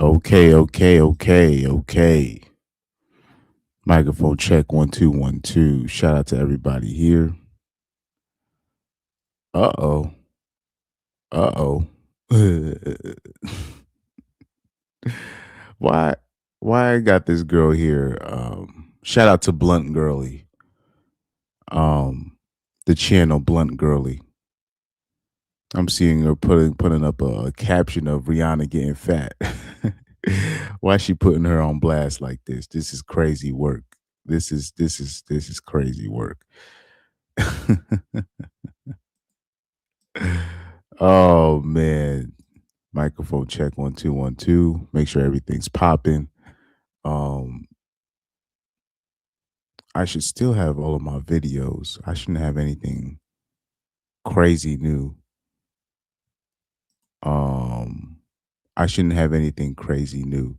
Okay. Microphone check 1 2 1 2. Shout out to everybody here. Uh oh. Uh oh. why? Why I got this girl here? Shout out to Blunt Girly. The channel Blunt Girly. I'm seeing her putting up a caption of Rihanna getting fat. Why is she putting her on blast like this? This is crazy work. This is crazy work. Oh man. Microphone check 1 2 1 2. Make sure everything's popping. Um I should still have all of my videos. I shouldn't have anything crazy new. Um I shouldn't have anything crazy new.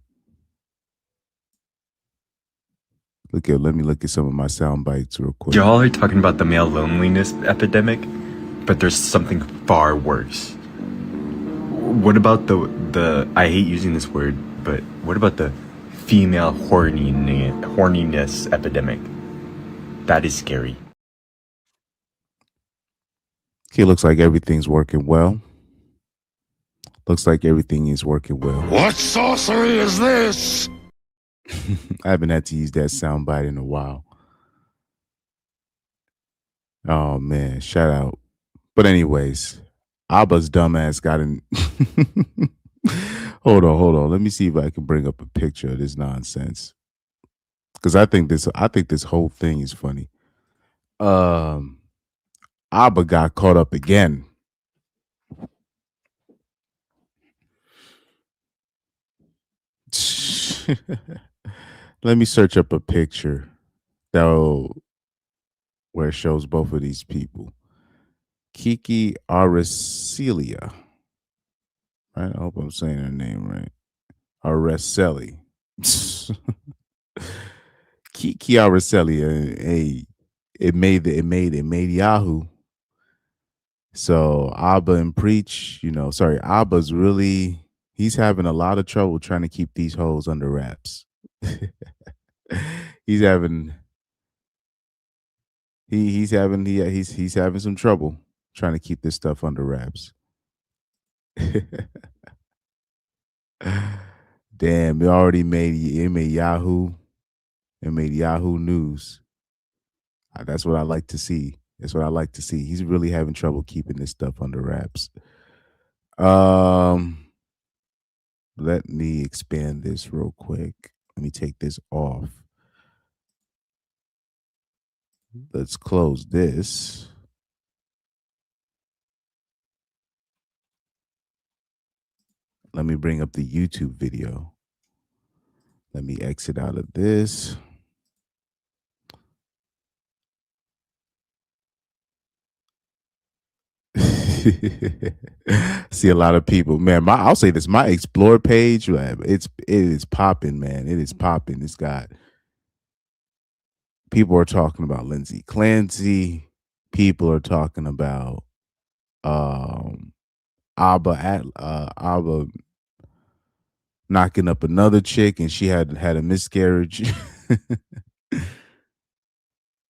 Let me look at some of my sound bites real quick. Y'all are talking about the male loneliness epidemic, but there's something far worse. What about the I hate using this word, but what about the female horniness epidemic? That is scary. Okay, looks like everything's working well. Looks like everything is working well. What sorcery is this? I haven't had to use that soundbite in a while. Oh man, shout out. But anyways, Abba's dumbass got in. Hold on. Let me see if I can bring up a picture of this nonsense. Because I think this whole thing is funny. Abba got caught up again. Let me search up a picture though where it shows both of these people. Kiki Araceli. Right? I hope I'm saying her name right. Araceli. Kiki Araceli. Hey, it made Yahoo. So Abba and Preach, Abba's really he's having a lot of trouble trying to keep these hoes under wraps. he's having he's having some trouble trying to keep this stuff under wraps. Damn, it made Yahoo. It made Yahoo News. That's what I like to see. That's what I like to see. He's really having trouble keeping this stuff under wraps. Let me expand this real quick. Let me take this off. Let's close this. Let me bring up the YouTube video. Let me exit out of this. See a lot of people, man. I'll say this: my Explore page, it is popping, man. It is popping. It's got people are talking about Lindsay Clancy. People are talking about Abba knocking up another chick, and she had a miscarriage.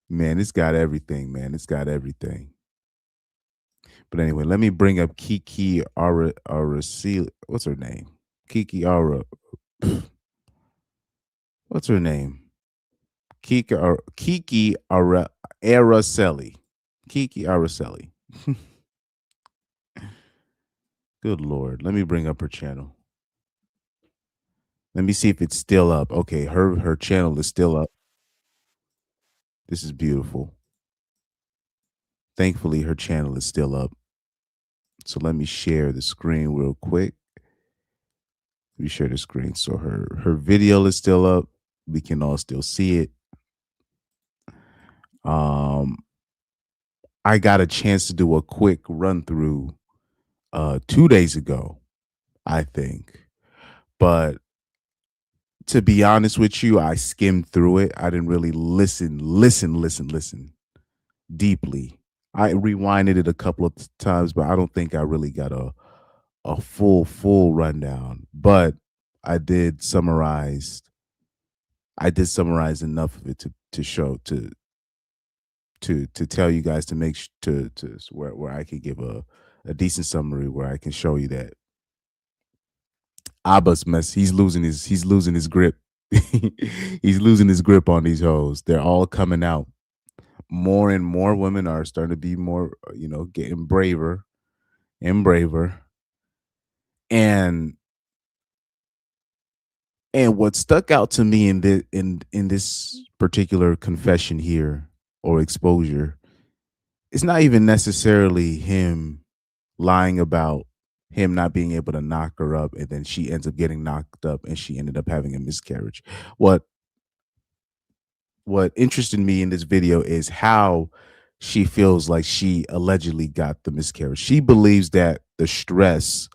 Man, it's got everything, man. It's got everything. But anyway, let me bring up Kiki Araceli. What's her name? Kiki Ara. What's her name? Kiki Araceli. Kiki Araceli. Good Lord. Let me bring up her channel. Let me see if it's still up. Okay, her channel is still up. This is beautiful. Thankfully, her channel is still up. So let me share the screen real quick. Let me share the screen. So her video is still up. We can all still see it. I got a chance to do a quick run through 2 days ago, I think. But to be honest with you, I skimmed through it. I didn't really listen deeply. I rewinded it a couple of times, but I don't think I really got a full rundown. But I did summarize. I did summarize enough of it to show to tell you guys to make to where I can give a decent summary where I can show you that Abba's mess. He's losing his grip. He's losing his grip on these hoes. They're all coming out. More and more women are starting to be more, getting braver and braver. And what stuck out to me in this particular confession here or exposure, it's not even necessarily him lying about him not being able to knock her up, and then she ends up getting knocked up and she ended up having a miscarriage. What interested me in this video is how she feels like she allegedly got the miscarriage. She believes that the stress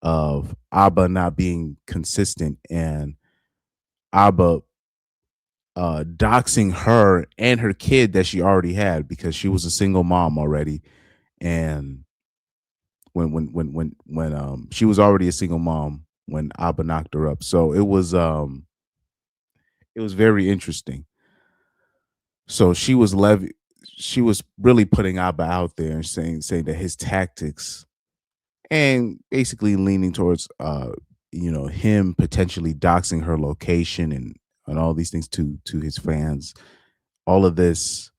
of Abba not being consistent and Abba doxing her and her kid that she already had, because she was a single mom already, and when she was already a single mom when Abba knocked her up. So it was very interesting. So she was really putting Abba out there and saying that his tactics, and basically leaning towards him potentially doxing her location and all these things to his fans. All of this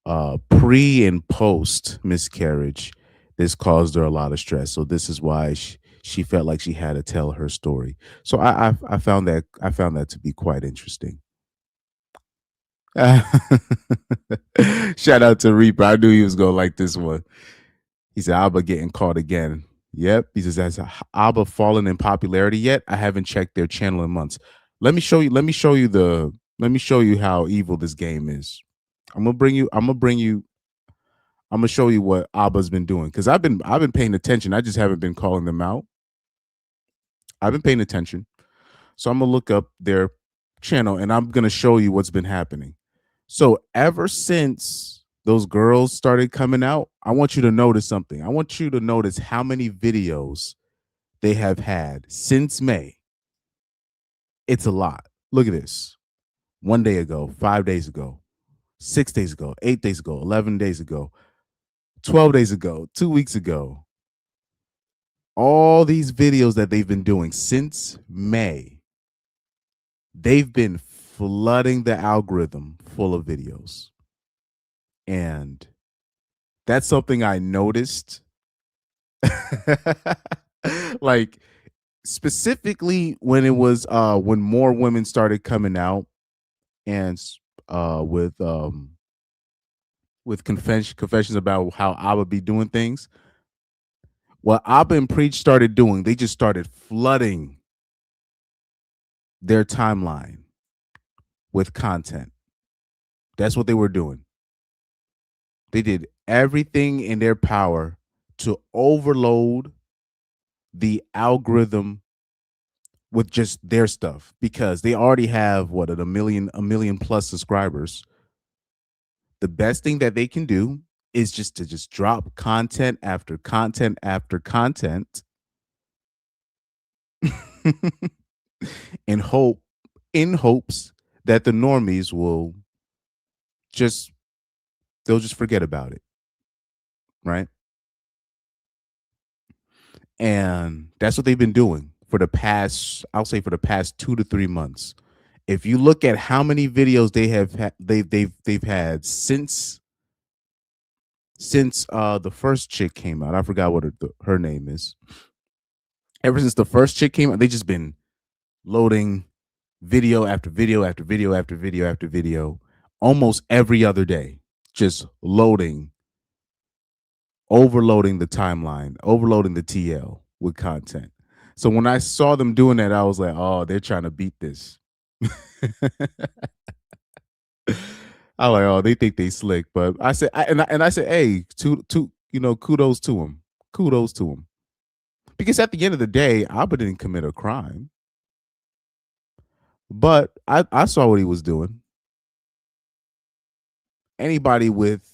uh pre and post miscarriage, this caused her a lot of stress. So this is why she felt like she had to tell her story. So I found that to be quite interesting. Shout out to Reaper. I knew he was gonna like this one. He said Abba getting caught again. Yep. He says, has Abba fallen in popularity yet? I haven't checked their channel in months. Let me show you how evil this game is. I'm gonna show you what Abba's been doing, because I've been paying attention. I just haven't been calling them out. I've been paying attention. So I'm gonna look up their channel and I'm gonna show you what's been happening. So ever since those girls started coming out, I want you to notice something. I want you to notice how many videos they have had since May. It's a lot. Look at this. 1 day ago, 5 days ago, 6 days ago, 8 days ago, 11 days ago, 12 days ago, 2 weeks ago. All these videos that they've been doing since May, they've been flooding the algorithm full of videos. And that's something I noticed. Like, specifically when it was when more women started coming out and with confessions about how Abba be doing things. What Abba and Preach started doing, they just started flooding their timeline with content. That's what they were doing. They did everything in their power to overload the algorithm with just their stuff, because they already have a million plus subscribers. The best thing that they can do is just drop content after content after content in hopes that the normies will just they'll just forget about it, right? And that's what they've been doing for the past, I'll say, for the past 2 to 3 months. If you look at how many videos they have they've had since the first chick came out. I forgot what her name is. Ever since the first chick came out, they just been loading video after video after video after video after video almost every other day, just overloading the timeline, overloading the TL with content. So when I saw them doing that, I was like, oh, they're trying to beat this. I like, oh, they think they slick, but I said, I said, hey, kudos to him, kudos to him, because at the end of the day, Abba didn't commit a crime, but I saw what he was doing. Anybody with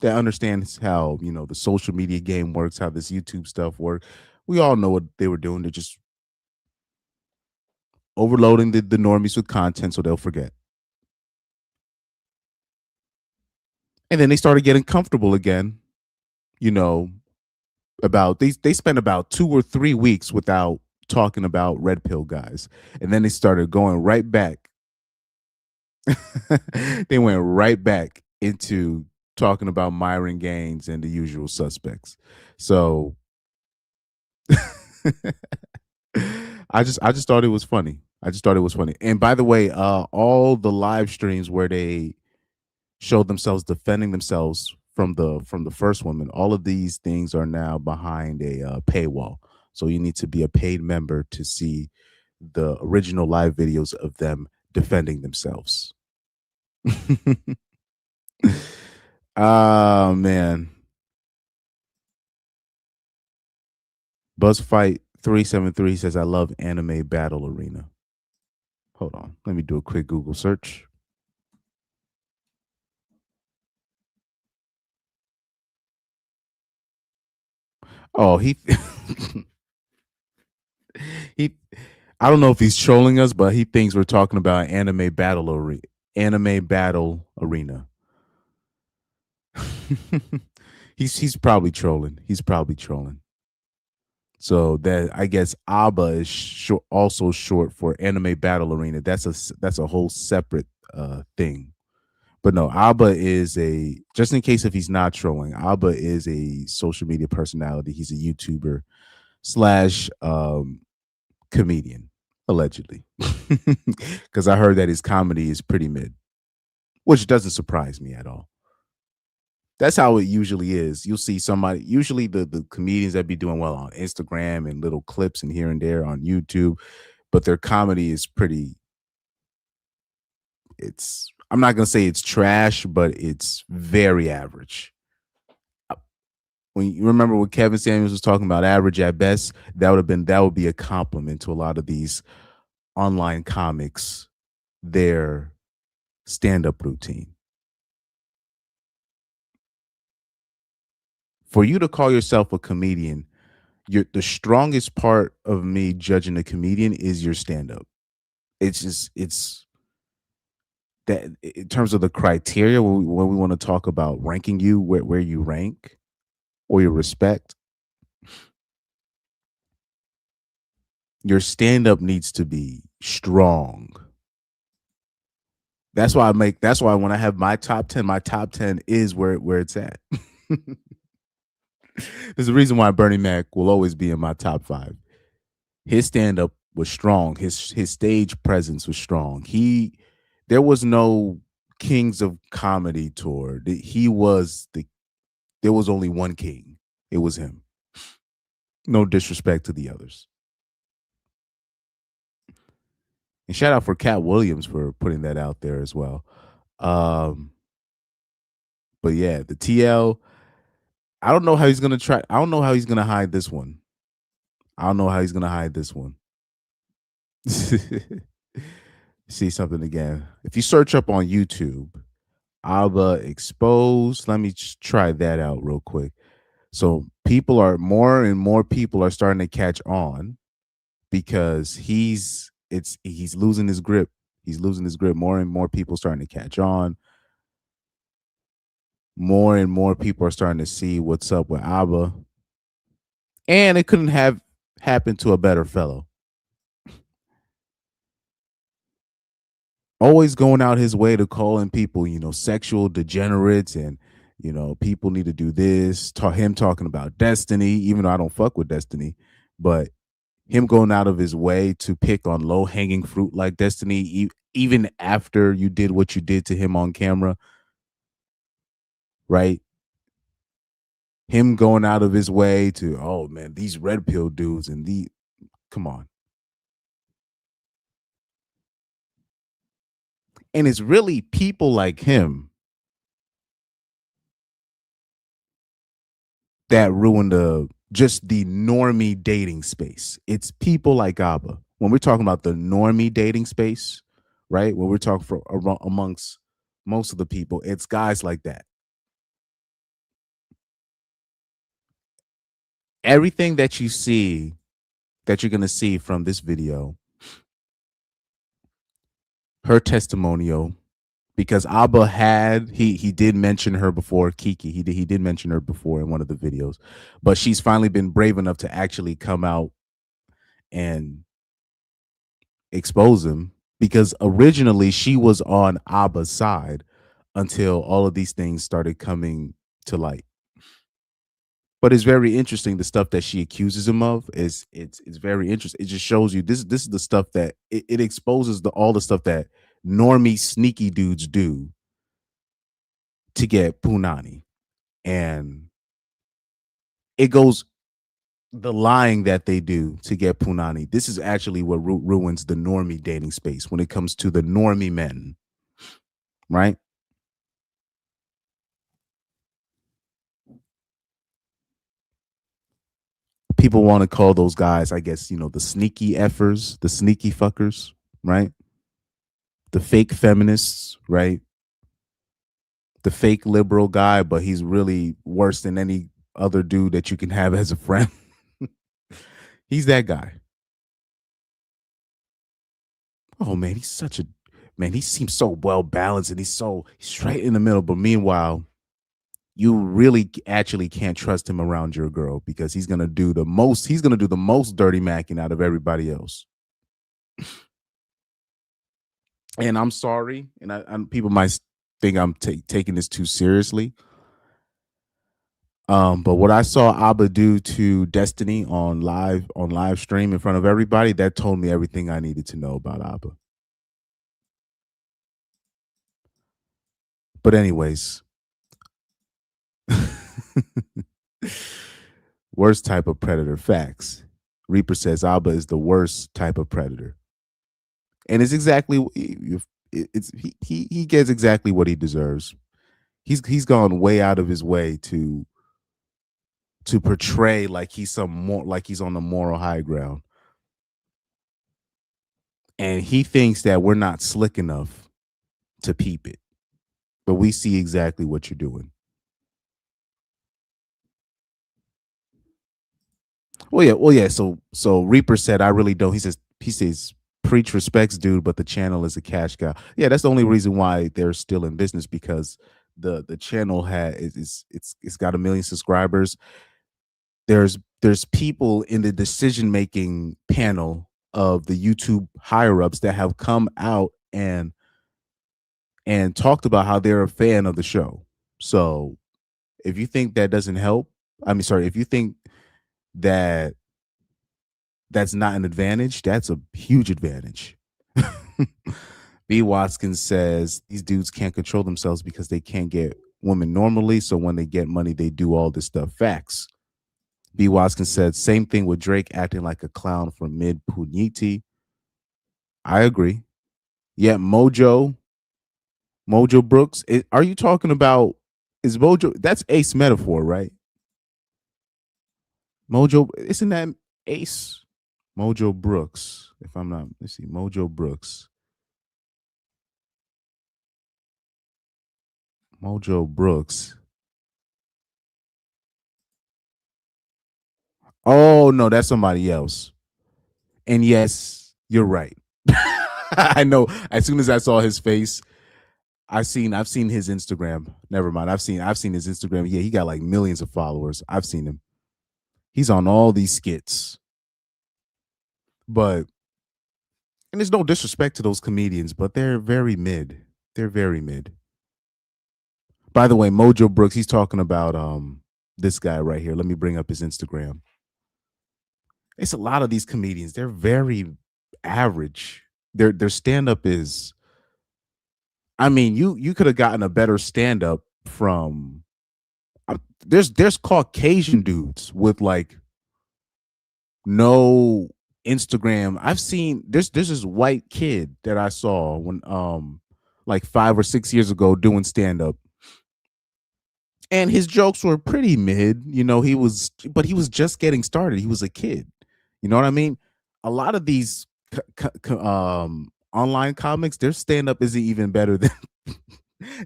that understands how, the social media game works, how this YouTube stuff works. We all know what they were doing. They're just overloading the normies with content so they'll forget. And then they started getting comfortable again, you know, about they spent about 2 or 3 weeks without talking about red pill guys. And then they started going right back. They went right back into talking about Myron Gaines and the usual suspects. So I just thought it was funny. I just thought it was funny. And by the way, all the live streams where they showed themselves defending themselves from the first woman, all of these things are now behind a paywall. So you need to be a paid member to see the original live videos of them defending themselves. Oh man. Buzzfight 373 says I love anime battle arena. Hold on. Let me do a quick Google search. Oh, he he I don't know if he's trolling us, but he thinks we're talking about anime battle arena. He's probably trolling. He's probably trolling. So that I guess ABBA is also short for Anime Battle Arena. That's a whole separate thing. But no, ABBA is a just in case if he's not trolling. ABBA is a social media personality. He's a YouTuber slash comedian allegedly, because I heard that his comedy is pretty mid, which doesn't surprise me at all. That's how it usually is. You'll see somebody, usually the comedians that be doing well on Instagram and little clips and here and there on YouTube, but their comedy is pretty. It's I'm not gonna say it's trash, but it's very average. When you remember what Kevin Samuels was talking about, average at best, that would be a compliment to a lot of these online comics, their stand up routine. For you to call yourself a comedian, the strongest part of me judging a comedian is your stand up. It's that in terms of the criteria when we want to talk about ranking you where you rank or your respect, your stand up needs to be strong. That's why when I have my top 10 is where it's at. There's a reason why Bernie Mac will always be in my top 5. His stand up was strong. His stage presence was strong. There was no Kings of Comedy tour. There was only one king. It was him. No disrespect to the others. And shout out for Cat Williams for putting that out there as well. Um, but yeah, the TL, I don't know how he's gonna try. I don't know how he's gonna hide this one. I don't know how he's gonna hide this one. See something again. If you search up on YouTube, Alba exposed. Let me just try that out real quick. So more and more people are starting to catch on because he's losing his grip. He's losing his grip. More and more people starting to catch on. More and more people are starting to see what's up with Abba. And it couldn't have happened to a better fellow. Always going out his way to calling people, sexual degenerates and, people need to do this. Him talking about Destiny, even though I don't fuck with Destiny, but him going out of his way to pick on low hanging fruit like Destiny, even after you did what you did to him on camera, right? Him going out of his way to, oh man, these red pill dudes come on. And it's really people like him that ruined just the normie dating space. It's people like Abba. When we're talking about the normie dating space, right? When we're talking amongst most of the people, it's guys like that. Everything that you're going to see from this video, her testimonial, because Abba he did mention her before. Kiki, he did mention her before in one of the videos, but she's finally been brave enough to actually come out and expose him, because originally she was on Abba's side until all of these things started coming to light. But it's very interesting, the stuff that she accuses him of is it's very interesting. It just shows you this is the stuff that it exposes all the stuff that normie sneaky dudes do to get punani. And it goes, the lying that they do to get punani. This is actually what ruins the normie dating space when it comes to the normie men, right? People want to call those guys, I guess, the sneaky effers, the sneaky fuckers, right? The fake feminists, right? The fake liberal guy, but he's really worse than any other dude that you can have as a friend. He's that guy. Oh man, he's such a man. He seems so well balanced and he's straight in the middle. But meanwhile, you really actually can't trust him around your girl, because he's gonna do the most. He's gonna do the most dirty macking out of everybody else. And I'm sorry, and people might think I'm taking this too seriously. But what I saw Abba do to Destiny on live stream in front of everybody, that told me everything I needed to know about Abba. But anyways, worst type of predator. Facts. Reaper says Abba is the worst type of predator, and it's exactly he gets exactly what he deserves. He's gone way out of his way to portray like he's on the moral high ground, and he thinks that we're not slick enough to peep it, but we see exactly what you're doing. Well, yeah. So Reaper said, "I really don't." He says, "Preach respects, dude, but the channel is a cash cow." Yeah, that's the only reason why they're still in business, because the channel it's got 1 million subscribers. There's people in the decision making panel of the YouTube higher ups that have come out and talked about how they're a fan of the show. So if you think that doesn't help, I mean, sorry, if you think that that's not an advantage, that's a huge advantage. B. Watkins says these dudes can't control themselves because they can't get women normally. So when they get money, they do all this stuff. Facts. B. Watkins said same thing with Drake acting like a clown for mid Puniti. I agree. Yeah, Mojo Brooks. Are you talking about, is Mojo, that's Ace Metaphor, right? Mojo, isn't that Ace? Mojo Brooks, if I'm not, let's see, Mojo Brooks. Mojo Brooks. Oh no, that's somebody else. And yes, you're right. I know. As soon as I saw his face, I've seen his Instagram. Never mind. I've seen his Instagram. Yeah, he got like millions of followers. I've seen him. He's on all these skits. But, and there's no disrespect to those comedians, but they're very mid. They're very mid. By the way, Mojo Brooks, he's talking about this guy right here. Let me bring up his Instagram. It's a lot of these comedians. They're very average. Their stand up is, I mean, you could have gotten a better stand up from there's Caucasian dudes with like no Instagram. I've seen there's this white kid that I saw when like 5 or 6 years ago doing stand up, and his jokes were pretty mid. But he was just getting started. He was a kid. You know what I mean? A lot of these online comics, their stand up isn't even better than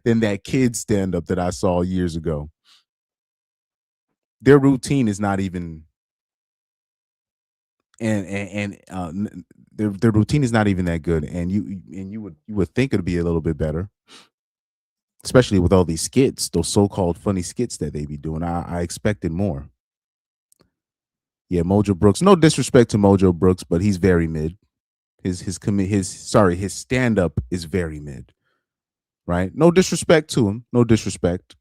than that kid stand up that I saw years ago. Their routine is not even. and their routine is not even that good, and you would think it'd be a little bit better, especially with all these skits, those so-called funny skits that they be doing. I expected more. Yeah, Mojo Brooks. No disrespect to Mojo Brooks, but he's very mid. His stand up is very mid. Right? No disrespect to him. No disrespect.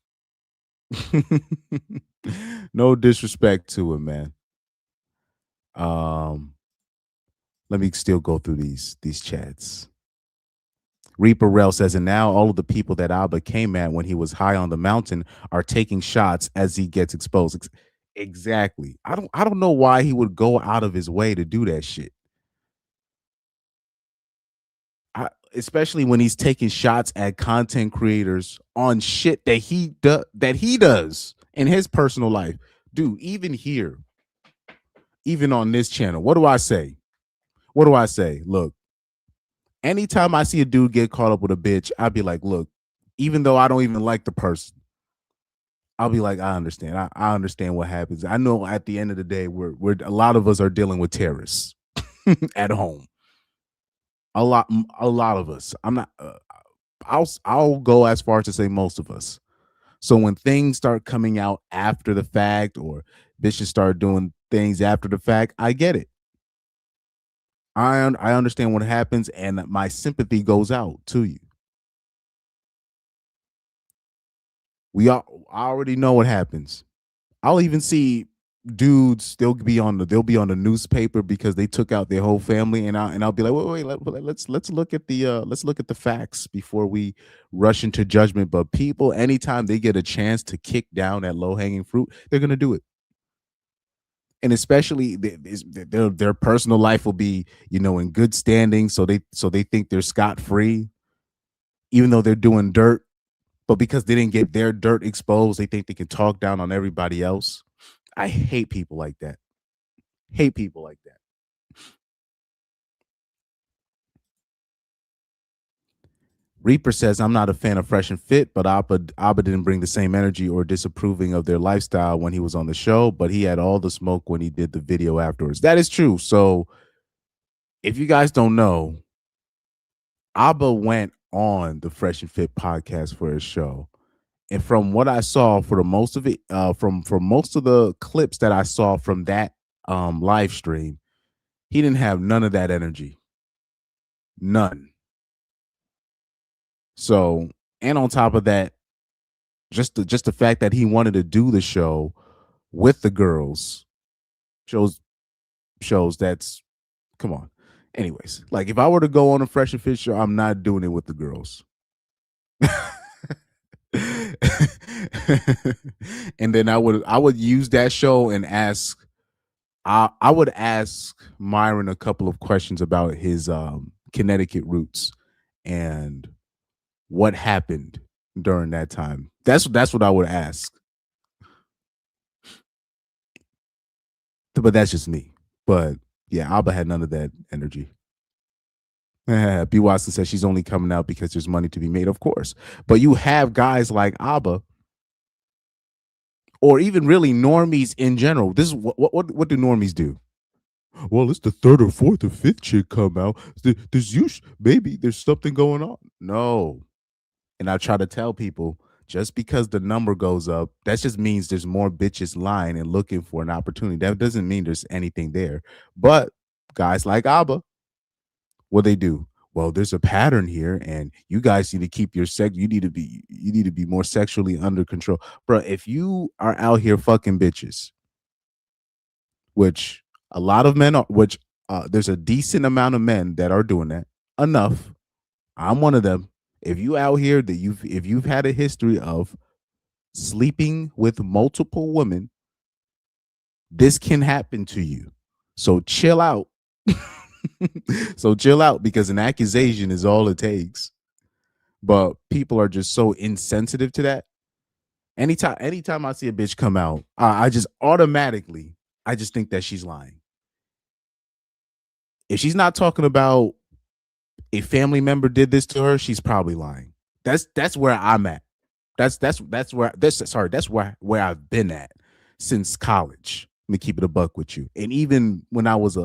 No disrespect to him, man. Um, Let me still go through these chats. Reaper Rel says, and now all of the people that Abba came at when he was high on the mountain are taking shots as he gets exposed. Exactly. I don't know why he would go out of his way to do that shit. Especially when he's taking shots at content creators on shit that he does in his personal life. Dude, even here, even on this channel, what do I say? What do I say? Look, anytime I see a dude get caught up with a bitch, I'd be like, look, even though I don't even like the person, I'll be like, I understand. I understand what happens. I know at the end of the day, we're a lot of us are dealing with terrorists at home. A lot of us. I'm not. I'll go as far as to say most of us. So when things start coming out after the fact, or bitches start doing things after the fact, I get it. I understand what happens, and my sympathy goes out to you. I already know what happens. I'll even see dudes. They'll be on the newspaper because they took out their whole family, and I'll be like, let's look at the facts before we rush into judgment. But people, anytime they get a chance to kick down that low hanging fruit, they're gonna do it. And especially their personal life will be, in good standing, so they think they're scot free, even though they're doing dirt. But because they didn't get their dirt exposed, they think they can talk down on everybody else. I hate people like that. Hate people like that. Reaper says, I'm not a fan of Fresh and Fit, but Abba didn't bring the same energy or disapproving of their lifestyle when he was on the show, but he had all the smoke when he did the video afterwards. That is true. So if you guys don't know, Abba went on the Fresh and Fit podcast for his show. And from what I saw, for the most of it, from most of the clips that I saw from that live stream, he didn't have none of that energy. None. So, and on top of that, just the fact that he wanted to do the show with the girls shows that's, come on. Anyways, like if I were to go on a Fresh and Fit show, I'm not doing it with the girls. And then I would use that show and ask, I would ask Myron a couple of questions about his Connecticut roots and what happened during that time. That's what I would ask. But that's just me. But yeah, Abba had none of that energy. B. Watson says she's only coming out because there's money to be made, of course. But you have guys like Abba, or even really normies in general. This is what do normies do? Well, it's the third or fourth or fifth chick come out. Maybe there's something going on. No. And I try to tell people, just because the number goes up, that just means there's more bitches lying and looking for an opportunity. That doesn't mean there's anything there. But guys like Abba, what they do? Well, there's a pattern here, and you guys need to keep your sex. You need to be more sexually under control, bro. If you are out here fucking bitches, which a lot of men are, which there's a decent amount of men that are doing that. Enough. I'm one of them. If you out here that if you've had a history of sleeping with multiple women, this can happen to you. So chill out. So chill out, because an accusation is all it takes. But people are just so insensitive to that. Anytime I see a bitch come out, I just automatically, I just think that she's lying. If she's not talking about a family member did this to her, she's probably lying. That's where I'm at. That's where I've been at since college. Let me keep it a buck with you. And even when I was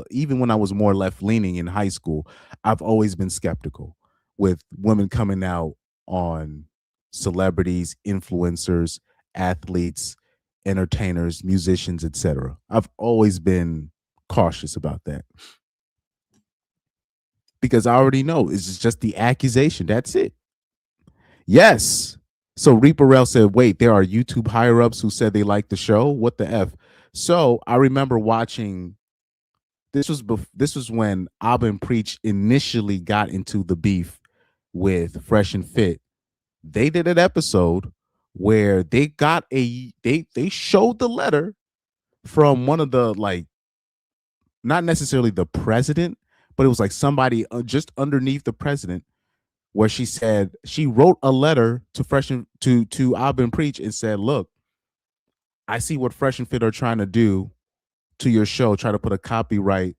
more left leaning in high school, I've always been skeptical with women coming out on celebrities, influencers, athletes, entertainers, musicians, etc. I've always been cautious about that because I already know it's just the accusation. That's it. Yes. So Reaperell said, wait, there are YouTube higher ups who said they liked the show. What the F? So I remember watching this was when Abba and Preach initially got into the beef with Fresh and Fit. They did an episode where they showed the letter from one of the, like, not necessarily the president, but it was like somebody just underneath the president, where she said she wrote a letter to Fresh and to Abba and Preach and said, "Look, I see what Fresh and Fit are trying to do to your show, try to put a copyright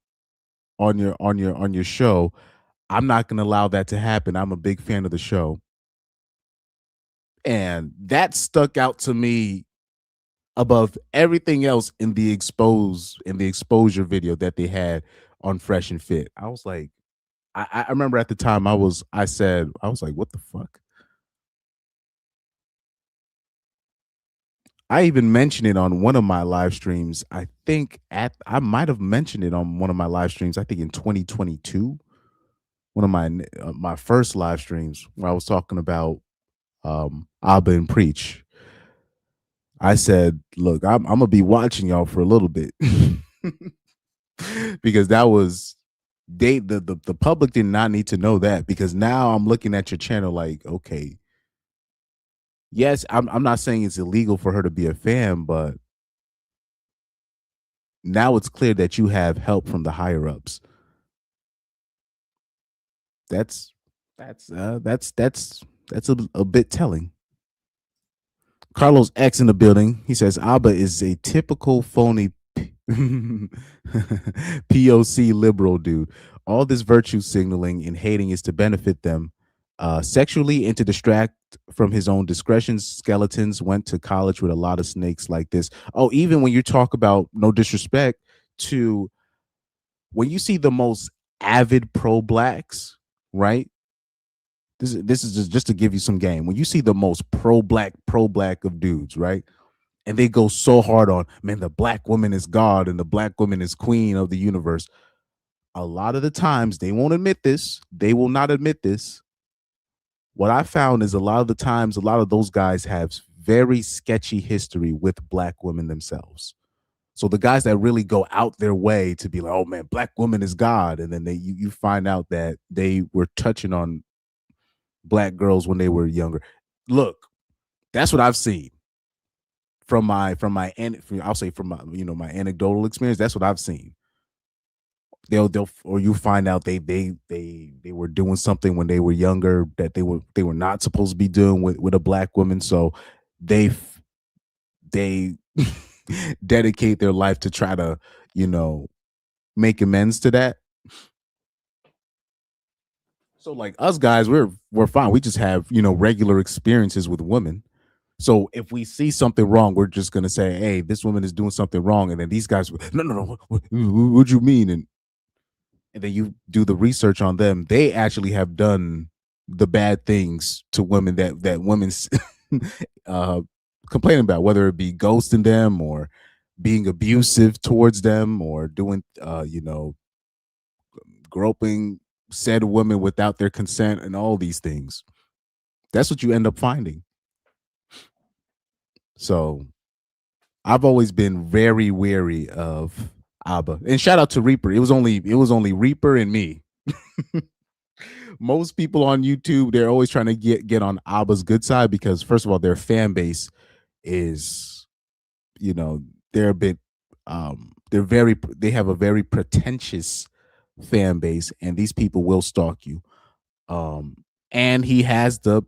on your show. I'm not going to allow that to happen. I'm a big fan of the show." And that stuck out to me above everything else in the exposure video that they had on Fresh and Fit. I was like, I remember at the time I was like, what the fuck? I even mentioned it on one of my live streams. I might have mentioned it on one of my live streams. I think in 2022, one of my first live streams where I was talking about Abba and Preach. I said, "Look, I'm gonna be watching y'all for a little bit," because that was the public did not need to know that, because now I'm looking at your channel like, okay, yes, I'm not saying it's illegal for her to be a fan, but now it's clear that you have help from the higher ups. That's that's a bit telling. Carlos X in the building. He says Abba is a typical phony POC liberal dude. All this virtue signaling and hating is to benefit them sexually and to distract from his own discretion. Skeletons went to college with a lot of snakes like this. Oh, even when you talk about, no disrespect to, when you see the most avid pro blacks, right? This is just to give you some game. When you see the most pro black of dudes, right? And they go so hard on, man, the black woman is God and the black woman is queen of the universe. A lot of the times they won't admit this. They will not admit this. What I found is a lot of the times, a lot of those guys have very sketchy history with black women themselves. So the guys that really go out their way to be like, oh man, black woman is God, and then you find out that they were touching on black girls when they were younger. Look, that's what I've seen I'll say from my, my anecdotal experience. That's what I've seen. They'll or you find out they were doing something when they were younger that they were not supposed to be doing with a black woman. So they dedicate their life to try to, make amends to that. So like us guys, we're fine. We just have, regular experiences with women. So if we see something wrong, we're just gonna say, "Hey, this woman is doing something wrong," and then these guys, no, what do you mean? And then you do the research on them. They actually have done the bad things to women that women uh, complain about, whether it be ghosting them or being abusive towards them or doing, groping said women without their consent and all these things. That's what you end up finding. So I've always been very wary of Abba. And shout out to Reaper. It was only Reaper and me. Most people on YouTube, they're always trying to get on Abba's good side because, first of all, their fan base is, they're a bit they have a very pretentious fan base, and these people will stalk you. And he has the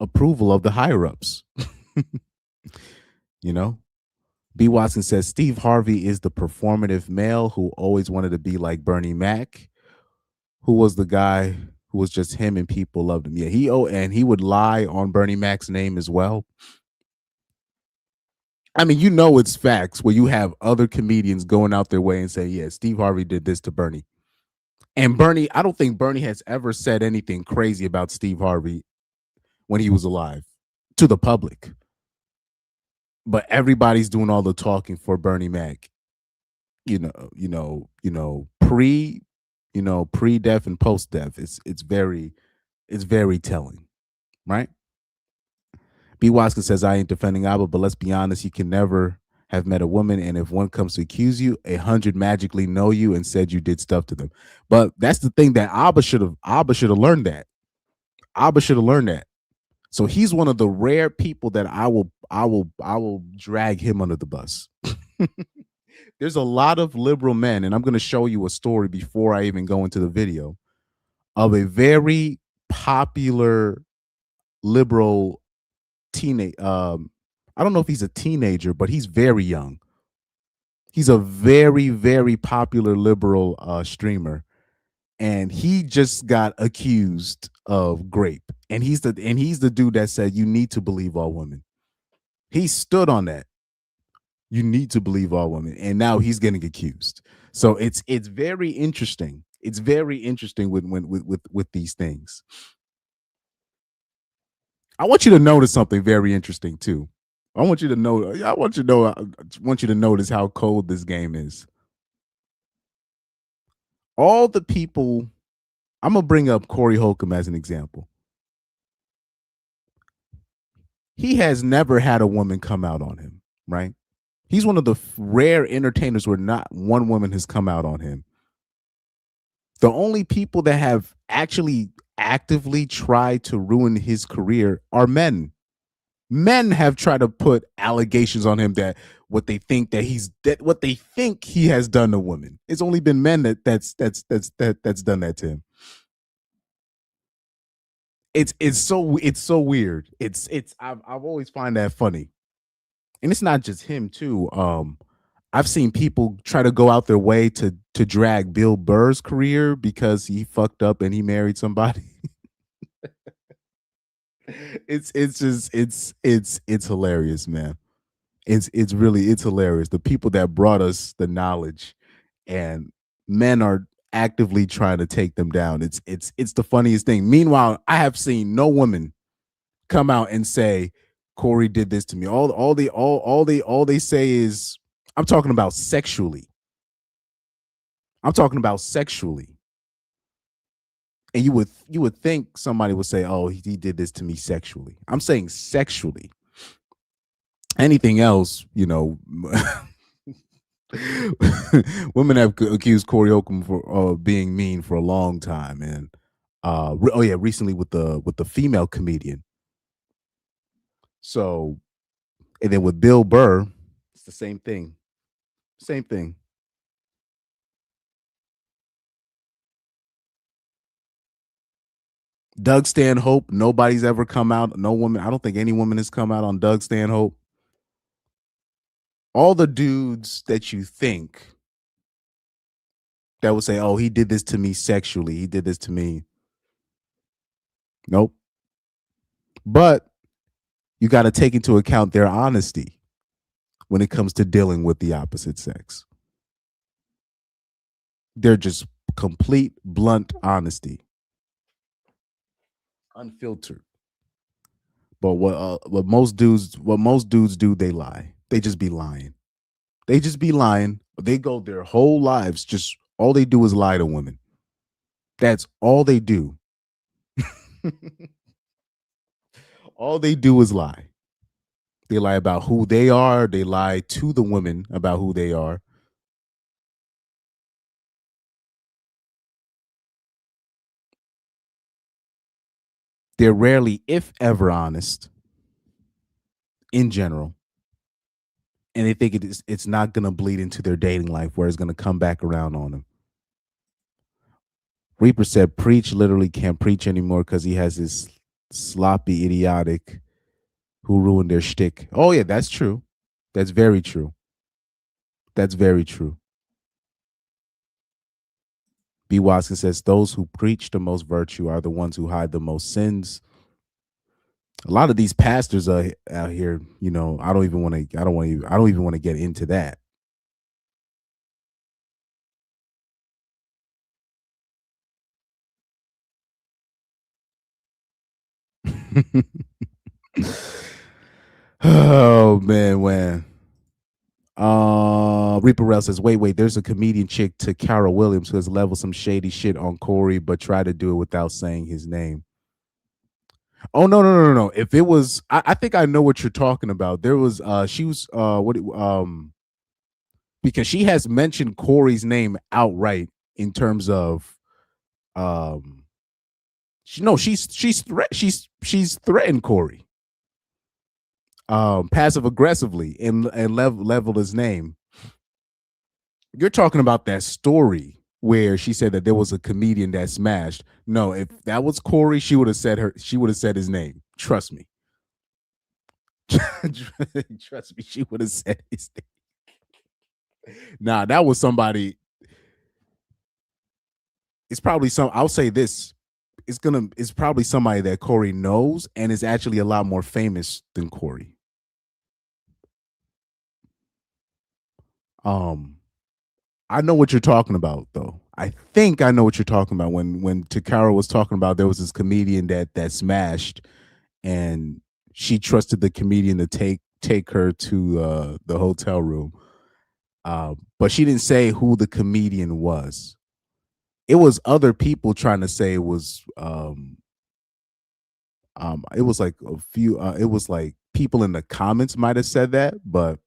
approval of the higher ups. you know B. Watson says Steve Harvey is the performative male who always wanted to be like Bernie Mac, who was the guy who was just him and people loved him. Yeah, and he would lie on Bernie Mac's name as well. I mean, you know, it's facts where you have other comedians going out their way and say, yeah, Steve Harvey did this to Bernie. And Bernie, I don't think Bernie has ever said anything crazy about Steve Harvey when he was alive to the public. But everybody's doing all the talking for Bernie Mac. Pre, pre-death and post-death. It's very telling, right? B. Watkins says, I ain't defending Abba, but let's be honest, you can never have met a woman, and if one comes to accuse you, 100 magically know you and said you did stuff to them. But that's the thing that Abba should have learned that. Abba should have learned that. So he's one of the rare people that I will drag him under the bus. There's a lot of liberal men, and I'm going to show you a story before I even go into the video of a very popular liberal teenage. I don't know if he's a teenager, but he's very young. He's a very, very popular liberal streamer, and he just got accused of grape. And he's the dude that said you need to believe all women. He stood on that. You need to believe all women, and now he's getting accused. So it's very interesting. It's very interesting with these things. I want you to notice something very interesting too. I want you to know. I want you to know. I want you to notice how cold this game is. All the people. I'm gonna bring up Corey Holcomb as an example. He has never had a woman come out on him, right? He's one of the rare entertainers where not one woman has come out on him. The only people that have actually actively tried to ruin his career are men. Men have tried to put allegations on him that what they think he has done to women. It's only been men that's done that to him. It's so weird. I've always find that funny, and it's not just him too. I've seen people try to go out their way to drag Bill Burr's career because he fucked up and he married somebody. It's hilarious, man. It's hilarious. The people that brought us the knowledge, and men are actively trying to take them down. It's the funniest thing. Meanwhile, I have seen no woman come out and say Corey did this to me. All they say is I'm talking about sexually. I'm talking about sexually. And you would think somebody would say, "Oh, he did this to me sexually." I'm saying sexually. Anything else, women have accused Corey Holcomb for being mean for a long time, and recently with the female comedian. So, and then with Bill Burr, it's the same thing. Same thing. Doug Stanhope, nobody's ever come out. No woman, I don't think any woman has come out on Doug Stanhope. All the dudes that you think that would say, "Oh, he did this to me sexually. He did this to me." Nope. But you got to take into account their honesty when it comes to dealing with the opposite sex. They're just complete, blunt honesty, unfiltered. But what most dudes do, they lie. They just be lying. They just be lying. They go their whole lives just all they do is lie to women. That's all they do. All they do is lie. They lie about who they are. They lie to the women about who they are. They're rarely, if ever, honest in general. And they think it's not going to bleed into their dating life where it's going to come back around on them. Reaper said, Preach literally can't preach anymore because he has this sloppy, idiotic who ruined their shtick. Oh, yeah, that's true. That's very true. That's very true. B. Watson says, Those who preach the most virtue are the ones who hide the most sins. A lot of these pastors are out here, I don't even want to. I don't even want to get into that. Oh man. Reaper Rail says, wait, there's a comedian chick to Cara Williams who has leveled some shady shit on Corey, but tried to do it without saying his name. Oh no. If it was, I think I know what you're talking about. There was she was because she has mentioned Corey's name outright in terms of um she's threatened Corey passive aggressively and leveled his name. You're talking about that story where she said that there was a comedian that smashed. No, if that was Corey, she would have said his name. Trust me. Trust me, she would have said his name. Nah, that was somebody. It's probably some. I'll say this. It's probably somebody that Corey knows and is actually a lot more famous than Corey. I know what you're talking about, though. I think I know what you're talking about. When Takara was talking about there was this comedian that smashed, and she trusted the comedian to take her to the hotel room, but she didn't say who the comedian was. It was other people trying to say it was like a few. It was like people in the comments might have said that, but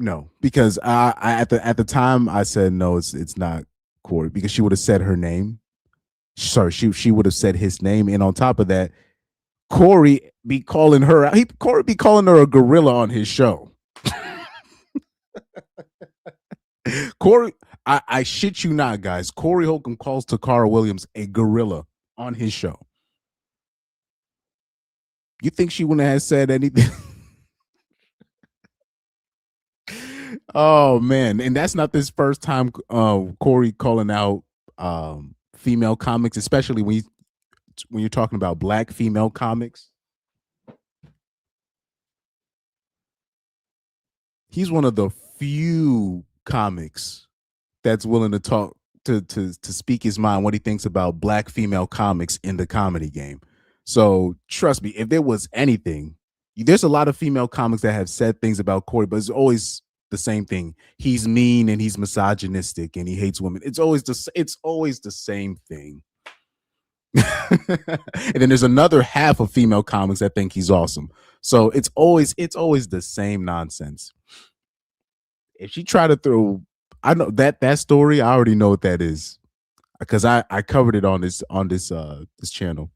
no, because I at the time I said no, it's not Corey because she would have said her name. Sorry, she would have said his name, and on top of that, Corey be calling her out. Corey be calling her a gorilla on his show. Corey, I shit you not, guys. Corey Holcomb calls Takara Williams a gorilla on his show. You think she wouldn't have said anything? Oh man, and that's not this first time Corey calling out female comics, especially when you're talking about black female comics. He's one of the few comics that's willing to talk to speak his mind what he thinks about black female comics in the comedy game. So trust me, if there was anything, there's a lot of female comics that have said things about Corey, but it's always the same thing. He's mean and he's misogynistic and he hates women. It's always the same thing. And then there's another half of female comics that think he's awesome. So it's always the same nonsense. If she tried to throw, I know that story, I already know what that is because I covered it on this channel.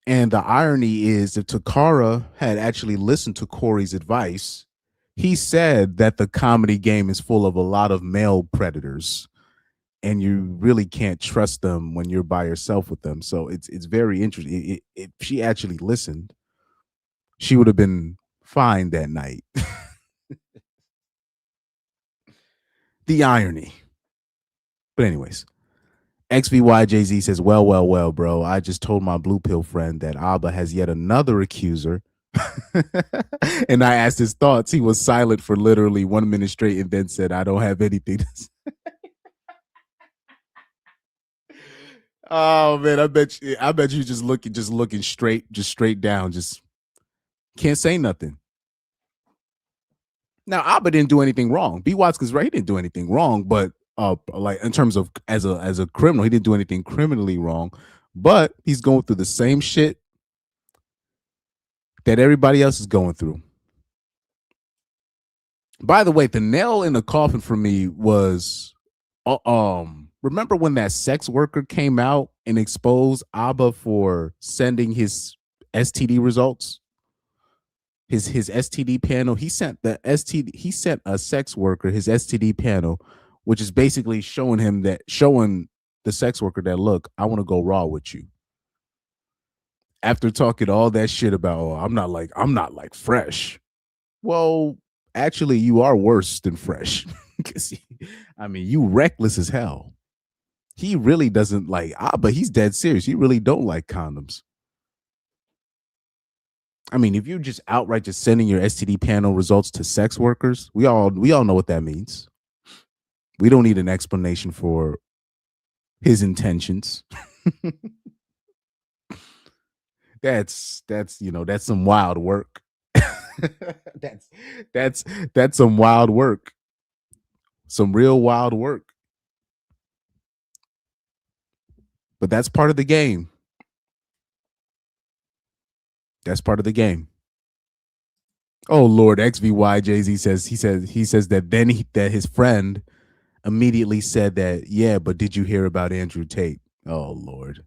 And the irony is, if Takara had actually listened to Corey's advice, he said that the comedy game is full of a lot of male predators, and you really can't trust them when you're by yourself with them. So it's very interesting. If she actually listened, she would have been fine that night. The irony. But anyways, XVYJZ says, well, bro. I just told my blue pill friend that Abba has yet another accuser. And I asked his thoughts. He was silent for literally 1 minute straight and then said, I don't have anything to say. Oh man, I bet you just looking straight down, just can't say nothing. Now, Abba didn't do anything wrong. B. Watson's right, he didn't do anything wrong, but like in terms of as a criminal, he didn't do anything criminally wrong, but he's going through the same shit that everybody else is going through. By the way, the nail in the coffin for me was remember when that sex worker came out and exposed Abba for sending his STD results? His STD panel. He sent a sex worker his STD panel, which is basically showing the sex worker that, look, I want to go raw with you. After talking all that shit about, oh, I'm not like fresh. Well, actually, you are worse than fresh. I mean, you reckless as hell. He really doesn't like, but he's dead serious. He really don't like condoms. I mean, if you're just outright just sending your STD panel results to sex workers, we all know what that means. We don't need an explanation for his intentions. That's some wild work. that's that's that's some wild work. Some real wild work. But that's part of the game. That's part of the game. Oh Lord, XVY Jay-Z says that his friend immediately said that, yeah, but did you hear about Andrew Tate? Oh Lord.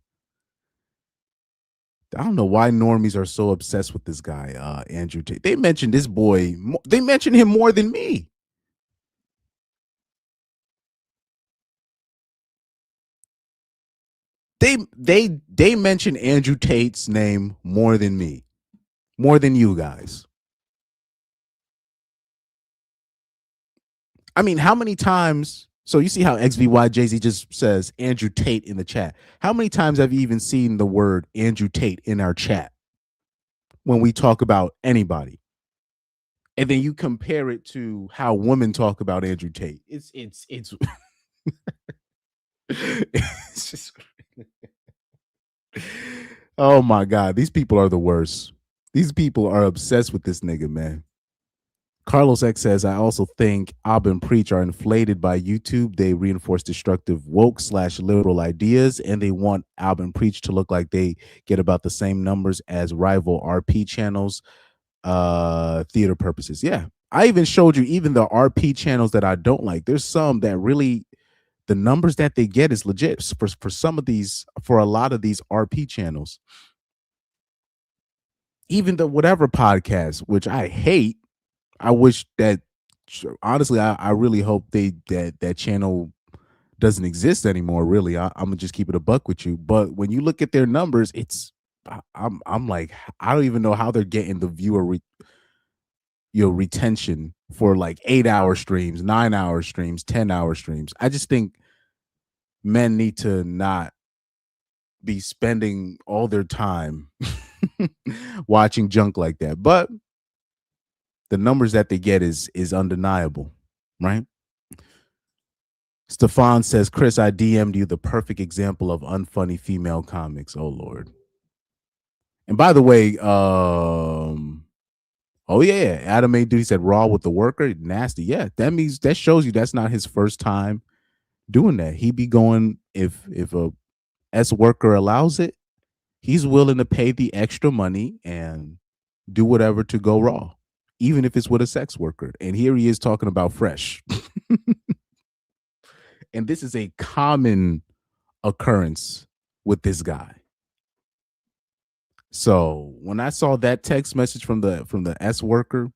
I don't know why normies are so obsessed with this guy, Andrew Tate. They mentioned this boy, they mentioned him more than me. They mentioned Andrew Tate's name more than me. More than you guys. I mean, how many times? So you see how XVY Jay-Z just says Andrew Tate in the chat. How many times have you even seen the word Andrew Tate in our chat when we talk about anybody? And then you compare it to how women talk about Andrew Tate. It's it's just oh my God. These people are the worst. These people are obsessed with this nigga, man. Carlos X says, I also think Ab and Preach are inflated by YouTube. They reinforce destructive woke/liberal ideas, and they want Ab and Preach to look like they get about the same numbers as rival RP channels, theater purposes. Yeah. I even showed you even the RP channels that I don't like. There's some that really the numbers that they get is legit for some of these, for a lot of these RP channels. Even the whatever podcast, which I hate. I wish that honestly, I really hope that channel doesn't exist anymore. Really, I'm gonna just keep it a buck with you. But when you look at their numbers, I'm like, I don't even know how they're getting the viewer retention for like 8-hour streams, 9-hour streams, 10-hour streams. I just think men need to not be spending all their time watching junk like that. But the numbers that they get is undeniable, right? Stefan says, Chris, I DM'd you the perfect example of unfunny female comics. Oh Lord. And by the way, oh yeah, Adam A. Duty said raw with the worker, nasty. Yeah, that shows you that's not his first time doing that. He be going if a S worker allows it, he's willing to pay the extra money and do whatever to go raw, even if it's with a sex worker. And here he is talking about fresh. And this is a common occurrence with this guy. So when I saw that text message from the S worker,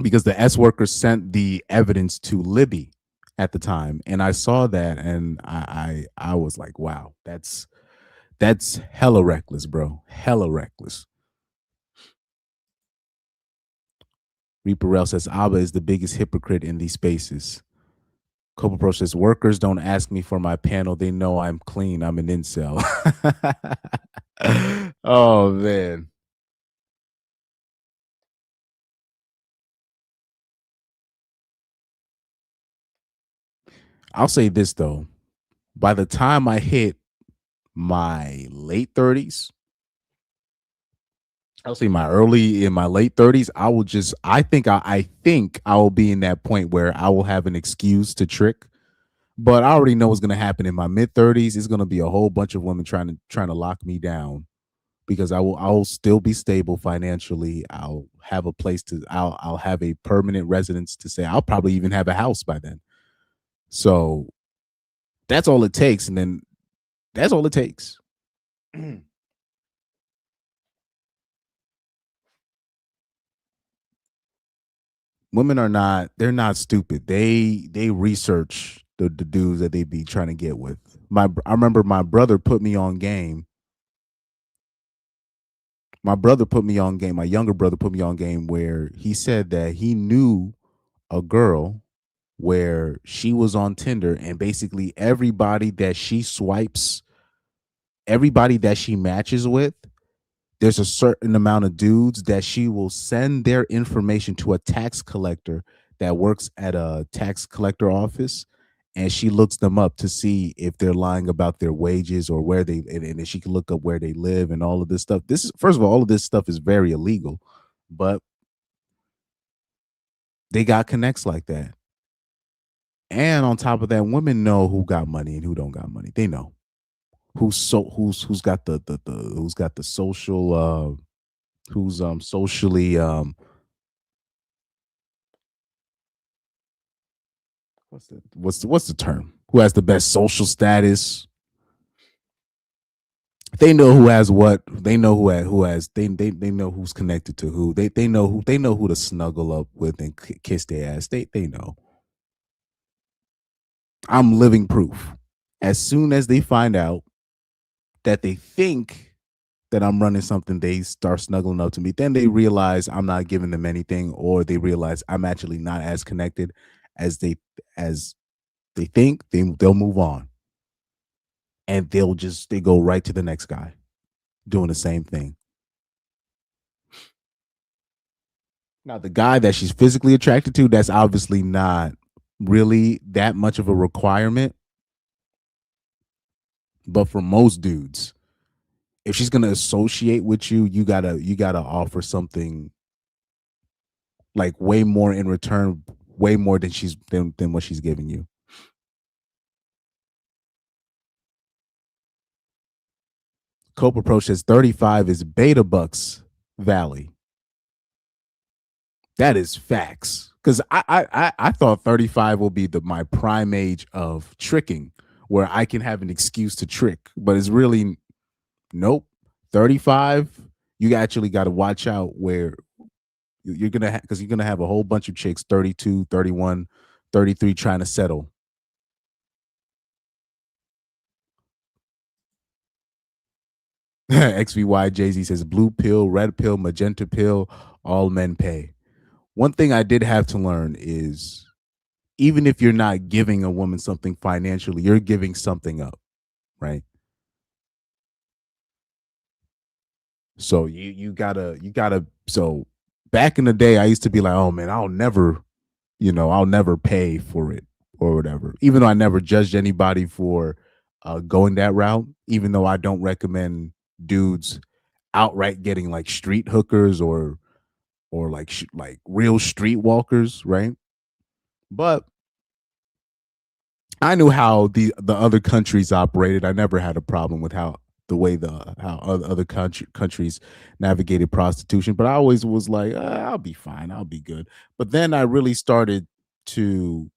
because the S worker sent the evidence to Libby at the time, and I saw that, and I was like, wow, that's hella reckless, bro, hella reckless. Reaper Rel says Abba is the biggest hypocrite in these spaces. Cobra Pro says, workers don't ask me for my panel. They know I'm clean. I'm an incel. Oh, man. I'll say this, though. By the time I hit my late 30s, I'll say in my late 30s, I think I will be in that point where I will have an excuse to trick. But I already know what's gonna happen in my mid 30s. It's gonna be a whole bunch of women trying to lock me down because I'll still be stable financially. I'll have a place to I'll have a permanent residence to say. I'll probably even have a house by then. So that's all it takes, and then that's all it takes. Women are not they're not stupid. They research the dudes that they be trying to get with. I remember my brother put me on game. My brother put me on game. My younger brother put me on game where he said that he knew a girl where she was on Tinder and basically everybody that she matches with, there's a certain amount of dudes that she will send their information to a tax collector that works at a tax collector office, and she looks them up to see if they're lying about their wages or where they, and then she can look up where they live and all of this stuff. This is, first of all of this stuff is very illegal, but they got connects like that. And on top of that, women know who got money and who don't got money. They know who's got the who's got the social who's socially what's the term? Who has the best social status? They know who has what. They know they know who's connected to who. They know who to snuggle up with and kiss their ass. They know. I'm living proof. As soon as they find out that they think that I'm running something, they start snuggling up to me. Then they realize I'm not giving them anything, or they realize I'm actually not as connected as as they think. They'll move on, and they go right to the next guy doing the same thing. Now, the guy that she's physically attracted to, that's obviously not really that much of a requirement. But for most dudes, if she's gonna associate with you, you gotta offer something like way more in return, way more than what she's giving you. Cope approach says 35 is beta bucks valley. That is facts. Because I thought 35 will be my prime age of tricking, where I can have an excuse to trick, but it's really nope. 35, you actually got to watch out where you're gonna because you're gonna have a whole bunch of chicks 32, 31, 33 trying to settle. XVY Jay-Z says blue pill, red pill, magenta pill, all men pay. One thing I did have to learn is even if you're not giving a woman something financially, you're giving something up, right? So you gotta so back in the day I used to be like, oh man, I'll never pay for it or whatever. Even though I never judged anybody for going that route, even though I don't recommend dudes outright getting like street hookers or like like real street walkers, right? But I knew how the other countries operated. I never had a problem with the way the how other countries navigated prostitution. But I always was like, I'll be fine, I'll be good. But then I really started to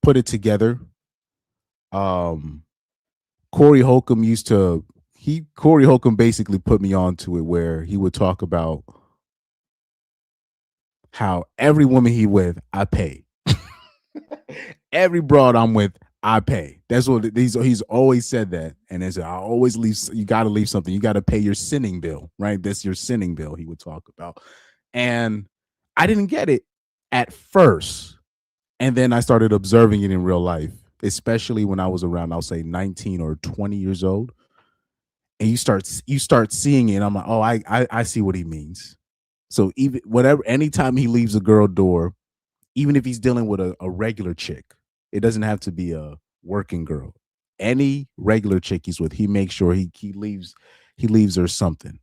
put it together. Um, Corey Holcomb used to Corey Holcomb basically put me onto it, where he would talk about how every woman he with, I pay. Every broad I'm with, I pay. That's what he's always said that. And as I always leave, you got to leave something. You got to pay your sinning bill, right? That's your sinning bill. He would talk about, and I didn't get it at first, and then I started observing it in real life, especially when I was around, I'll say 19 or 20 years old, and you start seeing it. And I'm like, oh, I see what he means. So even whatever, anytime he leaves a girl door, even if he's dealing with a regular chick, it doesn't have to be a working girl. Any regular chick he's with, he makes sure he leaves her something.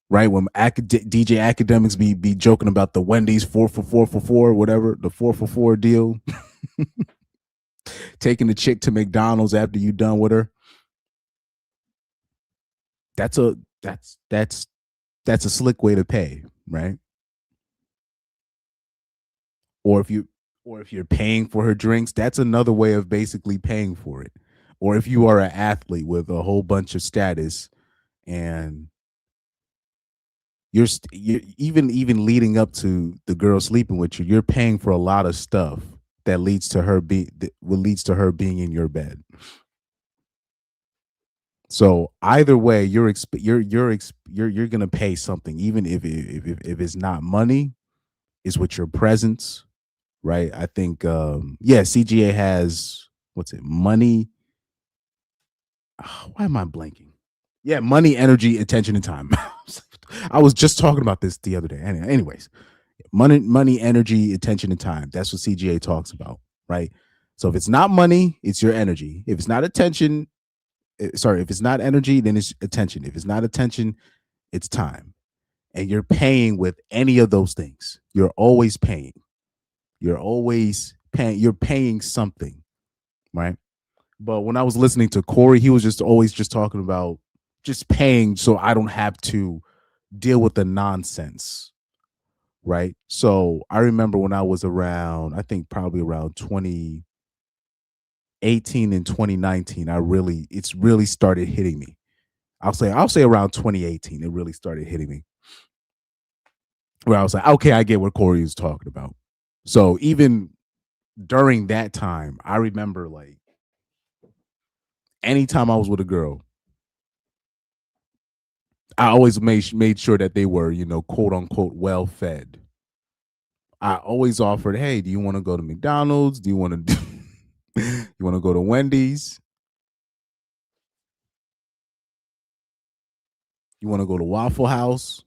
Right when DJ academics be joking about the Wendy's 4 for 4 whatever, the 4 for 4 deal, taking the chick to McDonald's after you done with her. That's a that's a slick way to pay, right? Or if you're paying for her drinks, that's another way of basically paying for it. Or if you are an athlete with a whole bunch of status, and you're even leading up to the girl sleeping with you, you're paying for a lot of stuff that leads to her being in your bed. So either way, you're gonna pay something, even if it's not money. is with your presence, right? I think yeah, CGA has what's it? Money. Why am I blanking? Yeah, money, energy, attention, and time. I was just talking about this the other day. Anyways, money, energy, attention, and time. That's what CGA talks about, right? So if it's not money, it's your energy. If it's not attention, sorry, if it's not energy, then it's attention. If it's not attention, it's time. And you're paying with any of those things. You're always paying. You're always paying. You're paying something, right? But when I was listening to Corey, he was just always just talking about just paying so I don't have to deal with the nonsense, right? So I remember when I was around, I think probably around 2018 and 2019, it's really started hitting me. I'll say around 2018, it really started hitting me. Where I was like, okay, I get what Corey is talking about. So even during that time, I remember like anytime I was with a girl, I always made sure that they were, quote unquote, well fed. I always offered, hey, do you want to go to McDonald's? Do you want to you want to go to Wendy's? You want to go to Waffle House?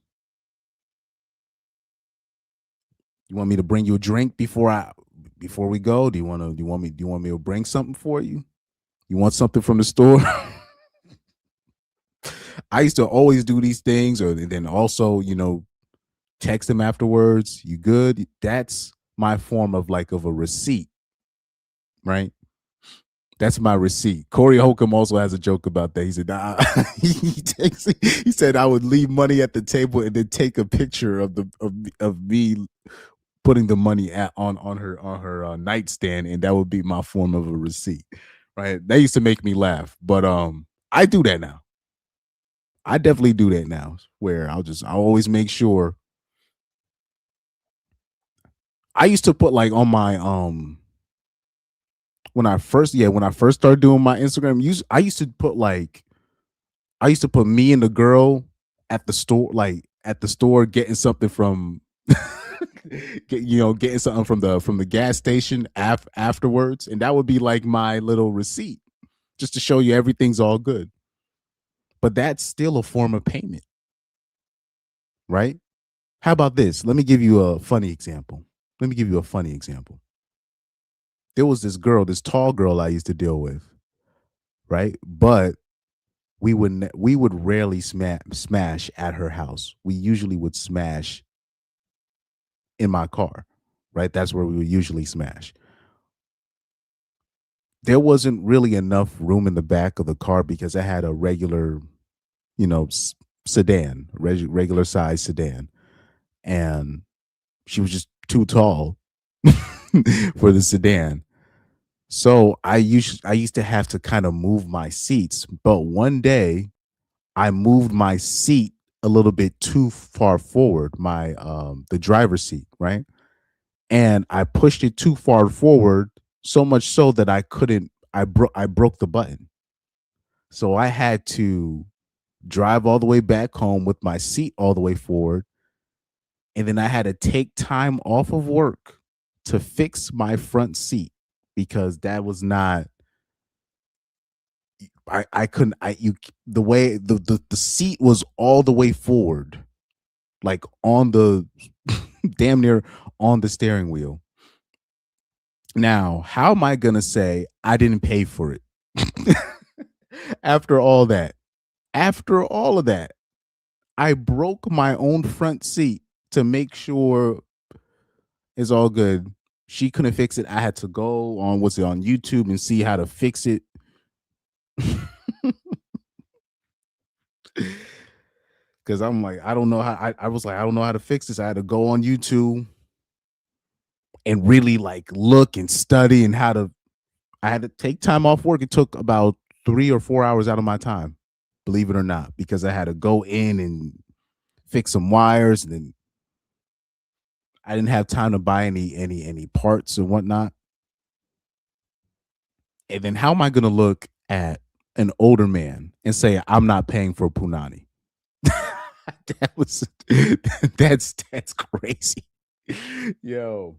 You want me to bring you a drink before we go? Do you want me to bring something for you? You want something from the store? I used to always do these things, or then also, text them afterwards. You good? That's my form of a receipt, right? That's my receipt. Corey Holcomb also has a joke about that. He said, he said I would leave money at the table and then take a picture of me putting the money on her nightstand, and that would be my form of a receipt, right? That used to make me laugh, but I do that now. I definitely do that now, where I'll always make sure. I used to put like on my when I first started doing my Instagram, I used to put me and the girl at the store, like at the store getting something from getting something from the gas station afterwards, and that would be like my little receipt just to show you everything's all good. But that's still a form of payment, right? How about this? Let me give you a funny example. There was this girl, this tall girl I used to deal with, right? But we would rarely smash at her house. We usually would smash in my car, right? That's where we would usually smash. There wasn't really enough room in the back of the car because I had a regular, sedan, regular size sedan, and she was just too tall for the sedan. So I used to have to kind of move my seats, but one day I moved my seat a little bit too far forward, my the driver's seat, right? And I pushed it too far forward, so much so that I broke the button. So I had to drive all the way back home with my seat all the way forward, and then I had to take time off of work to fix my front seat because that was not I couldn't I you the way the seat was all the way forward, like on the damn near on the steering wheel. Now, how am I gonna say I didn't pay for it? After all that, after all of that, I broke my own front seat to make sure it's all good. She couldn't fix it. I had to go on what's it on YouTube and see how to fix it. Because I'm like, I don't know how. I was like, I don't know how to fix this. I had to go on YouTube and really like look and study and how to. I had to take time off work. It took about 3 or 4 hours out of my time, believe it or not, because I had to go in and fix some wires, and then I didn't have time to buy any parts and whatnot. And then how am I going to look at an older man and say I'm not paying for punani? that was that's crazy. Yo.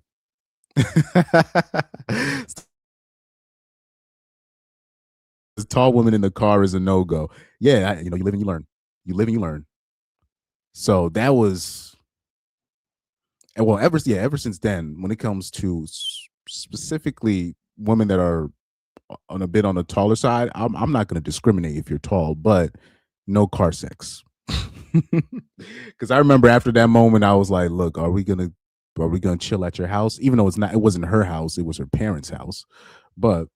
Tall women in the car is a no go. Yeah, you live and you learn. You live and you learn. So that was, and well, ever since then, when it comes to specifically women that are on a bit on the taller side, I'm not going to discriminate if you're tall, but no car sex. Because I remember after that moment, I was like, "Look, are we gonna chill at your house?" Even though it wasn't her house, it was her parents' house. But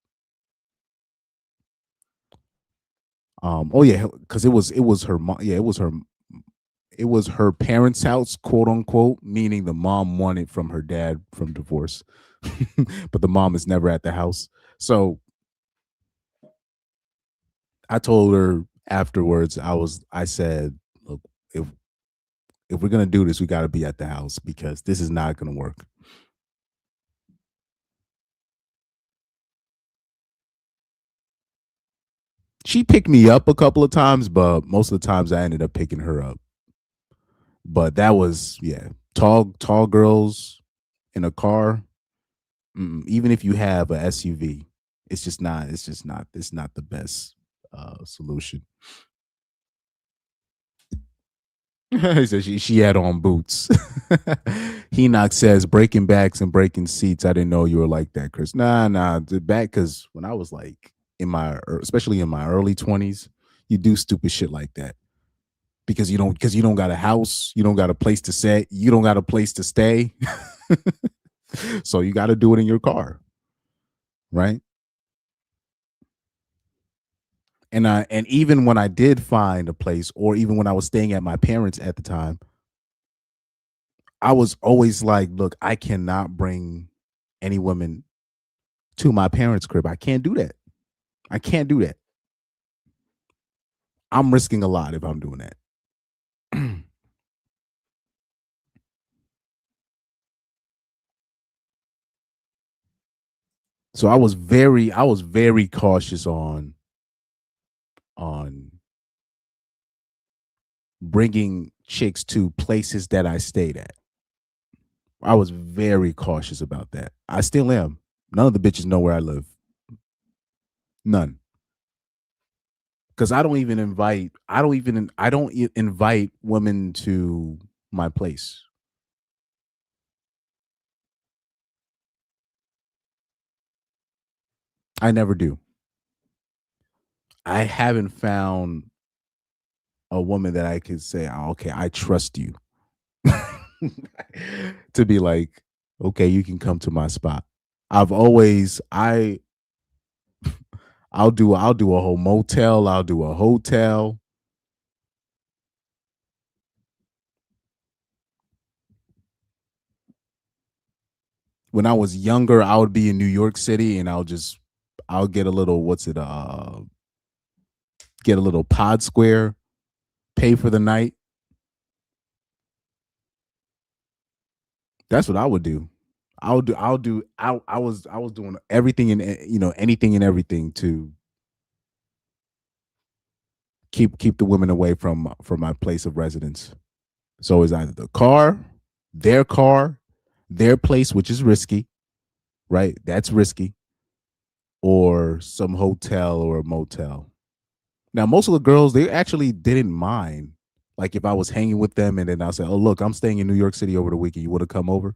oh yeah, because it was her mom. Yeah, it was her parents' house, quote unquote, meaning the mom won it from her dad from divorce, but the mom is never at the house. So I told her afterwards, I said, look, if we're gonna do this, we got to be at the house because this is not gonna work. She picked me up a couple of times, but most of the times I ended up picking her up. But that was, yeah, tall girls in a car. Even if you have a SUV, it's not the best solution. He said she had on boots. Henoch says breaking backs and breaking seats. I didn't know you were like that, Chris. Nah, the back because when I was like especially in my early 20s, you do stupid shit like that because you don't got a house, you don't got a place to set, you don't got a place to stay, so you got to do it in your car, right? And even when I did find a place, or even when I was staying at my parents at the time, I was always like, look, I cannot bring any women to my parents' crib. I can't do that. I can't do that. I'm risking a lot if I'm doing that. So I was very cautious on bringing chicks to places that I stayed at. I was very cautious about that. I still am. None of the bitches know where I live. None. Because I don't invite women to my place. I never do. I haven't found a woman that I could say, "Oh, okay, I trust you." To be like, okay, you can come to my spot. I've always I'll do a whole motel, I'll do a hotel. When I was younger, I would be in New York City and I'll get a little get a little pod square, pay for the night. That's what I would do. I was doing everything and anything and everything to keep the women away from my place of residence. So it's either car, their place, which is risky, right? That's risky, or some hotel or a motel. Now, most of the girls, they actually didn't mind. Like if I was hanging with them and then I said, "Oh, look, I'm staying in New York City over the weekend. You would have come over,"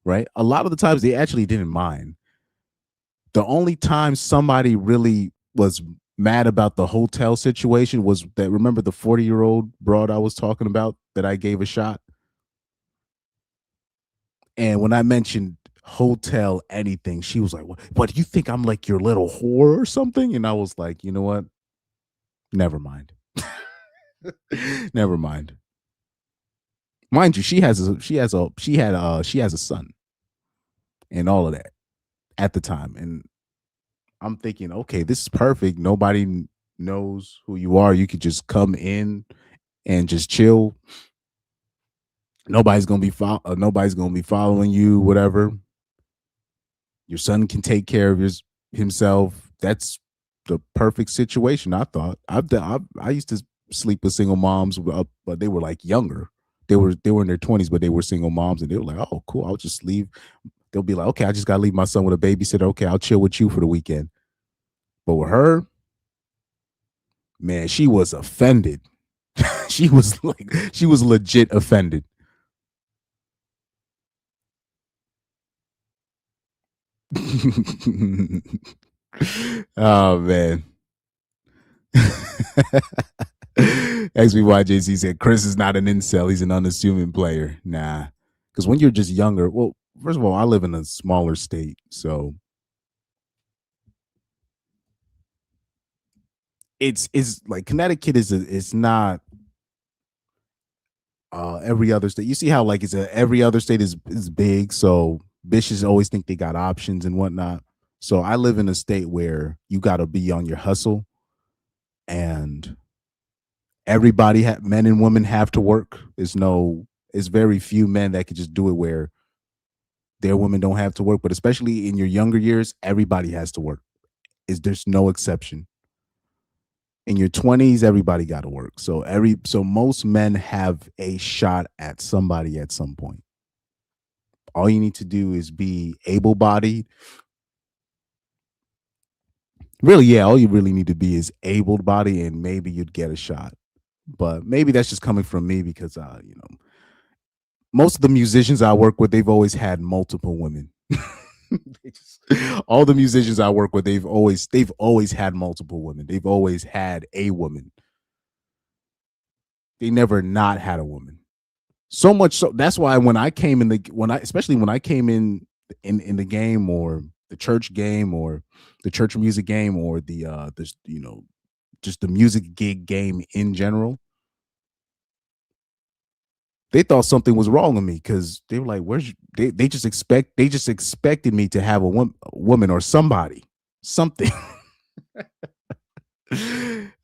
right? A lot of the times they actually didn't mind. The only time somebody really was mad about the hotel situation was that, remember the 40-year-old broad I was talking about that I gave a shot? And when I mentioned hotel anything, she was like, What do you think I'm like your little whore or something?" And I was like, you know what? Never mind. Never mind. Mind you, she has a son and all of that at the time. And I'm thinking, okay, this is perfect. Nobody knows who you are. You could just come in and just chill. Nobody's gonna be following you, whatever. Your son can take care of himself. That's the perfect situation. I thought I used to sleep with single moms, but they were like younger. they were in their 20s, but they were single moms, and they were like, oh, cool, I'll just leave. They'll be like, okay, I just gotta leave my son with a babysitter. Okay, I'll chill with you for the weekend. But with her, man, she was offended. She was legit offended. Oh man. XBYJC said Chris is not an incel, he's an unassuming player. Nah. Because when you're just younger, well, first of all, I live in a smaller state, so it's like Connecticut it's not every other state. You see how like every other state is big, so bitches always think they got options and whatnot. So I live in a state where you got to be on your hustle, and men and women have to work. It's very few men that could just do it where their women don't have to work. But especially in your younger years, everybody has to work. There's no exception. In your 20s, everybody got to work. So most men have a shot at somebody at some point. All you need to do is be able-bodied. Really, yeah, all you really need to be is able-bodied, and maybe you'd get a shot. But maybe that's just coming from me because most of the musicians I work with, they've always had multiple women. All the musicians I work with, they've always had multiple women. They've always had a woman. They never not had a woman. So much so that's why when I came in especially when I came in the game, or the church game, or the church music game, or just the music gig game in general, they thought something was wrong with me because they were like, they just expected me to have a woman or something.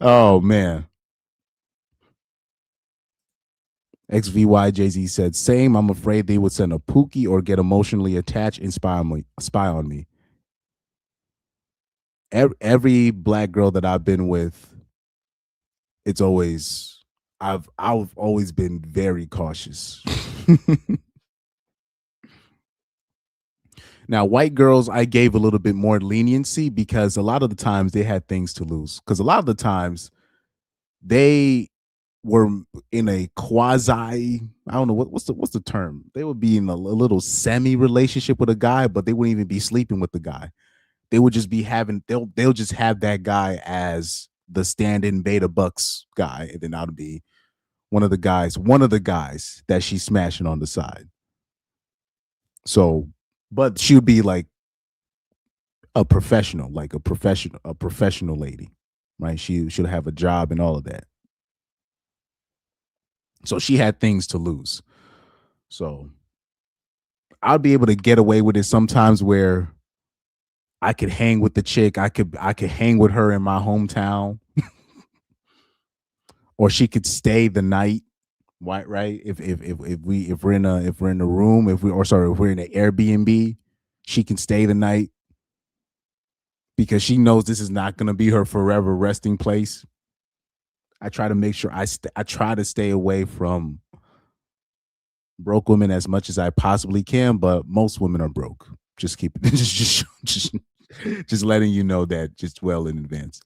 Oh man. XVYJZ said, same. I'm afraid they would send a pookie or get emotionally attached and spy on me. Every black girl that I've been with, it's always I've always been very cautious. Now, white girls, I gave a little bit more leniency because a lot of the times they had things to lose. Because a lot of the times they were in a quasi, I don't know what's the term. They would be in a little semi relationship with a guy, but they wouldn't even be sleeping with the guy. They would just be they'll just have that guy as the stand-in Beta Bucks guy, and then I'll be one of the guys that she's smashing on the side. So, but she would be like a professional lady, right? She should have a job and all of that. So she had things to lose. So I'd be able to get away with it sometimes where I could hang with the chick. I could hang with her in my hometown, or she could stay the night. Right? If we're in a room, if we're in an Airbnb, she can stay the night because she knows this is not going to be her forever resting place. I try to make sure I try to stay away from broke women as much as I possibly can, but most women are broke. Just keep it just letting you know that just well in advance.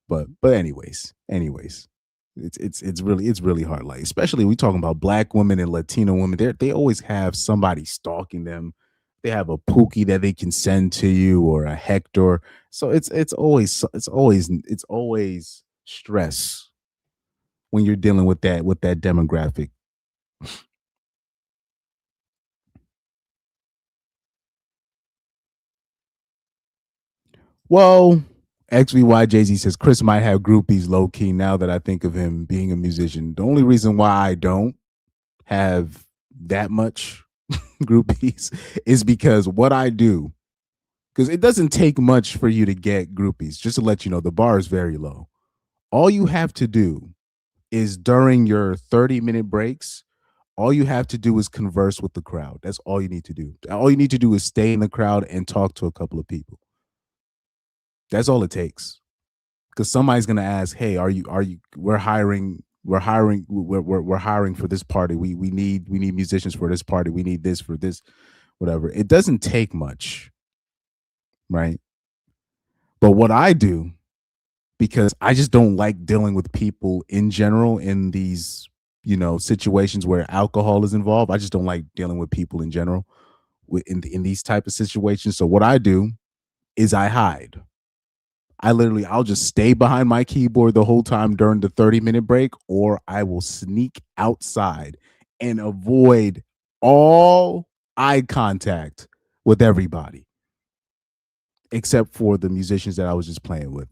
But anyways, it's really hard. Like, especially we talking about black women and Latino women, they always have somebody stalking them. They have a pookie that they can send to you, or a Hector. So it's always stress when you're dealing with that demographic. Well, XVYJZ says Chris might have groupies low key now that I think of him being a musician. The only reason why I don't have that much groupies is because what I do, because it doesn't take much for you to get groupies. Just to let you know, the bar is very low. All you have to do is during your 30-minute breaks, all you have to do is converse with the crowd. That's all you need to do. All you need to do is stay in the crowd and talk to a couple of people. That's all it takes. Because somebody's gonna ask, "Hey, are you? We're hiring we're hiring for this party. We need musicians for this party. We need this for this, whatever. It doesn't take much, right? But what I do, because I just don't like dealing with people in general in these, situations where alcohol is involved. I just don't like dealing with people in general in these type of situations. So what I do is I hide. I'll just stay behind my keyboard the whole time during the 30-minute break, or I will sneak outside and avoid all eye contact with everybody except for the musicians that I was just playing with.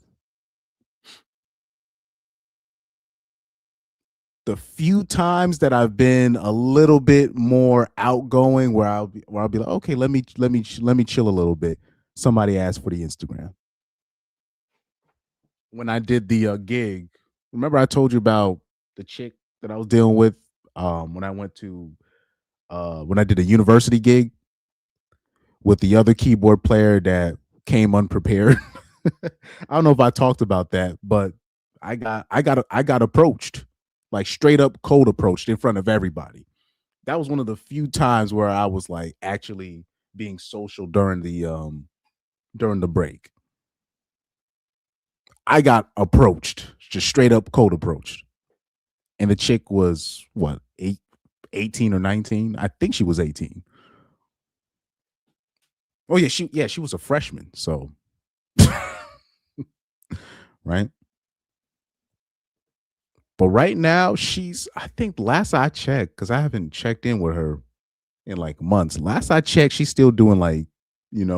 The few times that I've been a little bit more outgoing, where I'll be like, okay, let me chill a little bit. Somebody asked for the Instagram. When I did the gig, remember I told you about the chick that I was dealing with when I went to when I did a university gig with the other keyboard player that came unprepared. I don't know if I talked about that, but I got approached, like straight up cold approached in front of everybody. That was one of the few times where I was like actually being social during the break. I got approached, just straight up cold approached. And the chick was what, 18 or 19? I think she was 18. Oh yeah, she was a freshman. So right. But right now, I think last I checked, because I haven't checked in with her in like months. Last I checked, she's still doing like,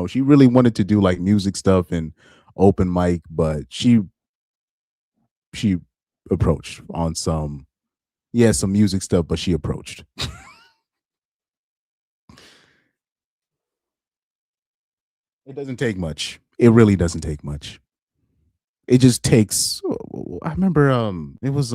she really wanted to do like music stuff and open mic, but she approached on some, yeah, some music stuff, but she approached. It doesn't take much. It really doesn't take much. It just takes. I remember, it was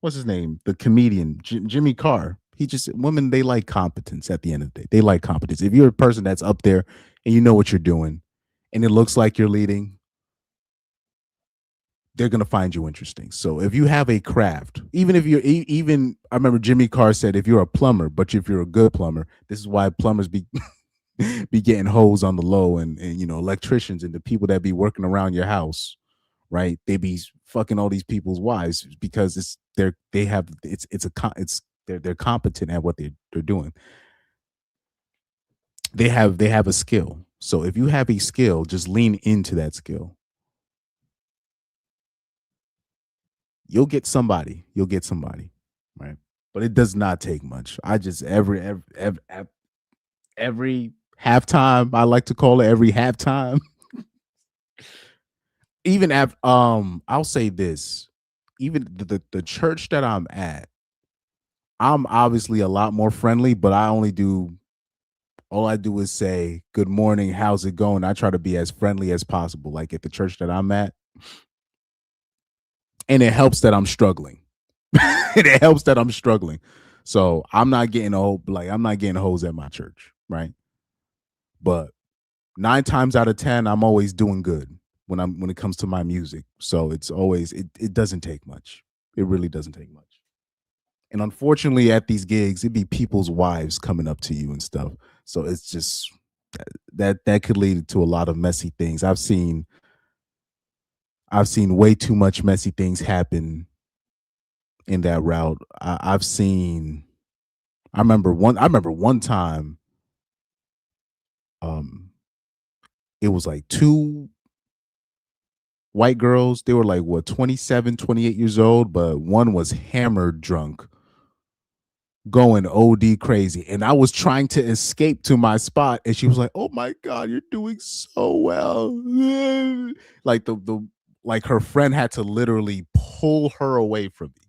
what's his name, the comedian Jimmy Carr. He just women, they like competence. At the end of the day, they like competence. If you're a person that's up there and you know what you're doing, and it looks like you're leading, they're gonna find you interesting. So if you have a craft, even if you're even, I remember Jimmy Carr said, if you're a plumber, but if you're a good plumber, this is why plumbers be be getting hose on the low, and electricians and the people that be working around your house, right? They be fucking all these people's wives because they have it's they're competent at what they're doing. They have a skill. So if you have a skill, just lean into that skill. You'll get somebody. You'll get somebody, right? But it does not take much. I just every halftime, I like to call it every halftime. Even at I'll say this, even the church that I'm at, I'm obviously a lot more friendly, but all I do is say good morning, how's it going. I try to be as friendly as possible, like at the church that I'm at. And it helps that I'm struggling. It helps that I'm struggling. So I'm not getting hosed at my church, right? But 9 times out of 10, I'm always doing good when it comes to my music. So it doesn't take much. It really doesn't take much. And unfortunately, at these gigs, it'd be people's wives coming up to you and stuff. So it's just that could lead to a lot of messy things. I've seen way too much messy things happen in that route. I've seen. I remember one time. Um, it was like two white girls. They were like what, 27, 28 years old, but one was hammered drunk, going OD crazy. And I was trying to escape to my spot, and she was like, "Oh my god, you're doing so well." Like the like her friend had to literally pull her away from me.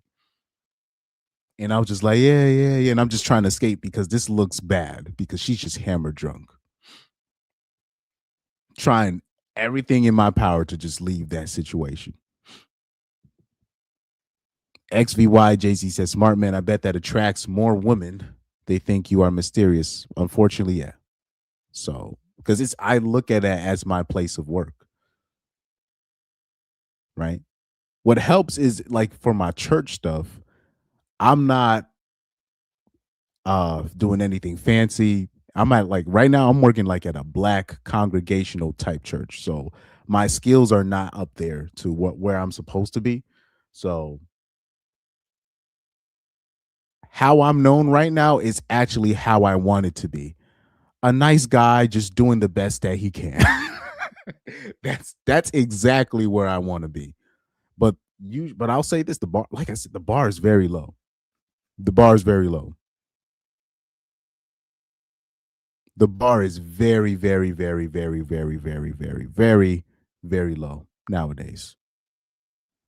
And I was just like, yeah, yeah, yeah. And I'm just trying to escape because this looks bad because she's just hammered drunk. Trying everything in my power to just leave that situation. XVY Jay-Z says, smart man, I bet that attracts more women. They think you are mysterious. Unfortunately, yeah. So, because I look at it as my place of work, right? What helps is like for my church stuff, I'm not doing anything fancy. I'm at like right now I'm working like at a black congregational type church. So my skills are not up there to what where I'm supposed to be. So how I'm known right now is actually how I want it to be. A nice guy just doing the best that he can. That's exactly where I want to be. But I'll say this, the bar, like I said, the bar is very low. The bar is very low. The bar is very, very, very, very, very, very, very, very, very low nowadays.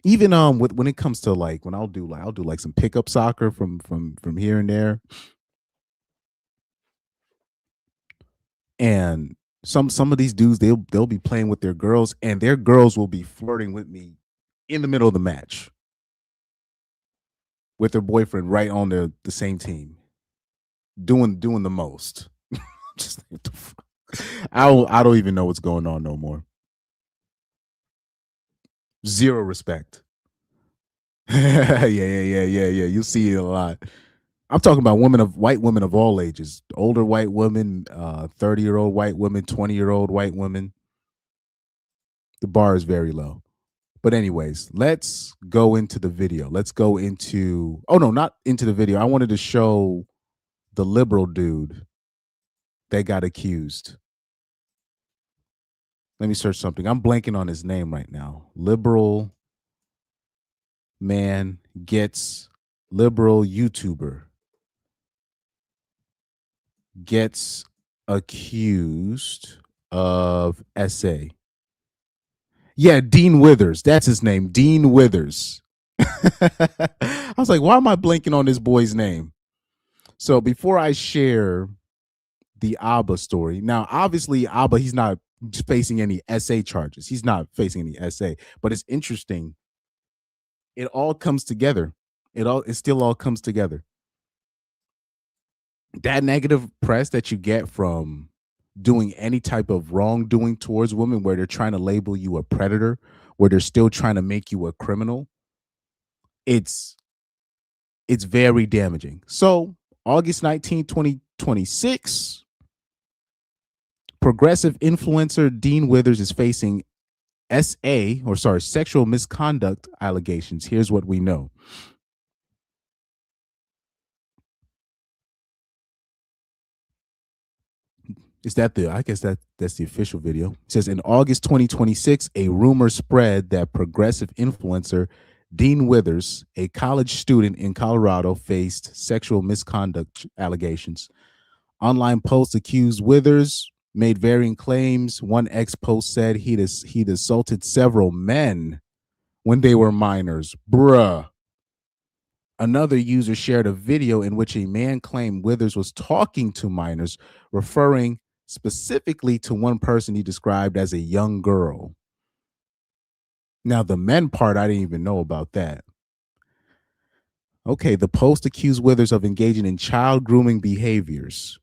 Even when it comes to like when I'll do like some pickup soccer from here and there, and some of these dudes they'll be playing with their girls, and their girls will be flirting with me in the middle of the match with their boyfriend right on the same team, doing the most. Just what the fuck? I don't even know what's going on no more. Zero respect. Yeah. You see it a lot. I'm talking about white women of all ages, older white women, 30-year-old white women, 20-year-old white women. The bar is very low. But anyways, let's go into the video. Let's go into oh no, not into the video. I wanted to show the liberal dude that got accused. Let me search something. I'm blanking on his name right now. Man gets liberal YouTuber gets accused of SA. Yeah, Dean Withers. That's his name. Dean Withers. I was like, why am I blanking on this boy's name? So before I share the Abba story, now obviously Abba, he's not facing any SA charges. He's not facing any SA, but it's interesting. It all comes together. It still all comes together. That negative press that you get from doing any type of wrongdoing towards women, where they're trying to label you a predator, where they're still trying to make you a criminal, it's very damaging. So August 19th, 2026, progressive influencer Dean Withers is facing sexual misconduct allegations. Here's what we know. Is that I guess that's the official video. It says in August 2026, a rumor spread that progressive influencer Dean Withers, a college student in Colorado, faced sexual misconduct allegations. Online posts accused Withers, made varying claims. One ex post said he'd assaulted several men when they were minors. Bruh. Another user shared a video in which a man claimed Withers was talking to minors, referring specifically to one person he described as a young girl. Now, the men part, I didn't even know about that. Okay, the post accused Withers of engaging in child grooming behaviors.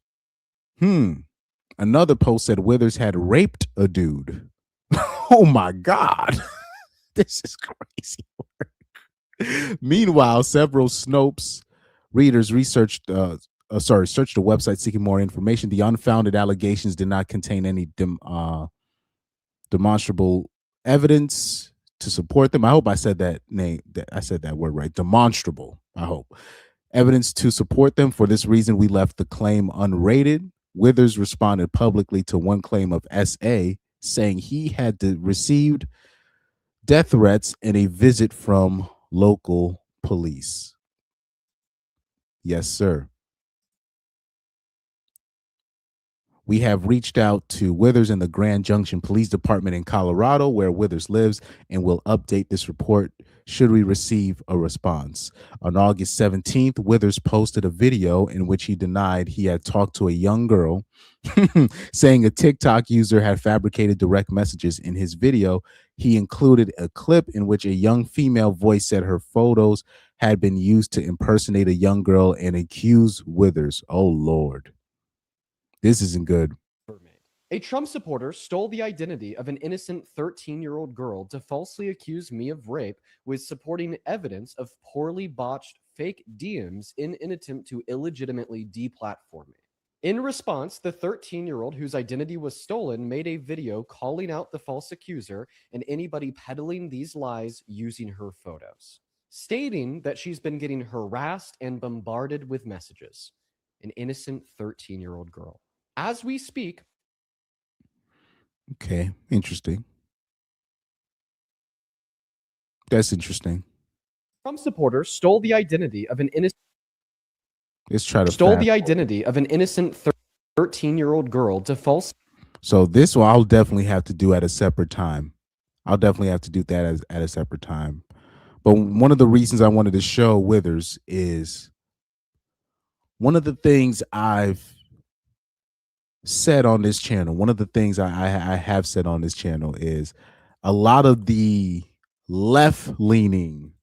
Another post said Withers had raped a dude. Oh my God. This is crazy work. Meanwhile, several Snopes readers searched the website seeking more information. The unfounded allegations did not contain any demonstrable evidence to support them. I hope I said that word right. Demonstrable. I hope. Evidence to support them. For this reason, we left the claim unrated. Withers responded publicly to one claim of SA, saying he had received death threats and a visit from local police. Yes, sir. We have reached out to Withers in the Grand Junction Police Department in Colorado, where Withers lives, and will update this report should we receive a response. On August 17th, Withers posted a video in which he denied he had talked to a young girl, saying a TikTok user had fabricated direct messages. In his video, he included a clip in which a young female voice said her photos had been used to impersonate a young girl and accused Withers. Oh, Lord. This isn't good. A Trump supporter stole the identity of an innocent 13-year-old girl to falsely accuse me of rape with supporting evidence of poorly botched fake DMs in an attempt to illegitimately deplatform me. In response, the 13-year-old whose identity was stolen made a video calling out the false accuser and anybody peddling these lies using her photos, stating that she's been getting harassed and bombarded with messages. An innocent 13-year-old girl. As we speak, Okay, interesting. That's interesting. Trump supporter stole the identity of an innocent Let's try to stole fast. the identity of an innocent 13-year-old girl to false. So this one I'll definitely have to do at a separate time. I'll definitely have to do that at a separate time. But one of the reasons I wanted to show Withers is one of the things I've said on this channel. One of the things I have said on this channel is a lot of the left-leaning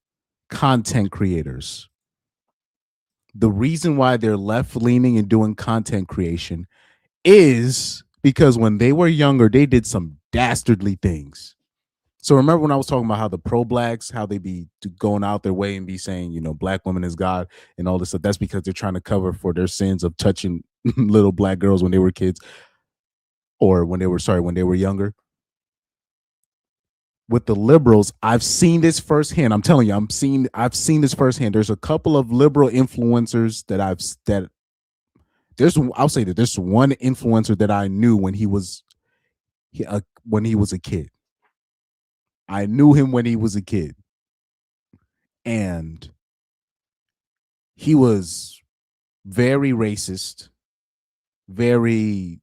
content creators. The reason why they're left-leaning and doing content creation is because when they were younger, they did some dastardly things. So remember when I was talking about how the pro-blacks, how they be going out their way and be saying, you know, black women is God and all this stuff. That's because they're trying to cover for their sins of touching little black girls when they were kids, or when they were younger. With the liberals, I've seen this firsthand. I'm telling you, I've seen this firsthand. There's a couple of liberal influencers I'll say that there's one influencer that I knew when he was a kid. I knew him when he was a kid, and he was very racist, very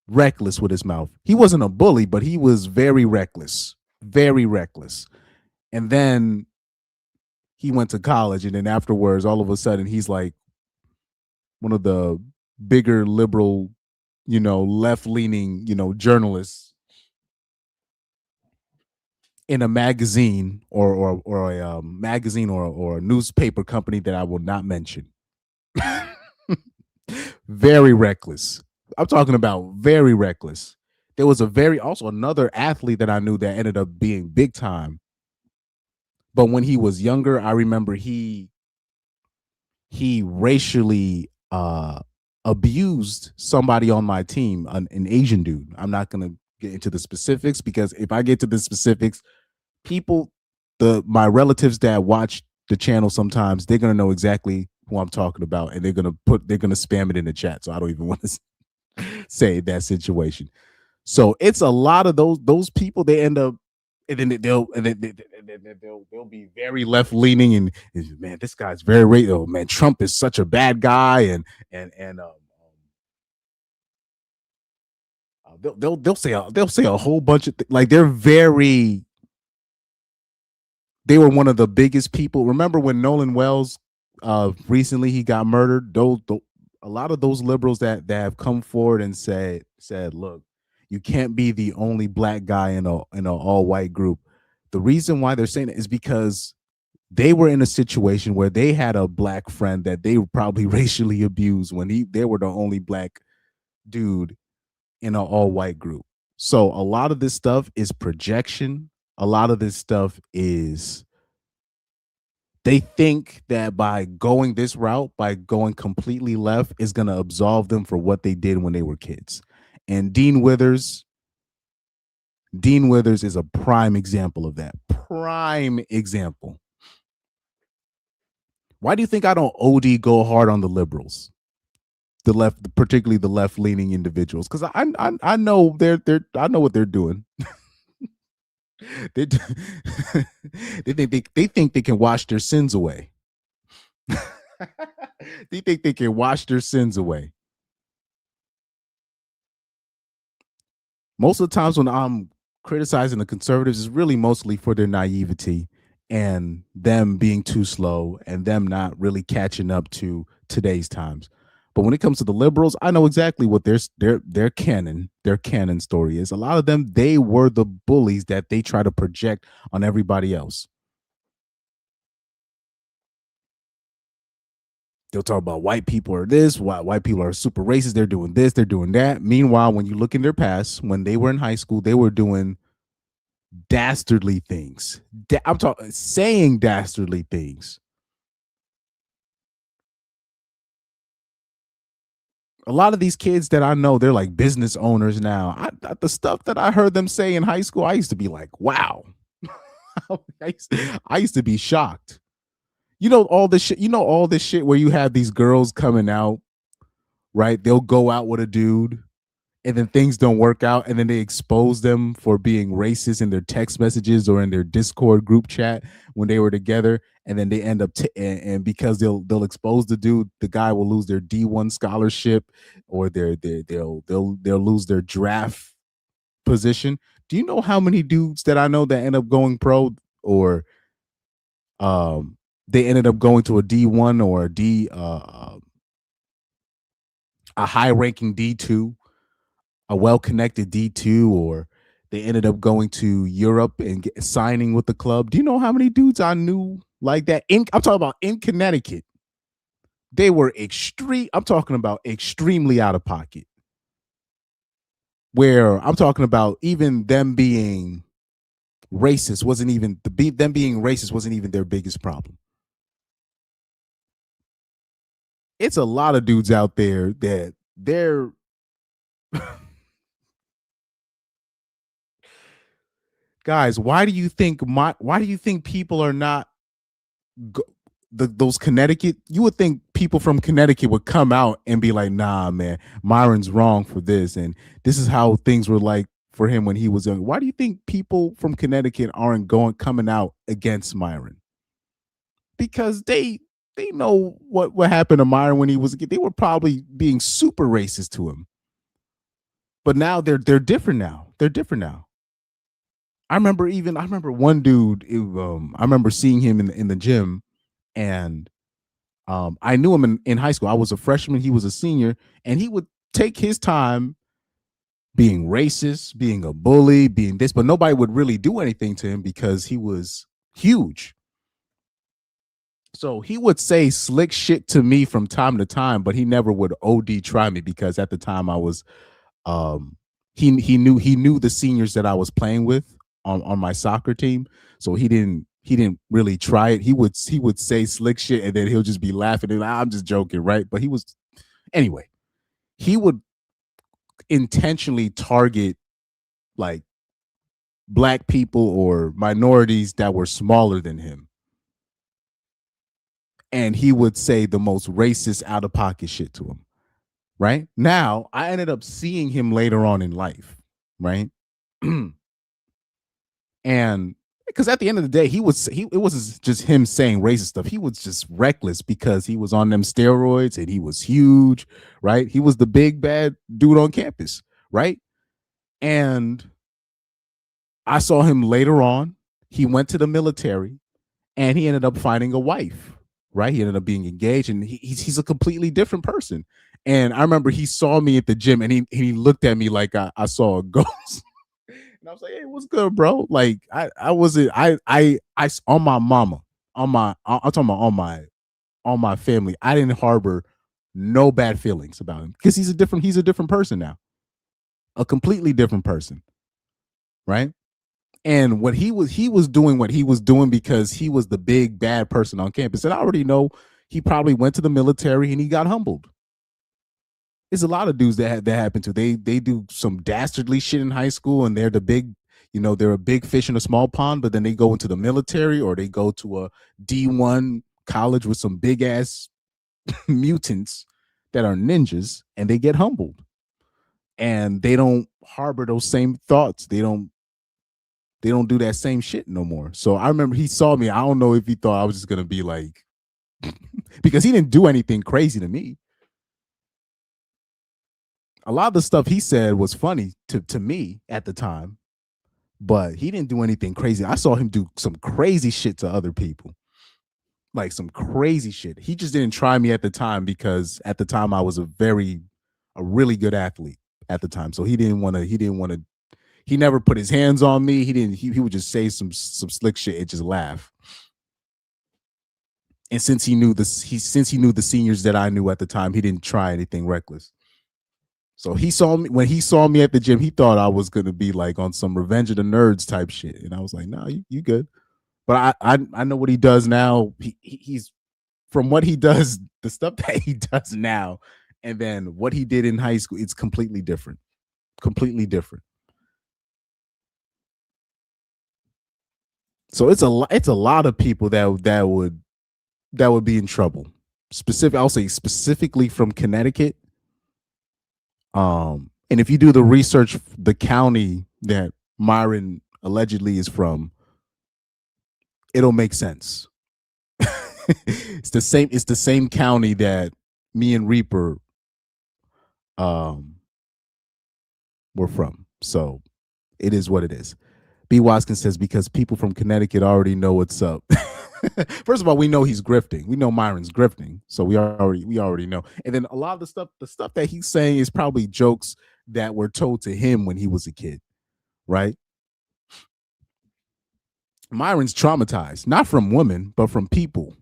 reckless with his mouth. He wasn't a bully, but he was very reckless, very reckless. And then he went to college, and then afterwards, all of a sudden, he's like one of the bigger liberal, left-leaning, journalists in a magazine or a magazine or a newspaper company that I will not mention. Very reckless. I'm talking about very reckless. There was also another athlete that I knew that ended up being big time. But when he was younger, I remember he racially abused somebody on my team, an Asian dude. I'm not gonna get into the specifics, because if I get to the specifics, my relatives that watch the channel sometimes, they're gonna know exactly who I'm talking about, and they're gonna spam it in the chat. So I don't even want to say that situation. So it's a lot of those people. They end up, and then they'll be very left leaning, and man, this guy's very racist. Oh man, Trump is such a bad guy, and they'll say a whole bunch of like they were one of the biggest people. Remember when Nolan Wells recently he got murdered? A lot of those liberals that have come forward and said, look, you can't be the only black guy in an all white group. The reason why they're saying it is because they were in a situation where they had a black friend that they probably racially abused when they were the only black dude in an all white group. So a lot of this stuff is projection. A lot of this stuff is, they think that by going this route, by going completely left, is going to absolve them for what they did when they were kids. And Dean Withers is a prime example of that. Prime example. Why do you think I don't OD go hard on the liberals? The left, particularly the left-leaning individuals, because I know I know what they're doing. they think they can wash their sins away. They think they can wash their sins away. Most of the times when I'm criticizing the conservatives, is really mostly for their naivety and them being too slow and them not really catching up to today's times. But when it comes to the liberals, I know exactly what their canon story is. A lot of them, they were the bullies that they try to project on everybody else. They'll talk about white people are this, white people are super racist. They're doing this, they're doing that. Meanwhile, when you look in their past, when they were in high school, they were doing dastardly things. I'm talking saying dastardly things. A lot of these kids that I know, they're like business owners now. The stuff that I heard them say in high school, I used to be like, wow. I used to be shocked. You know all this shit. You know all this shit where you have these girls coming out, right? They'll go out with a dude, and then things don't work out, and then they expose them for being racist in their text messages or in their Discord group chat when they were together, and then they end up and because they'll expose the dude, the guy will lose their D1 scholarship, or they'll lose their draft position. Do you know how many dudes that I know that end up going pro, or they ended up going to a D1 or a high ranking D2, a well-connected D2, or they ended up going to Europe and signing with the club. Do you know how many dudes I knew like that? I'm talking about in Connecticut. They were extreme. I'm talking about extremely out of pocket. Where I'm talking about even them being racist wasn't even them being racist wasn't even their biggest problem. It's a lot of dudes out there that they're guys, why do you think people are not those Connecticut? You would think people from Connecticut would come out and be like, nah, man, Myron's wrong for this, and this is how things were like for him when he was young. Why do you think people from Connecticut aren't coming out against Myron? Because they know what happened to Myron when he was a kid. They were probably being super racist to him. But now they're different now. They're different now. I remember one dude. I remember seeing him in the gym, and I knew him in high school. I was a freshman. He was a senior, and he would take his time being racist, being a bully, being this, but nobody would really do anything to him because he was huge. So he would say slick shit to me from time to time, but he never would OD try me because at the time I was he knew the seniors that I was playing with on my soccer team. So he didn't really try it. He would say slick shit and then he'll just be laughing and I'm just joking, right? But he was anyway, he would intentionally target like black people or minorities that were smaller than him. And he would say the most racist out of pocket shit to him. Right now, I ended up seeing him later on in life, right? And because at the end of the day, it wasn't just him saying racist stuff. He was just reckless because he was on them steroids and he was huge, right? He was the big bad dude on campus, right? And I saw him later on. He went to the military and he ended up finding a wife, right? He ended up being engaged and he's a completely different person. And I remember he saw me at the gym and he looked at me like I saw a ghost. And I was like, hey, what's good, bro? Like I wasn't on my mama, I'm talking about on my family. I didn't harbor no bad feelings about him because he's a different person now. A completely different person. Right? And he was doing what he was doing because he was the big bad person on campus. And I already know he probably went to the military and he got humbled. There's a lot of dudes that happen to. They do some dastardly shit in high school and they're the big, they're a big fish in a small pond, but then they go into the military or they go to a D1 college with some big ass mutants that are ninjas and they get humbled. And they don't harbor those same thoughts. They don't do that same shit no more. So I remember he saw me. I don't know if he thought I was just gonna be like because he didn't do anything crazy to me. A lot of the stuff he said was funny to me at the time, but he didn't do anything crazy. I saw him do some crazy shit to other people. Like some crazy shit. He just didn't try me at the time because at the time I was a really good athlete at the time. So he never put his hands on me. He would just say some slick shit and just laugh. And since he knew the seniors that I knew at the time, he didn't try anything reckless. So he saw me when he saw me at the gym. He thought I was gonna be like on some Revenge of the Nerds type shit, and I was like, "No, you good." But I know what he does now. He's from what he does, the stuff that he does now, and then what he did in high school. It's completely different. Completely different. So it's a lot of people that would be in trouble. I'll say specifically from Connecticut. And if you do the research, the county that Myron allegedly is from, it'll make sense. It's the same county that me and Reaper um were from. So it is what it is. B. Watkins says because people from Connecticut already know what's up. First of all, we know he's grifting. We know Myron's grifting, so we already know. And then a lot of the stuff that he's saying is probably jokes that were told to him when he was a kid, right? Myron's traumatized, not from women, but from people.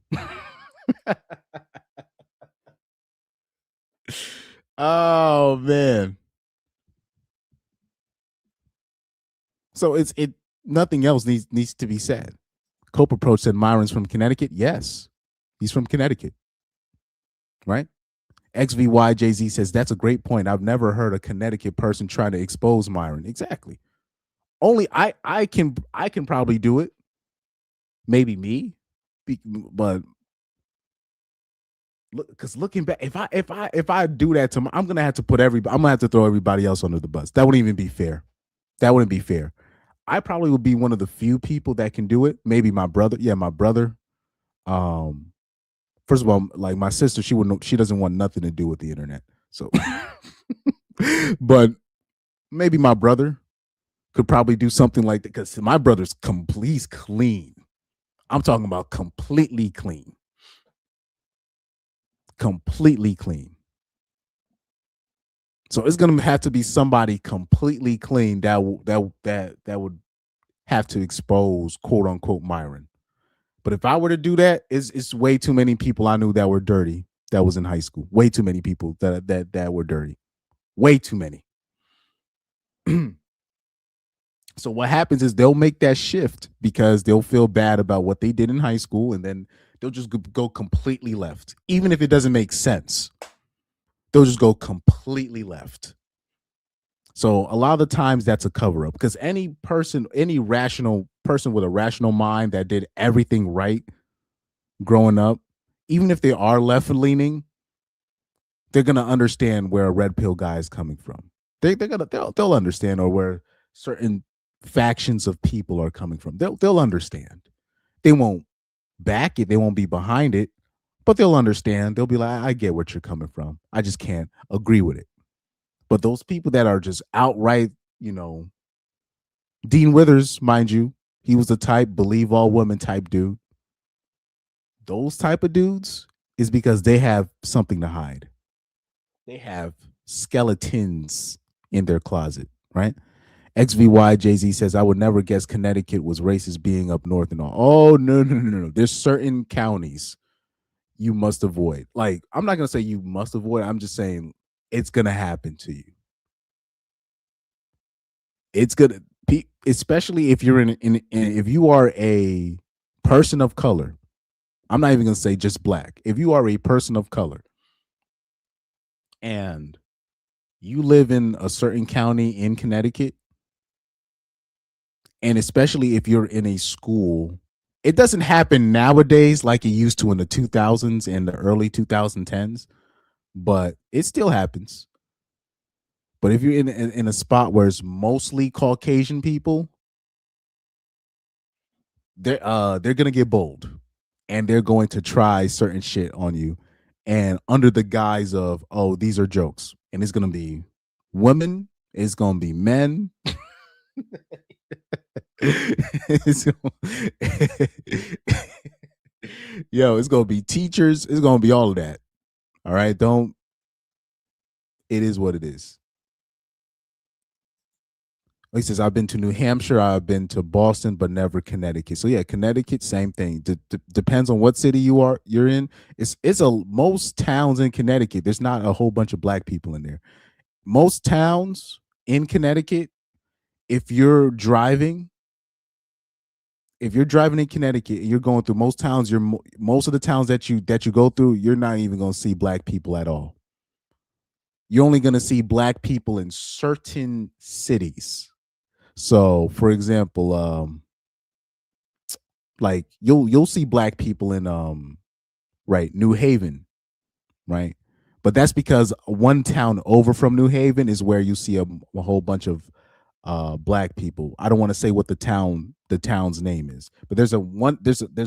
Oh man. So it nothing else needs to be said. Cope Approach said Myron's from Connecticut. Yes, he's from Connecticut, right? XVYJZ says that's a great point. I've never heard a Connecticut person try to expose Myron. Exactly. Only I can probably do it. Maybe me, but because looking back, if I do that to I'm gonna have to I'm gonna have to throw everybody else under the bus. That wouldn't even be fair. That wouldn't be fair. I probably would be one of the few people that can do it. Maybe my brother. Yeah, my brother. First of all, like my sister, she doesn't want nothing to do with the internet. So, but maybe my brother could probably do something like that because my brother's complete clean. I'm talking about completely clean. Completely clean. So it's gonna have to be somebody completely clean that would have to expose quote unquote Myron. But if I were to do that, it's way too many people I knew that were dirty that was in high school. Way too many people that were dirty. Way too many. So what happens is they'll make that shift because they'll feel bad about what they did in high school, and then they'll just go completely left, even if it doesn't make sense. They'll just go completely left. So a lot of the times that's a cover up because any rational person with a rational mind that did everything right growing up, even if they are left leaning, they're gonna understand where a red pill guy is coming from. They'll understand, or where certain factions of people are coming from. They'll understand. They won't back it. They won't be behind it, but they'll understand. They'll be like, I get what you're coming from. I just can't agree with it. But those people that are just outright, Dean Withers, mind you, he was the type believe all women type dude. Those type of dudes is because they have something to hide. They have skeletons in their closet, right? XVY Jay-Z says, I would never guess Connecticut was racist being up north and all. Oh, no. There's certain counties you must avoid. Like, I'm not going to say you must avoid. I'm just saying it's going to happen to you. It's going to, especially if you're if you are a person of color. I'm not even going to say just black. If you are a person of color and you live in a certain county in Connecticut, and especially if you're in a school, it doesn't happen nowadays like it used to in the 2000s and the early 2010s, but it still happens. But if you're in a spot where it's mostly Caucasian people, they're gonna get bold, and they're going to try certain shit on you, and under the guise of, oh, these are jokes, and it's gonna be women, it's gonna be men. It's gonna be teachers, it's gonna be all of that. All right, it is what it is. He says, I've been to New Hampshire, I've been to Boston, but never Connecticut. So yeah, Connecticut, same thing. Depends on what city you're in. It's a most towns in Connecticut. There's not a whole bunch of black people in there. Most towns in Connecticut, if you're driving, if you're driving in Connecticut, you're going through most towns. Most of the towns that you go through, you're not even going to see black people at all. You're only going to see black people in certain cities. So, for example, like you'll see black people in right New Haven, right? But that's because one town over from New Haven is where you see a whole bunch of black people. I don't want to say what the town's name is, but there's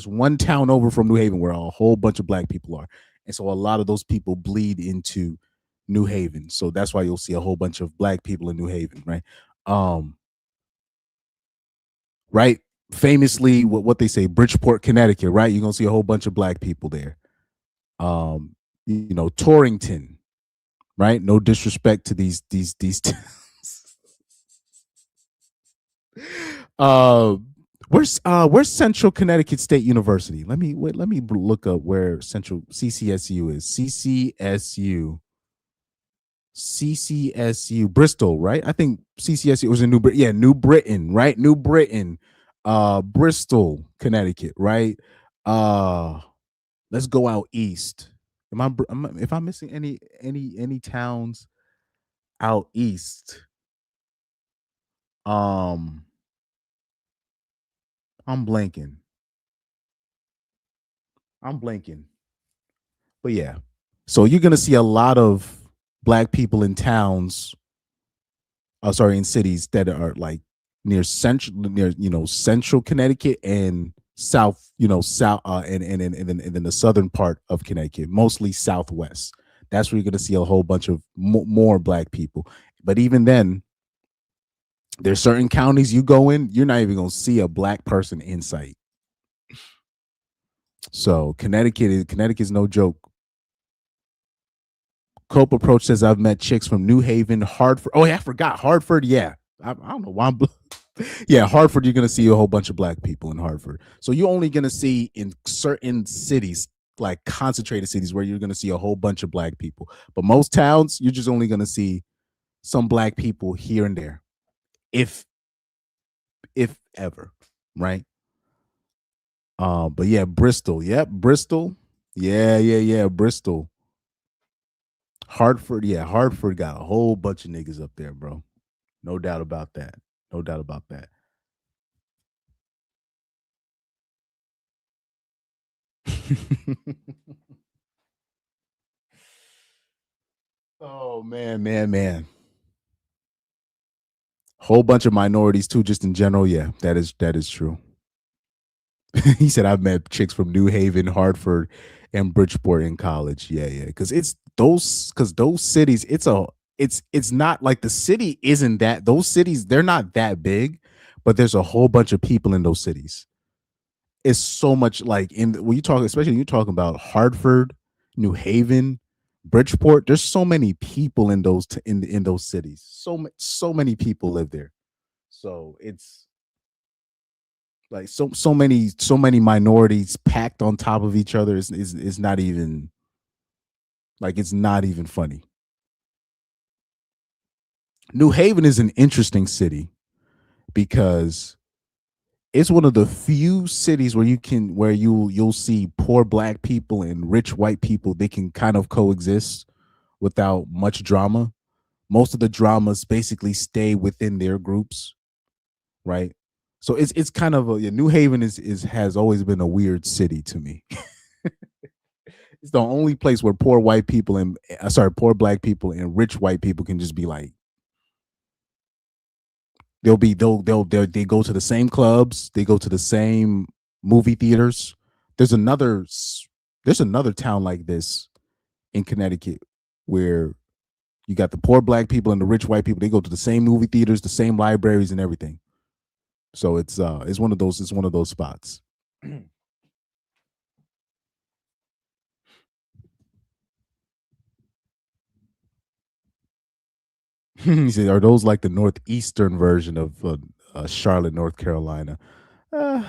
one town over from New Haven where a whole bunch of black people are, and so a lot of those people bleed into New Haven. So that's why you'll see a whole bunch of black people in New Haven, right? Um, right. Famously, what they say, Bridgeport, Connecticut, right? You're gonna see a whole bunch of black people there. Torrington, right? No disrespect to these uh where's Central Connecticut State University? Let me look up where Central CCSU is. CCSU Bristol, right? I think CCSU was in New Britain. Yeah, New Britain, right? New Britain, Bristol, Connecticut, right? Uh let's go out east. If I'm missing any towns out east, um I'm blanking. I'm blanking. But yeah. So you're gonna see a lot of black people in towns, sorry, in cities that are like near central Connecticut and south, south and then the southern part of Connecticut, mostly southwest. That's where you're gonna see a whole bunch of more black people. But even then, there's certain counties you go in, you're not even gonna see a black person in sight. So Connecticut's no joke. Cope approach says I've met chicks from New Haven, Hartford. Oh yeah, I forgot Hartford. Yeah, I don't know why I'm. Yeah, Hartford. You're gonna see a whole bunch of black people in Hartford. So you're only gonna see in certain cities, like concentrated cities, where you're gonna see a whole bunch of black people. But most towns, you're just only gonna see some black people here and there, if if ever, right? But yeah, Bristol. Yep, Bristol. Yeah, Bristol. Hartford. Yeah, Hartford got a whole bunch of niggas up there, bro. No doubt about that. No doubt about that. Oh man, man. Whole bunch of minorities too, just in general. Yeah, that is true. He said I've met chicks from New Haven, Hartford, and Bridgeport in college. Yeah. Because those cities, it's not like the city isn't that those cities, they're not that big, but there's a whole bunch of people in those cities. It's so much like when you talk, especially when you're talking about Hartford, New Haven, Bridgeport. There's so many people in in those cities. So many people live there. So it's like so many minorities packed on top of each other. Is not even like it's not even funny. New Haven is an interesting city because it's one of the few cities where you'll see poor black people and rich white people. They can kind of coexist without much drama. Most of the dramas basically stay within their groups, right? So it's kind of New Haven is has always been a weird city to me. It's the only place where poor white people and poor black people and rich white people can just be like they go to the same clubs, they go to the same movie theaters. There's another there's another town like this in Connecticut where you got the poor black people and the rich white people. They go to the same movie theaters, the same libraries, and everything. So it's one of those spots. He said, "Are those like the northeastern version of Charlotte, North Carolina?" Uh,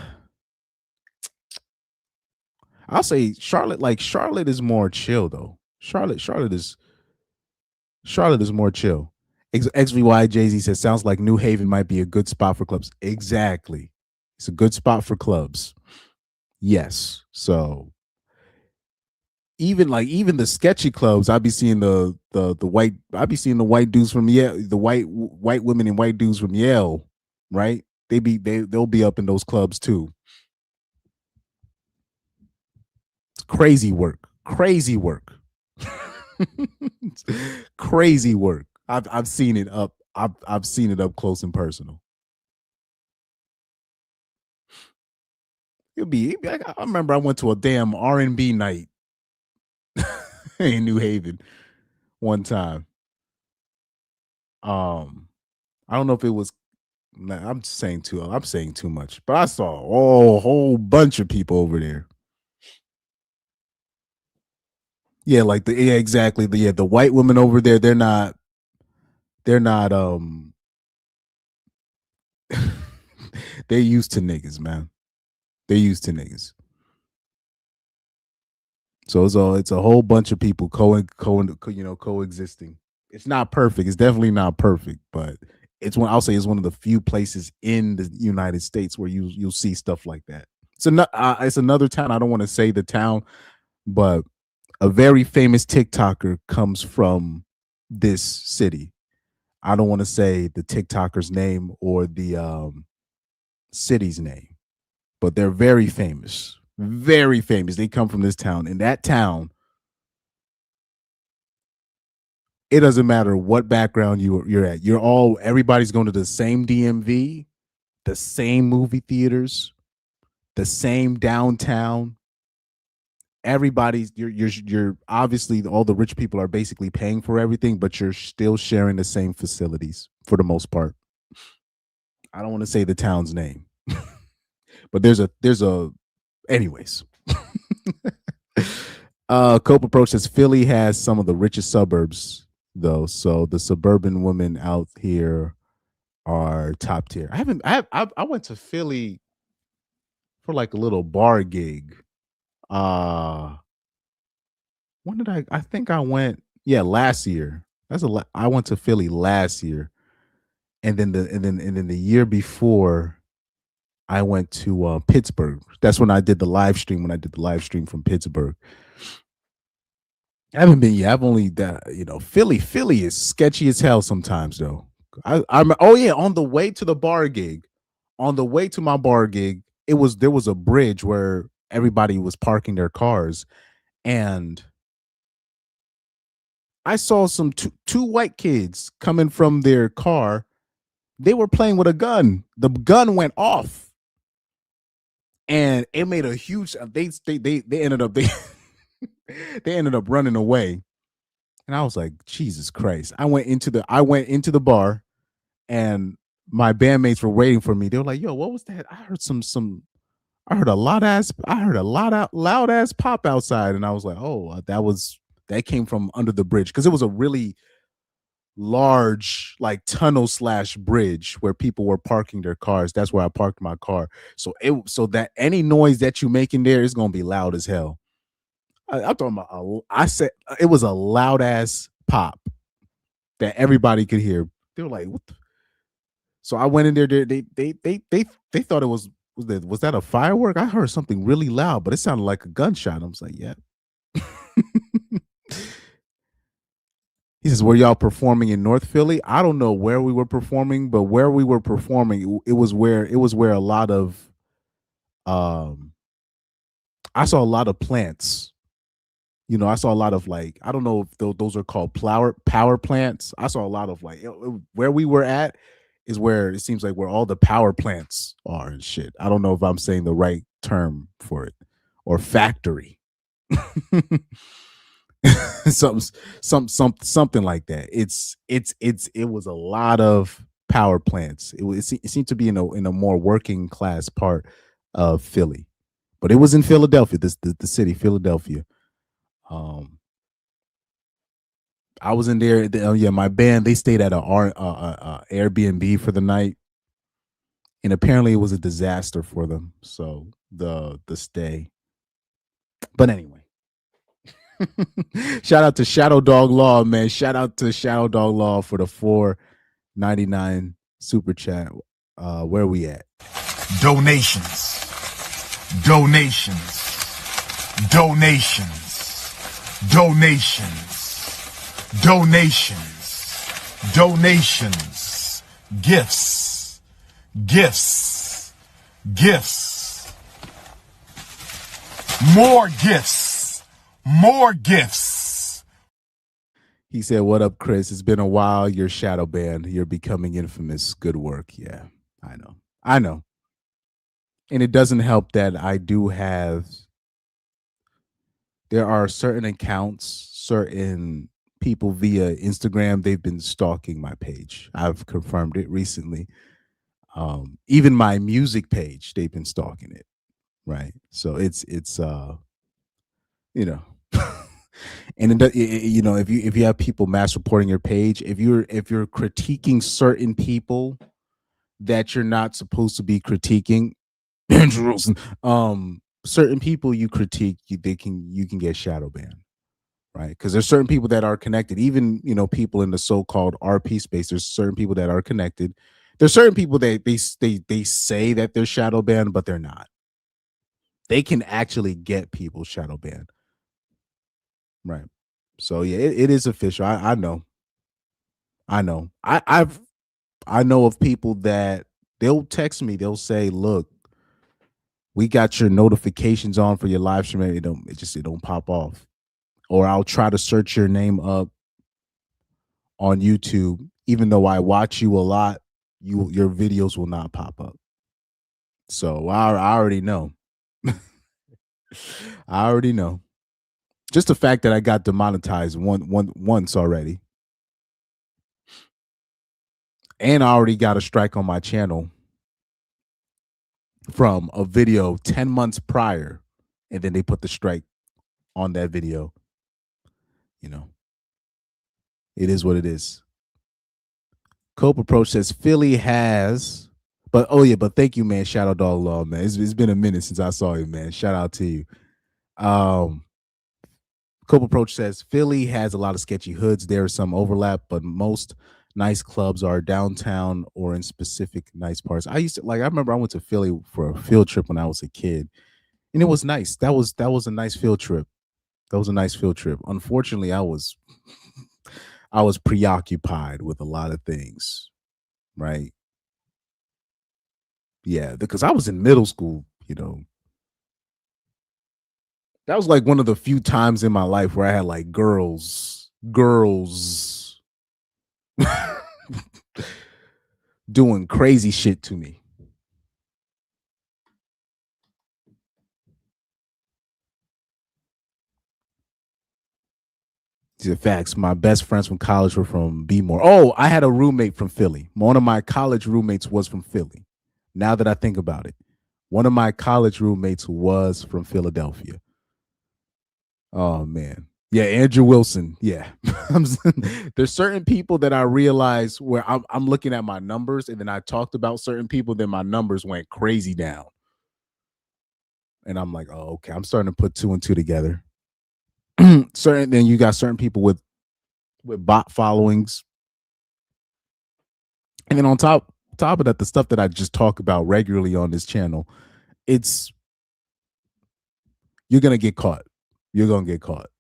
I'll say Charlotte. Like Charlotte is more chill though. Charlotte is more chill. XVY Jay Z says sounds like New Haven might be a good spot for clubs. Exactly, it's a good spot for clubs. Yes. So even the sketchy clubs, I'd be seeing the white. I'd be seeing the white dudes from Yale, the white women and white dudes from Yale, right? They'll be up in those clubs too. It's crazy work. Crazy work. Crazy work. I've seen it up. I've seen it up close and personal. It'd be like, I remember I went to a damn R&B night in New Haven one time. I don't know if it was. Nah, I'm saying too much, but I saw a whole bunch of people over there. Yeah, like yeah, exactly. The white women over there, they're not they're used to niggas, man. They're used to niggas. So it's a whole bunch of people coexisting. It's not perfect. It's definitely not perfect, but I'll say it's one of the few places in the United States where you'll see stuff like that. It's another town. I don't want to say the town, but a very famous TikToker comes from this city. I don't want to say the TikToker's name or the city's name, but they're very famous. Very famous. They come from this town. In that town, it doesn't matter what background you're at. Everybody's going to the same DMV, the same movie theaters, the same downtown. Everybody's you're obviously all the rich people are basically paying for everything, but you're still sharing the same facilities for the most part. I don't want to say the town's name, but there's a anyways. Cope approach says Philly has some of the richest suburbs though, so the suburban women out here are top tier. I went to Philly for like a little bar gig. Uh when did I think I went, yeah, last year. I went to Philly last year. And then the year before I went to Pittsburgh. That's when I did the live stream from Pittsburgh. I haven't been yet. I've only that Philly. Philly is sketchy as hell sometimes though. I'm oh yeah, on the way to the bar gig, on the way to my bar gig, there was a bridge where everybody was parking their cars, and I saw some two white kids coming from their car. They were playing with a gun. The gun went off, and it made a huge. They ended up they ended up running away, and I was like, Jesus Christ! I went into the bar, and my bandmates were waiting for me. They were like, "Yo, what was that? I heard a loud ass pop outside," and I was like, "Oh, that came from under the bridge because it was a really large like tunnel slash bridge where people were parking their cars. That's where I parked my car. So that any noise that you make in there is gonna be loud as hell. I'm talking about. I said it was a loud ass pop that everybody could hear. They were like, "What?" So I went in there. They thought it was that a firework? I heard something really loud, but it sounded like a gunshot. I was like, yeah. He says, "Were y'all performing in North Philly?" I don't know where we were performing, but where we were performing, it was where a lot of um I saw a lot of plants. I saw a lot of like I don't know if those are called power plants. I saw a lot of like where we were at is where it seems like where all the power plants are and shit. I don't know if I'm saying the right term for it or factory. something something like that. It was a lot of power plants. It seemed to be in a more working class part of Philly, but it was in Philadelphia, the city Philadelphia. um I was in there. Yeah, my band, they stayed at a Airbnb for the night, and apparently it was a disaster for them. So the stay. But anyway, shout out to Shadow Dog Law, man. Shout out to Shadow Dog Law for the 4.99 super chat. Where we at? Donations. Donations. Donations. Donations. Donations. Donations. Gifts. Gifts. Gifts. More gifts. More gifts. He said, "What up, Chris? It's been a while. You're shadow banned. You're becoming infamous. Good work." Yeah, I know. I know. And it doesn't help that I do have, there are certain accounts, certain people via Instagram, they've been stalking my page. I've confirmed it recently. Even my music page, they've been stalking it. Right. So it's you know, and you know, if you have people mass reporting your page, if you're critiquing certain people that you're not supposed to be critiquing, Andrew Wilson, certain people you critique, you can get shadow banned, right? Because there's certain people that are connected. Even, you know, people in the so-called RP space, there's certain people that are connected. There's certain people that they say that they're shadow banned, but they're not. They can actually get people shadow banned, right? So yeah, it is official. I know. I know. I know of people that they'll text me. They'll say, "Look, we got your notifications on for your live stream. It don't pop off." Or I'll try to search your name up on YouTube, even though I watch you a lot, your videos will not pop up. So I already know. I already know. Just the fact that I got demonetized once already. And I already got a strike on my channel from a video 10 months prior. And then they put the strike on that video. You know, it is what it is. Cope Approach says Philly has, but oh yeah, but thank you, man. Shadow Dog Law, man. It's been a minute since I saw you, man. Shout out to you. Cope Approach says Philly has a lot of sketchy hoods. There is some overlap, but most nice clubs are downtown or in specific nice parts. I remember I went to Philly for a field trip when I was a kid, and it was nice. That was a nice field trip. That was a nice field trip. Unfortunately, I was preoccupied with a lot of things, right? Yeah, because I was in middle school, you know. That was like one of the few times in my life where I had like girls doing crazy shit to me. The facts. My best friends from college were from B-more. Oh, I had a roommate from Philly. One of my college roommates was from Philly. Now that I think about it, one of my college roommates was from Philadelphia. Oh man, yeah, Andrew Wilson. Yeah, there's certain people that I realize where I'm looking at my numbers, and then I talked about certain people, then my numbers went crazy down, and I'm like, oh, okay, I'm starting to put two and two together. Then you got certain people with bot followings, and then on top of that, the stuff that I just talk about regularly on this channel, it's you're gonna get caught. You're gonna get caught.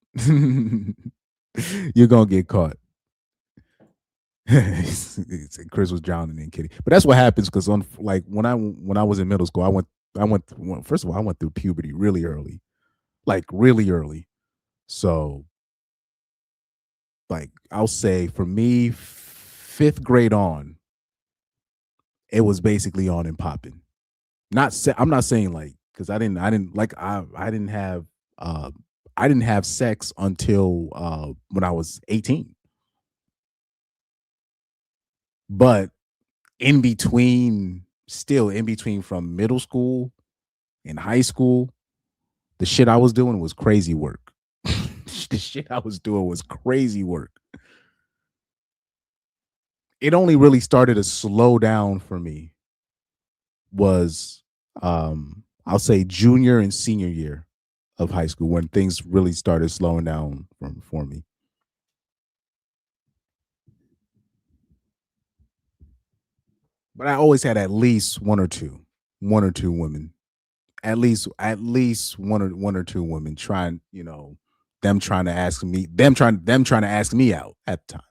You're gonna get caught. Chris was drowning in Kitty, but that's what happens because on like when I was in middle school, I went first of all I went through puberty really early, like really early. So, like I'll say for me, 5th grade on, it was basically on and popping. I'm not saying like because I didn't like I didn't have I didn't have sex until when I was 18. But still in between from middle school and high school, the shit I was doing was crazy work. The shit I was doing was crazy work. it only really started to slow down for me was I'll say junior and senior year of high school when things really started slowing down for me. But I always had at least one or two women, at least one or two women trying, them trying to ask me, them trying to ask me out at the time,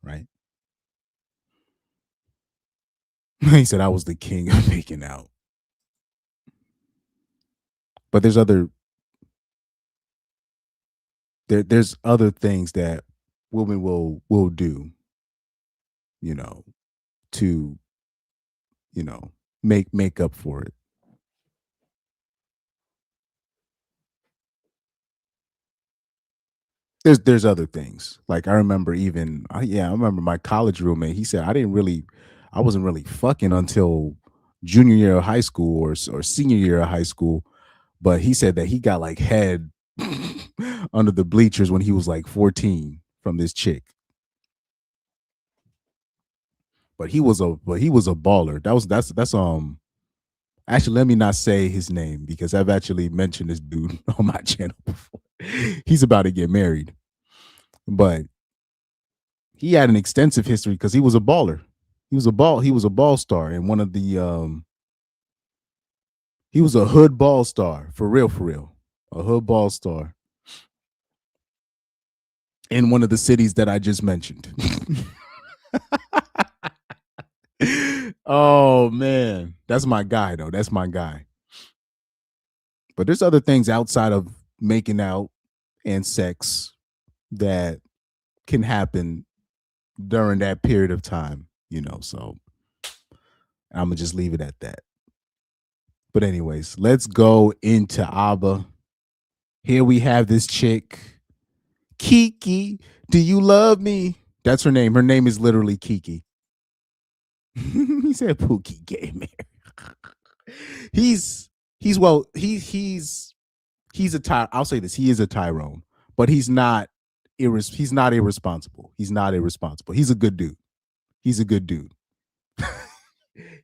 right? He said I was the king of making out. But there's other things that women will do, you know, to, you know, make up for it. There's other things. Like I remember I remember my college roommate, he said I wasn't really fucking until junior year of high school or senior year of high school, but he said that he got like head under the bleachers when he was like 14 from this chick. But he was a baller. That's actually, let me not say his name because I've actually mentioned this dude on my channel before. He's about to get married, but he had an extensive history because he was a baller. He was a ball star, and one of the he was a hood ball star for real, a hood ball star in one of the cities that I just mentioned. Oh man, that's my guy though. That's my guy. But there's other things outside of making out and sex that can happen during that period of time, so I'm gonna just leave it at that. But anyways, let's go into ABBA. Here we have this chick, Kiki. Do you love me? That's her name. Her name is literally Kiki. He said Pookie gay man. He's well, he's a I'll say this, he is a Tyrone, but he's not irresponsible. He's not irresponsible. He's a good dude. He's a good dude.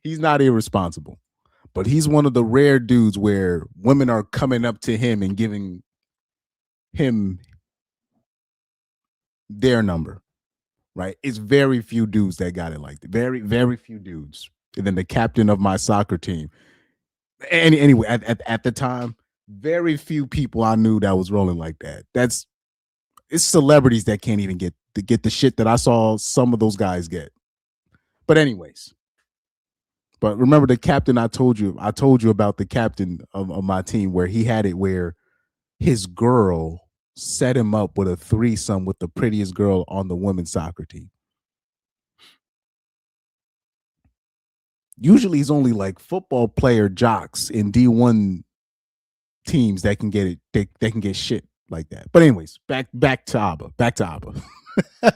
He's not irresponsible. But he's one of the rare dudes where women are coming up to him and giving him their number, right? It's very few dudes that got it like that. Very, very few dudes. And then the captain of my soccer team. And anyway, at the time, very few people I knew that was rolling like that. It's celebrities that can't even get the shit that I saw some of those guys get. But anyways, but remember the captain I told you about the captain of my team where he had it where his girl set him up with a threesome with the prettiest girl on the women's soccer team. Usually it's only like football player jocks in D1 teams that can get it, they can get shit like that. But anyways, back to ABBA. Back to ABBA.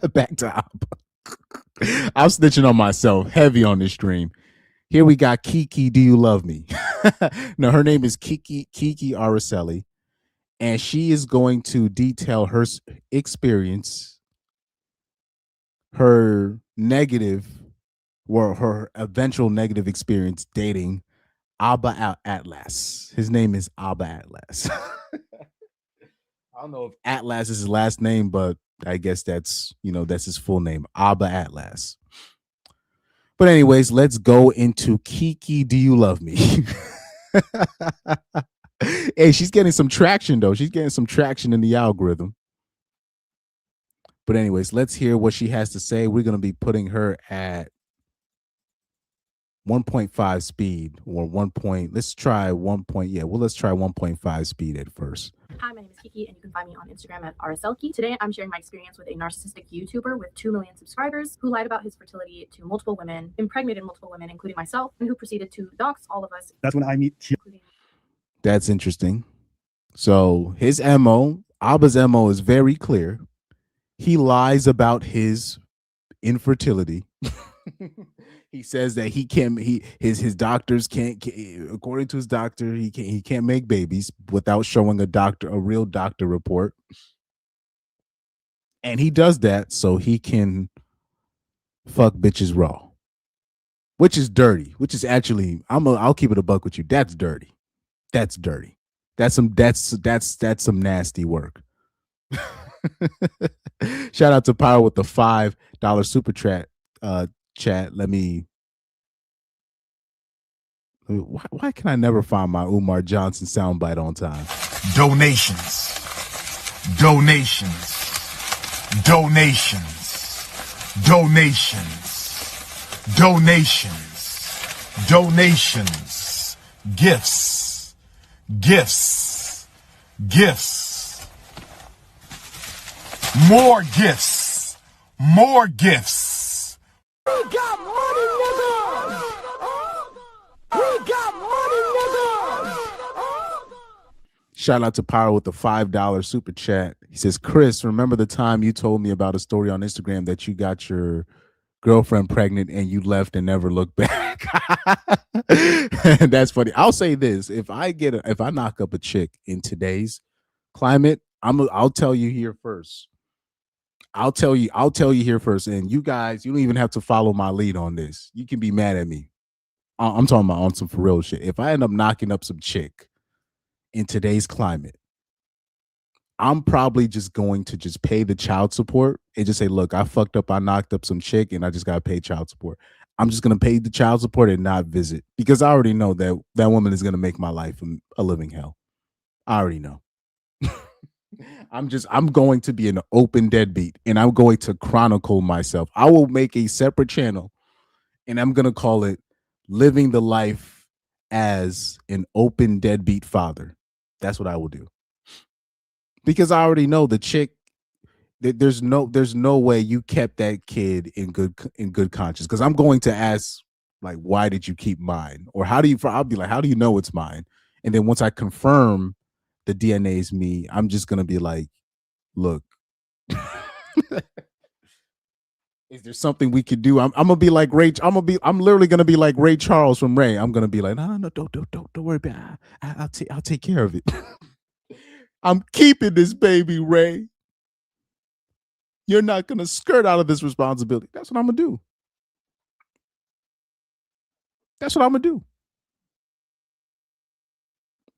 Back to ABBA. I'm snitching on myself heavy on this stream. Here we got Kiki, Do You Love Me? No, her name is Kiki Araceli, and she is going to detail her experience, her negative or her eventual negative experience dating Abba Atlas. His name is Abba Atlas. I don't know if Atlas is his last name, but I guess that's his full name, Abba Atlas. But anyways, let's go into Kiki, Do You Love Me? Hey, she's getting some traction though. She's getting some traction in the algorithm. But anyways, let's hear what she has to say. We're going to be putting her at 1.5 speed or 1 point. Let's try 1 point. Yeah, well, let's try 1.5 speed at first. Hi, my name is Kiki, and you can find me on Instagram at Araceli. Today, I'm sharing my experience with a narcissistic YouTuber with 2 million subscribers who lied about his fertility to multiple women, impregnated multiple women, including myself, and who proceeded to dox all of us. That's when I meet you. That's interesting. So his MO, Abba's MO is very clear. He lies about his infertility. He says that his doctors can't, according to his doctor, he can't make babies without showing a real doctor report. And he does that so he can fuck bitches raw, which is dirty. Which is actually, I'll keep it a buck with you. That's dirty. That's dirty. That's some nasty work. Shout out to Power with the $5 super chat. Chat. Why can I never find my Umar Johnson soundbite on time? Donations. Donations. Donations. Donations. Donations. Donations. Gifts. Gifts. Gifts. More gifts. More gifts. We got money, nigga! We got money, nigga! Shout out to Power with the $5 super chat. He says, Chris, remember the time you told me about a story on Instagram that you got your girlfriend pregnant and you left and never looked back? That's funny. I'll say this: if I knock up a chick in today's climate, I'll tell you here first. I'll tell you here first. And you guys, you don't even have to follow my lead on this. You can be mad at me. I'm talking about on some for real shit. If I end up knocking up some chick in today's climate, I'm probably just going to just pay the child support and just say, look, I fucked up. I knocked up some chick and I just got to pay child support. I'm just going to pay the child support and not visit, because I already know that that woman is going to make my life a living hell. I already know. I'm going to be an open deadbeat, and I'm going to chronicle myself. I will make a separate channel and I'm going to call it Living the Life as an Open Deadbeat Father. That's what I will do. Because I already know the chick, there's no way you kept that kid in good conscience. Because I'm going to ask, like, why did you keep mine? Or I'll be like, how do you know it's mine? And then once I confirm the DNA is me, I'm just gonna be like, look, is there something we could do? I'm gonna be like Ray. I'm literally gonna be like Ray Charles from Ray. I'm gonna be like, no, don't worry about it. I'll take care of it. I'm keeping this baby, Ray. You're not gonna skirt out of this responsibility. That's what I'm gonna do. That's what I'm gonna do.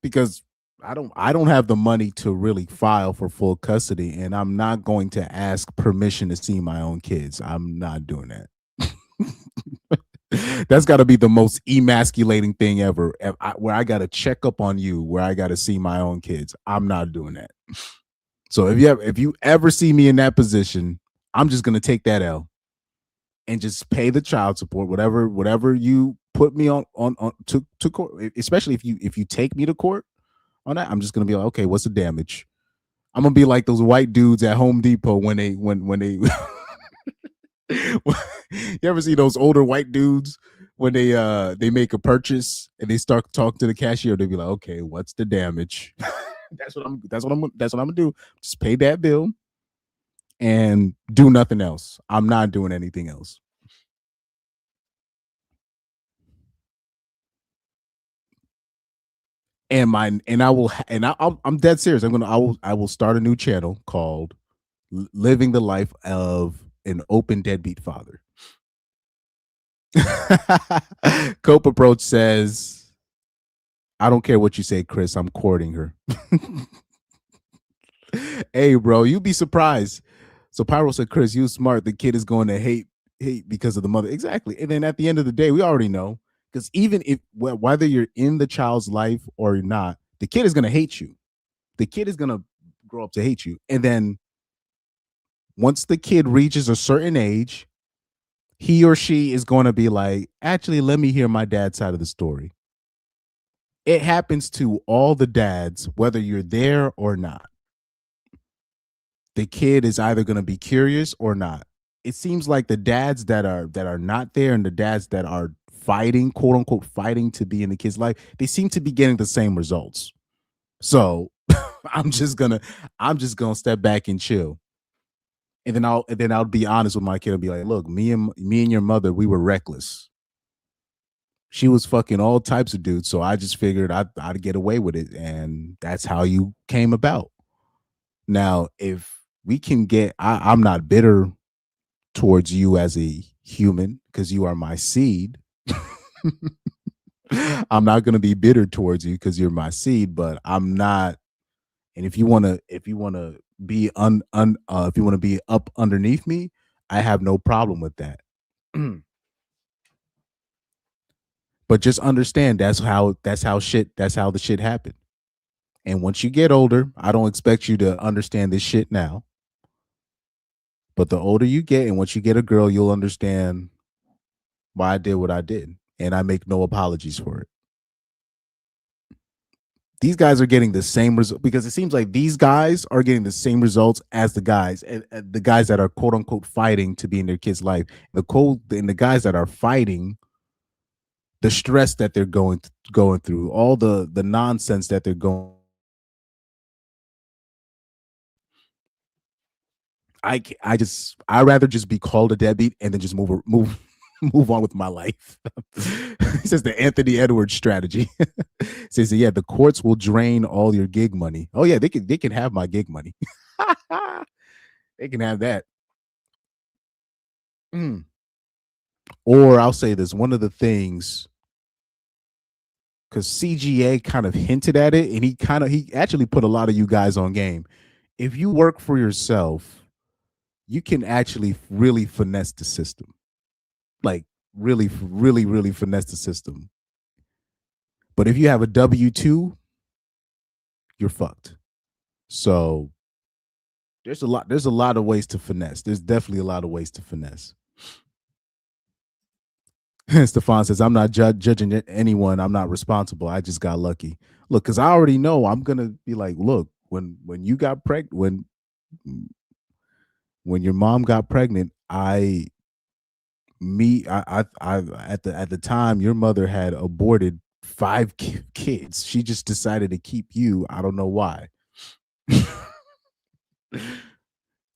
Because I don't have the money to really file for full custody, and I'm not going to ask permission to see my own kids. I'm not doing that. That's got to be the most emasculating thing ever. Where I got to check up on you, where I got to see my own kids. I'm not doing that. So if you ever see me in that position, I'm just gonna take that L and just pay the child support, whatever you put me on to court. Especially if you take me to court on that, I'm just gonna be like, okay, what's the damage? I'm gonna be like those white dudes at Home Depot when they you ever see those older white dudes when they make a purchase and they start talking to the cashier? They be like, okay, what's the damage? That's what I'm gonna do. Just pay that bill and do nothing else. I'm not doing anything else. And I'm dead serious. I will start a new channel called Living the Life of an Open Deadbeat Father. Cope Approach says, I don't care what you say, Chris. I'm courting her. Hey, bro, you'd be surprised. So Pyro said, Chris, you smart. The kid is going to hate because of the mother. Exactly. And then at the end of the day, we already know, because even if whether you're in the child's life or not, the kid is going to hate you. The kid is going to grow up to hate you. And then once the kid reaches a certain age, he or she is going to be like, actually, let me hear my dad's side of the story. It happens to all the dads, whether you're there or not. The kid is either going to be curious or not. It seems like the dads that are not there and the dads that are fighting, quote unquote, fighting to be in the kid's life, they seem to be getting the same results. So I'm just gonna step back and chill. And then I'll be honest with my kid and be like, look, me and your mother, we were reckless. She was fucking all types of dudes, so I just figured I'd get away with it, and that's how you came about. Now, if we can get, I'm not bitter towards you as a human because you are my seed. I'm not going to be bitter towards you because you're my seed, but I'm not. And if you want to be if you want to be up underneath me, I have no problem with that. But just understand that's how the shit happened. And once you get older, I don't expect you to understand this shit now. But the older you get, and once you get a girl, you'll understand why I did what I did, and I make no apologies for it. These guys are getting the same result because it seems like these guys are getting the same results as the guys that are quote unquote fighting to be in their kid's life. The guys that are fighting, the stress that they're going through, all the nonsense that they're going. I rather just be called a deadbeat and then just move move on with my life. He says the Anthony Edwards strategy. Says yeah, the courts will drain all your gig money. Oh yeah, they can have my gig money. They can have that. Mm. Or I'll say this: one of the things, because CGA kind of hinted at it, and he actually put a lot of you guys on game. If you work for yourself, you can actually really finesse the system. Like really finesse the system. But if you have a W-2, you're fucked. So there's a lot of ways to finesse. There's definitely a lot of ways to finesse. Stefan says, I'm not judging anyone. I'm not responsible. I just got lucky. Look, because I already know I'm gonna be like, look, when you got pregnant, when your mom got pregnant, I at the time your mother had aborted 5 kids. She just decided to keep you. I don't know why.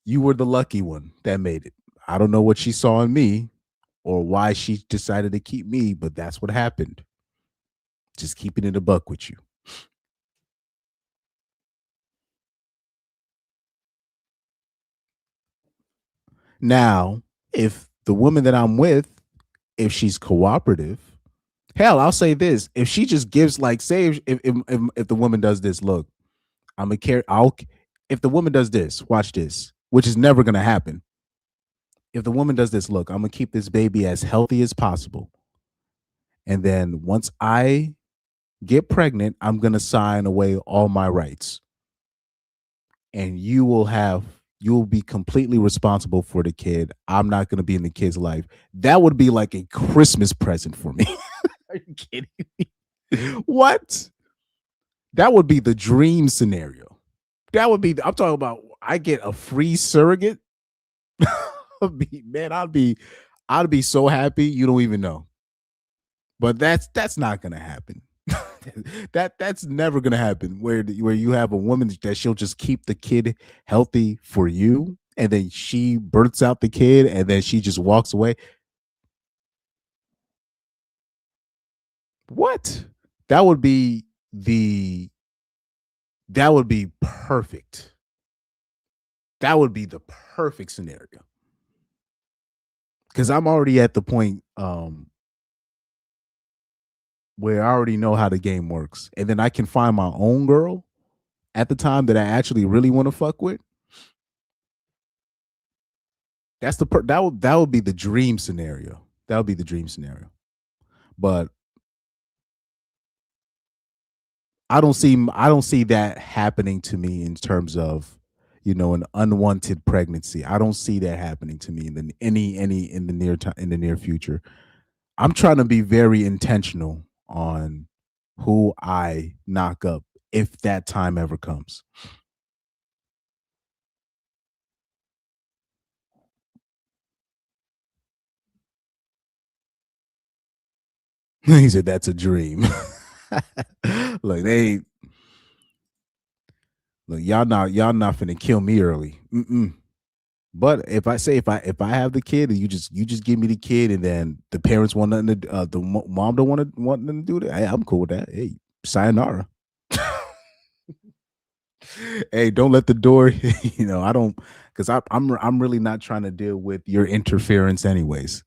You were the lucky one that made it. I don't know what she saw in me or why she decided to keep me, but that's what happened. Just keeping it a buck with you. Now, if the woman that I'm with, if she's cooperative, hell, I'll say this: if she just gives, like, say, if the woman does this, look, I'm gonna care. If the woman does this, watch this, which is never gonna happen. If the woman does this, look, I'm gonna keep this baby as healthy as possible, and then once I get pregnant, I'm gonna sign away all my rights, and you'll be completely responsible for the kid. I'm not gonna be in the kid's life. That would be like a Christmas present for me. Are you kidding me? What? That would be the dream scenario. That would be. I'm talking about. I get a free surrogate. Man, I'd be so happy you don't even know. But that's not gonna happen. That's never gonna happen. Where you have a woman that she'll just keep the kid healthy for you, and then she births out the kid, and then she just walks away. What? That would be the. That would be perfect. That would be the perfect scenario. Because I'm already at the point where I already know how the game works, and then I can find my own girl at the time that I actually really want to fuck with. That would be the dream scenario. That would be the dream scenario. But I don't see that happening to me in terms of an unwanted pregnancy. I don't see that happening to me in any in the near future. I'm trying to be very intentional on who I knock up if that time ever comes. He said that's a dream. Look, y'all not finna kill me early. Mm-mm. But if I have the kid and you just give me the kid and then the parents want nothing to mom don't want nothing to do that, hey, I'm cool with that. Hey, sayonara. Hey, don't let the door. I don't because I'm really not trying to deal with your interference anyways.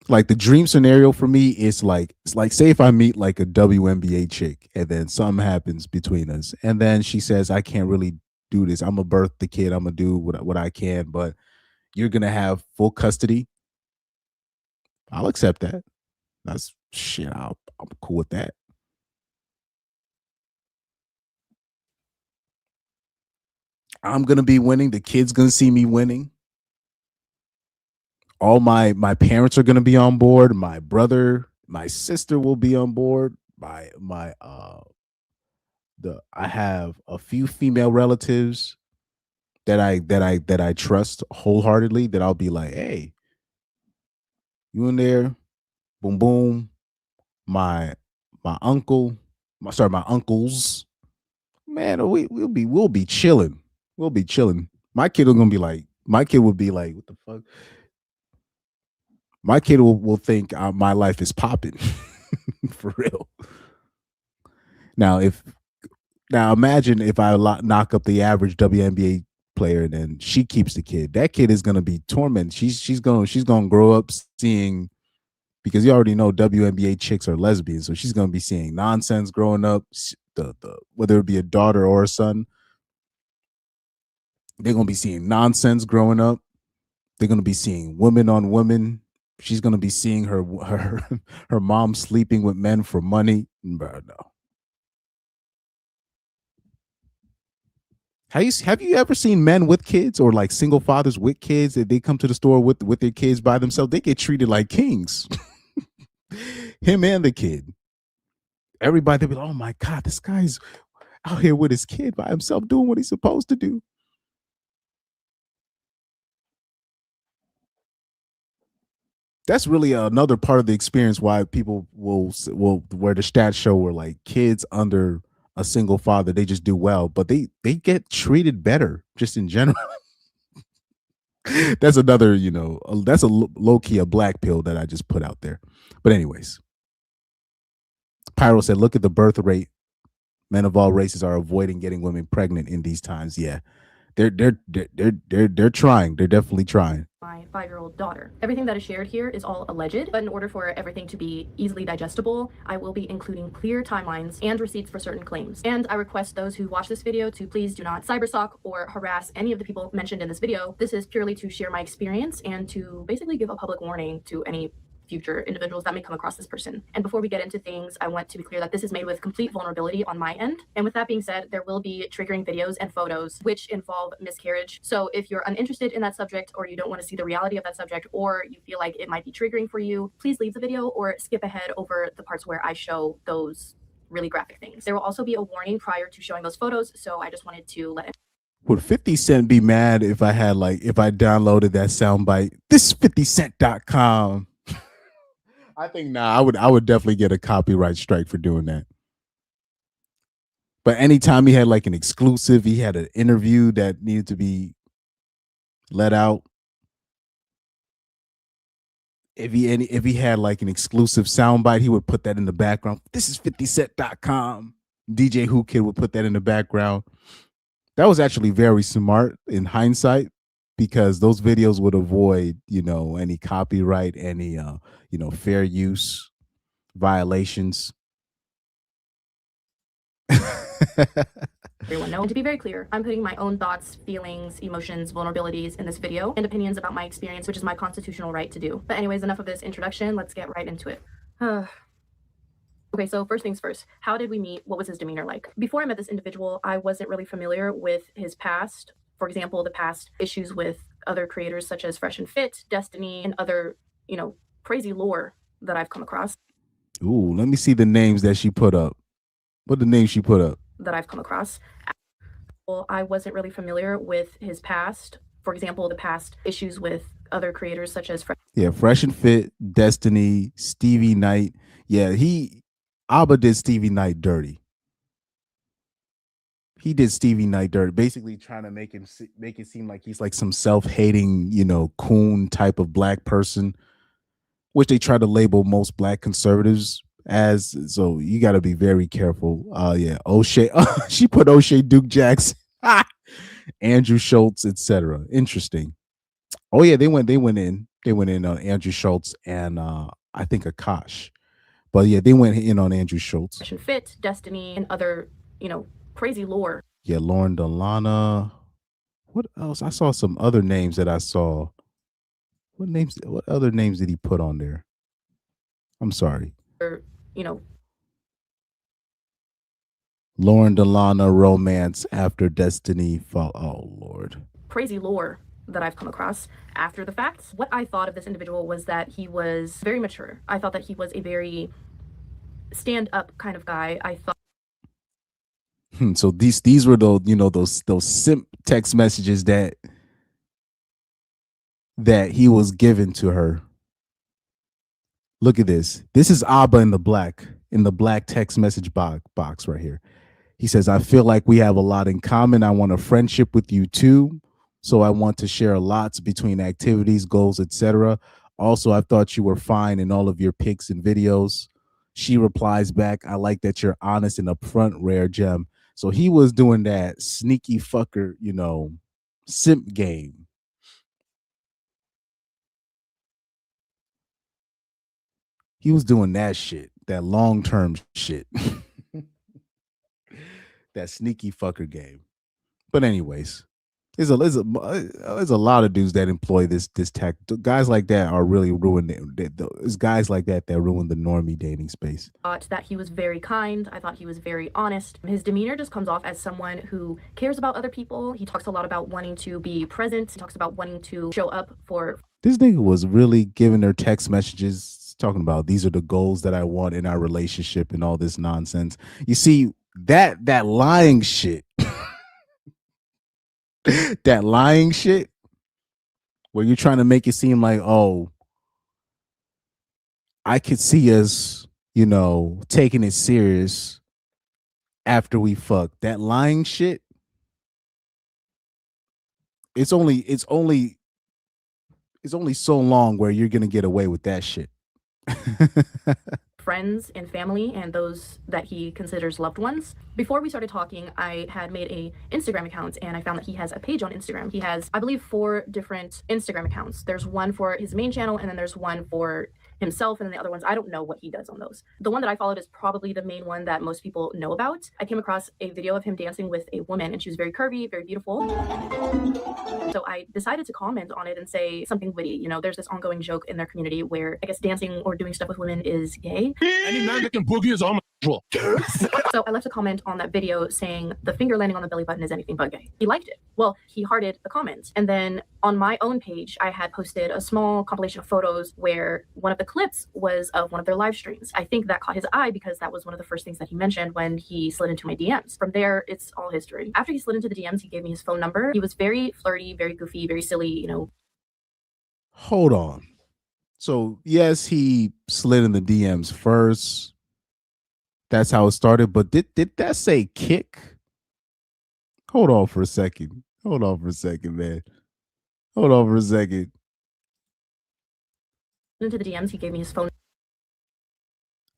Like the dream scenario for me is like, it's like, say if I meet like a WNBA chick and then something happens between us and then she says I can't really do this. I'm gonna birth the kid. I'm gonna do what I can, but you're gonna have full custody. I'll accept that. That's shit. I'm cool with that. I'm gonna be winning. The kid's gonna see me winning. All my parents are gonna be on board. My brother, my sister will be on board. My the I have a few female relatives that I trust wholeheartedly. That I'll be like, hey, you in there? Boom boom. My my uncle, my uncles. Man, we'll be chilling. We'll be chilling. My kid will be like, what the fuck? My kid will think my life is popping for real. Now, now imagine if I knock up the average WNBA player and then she keeps the kid. That kid is gonna be tormented. She's gonna grow up seeing, because you already know WNBA chicks are lesbians, so she's gonna be seeing nonsense growing up. The whether it be a daughter or a son, they're gonna be seeing nonsense growing up. They're gonna be seeing women on women. She's gonna be seeing her mom sleeping with men for money. Bro, no. Have you ever seen men with kids or like single fathers with kids that they come to the store with their kids by themselves? They get treated like kings. Him and the kid. Everybody, they be like, oh my God, this guy's out here with his kid by himself doing what he's supposed to do. That's really another part of the experience why people will where the stats show where like kids under a single father, they just do well, but they get treated better just in general. That's another, that's a low key a black pill that I just put out there. But anyways, Pyro said, look at the birth rate. Men of all races are avoiding getting women pregnant in these times. Yeah, they're trying. They're definitely trying. My 5-year-old daughter. Everything that is shared here is all alleged, but in order for everything to be easily digestible, I will be including clear timelines and receipts for certain claims. And I request those who watch this video to please do not cyberstalk or harass any of the people mentioned in this video. This is purely to share my experience and to basically give a public warning to any future individuals that may come across this person. And before we get into things, I want to be clear that this is made with complete vulnerability on my end. And with that being said, there will be triggering videos and photos which involve miscarriage. So if you're uninterested in that subject, or you don't want to see the reality of that subject, or you feel like it might be triggering for you, please leave the video or skip ahead over the parts where I show those really graphic things. There will also be a warning prior to showing those photos, so I just wanted to let it. Would 50 Cent be mad if I downloaded that soundbite? This is 50cent.com. I think I would definitely get a copyright strike for doing that. But anytime he had like an exclusive, he had an interview that needed to be let out. If he had like an exclusive soundbite, he would put that in the background. This is 50cent.com. DJ Who Kid would put that in the background. That was actually very smart in hindsight, because those videos would avoid, any copyright, any fair use violations. Everyone know. And to be very clear, I'm putting my own thoughts, feelings, emotions, vulnerabilities in this video, and opinions about my experience, which is my constitutional right to do. But anyways, enough of this introduction. Let's get right into it. Okay, so first things first, how did we meet? What was his demeanor like? Before I met this individual, I wasn't really familiar with his past. For example, the past issues with other creators such as Fresh and Fit, Destiny, and other, crazy lore that I've come across. Ooh, let me see the names that she put up. What the names she put up? That I've come across. Well, I wasn't really familiar with his past. For example, the past issues with other creators such as Fresh and Fit, Destiny, Stevie Knight. Yeah, Abba did Stevie Knight dirty. He did Stevie Knight dirty, basically trying to make it seem like he's like some self-hating, coon type of black person, which they try to label most black conservatives as. So you got to be very careful. O'Shea, she put O'Shea, Duke Jackson, Andrew Schultz, etc. Interesting. Oh yeah, they went in. They went in on Andrew Schultz and I think Akash. But yeah, they went in on Andrew Schultz. Fit, Destiny, and other, crazy lore. Yeah, Lauren Delana. What else? I saw some other names that I saw. What names? What other names did he put on there? I'm sorry. Or, you know, Lauren Delana romance after Destiny fall. Oh Lord. crazy lore that I've come across after the fact. What I thought of this individual was that he was very mature. I thought that he was a very stand-up kind of guy. I thought So these were those simp text messages that he was given to her. Look at this. This is Abba in the black text message box right here. He says, I feel like we have a lot in common. I want a friendship with you too. So I want to share lots between activities, goals, etc. Also, I thought you were fine in all of your pics and videos. She replies back, I like that you're honest and upfront, rare gem. So he was doing that sneaky fucker, simp game. He was doing that shit, that long-term shit. That sneaky fucker game. But anyways, there's a lot of dudes that employ this tech. Guys like that are really ruining. There's guys like that ruin the normie dating space. thought that he was very kind. I thought he was very honest. His demeanor just comes off as someone who cares about other people. He talks a lot about wanting to be present. He talks about wanting to show up for. This nigga was really giving her text messages talking about these are the goals that I want in our relationship and all this nonsense. You see that lying shit. That lying shit where you're trying to make it seem like, oh, I could see us, taking it serious after we fuck. That lying shit, it's only so long where you're gonna get away with that shit. Friends and family and those that he considers loved ones. Before we started talking, I had made a Instagram account and I found that he has a page on Instagram. He has, I believe, 4 different Instagram accounts. There's one for his main channel and then there's one for himself, and then the other ones, I don't know what he does on those. The one that I followed is probably the main one that most people know about. I came across a video of him dancing with a woman and she was very curvy, very beautiful. So I decided to comment on it and say something witty. There's this ongoing joke in their community where I guess dancing or doing stuff with women is gay. Any man that can boogie is on my floor. So I left a comment on that video saying the finger landing on the belly button is anything but gay. He liked it. Well, he hearted the comment. And then on my own page, I had posted a small compilation of photos where one of the clips was of one of their live streams. I think that caught his eye because that was one of the first things that he mentioned when he slid into my DMs. From there, it's all history. After he slid into the DMs, he gave me his phone number. He was very flirty, very goofy, very silly, Hold on. So yes, he slid in the DMs first. That's how it started. But did that say kick? Hold on for a second. Man. Hold on for a second. Into the DMs, he gave me his phone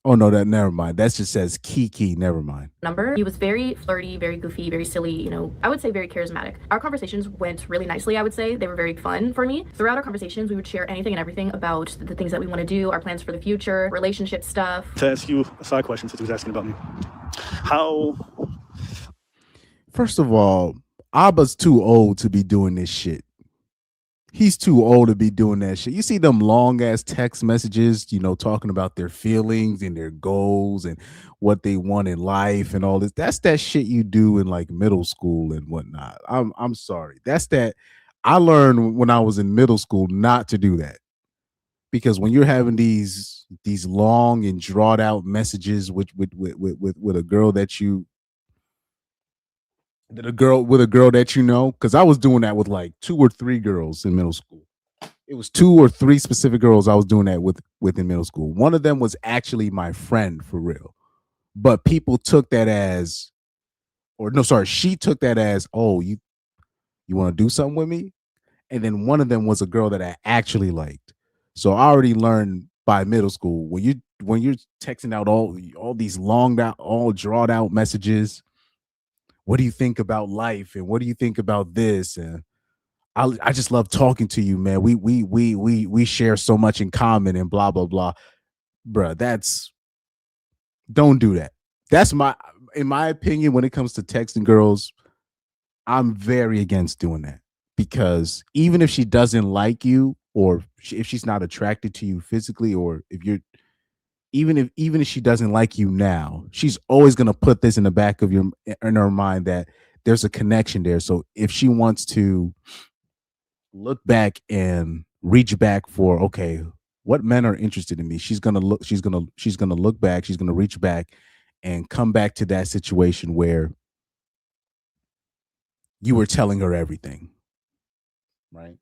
Oh no, never mind. That just says Kiki. Never mind. number. He was very flirty, very goofy, very silly, I would say very charismatic. Our conversations went really nicely, I would say. They were very fun for me. Throughout our conversations, we would share anything and everything about the things that we want to do, our plans for the future, relationship stuff. To ask you a side question since he was asking about me. How? First of all, Abba's too old to be doing this shit. He's too old to be doing that shit. You see them long ass text messages, talking about their feelings and their goals and what they want in life and all this. That's that shit you do in like middle school and whatnot. I'm sorry. That's that. I learned when I was in middle school not to do that, because when you're having these long and drawn out messages with a girl that you because I was doing that with like 2 or 3 girls in middle school. It was 2 or 3 specific girls I was doing that with in middle school. One of them was actually my friend for real, but people took that as, she took that as, oh, you want to do something with me. And then one of them was a girl that I actually liked. So I already learned by middle school when you're texting out all these long out, all drawn out messages. What do you think about life? And what do you think about this? And I just love talking to you, man. We share so much in common and blah blah blah. Bruh, don't do that. That's in my opinion, when it comes to texting girls, I'm very against doing that, because even if she doesn't like you, or if she's not attracted to you physically, or if you're even if she doesn't like you now, she's always going to put this in the back of in her mind that there's a connection there. So if she wants to look back and reach back for, okay, what men are interested in me, she's gonna look back, she's gonna reach back and come back to that situation where you were telling her everything, right?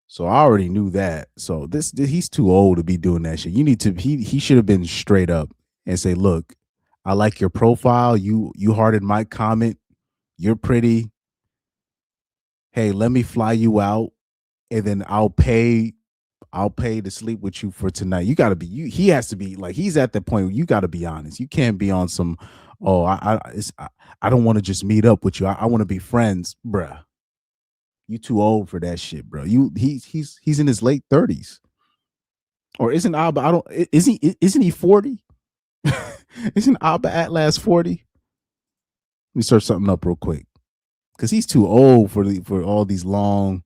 So I already knew that. So he's too old to be doing that shit. You need to he should have been straight up and say, look, I like your profile. You hearted my comment. You're pretty. Hey, let me fly you out, and then I'll pay to sleep with you for tonight. You got to be he has to be like, he's at the point where you got to be honest. You can't be on some, oh, I don't want to just meet up with you. I want to be friends, bruh. You too old for that shit, bro. He's in his late 30s. Or isn't Abba, I don't isn't he 40? Isn't Abba at last 40? Let me search something up real quick. Cuz he's too old for all these long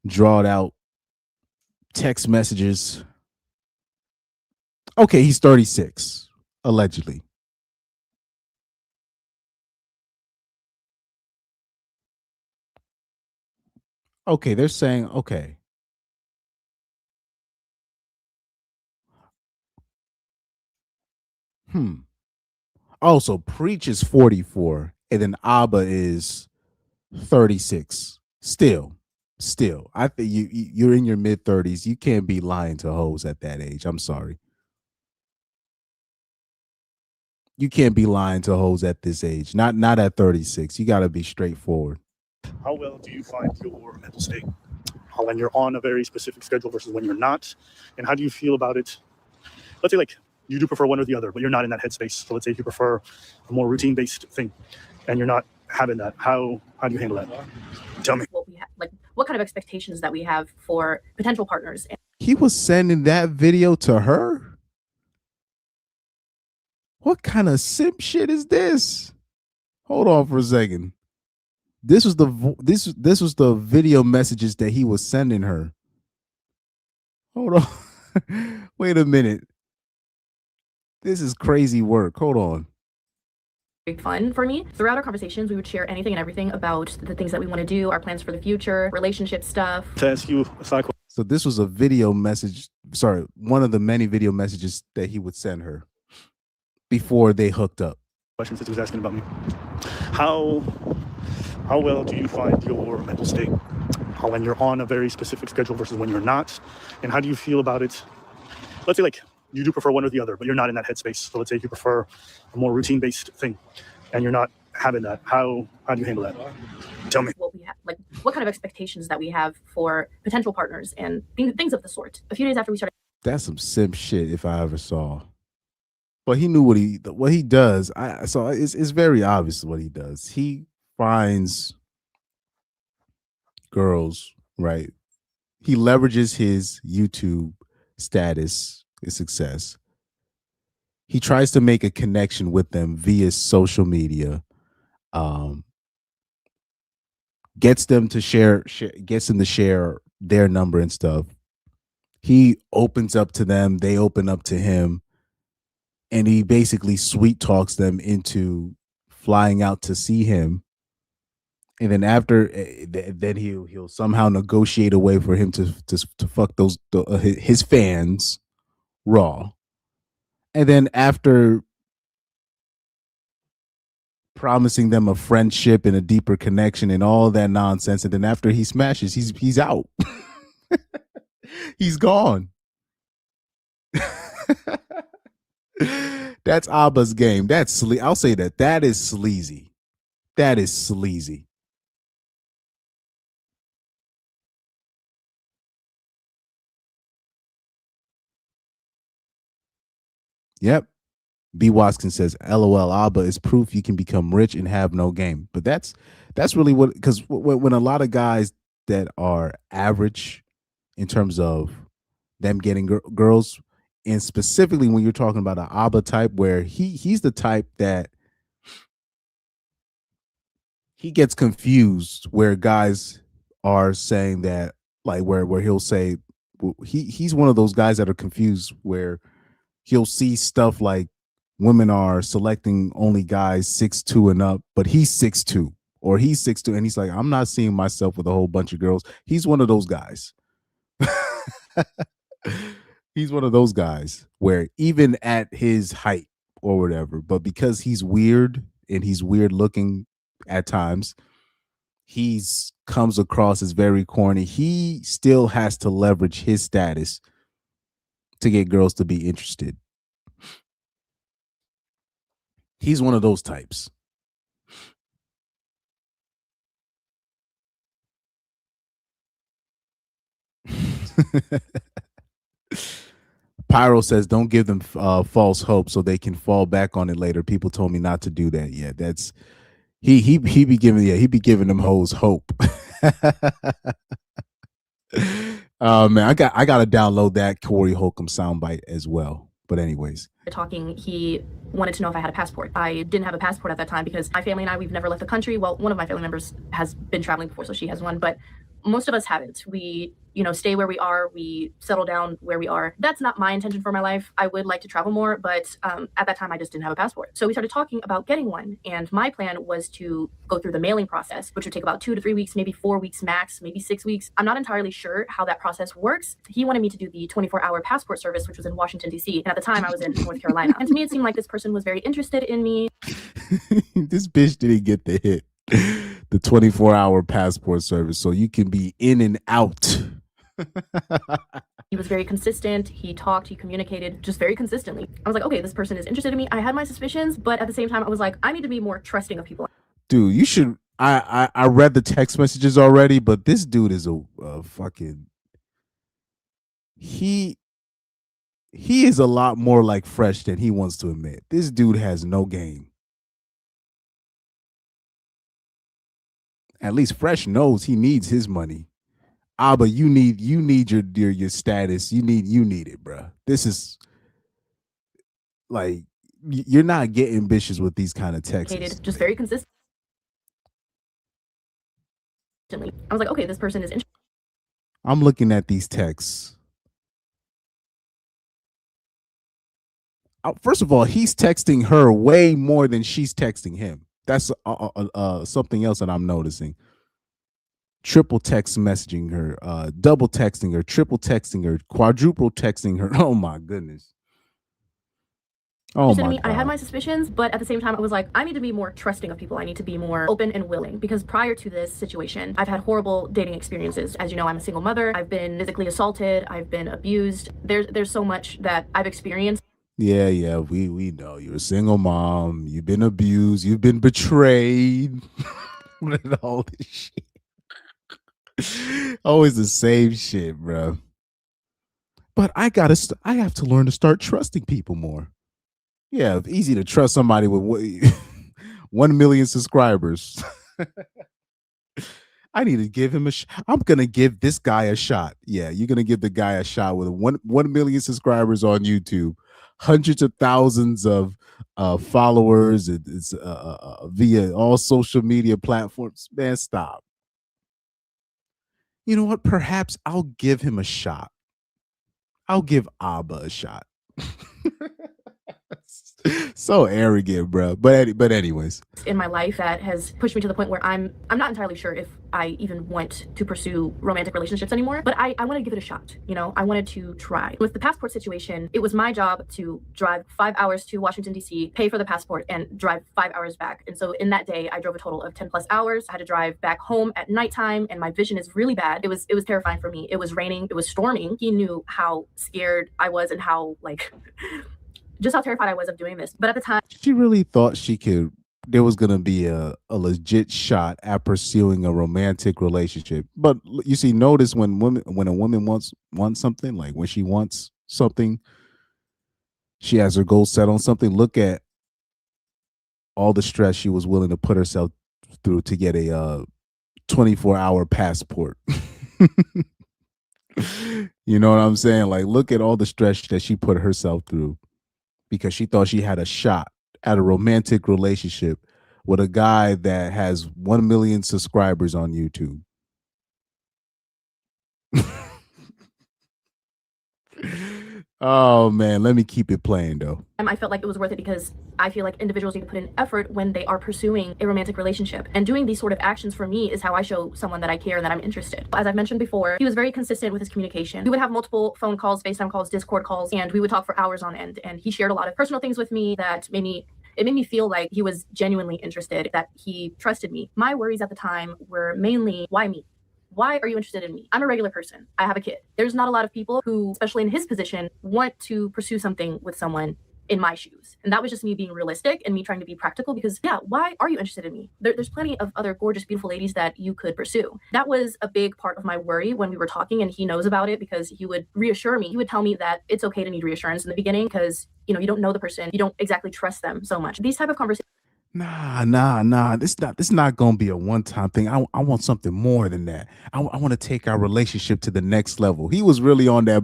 drawn out text messages. Okay, he's 36, allegedly. Okay, they're saying, okay. Hmm. Also, Preach is 44, and then Abba is 36. Still. I think you're in your mid 30s. You can't be lying to hoes at that age. I'm sorry. You can't be lying to hoes at this age. Not at 36. You got to be straightforward. How well do you find your mental state when you're on a very specific schedule versus when you're not? And how do you feel about it? Let's say, like, you do prefer one or the other, but you're not in that headspace. So let's say if you prefer a more routine-based thing and you're not having that, how do you handle that? Tell me. What kind of expectations that we have for potential partners. He was sending that video to her? What kind of simp shit is this? Hold on for a second. This was the video messages that he was sending her. Hold on. Wait a minute. This is crazy work. Hold on. Fun for me. Throughout our conversations, we would share anything and everything about the things that we want to do, our plans for the future, relationship stuff. To ask you a side question. So this was a video message. Sorry, one of the many video messages that he would send her before they hooked up. Questions that he was asking about me. How well do you find your mental state when you're on a very specific schedule versus when you're not? And how do you feel about it? Let's say, like, you do prefer one or the other, but you're not in that headspace. So let's say if you prefer a more routine-based thing and you're not having that, how do you handle that? Tell me. What kind of expectations that we have for potential partners and things of the sort. A few days after we started. That's some simp shit if I ever saw. But he knew what he does. So it's very obvious what he does. He finds girls, right? He leverages his YouTube status, his success. He tries to make a connection with them via social media. Gets them to share their number and stuff. He opens up to them, they open up to him, and he basically sweet talks them into flying out to see him. And then after, then he'll somehow negotiate a way for him to fuck his fans raw. And then after promising them a friendship and a deeper connection and all that nonsense, and then after he smashes, he's out. He's gone. That's Abba's game. I'll say that is sleazy. That is sleazy. Yep. B. Watson says, "LOL, Abba is proof you can become rich and have no game." But that's really what, because when a lot of guys that are average in terms of them getting girls, and specifically when you're talking about an Abba type, where he's the type that he gets confused, where guys are saying that, like, where he'll say, he's one of those guys that are confused, where he'll see stuff like women are selecting only guys 6'2" and up, but he's 6'2" or he's 6'2", and he's like, I'm not seeing myself with a whole bunch of girls. He's one of those guys. He's one of those guys where even at his height or whatever, but because he's weird and he's weird looking at times, he's comes across as very corny. He still has to leverage his status to get girls to be interested. He's one of those types. Pyro says, "Don't give them false hope so they can fall back on it later. People told me not to do that." Yeah, that's he be giving he be giving them hoes hope. Man, I gotta download that Corey Holcomb soundbite as well. But anyways, talking, he wanted to know if I had a passport. I didn't have a passport at that time because my family and I, we've never left the country. Well, one of my family members has been traveling before, so she has one, but most of us haven't. We, stay where we are. We settle down where we are. That's not my intention for my life. I would like to travel more, but at that time, I just didn't have a passport. So we started talking about getting one, and my plan was to go through the mailing process, which would take about 2 to 3 weeks, maybe 4 weeks max, maybe 6 weeks. I'm not entirely sure how that process works. He wanted me to do the 24-hour passport service, which was in Washington, D.C., and at the time, I was in North Carolina. And to me, it seemed like this person was very interested in me. This bitch didn't get the hit. The 24-hour passport service, so you can be in and out. He was very consistent. He talked, he communicated just very consistently. I was like, okay, this person is interested in me. I had my suspicions, but at the same time, I was like, I need to be more trusting of people. Dude, you should. I read the text messages already, but this dude is a fucking. He is a lot more like Fresh than he wants to admit. This dude has no game. At least Fresh knows he needs his money. But you need your status. You need it, bro. This is like, you're not getting bitches with these kind of texts. Just very consistent. I was like, okay, this person is interested. I'm looking at these texts. First of all, he's texting her way more than she's texting him. That's something else that I'm noticing. Triple text messaging her, double texting her, triple texting her, quadruple texting her. Oh my goodness. Oh my God. I had my suspicions, but at the same time, I was like, I need to be more trusting of people. I need to be more open and willing, because prior to this situation, I've had horrible dating experiences. As you know, I'm a single mother. I've been physically assaulted. I've been abused. There's so much that I've experienced. Yeah, we know you're a single mom. You've been abused. You've been betrayed. All this shit. Always the same shit, bro. But I have to learn to start trusting people more. Yeah, it's easy to trust somebody with 1 million subscribers. I need to give him I'm gonna give this guy a shot. Yeah, you're gonna give the guy a shot with 1 million subscribers on YouTube, hundreds of thousands of followers. It's via all social media platforms. Man, stop. You know what? Perhaps I'll give him a shot. I'll give Abba a shot. So arrogant, bro. But anyways, in my life that has pushed me to the point where I'm not entirely sure if I even want to pursue romantic relationships anymore, but I want to give it a shot. I wanted to try. With the passport situation, it was my job to drive 5 hours to Washington, D.C., pay for the passport, and drive 5 hours back. And so in that day, I drove a total of 10 plus hours. I had to drive back home at nighttime, and my vision is really bad. It was terrifying for me. It was raining. It was storming. He knew how scared I was and how, like, just how terrified I was of doing this. But at the time, she really thought there was going to be a legit shot at pursuing a romantic relationship. But you see, notice when a woman wants something, like when she wants something, She has her goals set on something. Look at all the stress she was willing to put herself through to get a 24-hour passport. You know what I'm saying? Like, look at all the stress that she put herself through because she thought she had a shot at a romantic relationship with a guy that has 1 million subscribers on YouTube. Oh man, let me keep it playing though. I felt like it was worth it because I feel like individuals need to put in effort when they are pursuing a romantic relationship. And doing these sort of actions for me is how I show someone that I care and that I'm interested. As I've mentioned before, he was very consistent with his communication. We would have multiple phone calls, FaceTime calls, Discord calls, and we would talk for hours on end. And he shared a lot of personal things with me that made me feel like he was genuinely interested, that he trusted me. My worries at the time were mainly, why me? Why are you interested in me? I'm a regular person. I have a kid. There's not a lot of people who, especially in his position, want to pursue something with someone in my shoes. And that was just me being realistic and me trying to be practical because, yeah, why are you interested in me? There's plenty of other gorgeous, beautiful ladies that you could pursue. That was a big part of my worry when we were talking, and he knows about it because he would reassure me. He would tell me that it's okay to need reassurance in the beginning because, you know, you don't know the person. You don't exactly trust them so much. These type of conversations. Nah. This not gonna be a one-time thing. I want something more than that. I want to take our relationship to the next level. He was really on that.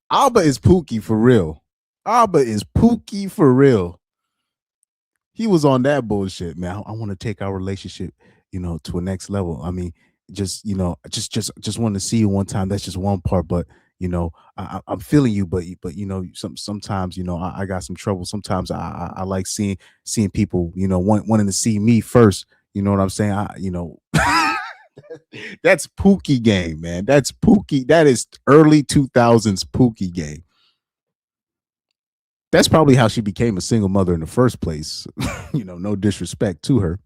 Alba is Pookie for real. Alba is Pookie for real. He was on that bullshit, man. I want to take our relationship, to a next level. I mean, just want to see you one time. That's just one part, but I'm feeling you, but sometimes I got some trouble. Sometimes I like seeing people wanting to see me first. You know what I'm saying? That's Pookie game, man. That's Pookie. That is early 2000s Pookie game. That's probably how she became a single mother in the first place. No disrespect to her.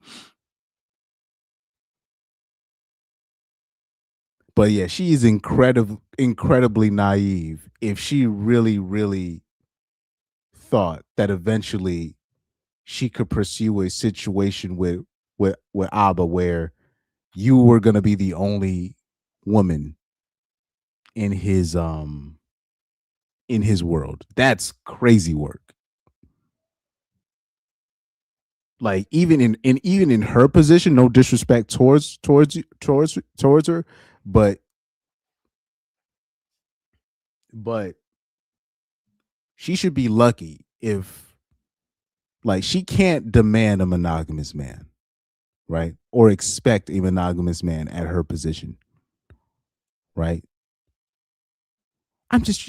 But yeah, she is incredibly naive if she really, really thought that eventually she could pursue a situation with Abba where you were gonna be the only woman in his world. That's crazy work. Like even in her position, no disrespect towards her, but she should be lucky if, like, she can't demand a monogamous man, right? Or expect a monogamous man at her position, right? I'm just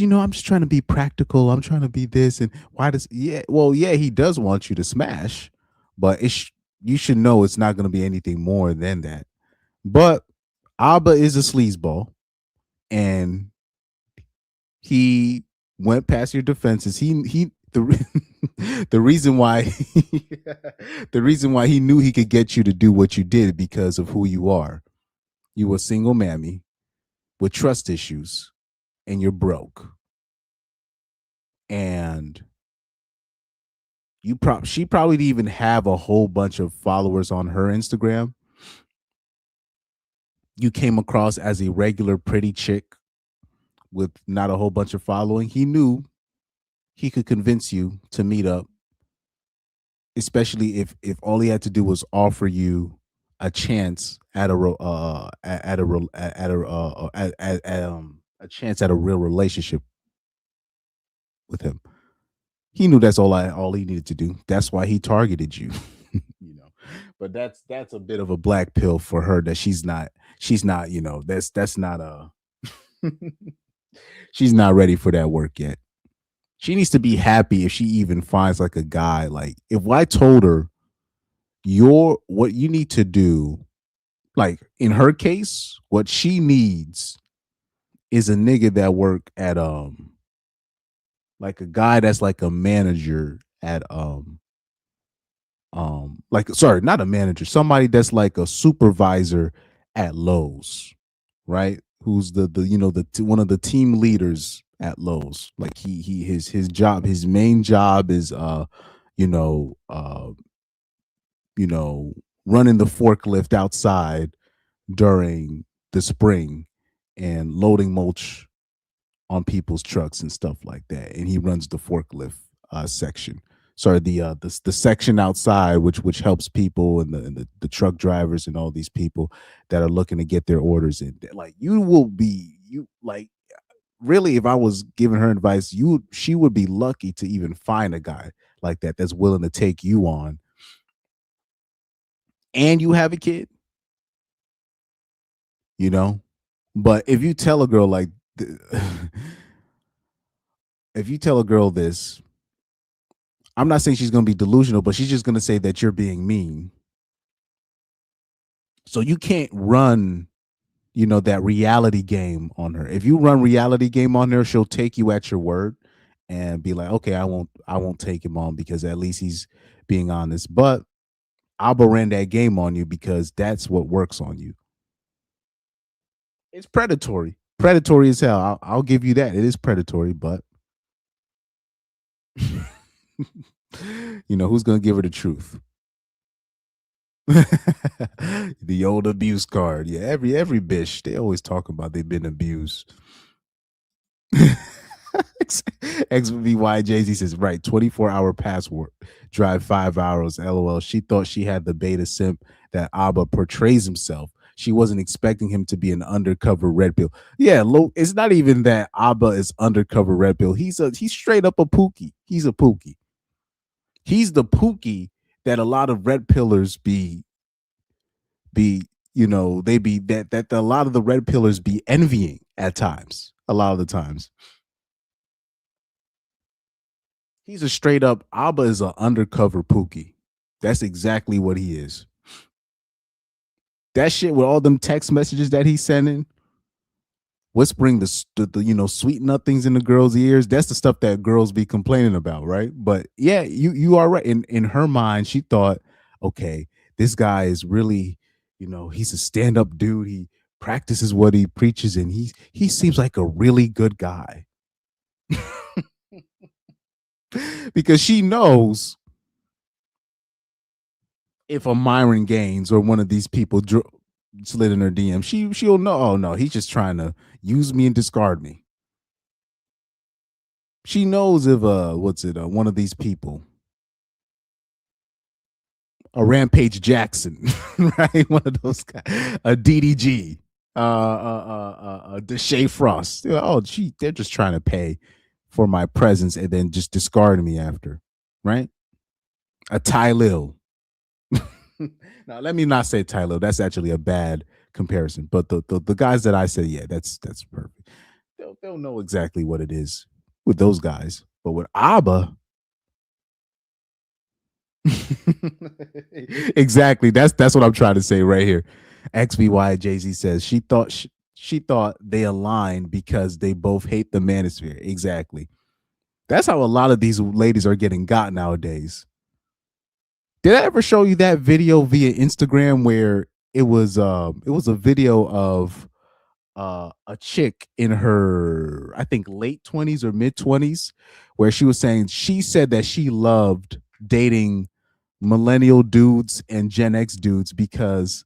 trying to be practical. I'm trying to be this. And why does, yeah, he does want you to smash, but you should know it's not going to be anything more than that. But Abba is a sleazeball, and he went past your defenses. The reason why the reason why he knew he could get you to do what you did because of who you are. You a single mammy with trust issues, and you're broke. And she probably didn't even have a whole bunch of followers on her Instagram. You came across as a regular pretty chick with not a whole bunch of following. He knew he could convince you to meet up, especially if all he had to do was offer you a chance at a chance at a real relationship with him. He knew that's all he needed to do. That's why he targeted you. But that's a bit of a black pill for her that she's not that's not a she's not ready for that work yet. She needs to be happy if she even finds like a guy. Like, if I told her what you need to do, like in her case, what she needs is a nigga that work at like a guy that's like a manager at like, sorry, not a manager, somebody that's like a supervisor at Lowe's, right? Who's the one of the team leaders at Lowe's. Like his job, his main job is you know uh running the forklift outside during the spring and loading mulch on people's trucks and stuff like that, and he runs the forklift section. Sorry, the section outside, which helps people and the truck drivers and all these people that are looking to get their orders in. Like you will be you like really, if I was giving her advice, she would be lucky to even find a guy like that that's willing to take you on, and you have a kid, you know. But if you tell a girl like, if you tell a girl this, I'm not saying she's going to be delusional, but she's just going to say that you're being mean. So you can't run, that reality game on her. If you run reality game on her, she'll take you at your word and be like, okay, I won't take him on because at least he's being honest. But Abba ran that game on you because that's what works on you. It's predatory as hell. I'll give you that. It is predatory, but who's gonna give her the truth? The old abuse card. Yeah, every bitch, they always talk about they've been abused. XBY Jay-Z says, right, 24-hour password, drive 5 hours, LOL. She thought she had the beta simp that Abba portrays himself. She wasn't expecting him to be an undercover red pill. Yeah, it's not even that Abba is undercover red pill. He's straight up a pookie. He's a pookie. He's the pookie that a lot of red pillars be they be that a lot of the red pillars be envying at times. A lot of the times. He's a straight up Abba is an undercover pookie. That's exactly what he is. That shit with all them text messages that he's sending, whispering the sweet nothings in the girls' ears. That's the stuff that girls be complaining about, right? But yeah, you are right. In her mind, she thought, okay, this guy is really, he's a stand-up dude. He practices what he preaches, and he seems like a really good guy. Because she knows if a Myron Gaines or one of these people slid in her DM, she'll know, oh no, he's just trying to use me and discard me. She knows if one of these people, a Rampage Jackson, right? One of those guys, a DDG, Deshae Frost. They're just trying to pay for my presence and then just discard me after, right? A Ty Lil. Now, let me not say Ty Lil. That's actually a bad comparison. But the guys that I say, yeah, that's perfect. They'll know exactly what it is with those guys. But with Abba, exactly. That's what I'm trying to say right here. XBY Jay-Z says she thought they aligned because they both hate the manosphere. Exactly. That's how a lot of these ladies are getting got nowadays. Did I ever show you that video via Instagram where it was a video of a chick in her, I think, late 20s or mid 20s, where she was saying she said that she loved dating millennial dudes and Gen X dudes because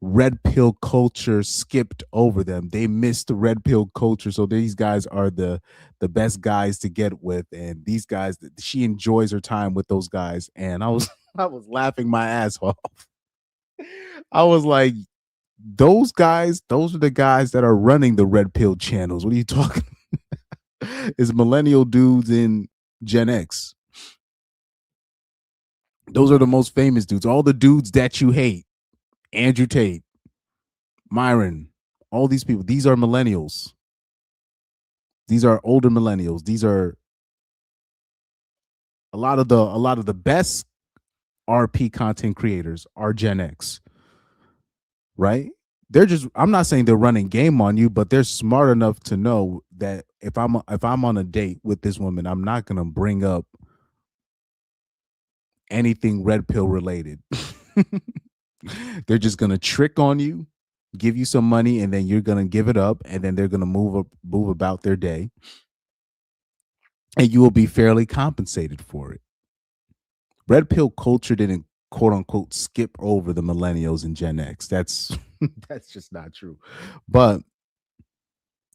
red pill culture skipped over them. They missed the red pill culture, so these guys are the best guys to get with, and these guys, she enjoys her time with those guys. And I was laughing my ass off. I was like, those are the guys that are running the red pill channels. What are you talking? It's millennial dudes in Gen X. Those are the most famous dudes. All the dudes that you hate. Andrew Tate, Myron, all these people. These are millennials. These are older millennials. These are a lot of the best RP content creators are Gen X. Right? I'm not saying they're running game on you, but they're smart enough to know that if I'm on a date with this woman, I'm not going to bring up anything red pill related. They're just going to trick on you, give you some money, and then you're going to give it up, and then they're going to move about their day, and you will be fairly compensated for it. Red pill culture didn't quote unquote skip over the millennials and Gen X. That's just not true. But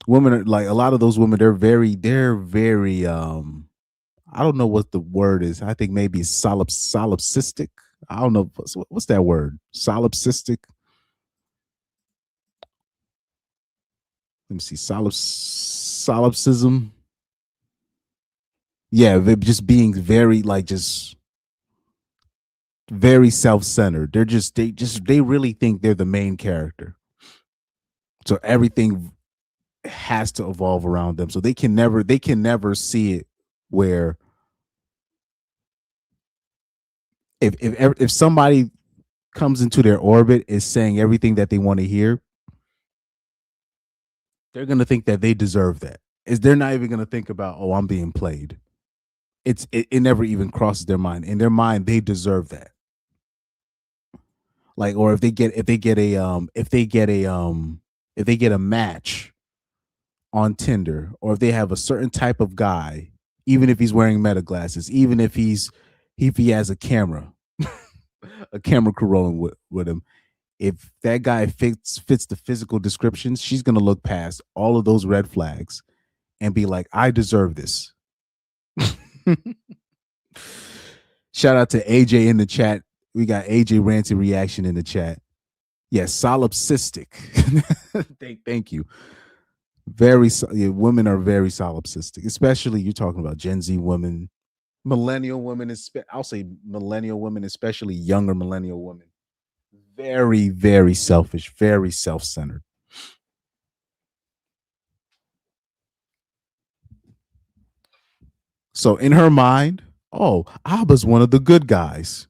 Women are like a lot of those women. They're very. I don't know what the word is. I think maybe solipsistic. I don't know what's that word. Solipsistic. Let me see. Solipsism. Yeah, they're just being very like just very self-centered. They really think they're the main character. So everything has to evolve around them. So they can never see it where if somebody comes into their orbit is saying everything that they want to hear, they're gonna think that they deserve that. Is they're not even gonna think about, oh, I'm being played. It never even crosses their mind. In their mind, they deserve that. Like, or if they get a match on Tinder, or if they have a certain type of guy, even if he's wearing meta glasses, even if he has a camera, a camera crew rolling with him, if that guy fits the physical descriptions, she's gonna look past all of those red flags and be like, I deserve this. Shout out to AJ in the chat. We got AJ Ranty reaction in the chat. Yes, solipsistic. Thank you. Yeah, women are very solipsistic, especially you're talking about Gen Z women, millennial women. I'll say millennial women, especially younger millennial women. Very, very selfish, very self-centered. So in her mind, oh, Abba's one of the good guys.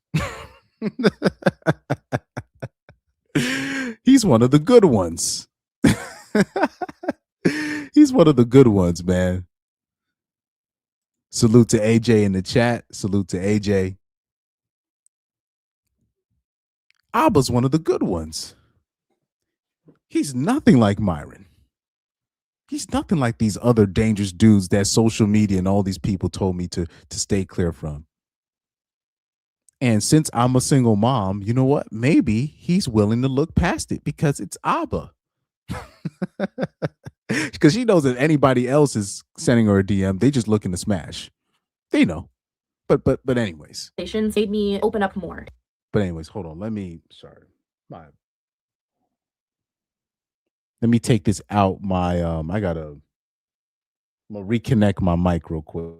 He's one of the good ones. He's one of the good ones, man. Salute to AJ in the chat. Salute to AJ. Abba's one of the good ones. He's nothing like Myron. He's nothing like these other dangerous dudes that social media and all these people told me to stay clear from. And since I'm a single mom, you know what? Maybe he's willing to look past it because it's Abba. Because she knows that anybody else is sending her a DM, they just looking to smash. They know. But anyways. Made me open up more. But anyways, hold on. Let me take this out. I'm gonna reconnect my mic real quick.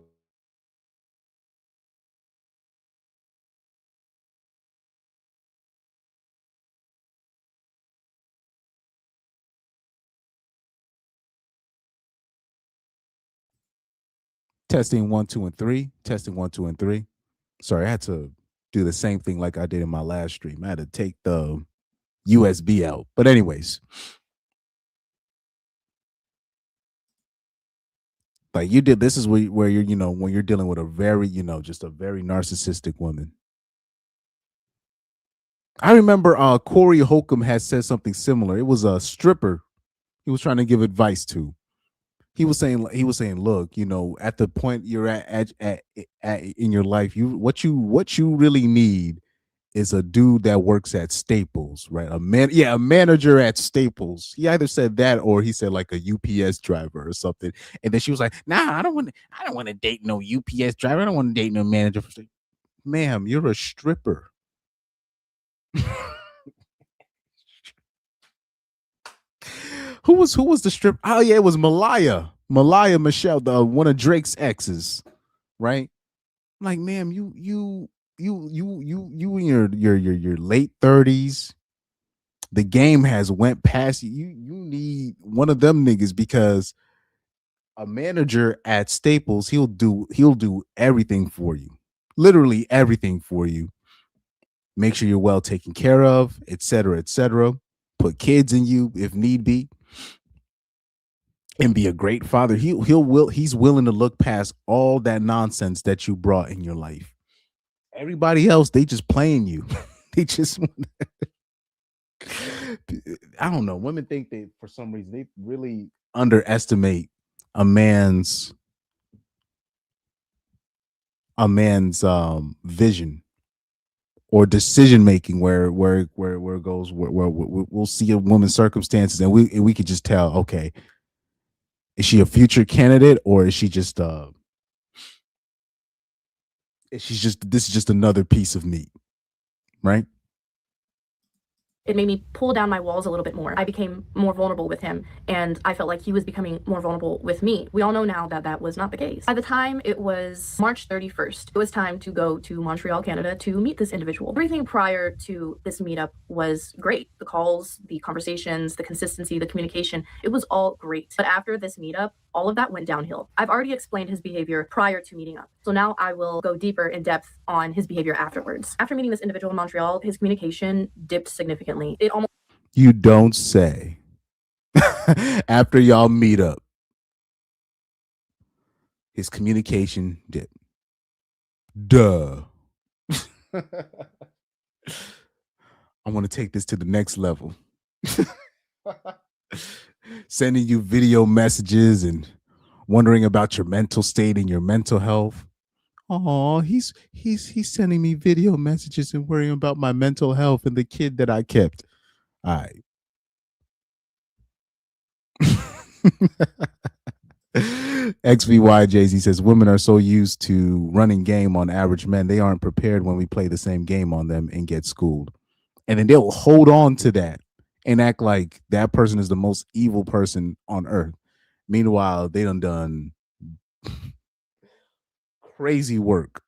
Testing 1, 2, and 3. Testing 1, 2, and 3. Sorry, I had to do the same thing like I did in my last stream. I had to take the USB out. But anyways, like you did, this is where you're, when you're dealing with a very, just a very narcissistic woman. I remember Corey Holcomb had said something similar. It was a stripper he was trying to give advice to. He was saying, look, at the point you're at in your life, what you really need is a dude that works at Staples, right? A manager at Staples. He either said that or he said like a UPS driver or something. And then she was like, "Nah, I don't want to date no UPS driver. I don't want to date no manager." Ma'am, you're a stripper. Who was the strip? Oh yeah, it was Malaya Michelle, the one of Drake's exes, right? Like, ma'am, you in your late 30s. The game has went past you. You need one of them niggas because a manager at Staples, he'll do everything for you. Literally everything for you. Make sure you're well taken care of, etc., etc. Put kids in you if need be. And be a great father. He's willing to look past all that nonsense that you brought in your life. Everybody else, they just playing you. They just I don't know. Women think they, for some reason, they really underestimate a man's vision or decision making, where it goes, where we'll see a woman's circumstances and we could just tell, okay, Is she a future candidate, or is she just this is just another piece of meat, right? It made me pull down my walls a little bit more. I became more vulnerable with him, and I felt like he was becoming more vulnerable with me. We all know now that that was not the case. By the time it was March 31st, it was time to go to Montreal, Canada to meet this individual. Everything prior to this meetup was great. The calls, the conversations, the consistency, the communication, it was all great. But after this meetup, all of that went downhill. I've already explained his behavior prior to meeting up. So now I will go deeper in depth on his behavior afterwards. After meeting this individual in Montreal, his communication dipped significantly. It almost You don't say. After y'all meet up, his communication dipped. Duh. I want to take this to the next level. Sending you video messages and wondering about your mental state and your mental health. Oh, he's sending me video messages and worrying about my mental health and the kid that I kept. All right. XVYJZ says women are so used to running game on average men, they aren't prepared when we play the same game on them and get schooled. And then they'll hold on to that and act like that person is the most evil person on earth. Meanwhile, they done crazy work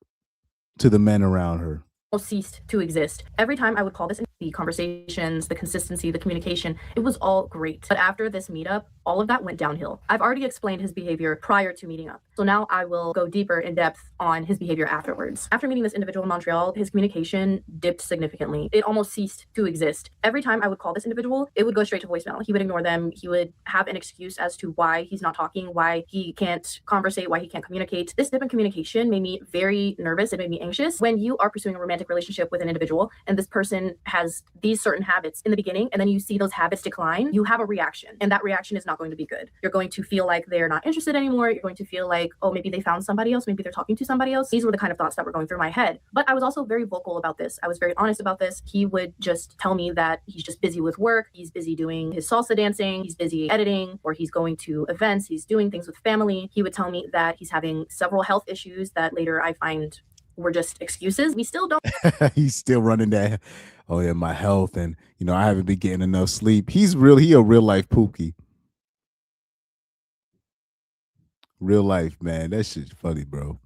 to the men around her. ceased to exist. Every time I would call this, the conversations, the consistency, the communication, it was all great. But after this meetup, all of that went downhill. I've already explained his behavior prior to meeting up. So now I will go deeper in depth on his behavior afterwards. After meeting this individual in Montreal, his communication dipped significantly. It almost ceased to exist. Every time I would call this individual, it would go straight to voicemail. He would ignore them. He would have an excuse as to why he's not talking, why he can't conversate, why he can't communicate. This dip in communication made me very nervous. It made me anxious. When you are pursuing a romantic relationship with an individual and this person has these certain habits in the beginning and then you see those habits decline, you have a reaction, and that reaction is not going to be good. You're going to feel like they're not interested anymore. You're going to feel like, oh, maybe they found somebody else, maybe they're talking to somebody else. These were the kind of thoughts that were going through my head. But I was also very vocal about this. I was very honest about this. He would just tell me that he's just busy with work, he's busy doing his salsa dancing, he's busy editing, or he's going to events, he's doing things with family. He would tell me that he's having several health issues that later I find were just excuses. We still don't He's still running that. Oh yeah, my health, and I haven't been getting enough sleep. He a real life Pookie. Real life, man. That shit's funny, bro.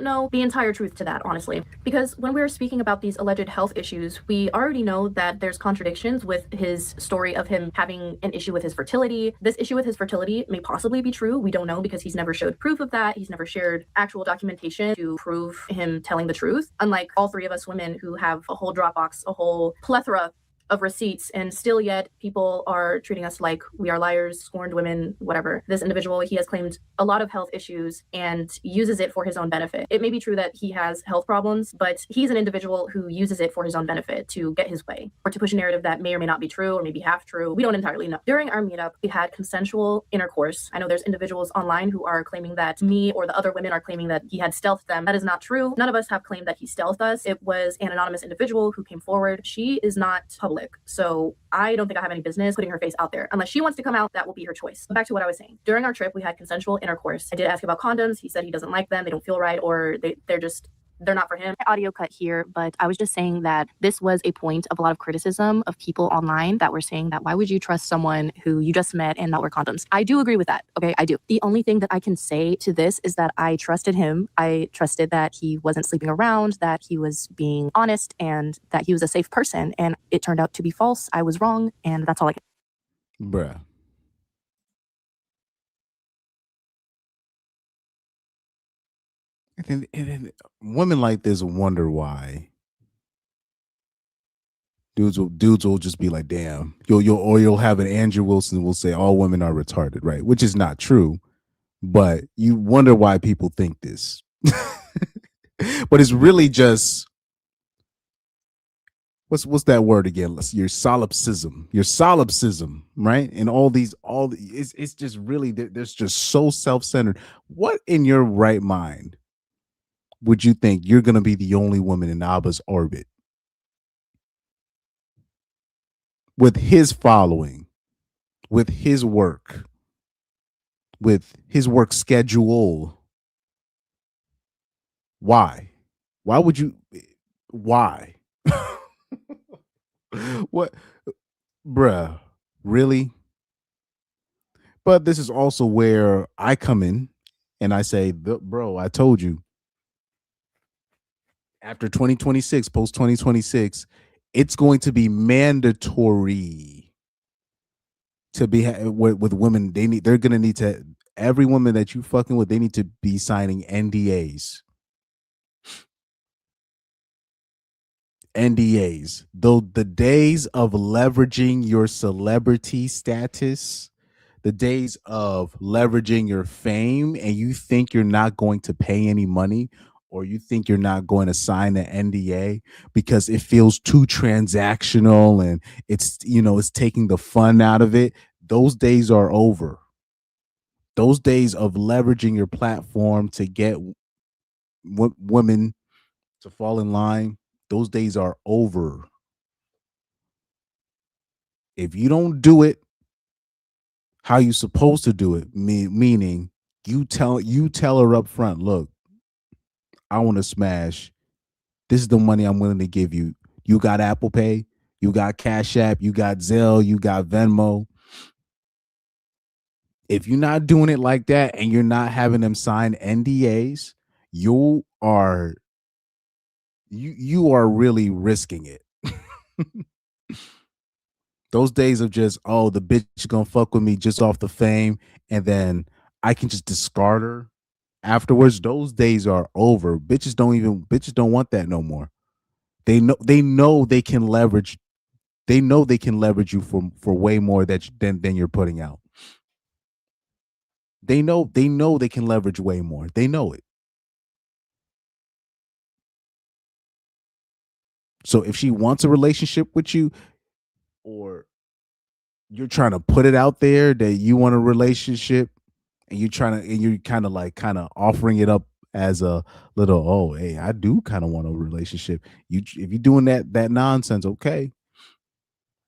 don't know the entire truth to that, honestly, because when we're speaking about these alleged health issues, we already know that there's contradictions with his story of him having an issue with his fertility. This issue with his fertility may possibly be true. We don't know because he's never showed proof of that. He's never shared actual documentation to prove him telling the truth. Unlike all three of us women who have a whole Dropbox, a whole plethora of receipts, and still yet people are treating us like we are liars, scorned women, whatever. This individual, he has claimed a lot of health issues and uses it for his own benefit. It may be true that he has health problems, but he's an individual who uses it for his own benefit to get his way or to push a narrative that may or may not be true or maybe half true. We don't entirely know. During our meetup, we had consensual intercourse. I know there's individuals online who are claiming that me or the other women are claiming that he had stealthed them. That is not true. None of us have claimed that he stealthed us. It was an anonymous individual who came forward. She is not public. So I don't think I have any business putting her face out there. Unless she wants to come out, that will be her choice. Back to what I was saying. During our trip, we had consensual intercourse. I did ask about condoms. He said he doesn't like them. They don't feel right, or they're not for him. Audio cut here, but I was just saying that this was a point of a lot of criticism of people online that were saying that why would you trust someone who you just met and not wear condoms? I do agree with that. Okay, I do. The only thing that I can say to this is that I trusted him. I trusted that he wasn't sleeping around, that he was being honest, and that he was a safe person. And it turned out to be false. I was wrong, and that's all I can. Bruh. And then women like this wonder why dudes will just be like, damn, you'll have an Andrew Wilson will say all women are retarded, right? Which is not true, but you wonder why people think this. But it's really just what's that word again? Your solipsism, right? And it's just really there's just so self-centered. What in your right mind would you think you're going to be the only woman in Abba's orbit with his following, with his work, with his work schedule. Why? Why would you? Why? What, bruh? Really? But this is also where I come in and I say, bro, I told you after 2026, post 2026, it's going to be mandatory to be with women. They're going to need to, every woman that you fucking with, they need to be signing NDAs. NDAs. Though the days of leveraging your celebrity status, the days of leveraging your fame, and you think you're not going to pay any money, or you think you're not going to sign an NDA because it feels too transactional and it's, it's taking the fun out of it. Those days are over. Those days of leveraging your platform to get women to fall in line, those days are over. If you don't do it how you supposed to do it, meaning you tell her up front, look, I want to smash. This is the money I'm willing to give you. You got Apple Pay, you got Cash App, you got Zelle, you got Venmo. If you're not doing it like that and you're not having them sign NDAs, you are really risking it. Those days of just, oh, the bitch is gonna fuck with me just off the fame, and then I can just discard her afterwards. Those days are over. Bitches don't want that no more. They know they can leverage. They know they can leverage you for way more than you're putting out. They know they can leverage way more. They know it. So if she wants a relationship with you, or you're trying to put it out there that you want a relationship, and you're kind of offering it up as a little, oh, hey, I do kind of want a relationship. If you're doing that nonsense, okay,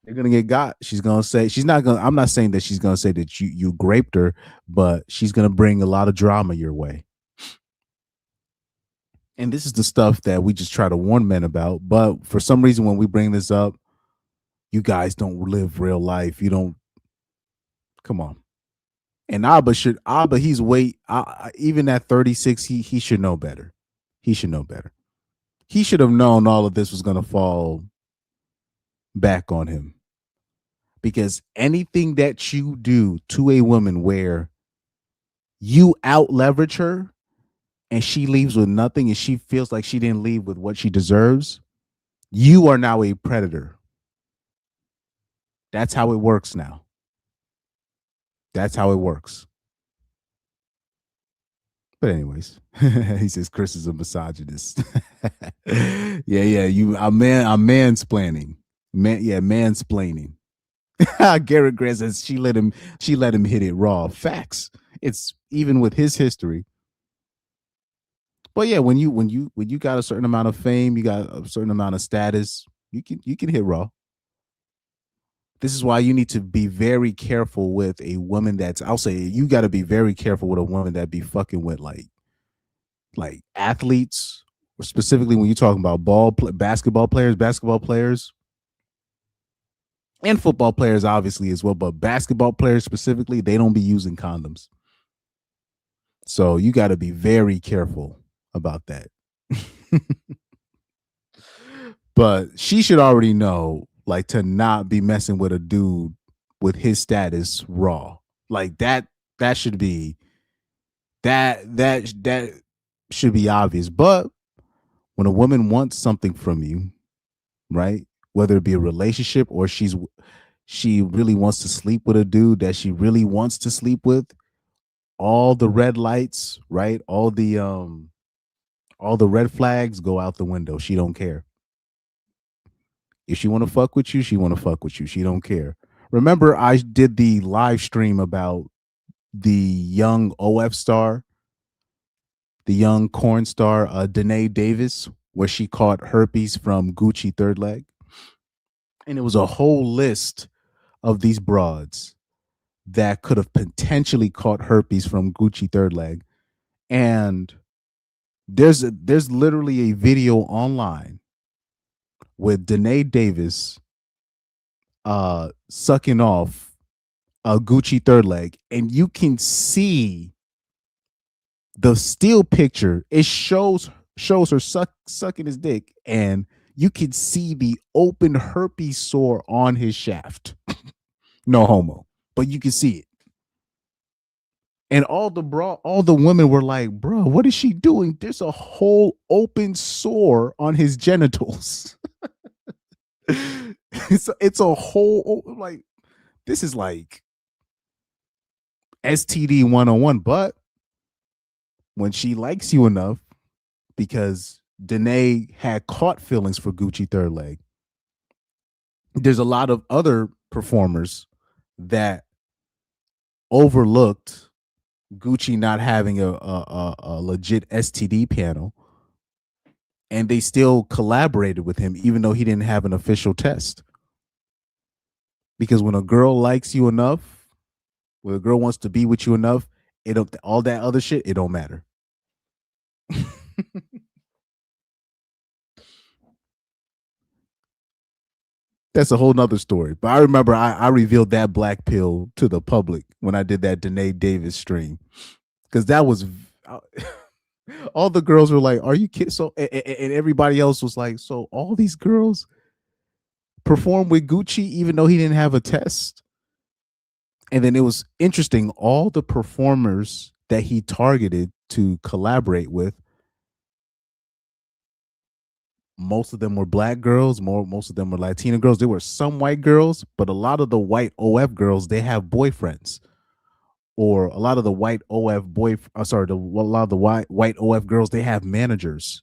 you're gonna get got. She's gonna say, she's not gonna, I'm not saying that she's gonna say that you raped her, but she's gonna bring a lot of drama your way. And this is the stuff that we just try to warn men about. But for some reason, when we bring this up, you guys don't live real life. You don't. Come on. And Abba, he's even at 36, he should know better. He should know better. He should have known all of this was gonna fall back on him. Because anything that you do to a woman where you out leverage her and she leaves with nothing and she feels like she didn't leave with what she deserves, you are now a predator. That's how it works now. That's how it works. But anyways, he says Chris is a misogynist. yeah, I'm mansplaining. Mansplaining. Garrett Grant says she let him hit it raw. Facts. It's even with his history. But yeah, when you got a certain amount of fame, you got a certain amount of status, you can hit raw. This is why you need to be very careful with a woman I'll say you got to be very careful with a woman that be fucking with like athletes, specifically when you're talking about basketball players, and football players obviously as well, but basketball players specifically, they don't be using condoms. So you got to be very careful about that. But she should already know, like, to not be messing with a dude with his status raw. Like that should be that should be obvious. But when a woman wants something from you, right? Whether it be a relationship or she really wants to sleep with a dude that she really wants to sleep with, all the red lights, right? All the red flags go out the window. She don't care. If she want to fuck with you, she want to fuck with you. She don't care. Remember, I did the live stream about the young OF star, the young corn star, Danae Davis, where she caught herpes from Gucci third leg. And it was a whole list of these broads that could have potentially caught herpes from Gucci third leg. And there's literally a video online with Danae Davis sucking off a Gucci third leg, and you can see the still picture. It shows her sucking his dick, and you can see the open herpes sore on his shaft. No homo, but you can see it. And all the women were like, "Bro, what is she doing? There's a whole open sore on his genitals." it's a whole, like, this is like STD 101. But when she likes you enough, because Danae had caught feelings for Gucci third leg, there's a lot of other performers that overlooked Gucci not having a legit STD panel, and they still collaborated with him even though he didn't have an official test. Because when a girl likes you enough, when a girl wants to be with you enough, it don't, all that other shit, it don't matter. That's a whole nother story. But I remember I revealed that black pill to the public when I did that Danae Davis stream, because that was all the girls were like, "Are you kidding?" So and everybody else was like, "So all these girls perform with Gucci even though he didn't have a test?" And then it was interesting. All the performers that he targeted to collaborate with, most of them were black girls, most of them were Latina girls. There were some white girls, but a lot of the white OF girls, they have boyfriends. Or a lot of the white OF a lot of the white OF girls, they have managers.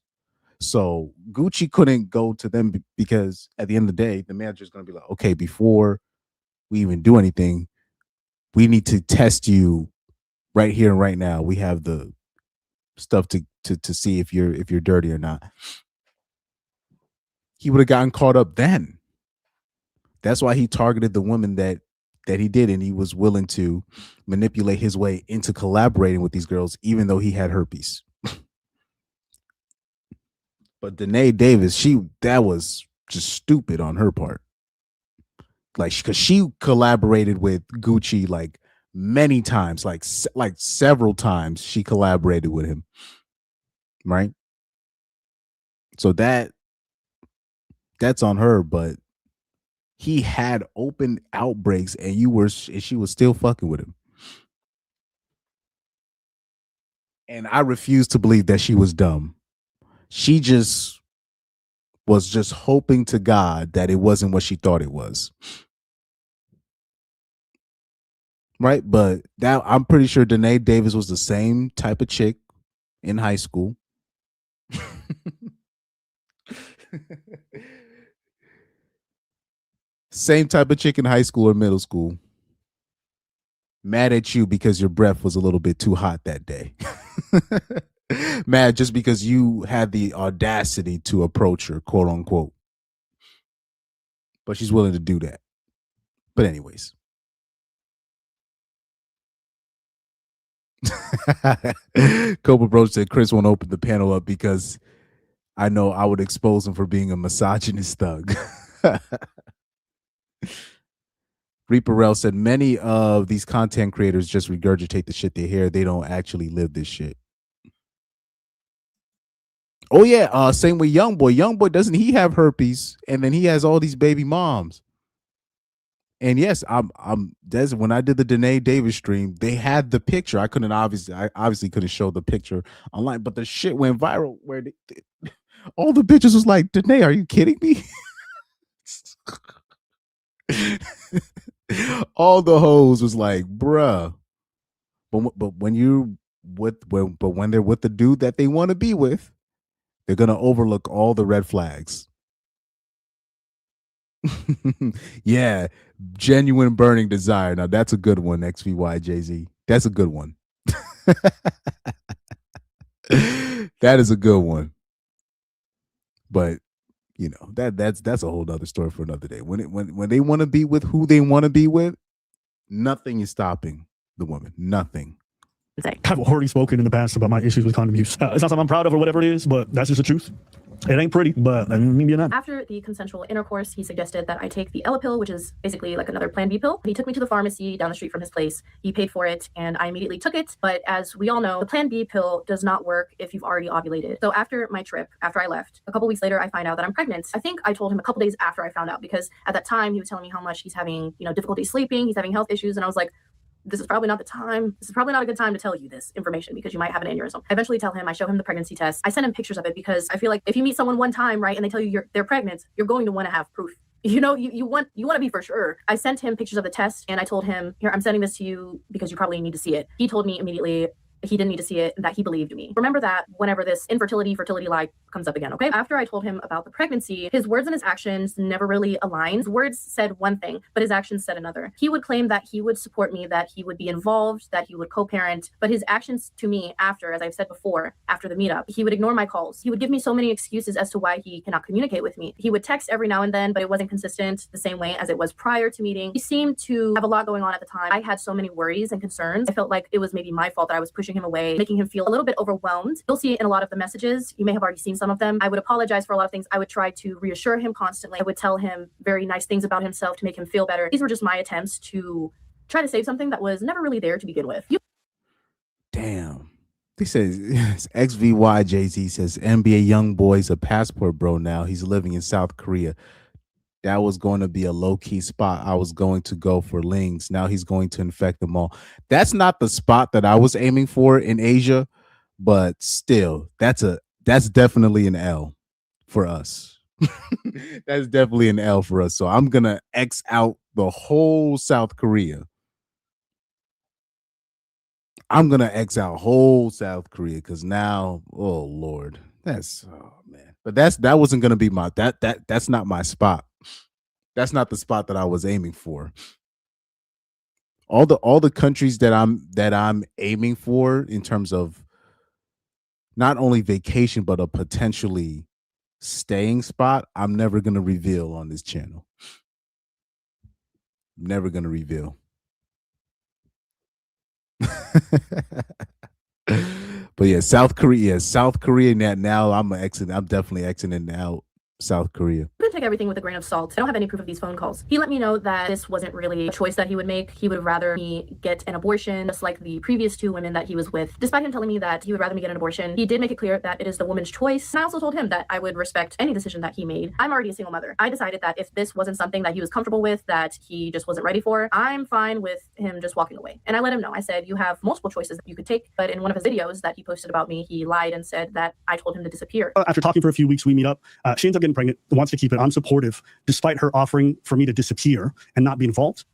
So Gucci couldn't go to them because at the end of the day, the manager's going to be like, "Okay, before we even do anything, we need to test you right here and right now. We have the stuff to see if you're dirty or not." He would have gotten caught up then. That's why he targeted the women that he did, and he was willing to manipulate his way into collaborating with these girls, even though he had herpes. But Danae Davis, that was just stupid on her part. Like, because she collaborated with Gucci like many times, like several times she collaborated with him, right? So that's on her. But he had open outbreaks, and she was still fucking with him. And I refuse to believe that she was dumb. She was just hoping to God that it wasn't what she thought it was. Right? But that, I'm pretty sure Danae Davis was the same type of chick in high school. Same type of chick in high school or middle school. Mad at you because your breath was a little bit too hot that day. Mad just because you had the audacity to approach her, quote unquote. But she's willing to do that. But anyways. Cobra Bro said Chris won't open the panel up because I know I would expose him for being a misogynist thug. Reaper Rel said many of these content creators just regurgitate the shit they hear. They don't actually live this shit. Oh yeah, same with Youngboy. Youngboy, doesn't he have herpes? And then he has all these baby moms. And yes, I'm when I did the Danae Davis stream, they had the picture. I obviously couldn't show the picture online, but the shit went viral where all the bitches was like, "Danae, are you kidding me?" All the hoes was like, "Bruh." But when they're with the dude that they want to be with, they're gonna overlook all the red flags. Yeah, genuine burning desire. Now that's a good one, XVY Jay-Z. That's a good one. That is a good one. But you know, that's a whole other story for another day. When they want to be with who they want to be with, Nothing is stopping the woman. Nothing. I've already spoken in the past about my issues with condom use. It's not something I'm proud of or whatever it is, but that's just the truth. It ain't pretty, but maybe not. After the consensual intercourse, he suggested that I take the Ella pill, which is basically like another Plan B pill. He took me to the pharmacy down the street from his place. He paid for it, and I immediately took it. But as we all know, the Plan B pill does not work if you've already ovulated. So after my trip, after I left, a couple weeks later, I find out that I'm pregnant. I think I told him a couple days after I found out, because at that time he was telling me how much he's having, difficulty sleeping, he's having health issues, and I was like, this is probably not the time. This is probably not a good time to tell you this information because you might have an aneurysm. I eventually tell him, I show him the pregnancy test. I send him pictures of it because I feel like if you meet someone one time, right, and they tell you they're pregnant, you're going to want to have proof. You want to be for sure. I sent him pictures of the test and I told him, here, I'm sending this to you because you probably need to see it. He told me immediately he didn't need to see it and that he believed me. Remember that whenever this fertility lie comes up again, okay? After I told him about the pregnancy, his words and his actions never really aligned. His words said one thing, but his actions said another. He would claim that he would support me, that he would be involved, that he would co-parent, but his actions to me after, as I've said before, after the meetup, he would ignore my calls. He would give me so many excuses as to why he cannot communicate with me. He would text every now and then, but it wasn't consistent the same way as it was prior to meeting. He seemed to have a lot going on at the time. I had so many worries and concerns. I felt like it was maybe my fault that I was pushing him away, making him feel a little bit overwhelmed. You'll see it in a lot of the messages. You may have already seen some of them. I would apologize for a lot of things. I would try to reassure him constantly. I would tell him very nice things about himself to make him feel better. These were just my attempts to try to save something that was never really there to begin with. Damn. He says XVY Jay-Z says NBA young boy's a passport bro now. He's living in South Korea. That was going to be a low-key spot. I was going to go for Lings. Now he's going to infect them all. That's not the spot that I was aiming for in Asia, but still, that's definitely an L for us. That's definitely an L for us. So I'm going to X out the whole South Korea. I'm going to X out whole South Korea because now, oh, Lord, oh, man. But that wasn't going to be that's not my spot. That's not the spot that I was aiming for. All the countries that I'm aiming for in terms of not only vacation but a potentially staying spot, I'm never going to reveal on this channel. Never going to reveal. But yeah, South Korea now I'm definitely exiting out South Korea. I'm gonna take everything with a grain of salt. I don't have any proof of these phone calls. He let me know that this wasn't really a choice that he would make. He would rather me get an abortion, just like the previous two women that he was with. Despite him telling me that he would rather me get an abortion, he did make it clear that it is the woman's choice. And I also told him that I would respect any decision that he made. I'm already a single mother. I decided that if this wasn't something that he was comfortable with, that he just wasn't ready for, I'm fine with him just walking away. And I let him know. I said, you have multiple choices that you could take. But in one of his videos that he posted about me, he lied and said that I told him to disappear. After talking for a few weeks, we meet up. She ends up getting pregnant, wants to keep it. I'm supportive, despite her offering for me to disappear and not be involved.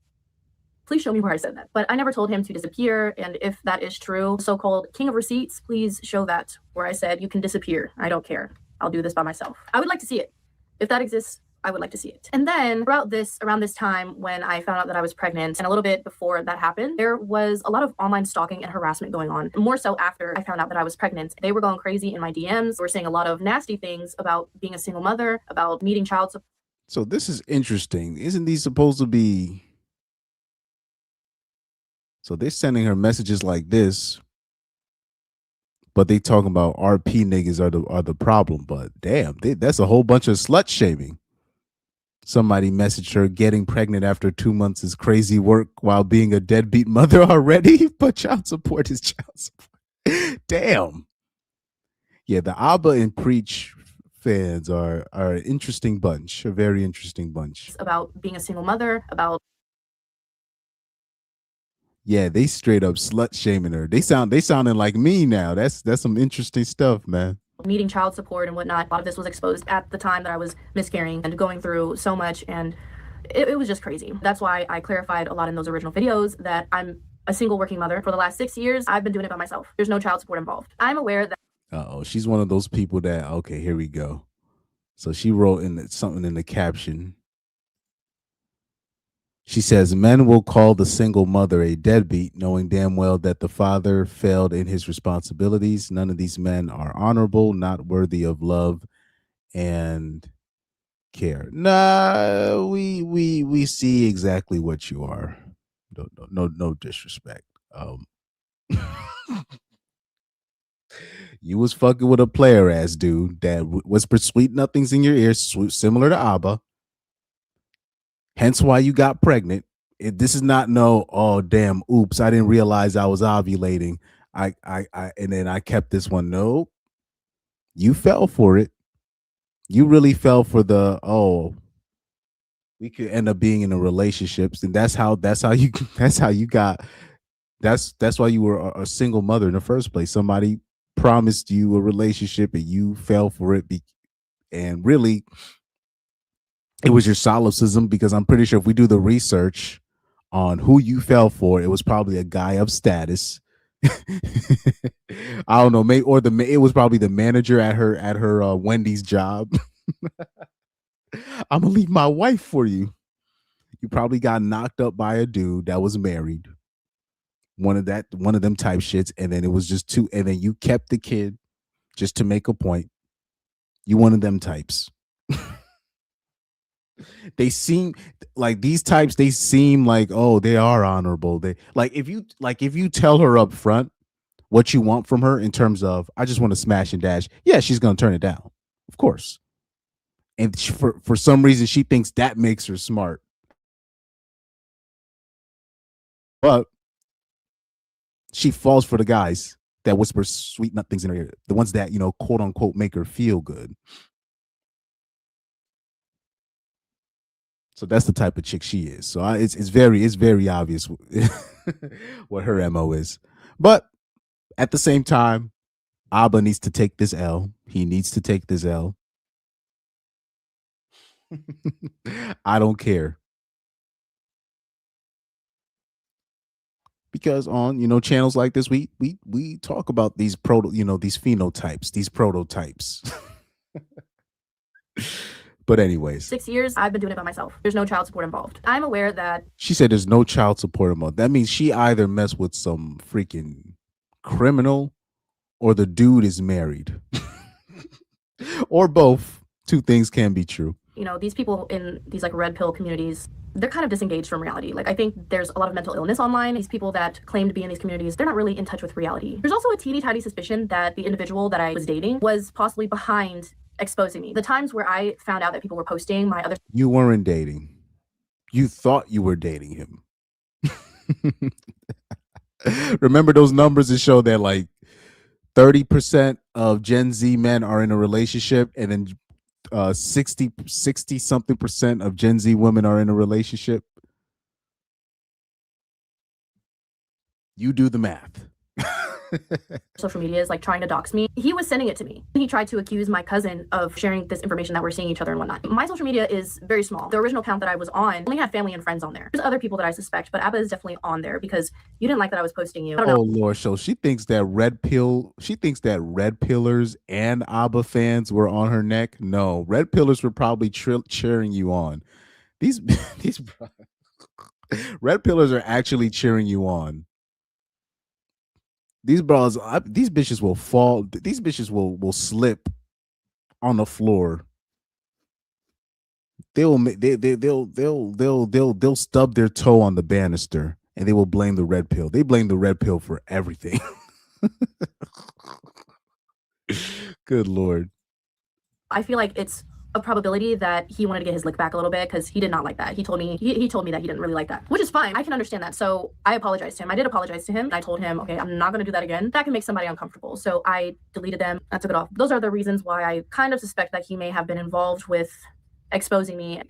Please show me where I said that. But I never told him to disappear. And if that is true, so-called king of receipts, please show that where I said you can disappear. I don't care. I'll do this by myself. I would like to see it. If that exists, I would like to see it. And then around this time when I found out that I was pregnant and a little bit before that happened, there was a lot of online stalking and harassment going on. More so after I found out that I was pregnant. They were going crazy in my DMs. They were saying a lot of nasty things about being a single mother, about needing child support. So this is interesting. Isn't these supposed to be? So they're sending her messages like this, but they talking about RP niggas are the problem. But damn, that's a whole bunch of slut shaming. Somebody messaged her, getting pregnant after 2 months is crazy work while being a deadbeat mother already, but child support is child support. Damn. Yeah, the Abba and Preach fans are an interesting bunch, a very interesting bunch. About being a single mother, about... Yeah, they straight up slut shaming her. They sounding like me now. That's some interesting stuff, man. Needing child support and whatnot. A lot of this was exposed at the time that I was miscarrying and going through so much, and it was just crazy. That's why I clarified a lot in those original videos that I'm a single working mother. For the last 6 years, I've been doing it by myself. There's no child support involved. I'm aware that... Uh-oh, she's one of those people that, okay, here we go. So she wrote something in the caption. She says, men will call the single mother a deadbeat, knowing damn well that the father failed in his responsibilities. None of these men are honorable, not worthy of love and care. Nah, we see exactly what you are. no disrespect. You was fucking with a player ass dude that whispered sweet nothings in your ear, similar to Abba. Hence why you got pregnant. This is not no, oh damn, oops, I didn't realize I was ovulating. And then I kept this one. No, you fell for it. You really fell for the, oh, we could end up being in a relationships, and that's how you that's how you got that's why you were a single mother in the first place. Somebody promised you a relationship and you fell for it, and really it was your solipsism, because I'm pretty sure if we do the research on who you fell for, it was probably a guy of status. I don't know, it was probably the manager at her Wendy's job. I'm gonna leave my wife for you. You probably got knocked up by a dude that was married. One of them type shits, and then it was just two, and then you kept the kid just to make a point. You one of them types. They seem like these types, they seem like, oh, they are honorable. They if you tell her up front what you want from her in terms of, I just want to smash and dash, yeah, she's gonna turn it down, of course. And for some reason she thinks that makes her smart. But she falls for the guys that whisper sweet nothings in her ear, the ones that, quote unquote, make her feel good. So that's the type of chick she is. So it's very obvious what her MO is. But at the same time, Abba needs to take this L. He needs to take this L. I don't care. Because on channels like this, we talk about these these phenotypes, these prototypes. But anyways, 6 years, I've been doing it by myself. There's no child support involved. I'm aware that she said there's no child support involved. That means she either messed with some freaking criminal, or the dude is married, or both. Two things can be true. these people in these red pill communities, they're kind of disengaged from reality. I think there's a lot of mental illness online. These people that claim to be in these communities, they're not really in touch with reality. There's also a teeny tiny suspicion that the individual that I was dating was possibly behind exposing me. The times where I found out that people were posting my other... You weren't dating. You thought you were dating him. Remember those numbers that show that 30% of Gen Z men are in a relationship, and then 60 something percent of Gen Z women are in a relationship? You do the math. social media is trying to dox me. He was sending it to me. He tried to accuse my cousin of sharing this information that we're seeing each other and whatnot. My social media is very small. The original account that I was on only had family and friends on there. There's other people that I suspect, but Abba is definitely on there because you didn't like that I was posting you. I don't know. Oh Lord, so she thinks that red pillars and Abba fans were on her neck. No, red pillars were probably cheering you on. These red pillars are actually cheering you on. These bras, these bitches will fall. These bitches will slip on the floor. They'll stub their toe on the banister, and they will blame the red pill. They blame the red pill for everything. Good Lord. I feel like it's a probability that he wanted to get his lick back a little bit because he did not like that. He told me he told me that he didn't really like that, which is fine. I can understand that. So I apologized to him. I did apologize to him. I told him, okay, I'm not going to do that again. That can make somebody uncomfortable. So I deleted them. I took it off. Those are the reasons why I kind of suspect that he may have been involved with exposing me.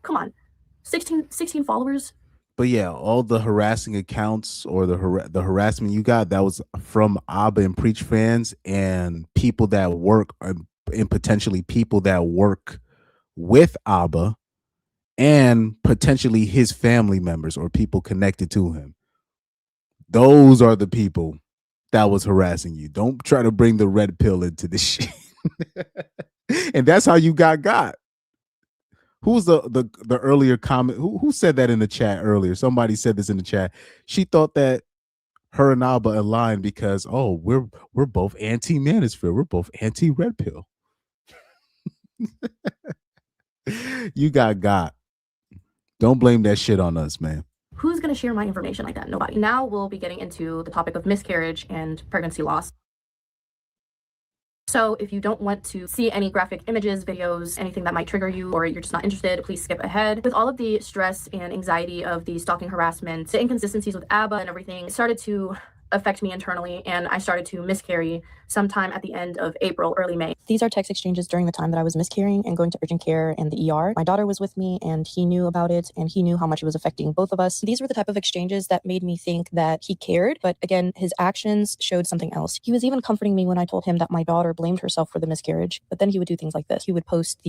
Come on, 16 followers. But yeah, all the harassing accounts or the harassment you got, that was from Abba and Preach fans and people that work, and potentially people that work with Abba, and potentially his family members or people connected to him. Those are the people that was harassing you. Don't try to bring the red pill into this shit. And that's how you got. Who was the earlier comment? Who said that in the chat earlier? Somebody said this in the chat. She thought that her and Abba aligned because, oh, we're both anti-manosphere. We're both anti-red pill. You got. Don't blame that shit on us, man. Who's going to share my information like that? Nobody. Now we'll be getting into the topic of miscarriage and pregnancy loss. So if you don't want to see any graphic images, videos, anything that might trigger you, or you're just not interested, please skip ahead. With all of the stress and anxiety of the stalking harassment, the inconsistencies with ABBA and everything, it started to affect me internally, and I started to miscarry sometime at the end of April, early May. These are text exchanges during the time that I was miscarrying and going to urgent care and the ER. My daughter was with me and he knew about it and he knew how much it was affecting both of us. These were the type of exchanges that made me think that he cared, but again, his actions showed something else. He was even comforting me when I told him that my daughter blamed herself for the miscarriage, but then he would do things like this. He would post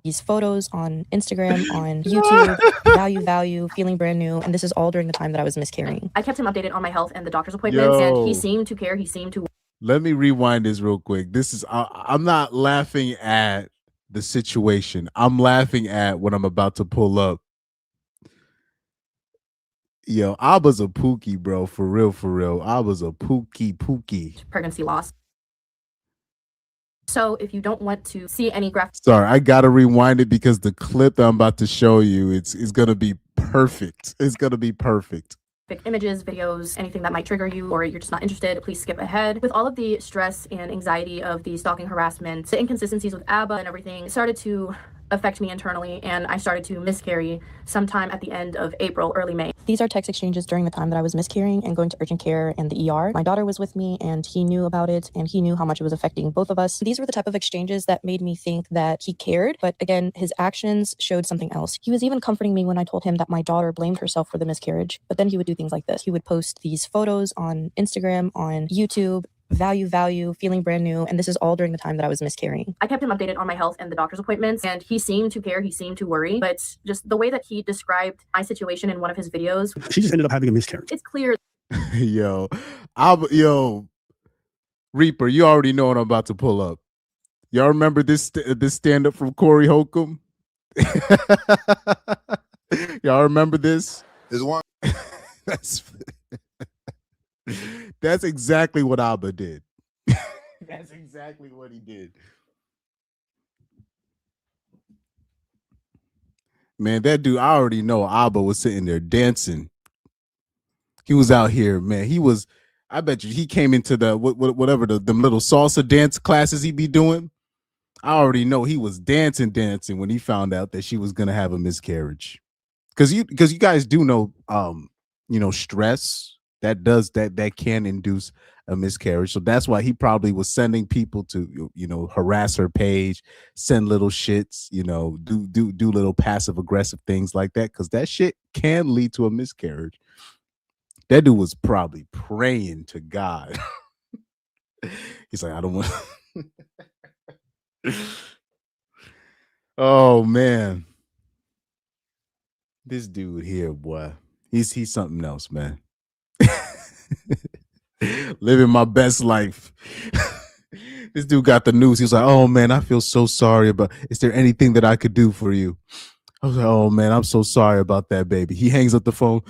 these photos on Instagram, on YouTube, value, feeling brand new. And this is all during the time that I was miscarrying. I kept him updated on my health and the doctor's appointments, and he Yo. seemed to care. He seemed to Let me rewind this real quick. This is I'm not laughing at the situation. I'm laughing at what I'm about to pull up. Yo, Abba's a pookie, bro. For real, for real. Abba's a pookie. pregnancy loss. So if you don't want to see any graphic Sorry, I gotta rewind it because the clip that I'm about to show you, it's gonna be perfect. It's gonna be perfect. images, videos, anything that might trigger you, or you're just not interested, please skip ahead. With all of the stress and anxiety of the stalking harassment, the inconsistencies with ABBA and everything, it started to affect me internally, and I started to miscarry sometime at the end of April, early May. These are text exchanges during the time that I was miscarrying and going to urgent care and the ER. My daughter was with me and he knew about it and he knew how much it was affecting both of us. These were the type of exchanges that made me think that he cared, but again, his actions showed something else. He was even comforting me when I told him that my daughter blamed herself for the miscarriage, but then he would do things like this. He would post these photos on Instagram, on YouTube, value, feeling brand new. And this is all during the time that I was miscarrying. I kept him updated on my health and the doctor's appointments, and he seemed to care. He seemed to worry, but just the way that he described my situation in one of his videos, She just ended up having a miscarriage. it's clear Yo, Reaper, you already know what I'm about to pull up. Y'all remember this stand up from Corey Holcomb? Y'all remember this? There's one. That's exactly what Abba did. That's exactly what he did. Man, that dude, I already know Abba was sitting there dancing. He was out here, man. I bet you he came into the whatever them little salsa dance classes he be doing. I already know he was dancing when he found out that she was gonna have a miscarriage. Because you guys do know stress that can induce a miscarriage. So that's why he probably was sending people to harass her page, send little shits, do little passive aggressive things like that, because that shit can lead to a miscarriage. That dude was probably praying to God. He's like, I don't want. Oh man, this dude here, boy, he's something else, man. Living my best life. This dude got the news. He was like, oh man, I feel so sorry about, is there anything that I could do for you? I was like, oh man, I'm so sorry about that, baby. He hangs up the phone.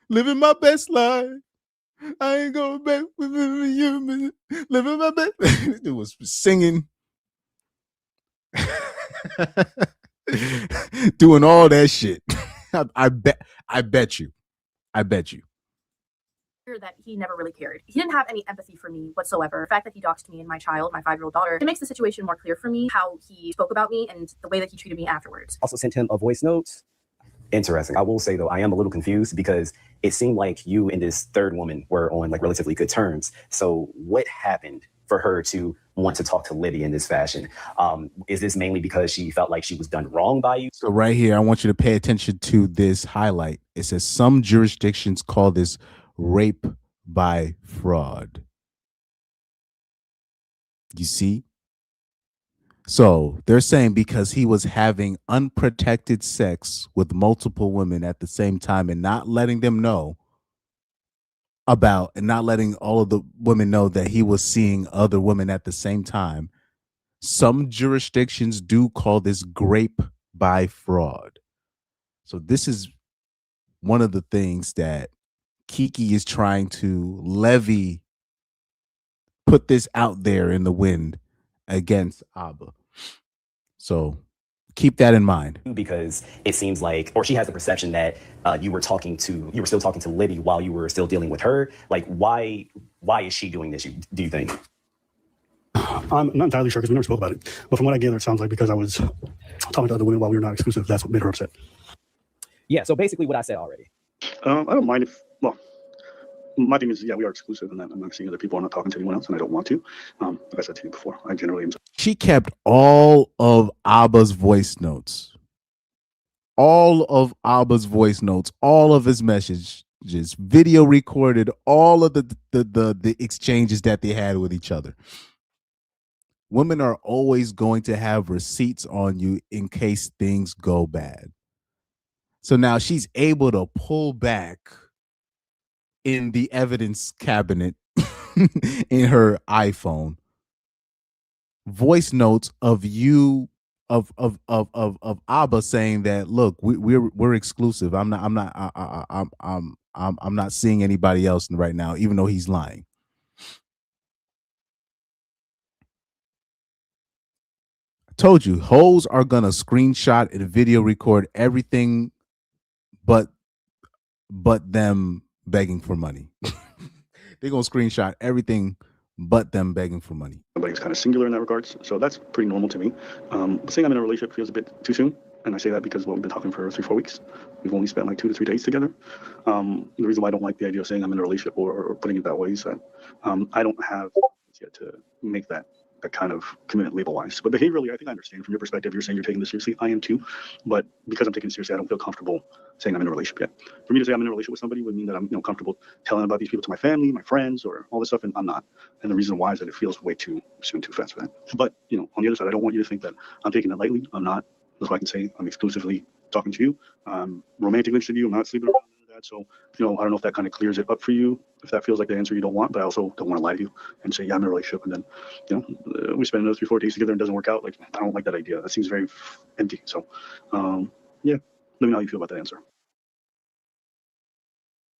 Living my best life. I ain't going back with you. Living my best. This dude was singing. Doing all that shit. I bet you. that he never really cared. He didn't have any empathy for me whatsoever. The fact that he doxed me and my child, my 5-year-old daughter, it makes the situation more clear for me how he spoke about me and the way that he treated me afterwards. Also sent him a voice note. Interesting. I will say though, I am a little confused because it seemed like you and this third woman were on like relatively good terms. So what happened for her to want to talk to Lydia in this fashion? Is this mainly because she felt like she was done wrong by you? So right here, I want you to pay attention to this highlight. It says some jurisdictions call this rape by fraud. You see? So they're saying because he was having unprotected sex with multiple women at the same time and not letting them know about, and not letting all of the women know that he was seeing other women at the same time. Some jurisdictions do call this rape by fraud. So this is one of the things that Kiki is trying to put this out there in the wind against Abba. So Keep that in mind. Because it seems like, or she has the perception that you were still talking to Libby while you were still dealing with her. Like, why is she doing this, do you think? I'm not entirely sure because we never spoke about it. But from what I gather, it sounds like because I was talking to other women while we were not exclusive, that's what made her upset. Yeah, so basically what I said already. I don't mind if, well, my thing is, yeah, we are exclusive and I'm not seeing other people. I'm not talking to anyone else and I don't want to. Like I said to you before, I generally am. She kept all of Abba's voice notes. All of Abba's voice notes, all of his messages, video recorded, all of the exchanges that they had with each other. Women are always going to have receipts on you in case things go bad. So now she's able to pull back in the evidence cabinet in her iPhone voice notes of you of Abba saying that, look, we're exclusive. I'm not seeing anybody else right now, even though he's lying. I told you, hoes are gonna screenshot and video record everything but them begging for money. They're gonna screenshot everything but them begging for money. Everybody's kind of singular in that regards, so that's pretty normal to me. Saying I'm in a relationship feels a bit too soon, and I say that because we've been talking for 3-4 weeks. We've only spent like 2 to 3 days together. The reason why I don't like the idea of saying I'm in a relationship or putting it that way is that I don't have yet to make that kind of commitment label-wise. But behaviorally, I think I understand from your perspective. You're saying you're taking this seriously. I am too, but because I'm taking it seriously, I don't feel comfortable saying I'm in a relationship yet. For me to say I'm in a relationship with somebody would mean that I'm comfortable telling about these people to my family, my friends, or all this stuff, and I'm not. And the reason why is that it feels way too soon, too fast for that. But on the other side, I don't want you to think that I'm taking it lightly. I'm not. That's why I can say I'm exclusively talking to you. I'm romantically interested in you. I'm not sleeping around with that. So, I don't know if that kind of clears it up for you, if that feels like the answer you don't want, but I also don't want to lie to you and say, yeah, I'm in a relationship. And then, we spend another 3-4 days together and it doesn't work out. Like, I don't like that idea. That seems very empty. So, yeah, let me know how you feel about that answer.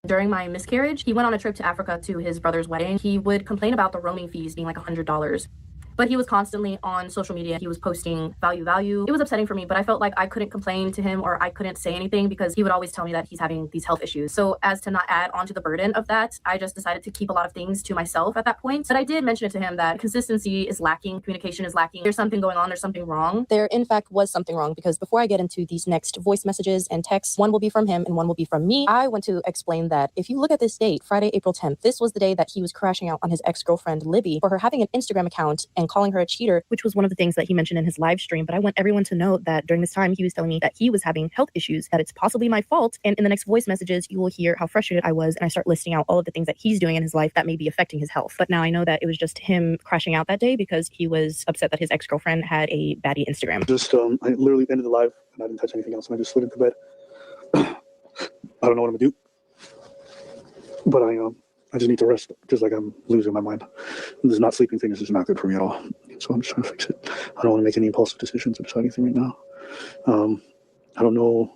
During my miscarriage, he went on a trip to Africa to his brother's wedding. He would complain about the roaming fees being like $100. But he was constantly on social media. He was posting value. It was upsetting for me, but I felt like I couldn't complain to him or I couldn't say anything because he would always tell me that he's having these health issues. So as to not add onto the burden of that, I just decided to keep a lot of things to myself at that point. But I did mention it to him that consistency is lacking, communication is lacking. There's something going on, there's something wrong. There, in fact, was something wrong because before I get into these next voice messages and texts, one will be from him and one will be from me. I want to explain that if you look at this date, Friday, April 10th, this was the day that he was crashing out on his ex-girlfriend, Libby, for her having an Instagram account and calling her a cheater, which was one of the things that he mentioned in his live stream. But I want everyone to know that during this time, he was telling me that he was having health issues, that it's possibly my fault. And in the next voice messages, you will hear how frustrated I was. And I start listing out all of the things that he's doing in his life that may be affecting his health. But now I know that it was just him crashing out that day because he was upset that his ex-girlfriend had a baddie Instagram. Just, I literally ended the live and I didn't touch anything else. And I just slid into bed. I don't know what I'm gonna do, but I just need to rest, just like I'm losing my mind. This not sleeping thing is just not good for me at all. So I'm just trying to fix it. I don't want to make any impulsive decisions or decide anything right now. I don't know.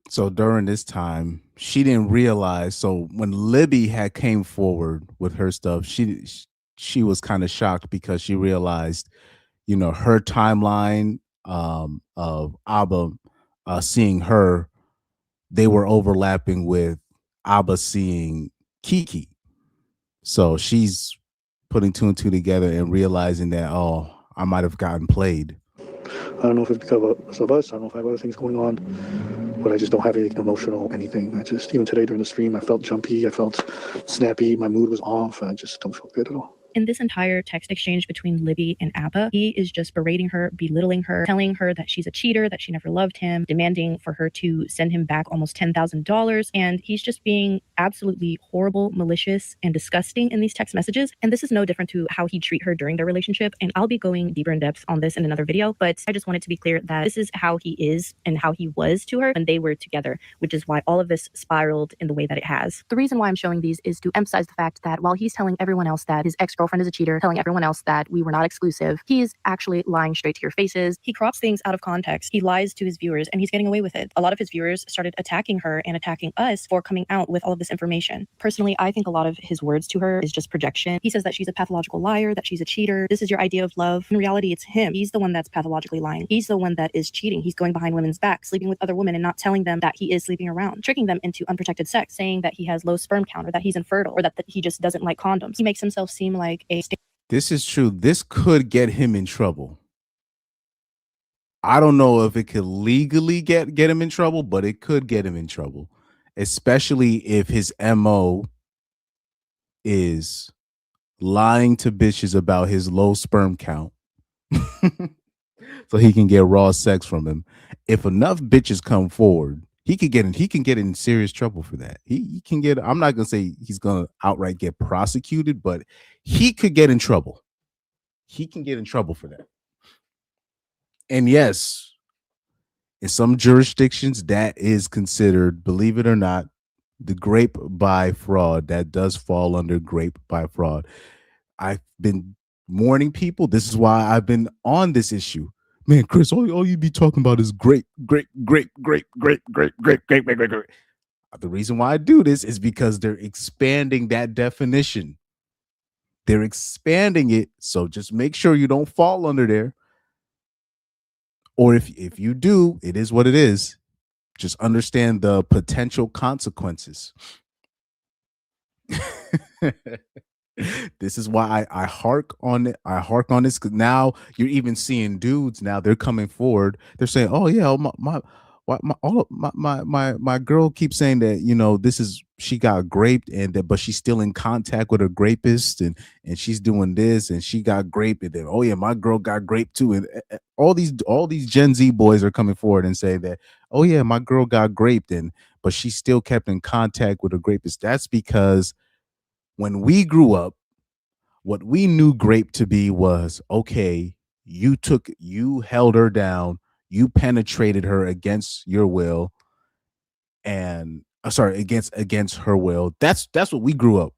So during this time, she didn't realize. So when Libby had came forward with her stuff, she was kind of shocked because she realized, her timeline of Abba seeing her, they were overlapping with Abba seeing Kiki. So she's putting 2 and 2 together and realizing that, I might have gotten played. I don't know if it's because of us. I don't know if I have other things going on, but I just don't have anything emotional, anything. Even today during the stream, I felt jumpy. I felt snappy. My mood was off. I just don't feel good at all. In this entire text exchange between Libby and Abba, he is just berating her, belittling her, telling her that she's a cheater, that she never loved him, demanding for her to send him back almost $10,000. And he's just being absolutely horrible, malicious, and disgusting in these text messages. And this is no different to how he'd treat her during their relationship. And I'll be going deeper in depth on this in another video, but I just wanted to be clear that this is how he is and how he was to her when they were together, which is why all of this spiraled in the way that it has. The reason why I'm showing these is to emphasize the fact that while he's telling everyone else that his ex girlfriend is a cheater, telling everyone else that we were not exclusive. He's actually lying straight to your faces. He crops things out of context. He lies to his viewers, and he's getting away with it. A lot of his viewers started attacking her and attacking us for coming out with all of this information. Personally, I think a lot of his words to her is just projection. He says that she's a pathological liar, that she's a cheater. This is your idea of love. In reality, it's him. He's the one that's pathologically lying. He's the one that is cheating. He's going behind women's backs, sleeping with other women and not telling them that he is sleeping around, tricking them into unprotected sex, saying that he has low sperm count or that he's infertile or that he just doesn't like condoms. He makes himself seem like a This is true. This could get him in trouble. I don't know if it could legally get him in trouble, but it could get him in trouble, especially if his MO is lying to bitches about his low sperm count so he can get raw sex from him. If enough bitches come forward, he can get in serious trouble for that. He can get, I'm not gonna say he's gonna outright get prosecuted, but he could get in trouble. He can get in trouble for that. And yes, in some jurisdictions, that is considered, believe it or not, the grape by fraud. That does fall under grape by fraud. I've been warning people. This is why I've been on this issue. Man, Chris, all you be talking about is grape. The reason why I do this is because they're expanding that definition. They're expanding it. So just make sure you don't fall under there. Or if you do, it is what it is. Just understand the potential consequences. This is why I hark on it. I hark on this because now you're even seeing dudes. Now they're coming forward. They're saying, "Oh yeah, my girl keeps saying that she got graped but she's still in contact with her rapist and she's doing this and she got graped and then oh yeah, my girl got graped too." And all these Gen Z boys are coming forward and say that oh yeah, my girl got graped but she still kept in contact with her rapist. That's because when we grew up, what we knew grape to be was, okay, you held her down, you penetrated her against your will, and against her will. That's what we grew up.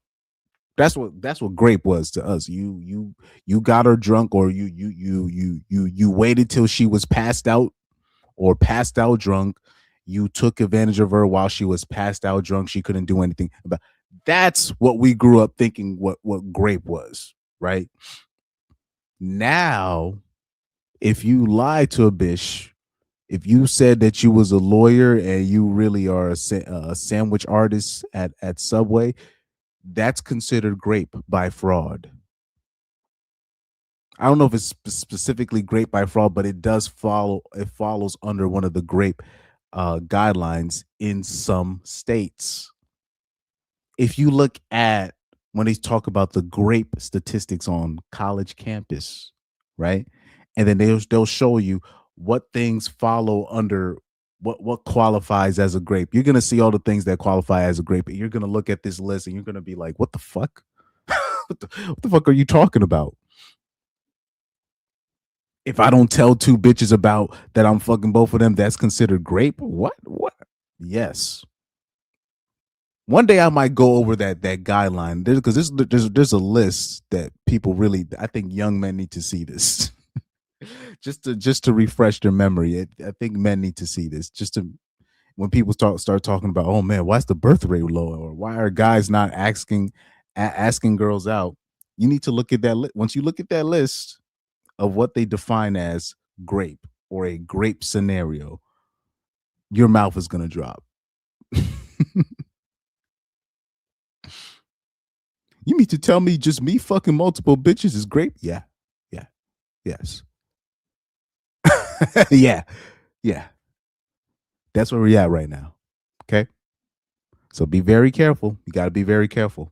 That's what grape was to us. You got her drunk, or you waited till she was passed out or passed out drunk. You took advantage of her while she was passed out drunk. She couldn't do anything about. That's what we grew up thinking what grape was, right? Now, if you lie to a bitch, if you said that you was a lawyer and you really are a sandwich artist at Subway, that's considered grape by fraud. I don't know if it's specifically grape by fraud, but it does follow. It follows under one of the grape guidelines in some states. If you look at when they talk about the grape statistics on college campus, right? And then they'll show you what things follow under what qualifies as a grape. You're going to see all the things that qualify as a grape. And you're going to look at this list and you're going to be like, what the fuck? what the fuck are you talking about? If I don't tell two bitches about that I'm fucking both of them, that's considered grape? What? Yes. One day I might go over that guideline because there's a list that people really, I think young men need to see this just to refresh their memory. I think men need to see this just to when people start talking about, oh man, why's the birth rate low, or why are guys not asking girls out? You need to look at that. Once you look at that list of what they define as grape or a grape scenario, your mouth is gonna drop. You mean to tell me just me fucking multiple bitches is grape? Yeah. Yes. Yeah. That's where we're at right now. Okay. So be very careful. You got to be very careful.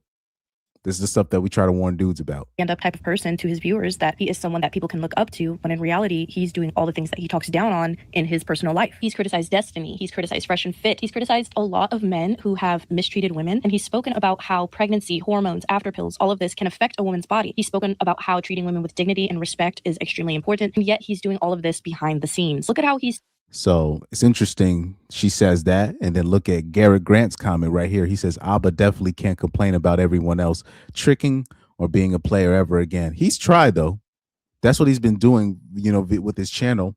This is the stuff that we try to warn dudes about. Stand-up type of person to his viewers, that he is someone that people can look up to, when in reality, he's doing all the things that he talks down on in his personal life. He's criticized Destiny. He's criticized Fresh and Fit. He's criticized a lot of men who have mistreated women. And he's spoken about how pregnancy, hormones, after pills, all of this can affect a woman's body. He's spoken about how treating women with dignity and respect is extremely important. And yet he's doing all of this behind the scenes. Look at how he's... So it's interesting. She says that, and then look at Garrett Grant's comment right here. He says, Abba definitely can't complain about everyone else tricking or being a player ever again. He's tried though. That's what he's been doing, with his channel,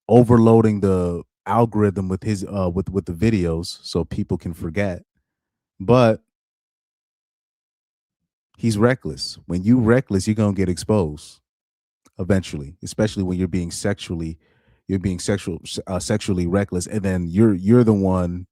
overloading the algorithm with his with the videos so people can forget. But he's reckless. When you reckless, you're gonna get exposed eventually, especially when you're being sexually reckless, and then you're the one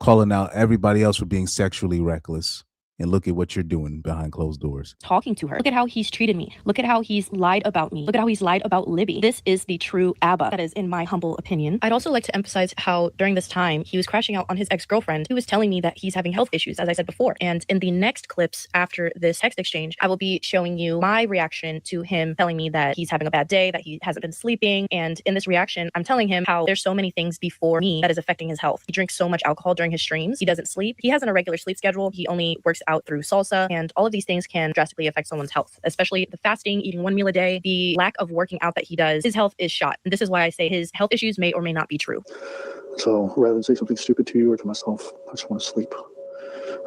calling out everybody else for being sexually reckless. And look at what you're doing behind closed doors. Talking to her. Look at how he's treated me. Look at how he's lied about me. Look at how he's lied about Libby. This is the true Abba. That is in my humble opinion. I'd also like to emphasize how during this time he was crashing out on his ex-girlfriend who was telling me that he's having health issues, as I said before. And in the next clips after this text exchange, I will be showing you my reaction to him telling me that he's having a bad day, that he hasn't been sleeping. And in this reaction, I'm telling him how there's so many things before me that is affecting his health. He drinks so much alcohol during his streams. He doesn't sleep. He has an irregular sleep schedule. He only works out through salsa. And all of these things can drastically affect someone's health, especially the fasting, eating 1 meal a day, the lack of working out that he does. His health is shot. And this is why I say his health issues may or may not be true. So rather than say something stupid to you or to myself, I just want to sleep.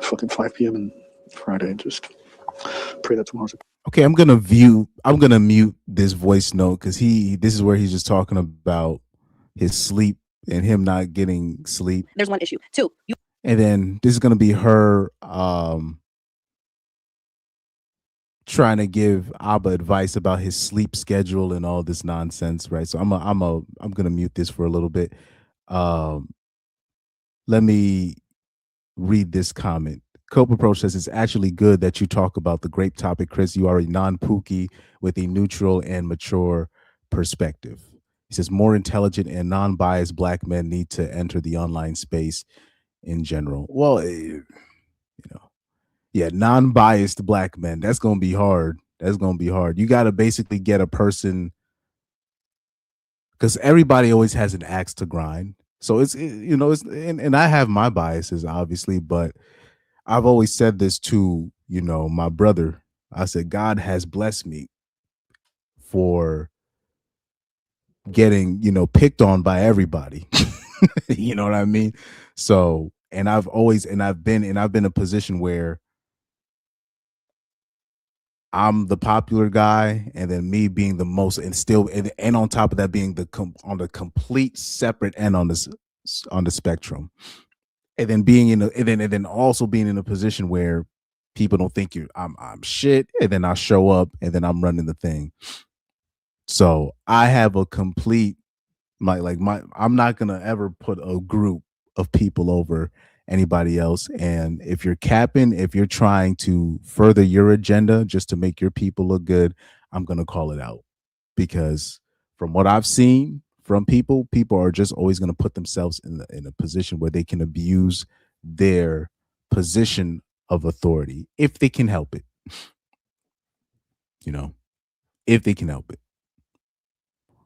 Fucking 5 p.m. and Friday. Just pray that tomorrow's. Okay, I'm gonna mute this voice note because this is where he's just talking about his sleep and him not getting sleep. There's one issue. Two, and then this is gonna be her trying to give Abba advice about his sleep schedule and all this nonsense, right? So I'm gonna mute this for a little bit. Let me read this comment. Cope Approach says it's actually good that you talk about the great topic, Chris. You are a non-pookie with a neutral and mature perspective. He says more intelligent and non-biased Black men need to enter the online space in general. Well, yeah, non-biased Black men. That's gonna be hard. You got to basically get a person, because everybody always has an axe to grind. So and I have my biases, obviously, but I've always said this to, my brother. I said, God has blessed me for getting, picked on by everybody. You know what I mean? So, and I've been in a position where I'm the popular guy, and then me being the most, and still, and on top of that, being on the complete separate end on the spectrum, and then and then also being in a position where people don't think I'm shit, and then I show up, and then I'm running the thing. So I have a complete I'm not gonna ever put a group of people over anybody else. And if you're trying to further your agenda just to make your people look good, I'm gonna call it out, because from what I've seen from people are just always gonna put themselves in a position where they can abuse their position of authority if they can help it. If they can help it.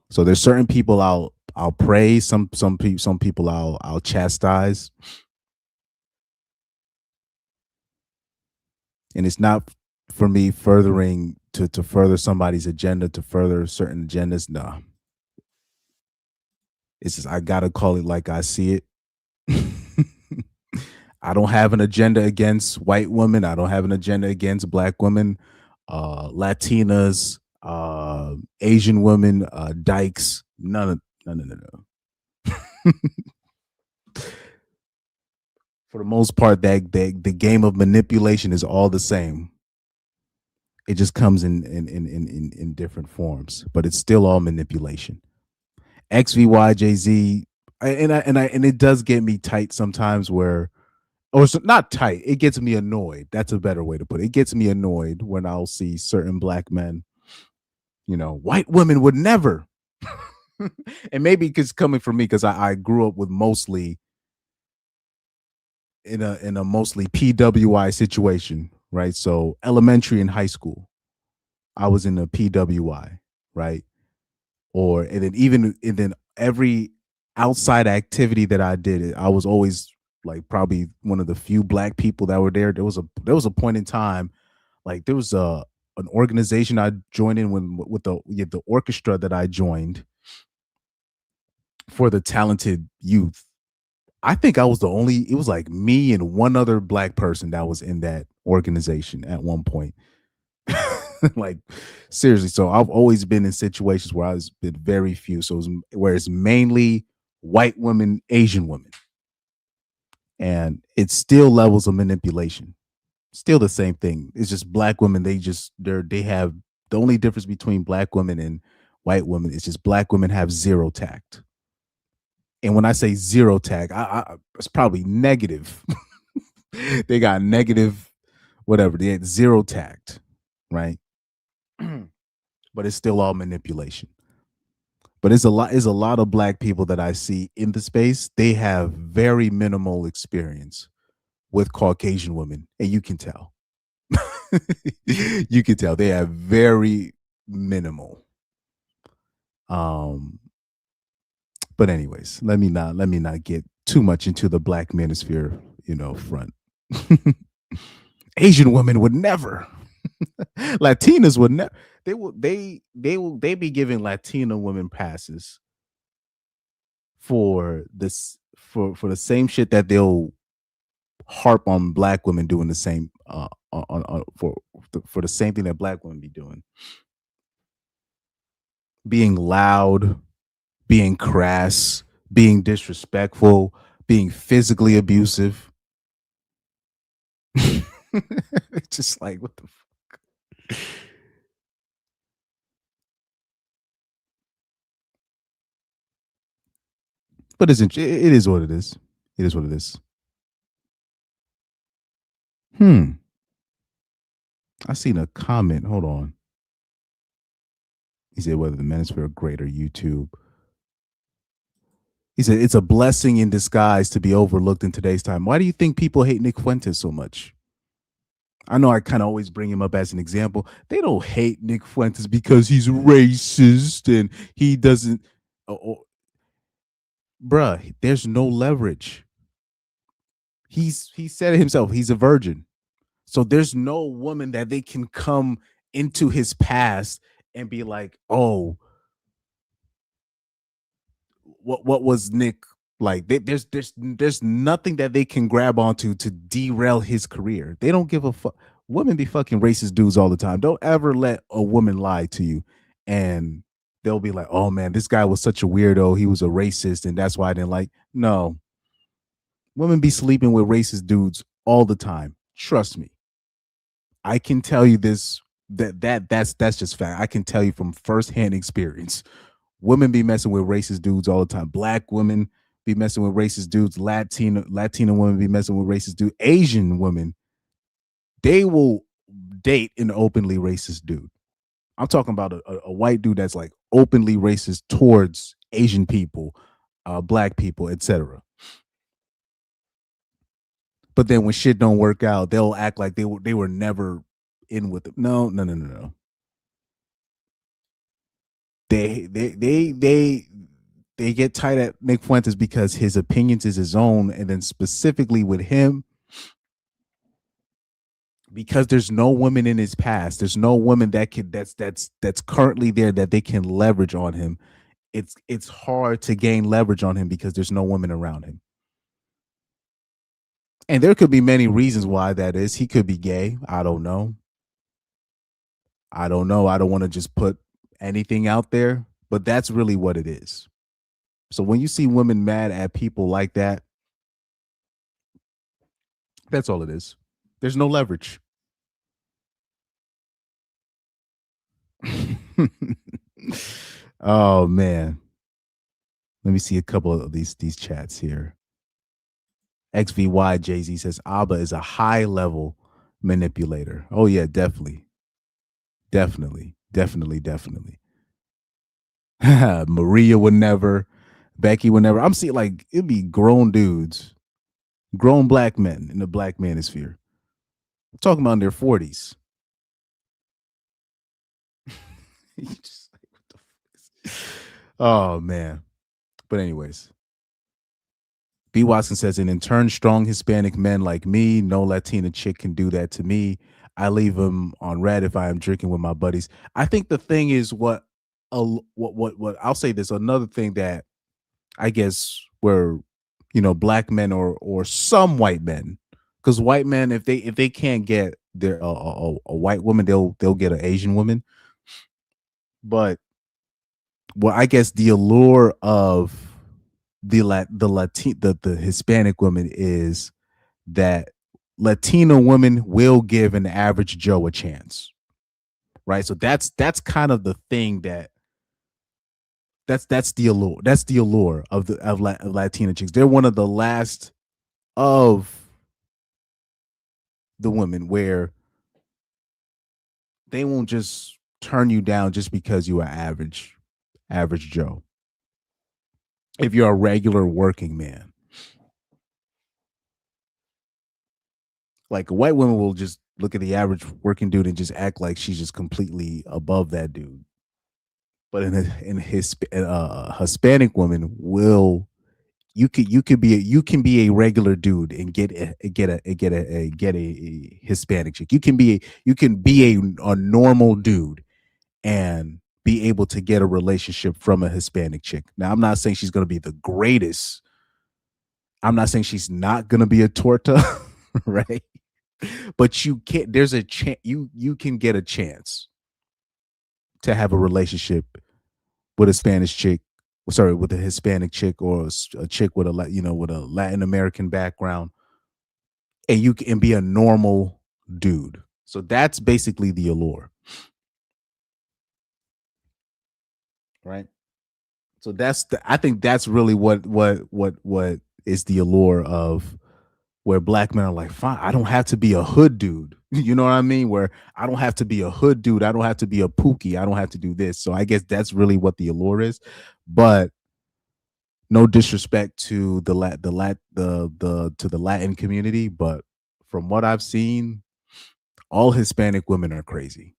So there's certain people I'll praise, some people I'll chastise. And it's not for me furthering to further somebody's agenda, to further certain agendas. No. It's just I gotta call it like I see it. I don't have an agenda against white women. I don't have an agenda against Black women, Latinas, Asian women, dykes. No. For the most part, that the game of manipulation is all the same. It just comes in different forms, but it's still all manipulation. XVYJZ, and it does get me tight sometimes, not tight. It gets me annoyed. That's a better way to put it. It gets me annoyed when I'll see certain Black men. White women would never. And maybe because coming from me, because I grew up with mostly in a mostly PWI situation, right? So elementary and high school, I was in a PWI, right? And then every outside activity that I did, I was always probably one of the few Black people that were there. There was a point in time, there was an organization I joined in with the orchestra that I joined for the talented youth. I think I was it was me and one other Black person that was in that organization at one point. Like seriously. So I've always been in situations where I've been very few. So where it's mainly white women, Asian women, and it's still levels of manipulation. Still the same thing. It's just black women. They have the only difference between black women and white women is just black women have zero tact. And when I say zero tact, it's probably negative. They got negative, whatever. They had zero tact, right? But it's still all manipulation. But it's a lot of black people that I see in the space. They have very minimal experience with Caucasian women, and you can tell. You can tell they have very minimal. Um, but anyways, let me not get too much into the black manosphere, front. Asian women would never. Latinas would never. They be giving Latina women passes for this for the same shit that they'll harp on black women doing the same for the same thing that black women be doing. Being loud, being crass, being disrespectful, being physically abusive. It's just like what the fuck. But it is what it is. It is what it is. I seen a comment. Hold on. He said whether the manosphere are great or YouTube. He said it's a blessing in disguise to be overlooked in today's time. Why do you think people hate Nick Fuentes so much? I know I kind of always bring him up as an example. They don't hate Nick Fuentes because he's racist and he doesn't. Bruh, there's no leverage. He said it himself. He's a virgin. So there's no woman that they can come into his past and be like, oh, what was Nick like? There's nothing that they can grab onto to derail his career. They don't give a fuck. Women be fucking racist dudes all the time. Don't ever let a woman lie to you, and they'll be like, "Oh man, this guy was such a weirdo. He was a racist, and that's why I didn't like." No, women be sleeping with racist dudes all the time. Trust me. I can tell you this. That's just fact. I can tell you from firsthand experience. Women be messing with racist dudes all the time. Black women be messing with racist dudes. Latina women be messing with racist dudes. Asian women, they will date an openly racist dude. I'm talking about a white dude that's like openly racist towards Asian people, black people, etc. But then when shit don't work out, they'll act like they were never in with them. No. They get tight at Nick Fuentes because his opinions is his own, and then specifically with him, because there's no woman in his past, there's no woman that's currently there that they can leverage on him. It's hard to gain leverage on him because there's no women around him. And there could be many reasons why that is. He could be gay. I don't know. I don't want to just put anything out there, but that's really what it is. So when you see women mad at people like that, that's all it is. There's no leverage. Oh man. Let me see a couple of these chats here. XVY Jay-Z says Abba is a high level manipulator. Oh yeah, definitely. Maria would never. Becky would never. I'm seeing like it'd be grown dudes, grown black men in the black manosphere. I'm talking about in their 40s. Oh man. But anyways. B. Watson says, and in turn, strong Hispanic men like me, no Latina chick can do that to me. I leave them on red if I am drinking with my buddies. I think the thing is what I'll say this, another thing that I guess where, black men or some white men, Because white men, if they can't get their a white woman, they'll get an Asian woman. But well, I guess the allure of the Hispanic woman is that Latino women will give an average Joe a chance, right? So that's kind of the thing that's the allure. That's the allure of of Latina chicks. They're one of the last of the women where they won't just turn you down just because you are average Joe. If you're a regular working man, like a white woman will just look at the average working dude and just act like she's just completely above that dude. But a Hispanic woman will you can be a regular dude and get a Hispanic chick. You can be a normal dude and be able to get a relationship from a Hispanic chick. Now, I'm not saying she's going to be the greatest. I'm not saying she's not going to be a torta, right? But you can't. There's a chance you can get a chance to have a relationship with a Spanish chick. Sorry, with a Hispanic chick or a chick with with a Latin American background, and you can be a normal dude. So that's basically the allure, right? So I think that's really what is the allure of where black men are like, fine, I don't have to be a hood dude. You know what I mean? Where I don't have to be a hood dude. I don't have to be a pookie. I don't have to do this. So I guess that's really what the allure is. But no disrespect to the Latin community, but from what I've seen, all Hispanic women are crazy.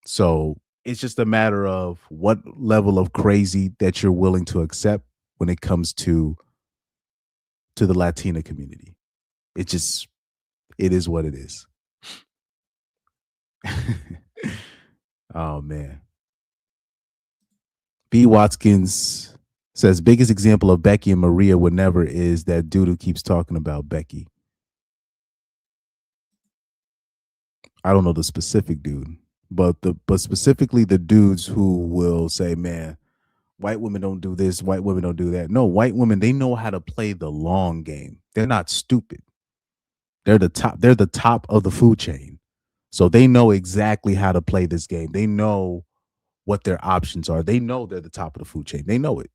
So it's just a matter of what level of crazy that you're willing to accept when it comes to the Latina community. It is what it is. Oh man. B. Watkins says biggest example of Becky and Maria would never is that dude who keeps talking about Becky. I don't know the specific dude, but specifically the dudes who will say, man, white women don't do this, white women don't do that. No, white women, they know how to play the long game. They're not stupid. They're the top of the food chain. So they know exactly how to play this game. They know what their options are. They know they're the top of the food chain. They know it.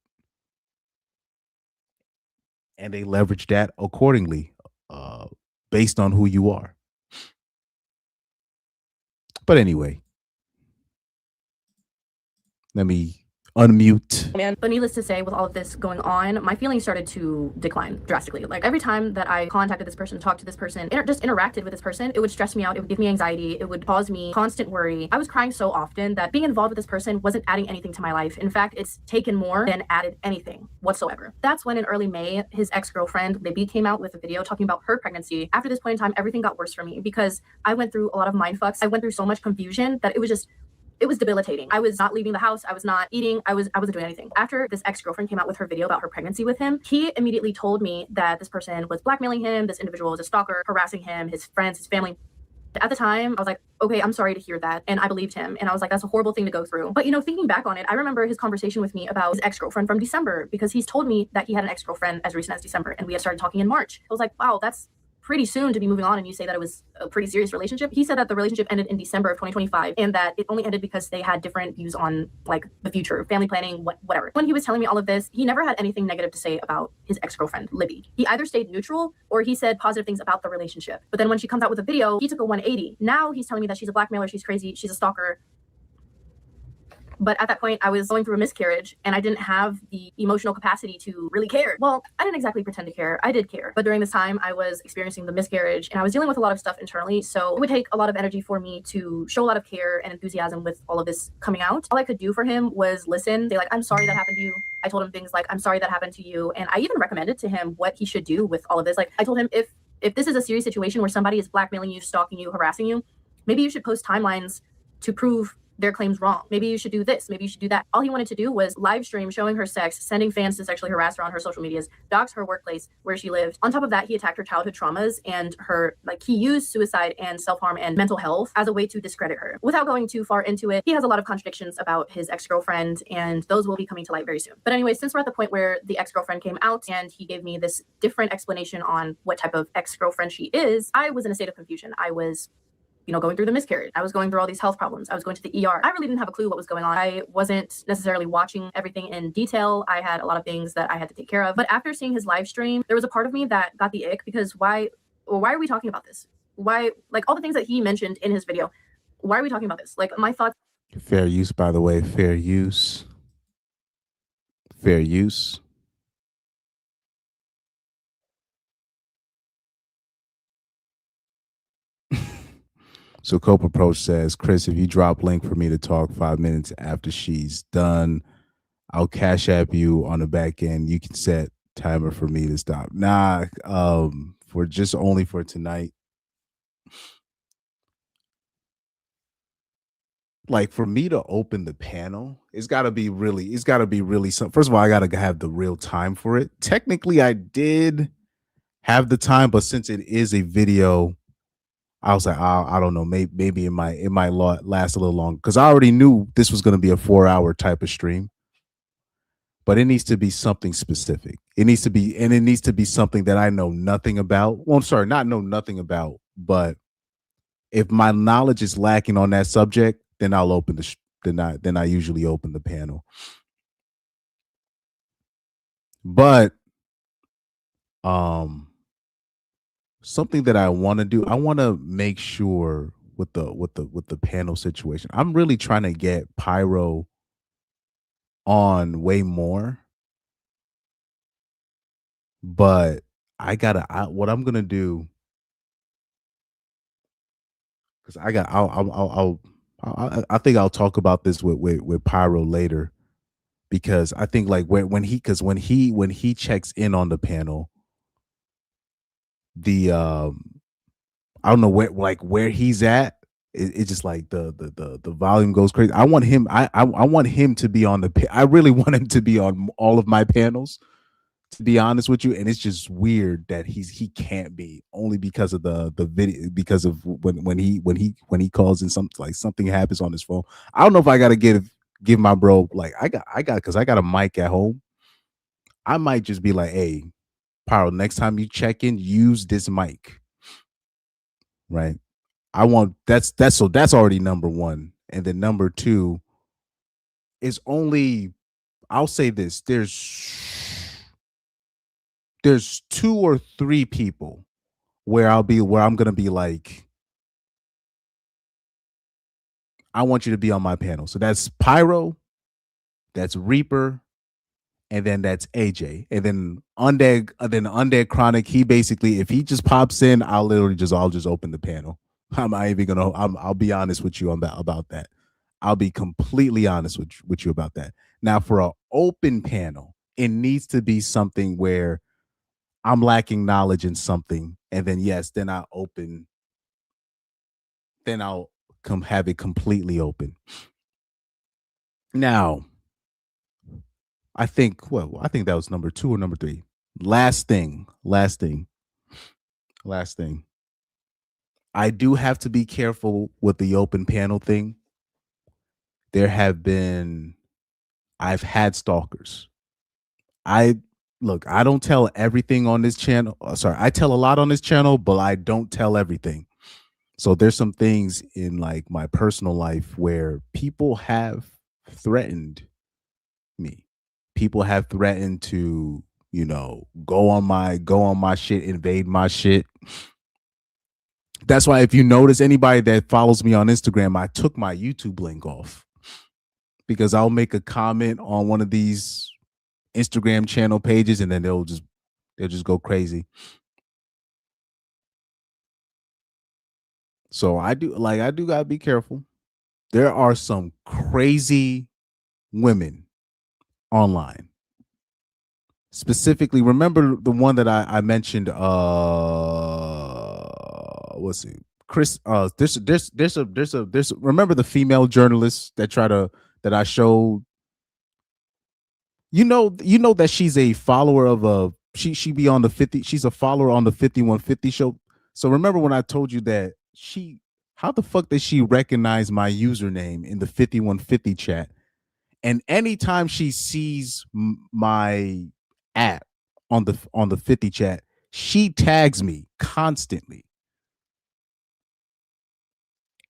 And they leverage that accordingly, based on who you are. But anyway, let me unmute. But needless to say, with all of this going on, my feelings started to decline drastically. Like every time that I contacted this person, talked to this person, just interacted with this person, it would stress me out. It would give me anxiety. It would cause me constant worry. I was crying so often that being involved with this person wasn't adding anything to my life. In fact, it's taken more than added anything whatsoever. That's when in early May, his ex-girlfriend, Libby, came out with a video talking about her pregnancy. After this point in time, everything got worse for me because I went through a lot of mindfucks. I went through so much confusion that it was debilitating. I was not leaving the house. I was not eating. I wasn't doing anything. After this ex-girlfriend came out with her video about her pregnancy with him, he immediately told me that this person was blackmailing him. This individual was a stalker, harassing him, his friends, his family. At the time, I was like, okay, I'm sorry to hear that. And I believed him. And I was like, that's a horrible thing to go through. But, thinking back on it, I remember his conversation with me about his ex-girlfriend from December, because he's told me that he had an ex-girlfriend as recent as December. And we had started talking in March. I was like, wow, that's pretty soon to be moving on, and you say that it was a pretty serious relationship. He said that the relationship ended in December of 2025 and that it only ended because they had different views on like the future, family planning, whatever. When he was telling me all of this, he never had anything negative to say about his ex-girlfriend, Libby. He either stayed neutral or he said positive things about the relationship. But then when she comes out with a video, he took a 180. Now he's telling me that she's a blackmailer, she's crazy, she's a stalker. But at that point, I was going through a miscarriage and I didn't have the emotional capacity to really care. Well, I didn't exactly pretend to care. I did care. But during this time, I was experiencing the miscarriage and I was dealing with a lot of stuff internally. So it would take a lot of energy for me to show a lot of care and enthusiasm with all of this coming out. All I could do for him was listen, say like, I'm sorry that happened to you. I told him things like, I'm sorry that happened to you. And I even recommended to him what he should do with all of this. Like I told him, if this is a serious situation where somebody is blackmailing you, stalking you, harassing you, maybe you should post timelines to prove their claims wrong. Maybe you should do this. Maybe you should do that. All he wanted to do was live stream showing her sex, sending fans to sexually harass her on her social medias, dox her workplace where she lived. On top of that, he attacked her childhood traumas and her, like, he used suicide and self-harm and mental health as a way to discredit her. Without going too far into it, he has a lot of contradictions about his ex-girlfriend, and those will be coming to light very soon. But anyway, since we're at the point where the ex-girlfriend came out and he gave me this different explanation on what type of ex-girlfriend she is, I was in a state of confusion. I was going through the miscarriage. I was going through all these health problems. I was going to the ER. I really didn't have a clue what was going on. I wasn't necessarily watching everything in detail. I had a lot of things that I had to take care of. But after seeing his live stream, there was a part of me that got the ick, because why are we talking about this? Why, like, all the things that he mentioned in his video, why are we talking about this? Like, my thoughts. Fair use, by the way. Fair use. Fair use. So Cope Approach says, Chris, if you drop link for me to talk 5 minutes after she's done, I'll cash app you on the back end. You can set timer for me to stop. Nah, for just only for tonight. Like, for me to open the panel, it's gotta be really some. First of all, I gotta have the real time for it. Technically, I did have the time, but since it is a video, I was like, I don't know, maybe it might last a little longer, because I already knew this was going to be a 4-hour type of stream. But it needs to be something specific. It needs to be something that I know nothing about. Well, I'm sorry, not know nothing about, but if my knowledge is lacking on that subject, then I'll open then I usually open the panel. But something that I want to do, I want to make sure with the panel situation, I'm really trying to get Pyro on way more. But what I'm gonna do, because I think I'll talk about this with Pyro later, because I think, like, when he checks in on the panel, the I don't know where he's at. It's just like the volume goes crazy. I want him. I want him to be on I really want him to be on all of my panels, to be honest with you. And it's just weird that he can't be, only because of the video, because of when he calls and something happens on his phone. I don't know if I gotta give my bro, like, I got because I got a mic at home. I might just be like, hey, Pyro, next time you check in, use this mic. Right. I want that's already number one. And then number two is only, I'll say this, there's 2 or 3 people where I'm gonna be like, I want you to be on my panel. So that's Pyro, that's Reaper, and then that's AJ. And then Undead Chronic, he basically, if he just pops in, I'll just open the panel. I'm not even gonna. I'll be honest with you about that. I'll be completely honest with you about that. Now, for an open panel, it needs to be something where I'm lacking knowledge in something, and then I'll come have it completely open. Now, I think that was number 2 or number 3. Last thing. I do have to be careful with the open panel thing. I've had stalkers. I don't tell everything on this channel. Sorry, I tell a lot on this channel, but I don't tell everything. So there's some things in, like, my personal life where people have threatened me. People have threatened to, go on my shit, invade my shit. That's why, if you notice, anybody that follows me on Instagram, I took my YouTube link off, because I'll make a comment on one of these Instagram channel pages and then they'll just go crazy. So I do gotta be careful. There are some crazy women online. Specifically, remember the one that I mentioned, what's it? Chris, there's remember the female journalists that that I showed. You know that she's a follower of she be on the 50. She's a follower on the 5150 show. So remember when I told you that how the fuck did she recognize my username in the 5150 chat? And anytime she sees my app on the 50 chat, she tags me constantly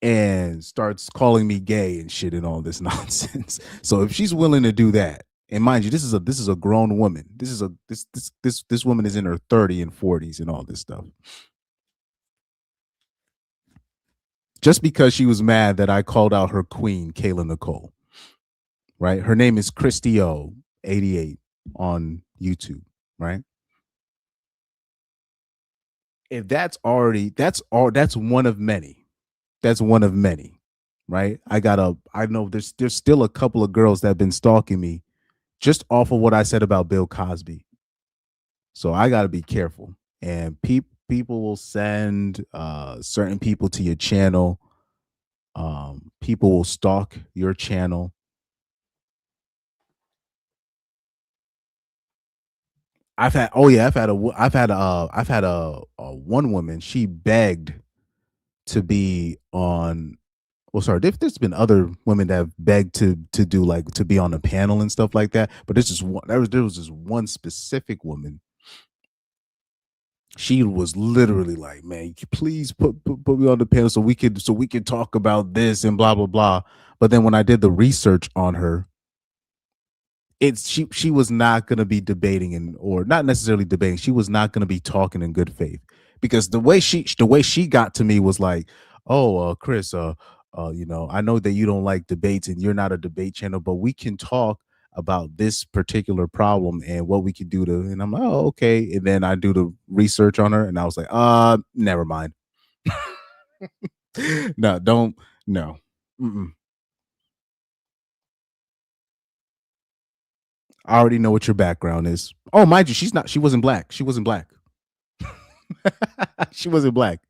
and starts calling me gay and shit and all this nonsense. So if she's willing to do that, and mind you, this is a grown woman. This woman is in her 30 and 40s and all this stuff. Just because she was mad that I called out her queen, Kayla Nicole. Right? Her name is Christy O 88 on YouTube, right? If that's one of many. That's one of many, right? I know there's still a couple of girls that have been stalking me just off of what I said about Bill Cosby. So I got to be careful. And people will send certain people to your channel. People will stalk your channel. I've had a one woman. She begged to be on. Well, sorry, there's been other women that have begged to do like to be on a panel and stuff like that. But there was this one specific woman. She was literally like, "Man, please put me on the panel so we could talk about this and blah blah blah." But then when I did the research on her, she was not going to be debating or not necessarily debating. She was not going to be talking in good faith, because the way she got to me was like, "Oh, Chris, I know that you don't like debates and you're not a debate channel, but we can talk about this particular problem and what we could do to." And I'm like, "Oh, okay." And then I do the research on her, and I was like, never mind. No, don't no. Mm-mm. I already know what your background is. Oh, mind you, she wasn't black. She wasn't black. She wasn't black.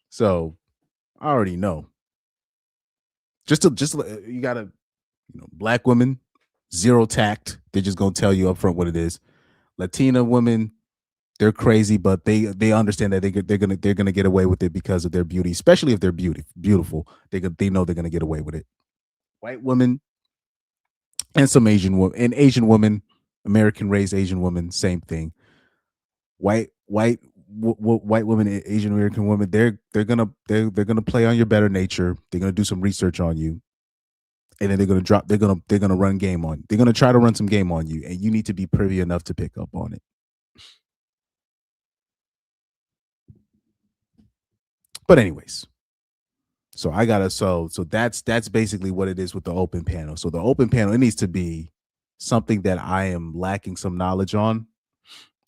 So I already know. Just you gotta, black women, zero tact. They're just gonna tell you up front what it is. Latina women, they're crazy, but they understand that they're gonna get away with it because of their beauty, especially if they're beautiful. They know they're gonna get away with it. White women and some Asian women, American raised Asian women, same thing. White women, Asian American women, they're gonna play on your better nature. They're gonna do some research on you, and then they're gonna run game on. They're gonna try to run some game on you, and you need to be privy enough to pick up on it. But anyways, so that's basically what it is with the open panel. So the open panel, it needs to be something that I am lacking some knowledge on,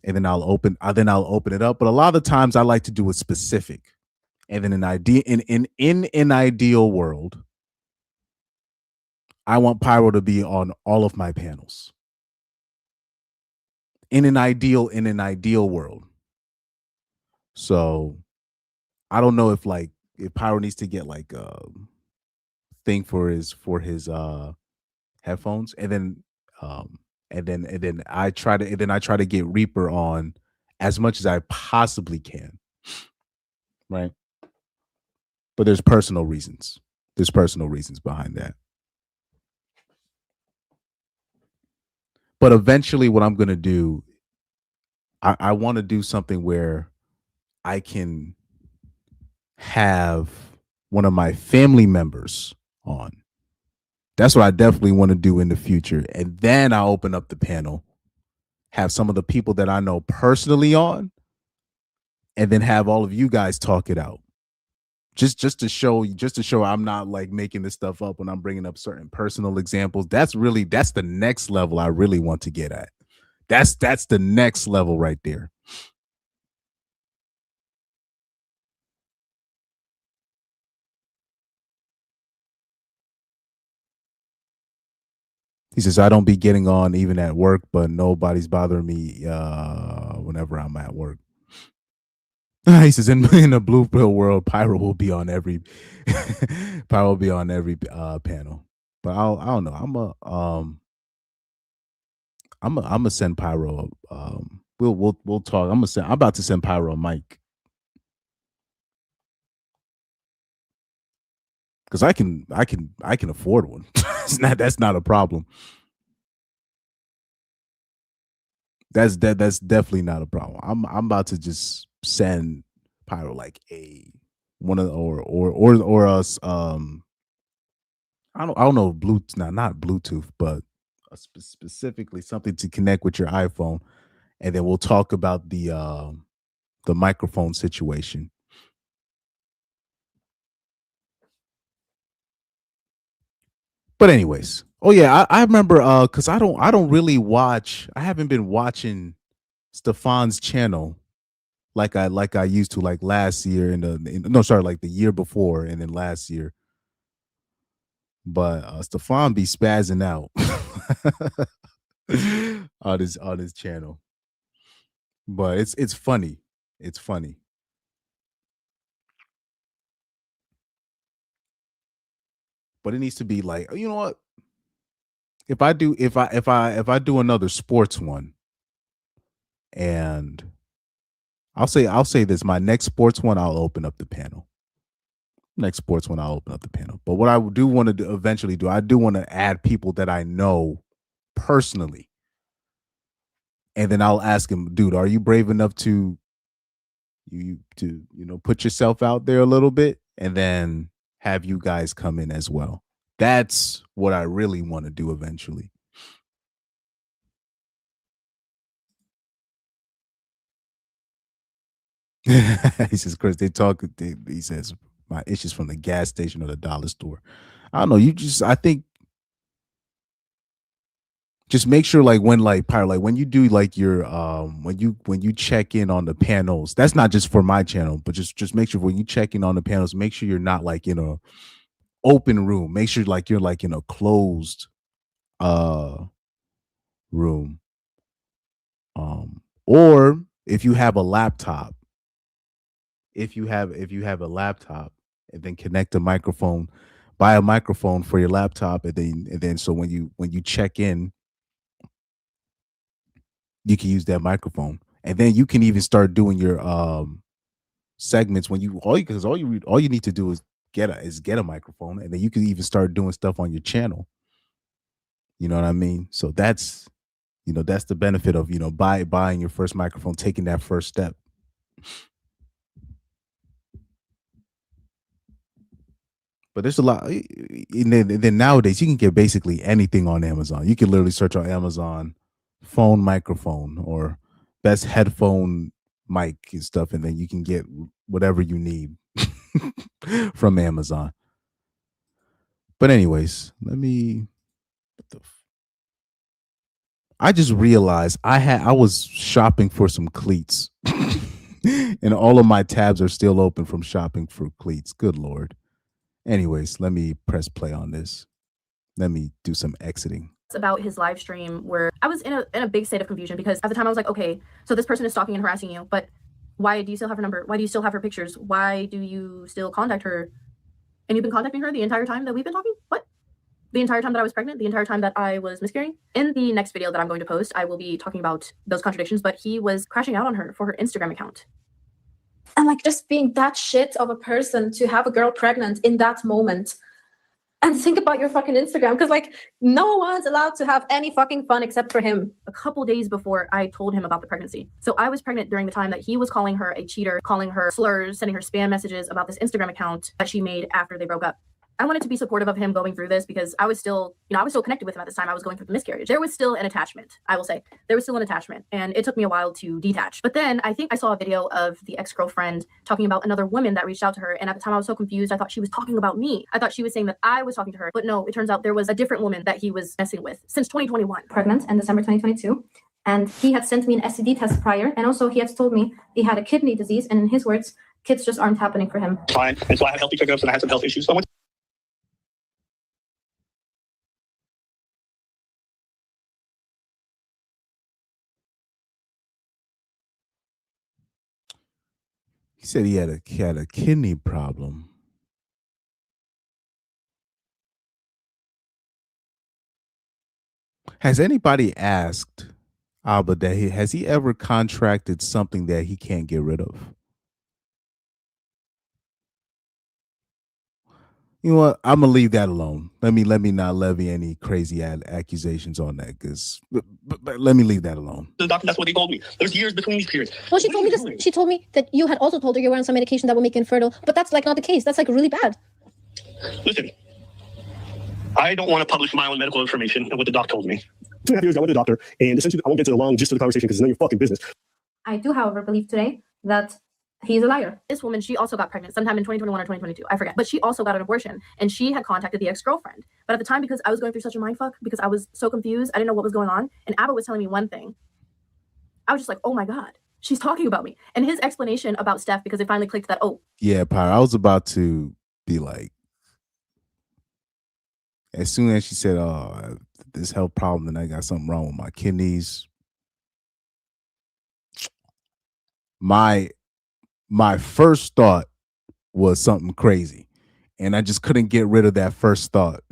and then I'll open it up. But a lot of times I like to do it specific. And then in an ideal world, I want Pyro to be on all of my panels. In an ideal world. So I don't know if Pyro needs to get like a thing for his headphones, and then I try to get Reaper on as much as I possibly can. Right? But there's personal reasons. There's personal reasons behind that. But eventually what I'm going to do, I want to do something where I can have one of my family members on. That's what I definitely want to do in the future. And then I'll open up the panel, have some of the people that I know personally on, and then have all of you guys talk it out. Just to show I'm not like making this stuff up when I'm bringing up certain personal examples. That's the next level I really want to get at. That's the next level right there. He says, I don't be getting on even at work, but nobody's bothering me whenever I'm at work. He says in the blue pill world, Pyro will be on every Pyro will be on every panel. But I don't know. I'm gonna send Pyro. We'll talk. I'm about to send Pyro a mic because I can afford one. That's not a problem. That's definitely not a problem. I'm about to just send Pyro like a one of or us I don't know Bluetooth, not Bluetooth, but specifically something to connect with your iPhone, and then we'll talk about the microphone situation. But anyways, oh yeah, I remember because I don't really watch. I haven't been watching Stefan's channel like I used to like last year no sorry like the year before and then last year. But Stefan be spazzing out on his channel. But it's funny. It's funny. But it needs to be like, you know what? If I do another sports one, and I'll say this, my next sports one, I'll open up the panel. Next sports one, I'll open up the panel. But what I do want to do, eventually do, I do want to add people that I know personally. And then I'll ask him, dude, are you brave enough to put yourself out there a little bit, and then have you guys come in as well? That's what I really want to do eventually. He says, Chris, he says, my issues from the gas station or the dollar store. I don't know. I think just make sure like when you do like your when you check in on the panels, that's not just for my channel, but just make sure when you check in on the panels, make sure you're not like in a open room. Make sure like you're like in a closed uh room. Or if you have a laptop, if you have a laptop, and then connect a microphone, buy a microphone for your laptop, and then so when you check in, you can use that microphone, and then you can even start doing your segments when you all you need to do is get a microphone, and then you can even start doing stuff on your channel. You know what I mean? So that's that's the benefit of buying your first microphone, taking that first step. But there's a lot, and then nowadays you can get basically anything on Amazon. You can literally search on Amazon, phone microphone or best headphone mic and stuff, and then you can get whatever you need from Amazon. But anyways, I just realized I was shopping for some cleats, and all of my tabs are still open from shopping for cleats. Good Lord. Anyways, let me press play on this. Let me do some exiting. About his live stream where I was in a big state of confusion because at the time I was like, okay, so this person is stalking and harassing you, but why do you still have her number? Why do you still have her pictures? Why do you still contact her? And you've been contacting her the entire time that we've been talking? What? The entire time that I was pregnant? The entire time that I was miscarrying? In the next video that I'm going to post, I will be talking about those contradictions, but he was crashing out on her for her Instagram account. And like just being that shit of a person to have a girl pregnant in that moment. And think about your fucking Instagram, because like no one's allowed to have any fucking fun except for him. A couple days before I told him about the pregnancy. So I was pregnant during the time that he was calling her a cheater, calling her slurs, sending her spam messages about this Instagram account that she made after they broke up. I wanted to be supportive of him going through this because I was still, I was still connected with him at this time. I was going through the miscarriage. There was still an attachment, I will say. There was still an attachment, and it took me a while to detach. But then I think I saw a video of the ex-girlfriend talking about another woman that reached out to her, and at the time I was so confused. I thought she was talking about me. I thought she was saying that I was talking to her, but no, it turns out there was a different woman that he was messing with since 2021. Pregnant in December 2022. And he had sent me an STD test prior, and also he had told me he had a kidney disease, and in his words, kids just aren't happening for him. Fine. And so I had healthy pickups and I had some health issues. So I went He said he had a kidney problem. Has anybody asked Alba that has he ever contracted something that he can't get rid of? You know what? I'm gonna leave that alone. Let me not levy any crazy accusations on that, because but let me leave that alone. The doctor, that's what they told me. There's years between these periods. Well, she told me this. She told me that you had also told her you were on some medication that will make you infertile, but that's like not the case. That's like really bad. Listen, I don't want to publish my own medical information and what the doc told me. 2.5 years ago, I went to the doctor, and essentially, I won't get to the long gist of the conversation because it's none of your fucking business. I do, however, believe today that he's a liar. This woman, she also got pregnant sometime in 2021 or 2022. I forget. But she also got an abortion, and she had contacted the ex-girlfriend. But at the time, because I was going through such a mindfuck, because I was so confused, I didn't know what was going on, and Abba was telling me one thing. I was just like, oh my God, she's talking about me. And his explanation about Steph, because it finally clicked that, oh. Yeah, Pyre, I was about to be like, as soon as she said, oh, this health problem, then I got something wrong with my kidneys. My first thought was something crazy, and I just couldn't get rid of that first thought.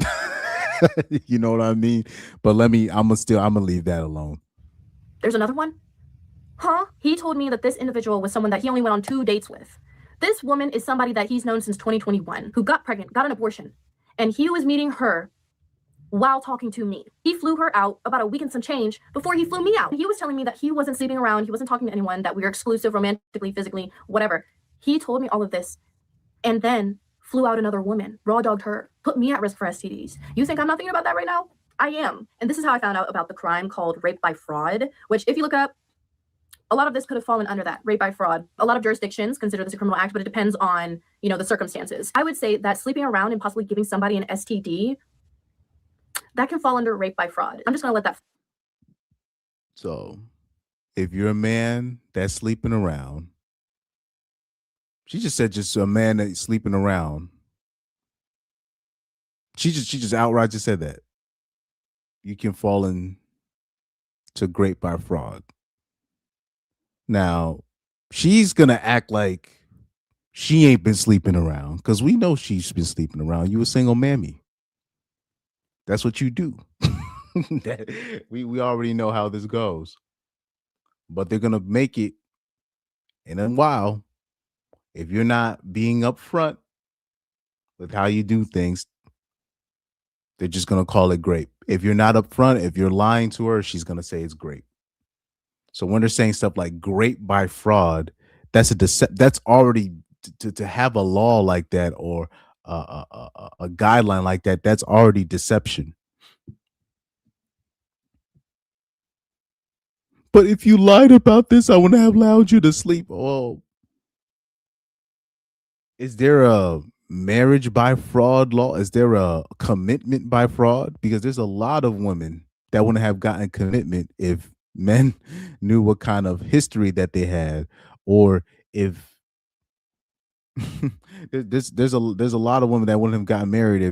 You know what I mean? But I'm gonna leave that alone. There's another one? Huh? He told me that this individual was someone that he only went on 2 dates with. This woman is somebody that he's known since 2021, who got pregnant, got an abortion, and he was meeting her while talking to me. He flew her out about a week and some change before he flew me out. He was telling me that he wasn't sleeping around, he wasn't talking to anyone, that we were exclusive romantically, physically, whatever. He told me all of this and then flew out another woman, raw dogged her, put me at risk for STDs. You think I'm not thinking about that right now? I am. And this is how I found out about the crime called rape by fraud, which if you look up, a lot of this could have fallen under that, rape by fraud. A lot of jurisdictions consider this a criminal act, but it depends on, the circumstances. I would say that sleeping around and possibly giving somebody an STD, that can fall under rape by fraud. I'm just gonna let that. So, if you're a man that's sleeping around, she just said just a man that's sleeping around. She just outright just said that you can fall into rape by fraud. Now, she's gonna act like she ain't been sleeping around, because we know she's been sleeping around. You a single mammy. That's what you do. we already know how this goes. But they're gonna make it in a while. If you're not being upfront with how you do things, they're just gonna call it grape. If you're not upfront, if you're lying to her, she's gonna say it's grape. So when they're saying stuff like grape by fraud, that's that's already to have a law like that, or a guideline like that. That's already deception. But if you lied about this, I wouldn't have allowed you to sleep. Oh, is there a marriage by fraud law? Is there a commitment by fraud? Because there's a lot of women that wouldn't have gotten commitment if men knew what kind of history that they had, or if there's a lot of women that wouldn't have gotten married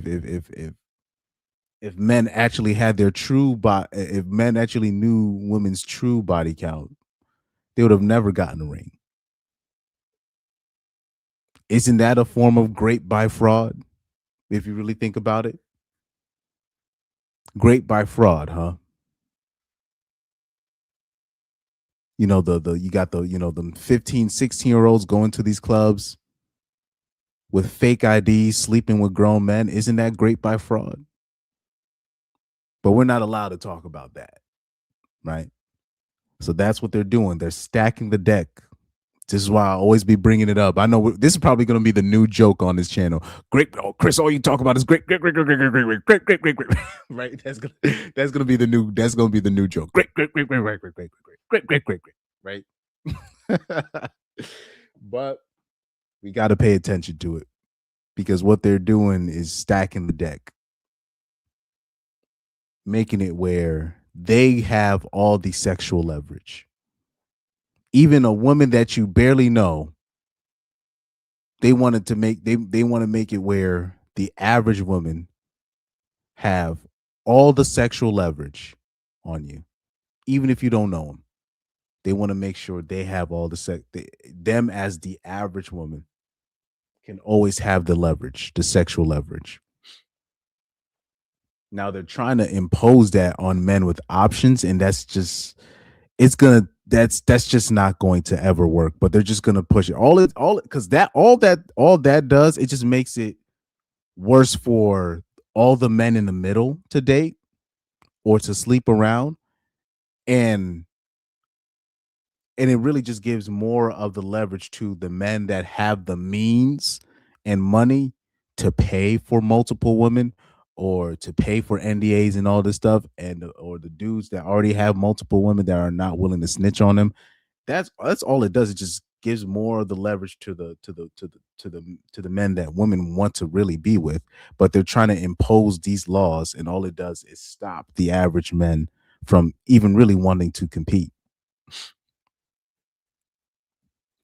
if men actually had their true body. If men actually knew women's true body count, they would have never gotten a ring. Isn't that a form of grape by fraud? If you really think about it, grape by fraud, huh? You know, you got the 15, 16-year-olds going to these clubs with fake IDs, sleeping with grown men. Isn't that grape by fraud? But we're not allowed to talk about that, right? So that's what they're doing. They're stacking the deck. This is why I always be bringing it up. I know this is probably going to be the new joke on this channel. Great, Chris, all you talk about is great, right? That's gonna be the new joke. Great, right? But we got to pay attention to it, because what they're doing is stacking the deck, making it where they have all the sexual leverage. Even a woman that you barely know, they want to make it where the average woman have all the sexual leverage on you, even if you don't know them. They want to make sure they have all them as the average woman can always have the leverage, the sexual leverage. Now they're trying to impose that on men with options, and that's just that's just not going to ever work. But they're just gonna push it all because all that does, it just makes it worse for all the men in the middle to date or to sleep around, and it really just gives more of the leverage to the men that have the means and money to pay for multiple women or to pay for NDAs and all this stuff, and or the dudes that already have multiple women that are not willing to snitch on them. That's all it does. It just gives more of the leverage to the men that women want to really be with, but they're trying to impose these laws, and all it does is stop the average men from even really wanting to compete.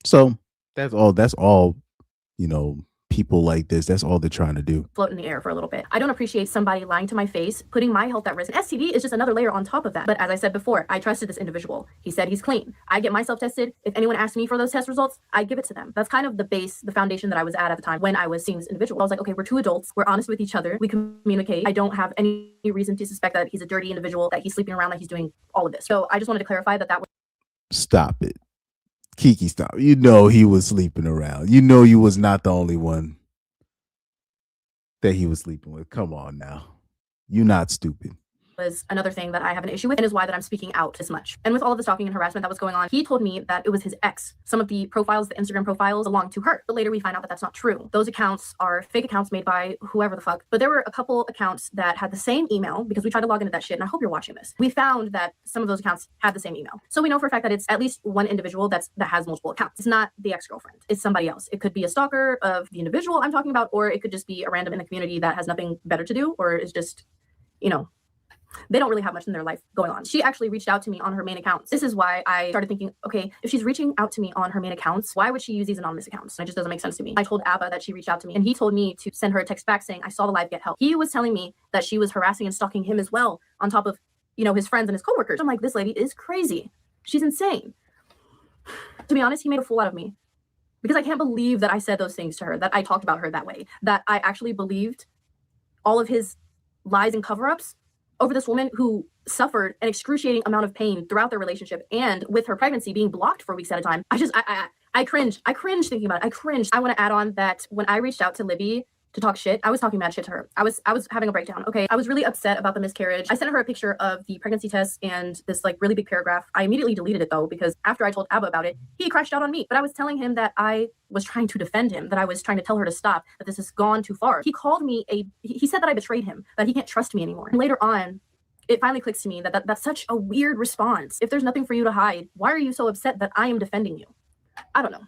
So that's all, people like this, that's all they're trying to do. Float in the air for a little bit. I don't appreciate somebody lying to my face, putting my health at risk. An STD is just another layer on top of that. But as I said before, I trusted this individual. He said he's clean. I get myself tested. If anyone asked me for those test results, I give it to them. That's kind of the base, the foundation that I was at the time when I was seeing this individual. I was like, okay, we're two adults. We're honest with each other. We communicate. I don't have any reason to suspect that he's a dirty individual, that he's sleeping around, that he's doing all of this. So I just wanted to clarify that was. Stop it. Kiki, stop. You know he was sleeping around. You know you was not the only one that he was sleeping with. Come on now. You're not stupid. Was another thing that I have an issue with, and is why that I'm speaking out as much. And with all of the stalking and harassment that was going on, he told me that it was his ex. Some of the profiles, the Instagram profiles, belonged to her. But later we find out that that's not true. Those accounts are fake accounts made by whoever the fuck. But there were a couple accounts that had the same email, because we tried to log into that shit, and I hope you're watching this. We found that some of those accounts had the same email. So we know for a fact that it's at least one individual that has multiple accounts. It's not the ex-girlfriend. It's somebody else. It could be a stalker of the individual I'm talking about, or it could just be a random in the community that has nothing better to do, or is just, they don't really have much in their life going on. She actually reached out to me on her main accounts. This is why I started thinking, okay, if she's reaching out to me on her main accounts, why would she use these anonymous accounts? It just doesn't make sense to me. I told Abba that she reached out to me, and he told me to send her a text back saying, I saw the live, get help. He was telling me that she was harassing and stalking him as well, on top of, his friends and his coworkers. I'm like, this lady is crazy. She's insane. To be honest, he made a fool out of me, because I can't believe that I said those things to her, that I talked about her that way, that I actually believed all of his lies and cover-ups over this woman who suffered an excruciating amount of pain throughout their relationship, and with her pregnancy being blocked for weeks at a time. I cringe. I cringe thinking about it. I cringe. I want to add on that when I reached out to Libby to talk shit, I was talking mad shit to her. I was having a breakdown. Okay, I was really upset about the miscarriage. I sent her a picture of the pregnancy test and this really big paragraph. I immediately deleted it though, because after I told Abba about it, he crashed out on me. But I was telling him that I was trying to defend him, that I was trying to tell her to stop, that this has gone too far. He called me he said that I betrayed him, that he can't trust me anymore. And later on, it finally clicks to me that that's such a weird response. If there's nothing for you to hide, why are you so upset that I am defending you? I don't know.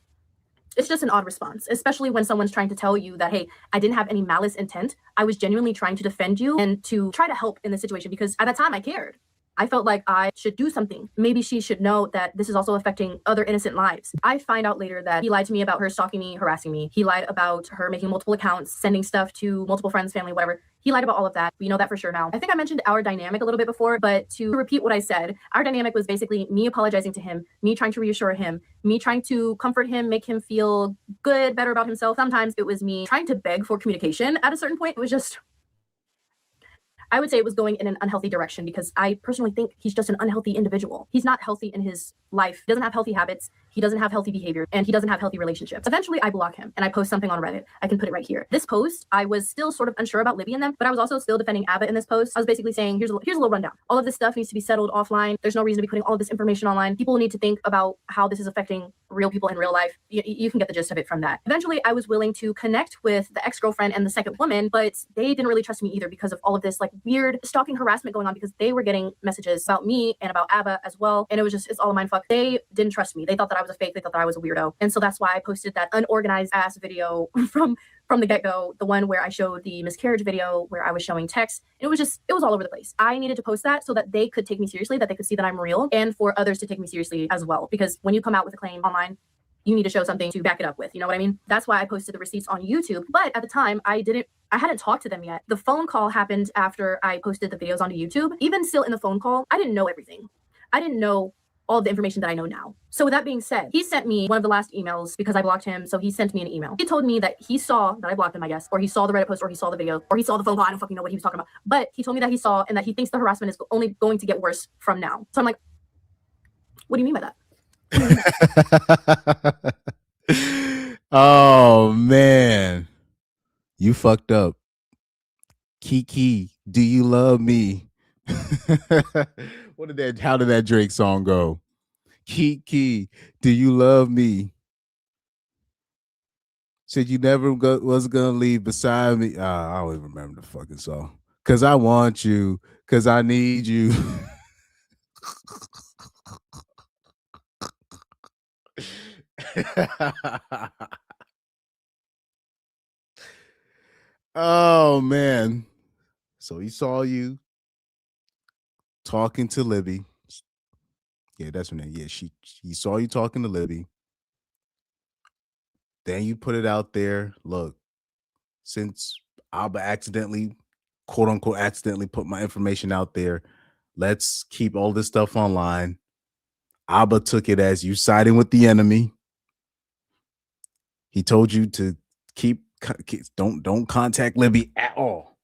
It's just an odd response, especially when someone's trying to tell you that, hey, I didn't have any malice intent. I was genuinely trying to defend you and to try to help in this situation, because at that time I cared. I felt like I should do something. Maybe she should know that this is also affecting other innocent lives. I find out later that he lied to me about her stalking me, harassing me. He lied about her making multiple accounts, sending stuff to multiple friends, family, whatever. He lied about all of that. We know that for sure now. I think I mentioned our dynamic a little bit before, but to repeat what I said, our dynamic was basically me apologizing to him, me trying to reassure him, me trying to comfort him, make him feel good, better about himself. Sometimes it was me trying to beg for communication. At a certain point, it was just, I would say it was going in an unhealthy direction, because I personally think he's just an unhealthy individual. He's not healthy in his life. He doesn't have healthy habits. He doesn't have healthy behavior, and he doesn't have healthy relationships. Eventually, I block him and I post something on Reddit. I can put it right here. This post, I was still sort of unsure about Libby and them, but I was also still defending Abba in this post. I was basically saying, here's a little rundown. All of this stuff needs to be settled offline. There's no reason to be putting all of this information online. People need to think about how this is affecting real people in real life. You can get the gist of it from that. Eventually, I was willing to connect with the ex-girlfriend and the second woman, but they didn't really trust me either, because of all of this weird stalking harassment going on, because they were getting messages about me and about Abba as well. And it was just, it's all a mindfuck. They didn't trust me. They thought that I was a fake. They thought that I was a weirdo. And so that's why I posted that unorganized ass video from the get-go, the one where I showed the miscarriage video, where I was showing text. It was all over the place. I needed to post that so that they could take me seriously, that they could see that I'm real, and for others to take me seriously as well. Because when you come out with a claim online, you need to show something to back it up with. You know what I mean? That's why I posted the receipts on YouTube. But at the time, I hadn't talked to them yet. The phone call happened after I posted the videos onto YouTube. Even still in the phone call, I didn't know everything. I didn't know all the information that I know now. So with that being said, he sent me one of the last emails because I blocked him. So he sent me an email. He told me that he saw that I blocked him, I guess, or he saw the Reddit post, or he saw the video, or he saw the phone call. I don't fucking know what he was talking about. But he told me that he saw and that he thinks the harassment is only going to get worse from now. So I'm like, what do you mean by that? Oh man, you fucked up. Kiki, do you love me? How did that Drake song go? Kiki, do you love me? Said you never was gonna leave beside me. I don't even remember the fucking song. Cause I want you, cause I need you. Oh man. So he saw you talking to Libby. Yeah, that's her name. Yeah, he saw you talking to Libby. Then you put it out there. Look, since Alba accidentally, quote unquote, accidentally put my information out there, let's keep all this stuff online. Alba took it as you siding with the enemy. He told you to don't contact Libby at all.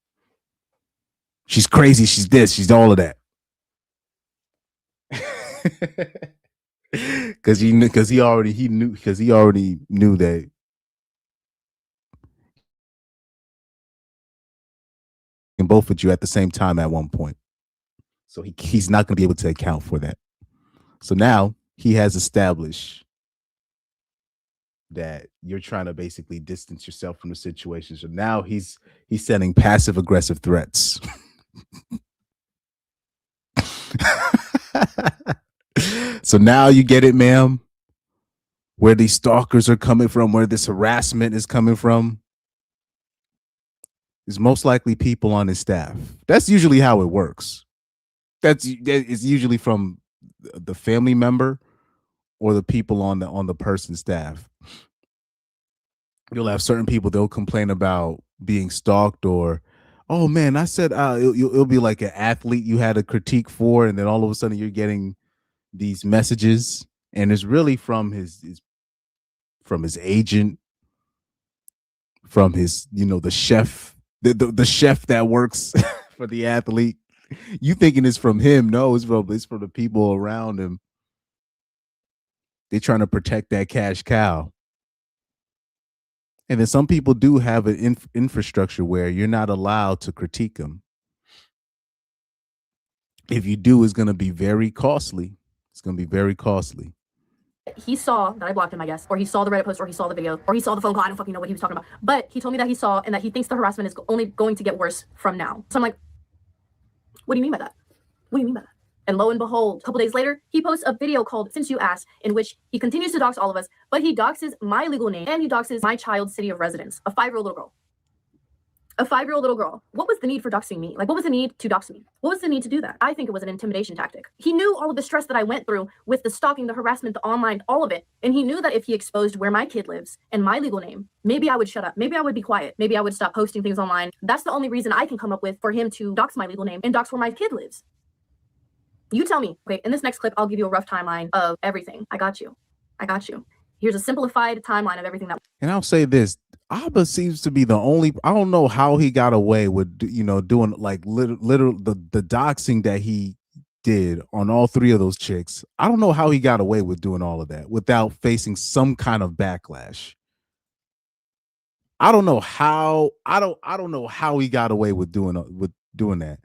She's crazy. She's this. She's all of that. Because he already knew that in both of you at the same time at one point. So he's not going to be able to account for that. So now he has established that you're trying to basically distance yourself from the situation. So now he's sending passive aggressive threats. So now you get it, ma'am, where these stalkers are coming from, where this harassment is coming from. Is most likely people on his staff. That's usually how it works. It's usually from the family member or the people on the person's staff. You'll have certain people, they'll complain about being stalked, or, oh man, I said it'll be like an athlete you had a critique for, and then all of a sudden you're getting these messages, and it's really from his agent, from his, the chef, the chef that works for the athlete. You thinking it's from him? No, it's from the people around him. They're trying to protect that cash cow. And then some people do have an infrastructure where you're not allowed to critique them. If you do, it's going to be very costly. It's going to be very costly. He saw that I blocked him, I guess, or he saw the Reddit post, or he saw the video, or he saw the phone call. I don't fucking know what he was talking about. But he told me that he saw and that he thinks the harassment is only going to get worse from now. So I'm like, what do you mean by that? What do you mean by that? And lo and behold, a couple days later, he posts a video called Since You Asked, in which he continues to dox all of us, but he doxes my legal name and he doxes my child's city of residence, a 5-year-old little girl. A 5-year-old little girl. What was the need for doxing me? Like, what was the need to dox me? What was the need to do that? I think it was an intimidation tactic. He knew all of the stress that I went through with the stalking, the harassment, the online, all of it. And he knew that if he exposed where my kid lives and my legal name, maybe I would shut up. Maybe I would be quiet. Maybe I would stop posting things online. That's the only reason I can come up with for him to dox my legal name and dox where my kid lives. You tell me. Okay, in this next clip, I'll give you a rough timeline of everything. I got you. I got you. Here's a simplified timeline of everything that. And I'll say this: Abba seems to be the only. I don't know how he got away with, doing like literal the doxing that he did on all 3 of those chicks. I don't know how he got away with doing all of that without facing some kind of backlash. I don't know how. I don't know how he got away with doing that.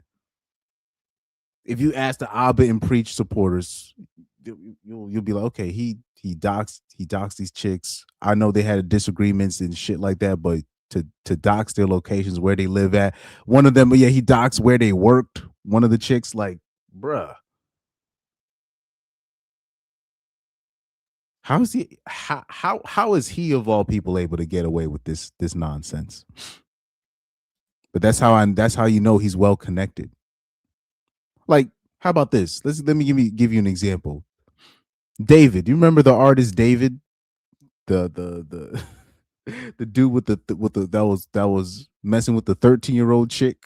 If you ask the Abba and Preach supporters, you'll be like, okay, he doxed these chicks. I know they had disagreements and shit like that, but to dox their locations, where they live at. One of them, he doxed where they worked. One of the chicks, like, bruh. How is he of all people able to get away with this nonsense? But that's how you know he's well connected. Like, how about this? Let me give you an example. David, you remember the artist David, the the dude with the that was messing with the 13-year-old chick.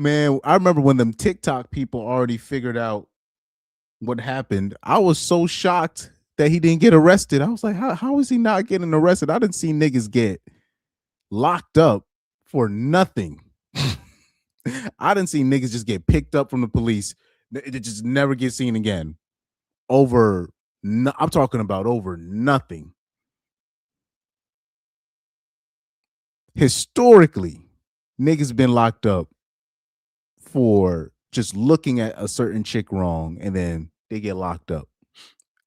Man, I remember when them TikTok people already figured out what happened. I was so shocked that he didn't get arrested. I was like, how is he not getting arrested? I didn't see niggas get locked up for nothing. I didn't see niggas just get picked up from the police. It just never get seen again. I'm talking about over nothing. Historically, niggas been locked up for just looking at a certain chick wrong, and then they get locked up.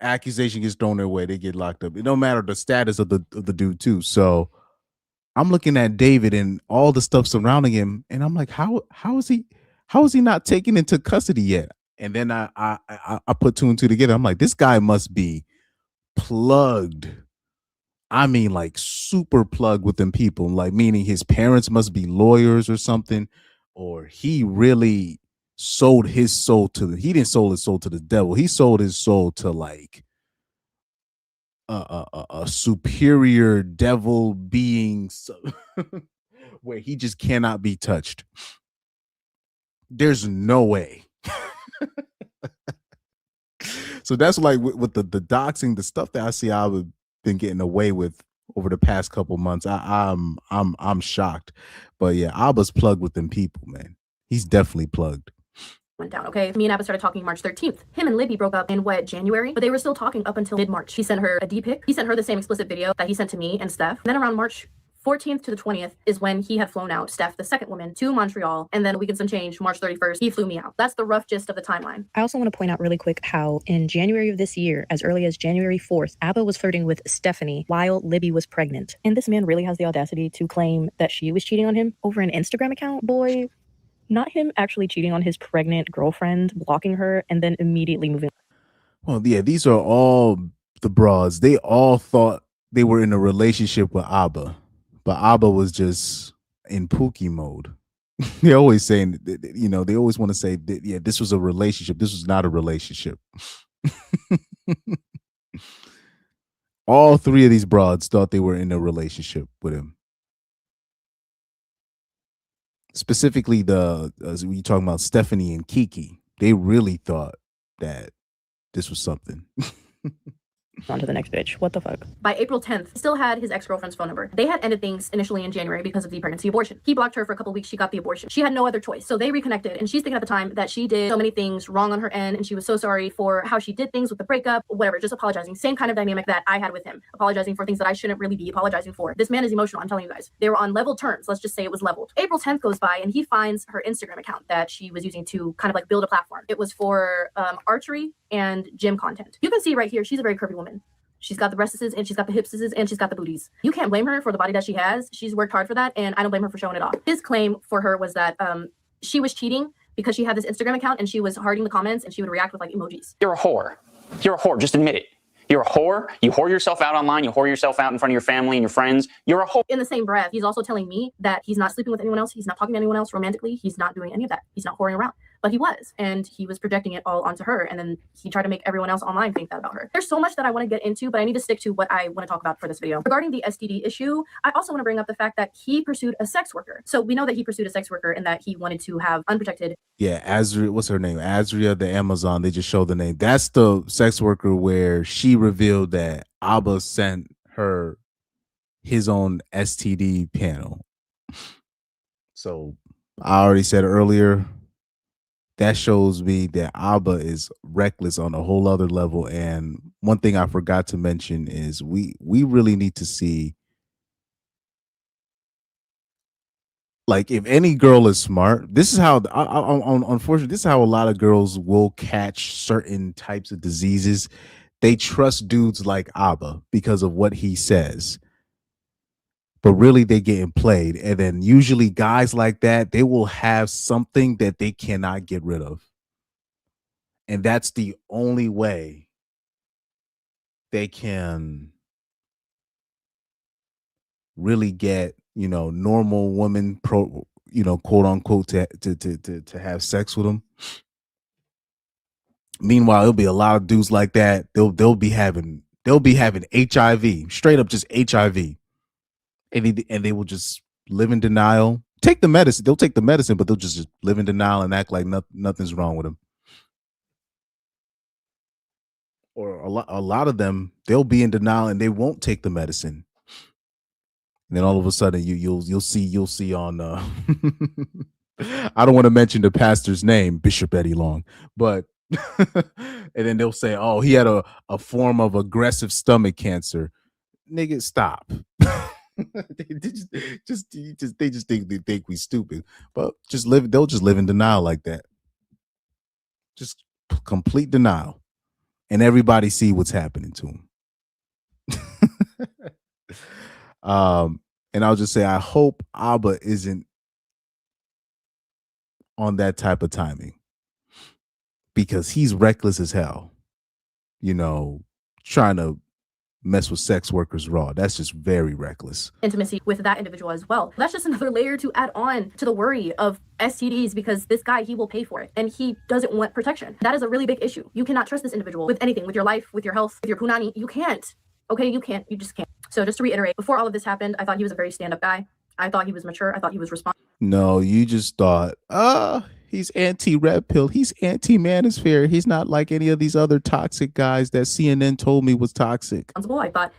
Accusation gets thrown their way, they get locked up. It don't matter the status of the dude too. So I'm looking at David and all the stuff surrounding him, and I'm like, how is he not taken into custody yet? And then I put two and two together. I'm like, this guy must be plugged. I mean, like super plugged with them people, like meaning his parents must be lawyers or something, or he really sold his soul he didn't sold his soul to the devil. He sold his soul to like a superior devil being where he just cannot be touched. There's no way. So that's like with the doxing, the stuff that I see I've been getting away with over the past couple months. I'm shocked. But yeah, Abba's plugged with them people, man. He's definitely plugged. Went down, okay? Me and Abba started talking March 13th. Him and Libby broke up in January, but they were still talking up until mid-March. He sent her a D-pic. He sent her the same explicit video that he sent to me and Steph. Then around March 14th to the 20th is when he had flown out Steph, the second woman, to Montreal, and then a week and some change, March 31st, he flew me out. That's the rough gist of the timeline. I also want to point out really quick how in January of this year, as early as January 4th, Abba was flirting with Stephanie while Libby was pregnant. And this man really has the audacity to claim that she was cheating on him over an Instagram account. Boy, not him actually cheating on his pregnant girlfriend, blocking her, and then immediately moving. Well, yeah, these are all the broads. They all thought they were in a relationship with Abba, but Abba was just in Pookie mode. They're always saying, you know, they always want to say that, yeah, this was a relationship. This was not a relationship. All three of these broads thought they were in a relationship with him. Specifically, as we talking about Stephanie and Kiki, they really thought that this was something. On to the next bitch. What the fuck? By April 10th, he still had his ex-girlfriend's phone number. They had ended things initially in January because of the pregnancy abortion. He blocked her for a couple weeks. She got the abortion. She had no other choice. So they reconnected, and she's thinking at the time that she did so many things wrong on her end, and she was so sorry for how she did things with the breakup, whatever, just apologizing. Same kind of dynamic that I had with him, apologizing for things that I shouldn't really be apologizing for. This man is emotional, I'm telling you guys. They were on level terms. Let's just say it was leveled. April 10th goes by, and he finds her Instagram account that she was using to kind of like build a platform. It was for archery and gym content. You can see right here, she's a very curvy woman. She's got the breasts and she's got the hips and she's got the booties. You can't blame her for the body that she has. She's worked hard for that, and I don't blame her for showing it off. His claim for her was that she was cheating because she had this Instagram account and she was hearting the comments and she would react with like emojis. You're a whore. You're a whore. Just admit it. You're a whore. You whore yourself out online. You whore yourself out in front of your family and your friends. You're a whore. In the same breath, he's also telling me that he's not sleeping with anyone else. He's not talking to anyone else romantically. He's not doing any of that. He's not whoring around. But he was, and he was projecting it all onto her, and then he tried to make everyone else online think that about her. There's so much that I want to get into, but I need to stick to what I want to talk about for this video. Regarding the STD issue, I also want to bring up the fact that he pursued a sex worker. So we know that he pursued a sex worker and that he wanted to have unprotected. Yeah, Azria, what's her name? Azria, the Amazon. They just showed the name. That's the sex worker where she revealed that Abba sent her his own STD panel. So I already said earlier, that shows me that Abba is reckless on a whole other level. And one thing I forgot to mention is we really need to see, like, if any girl is smart, this is how, unfortunately, this is how a lot of girls will catch certain types of diseases. They trust dudes like Abba because of what he says. But really, they getting played. And then usually guys like that, they will have something that they cannot get rid of. And that's the only way they can really get, you know, normal women, quote unquote, to have sex with them. Meanwhile, there'll be a lot of dudes like that. They'll be having HIV, straight up just HIV. And they will just live in denial, take the medicine. They'll take the medicine, but they'll just live in denial and act like nothing's wrong with them. Or a lot of them, they'll be in denial and they won't take the medicine. And then all of a sudden, you'll see on. I don't want to mention the pastor's name, Bishop Eddie Long, but and then they'll say, "Oh, he had a form of aggressive stomach cancer." Nigga, stop. they just think we stupid, but they'll just live in denial like that, just complete denial, and everybody see what's happening to them. And I'll just say, I hope Abba isn't on that type of timing, because he's reckless as hell, trying to mess with sex workers raw. That's just very reckless. Intimacy with that individual as well. That's just another layer to add on to the worry of STDs, because this guy, he will pay for it and he doesn't want protection. That is a really big issue. You cannot trust this individual with anything, with your life, with your health, with your punani. You can't. Okay, you can't. You just can't. So just to reiterate, before all of this happened, I thought he was a very stand-up guy. I thought he was mature. I thought he was responsible. No, you just thought, he's anti-red pill. He's anti-manosphere. He's not like any of these other toxic guys that CNN told me was toxic. I thought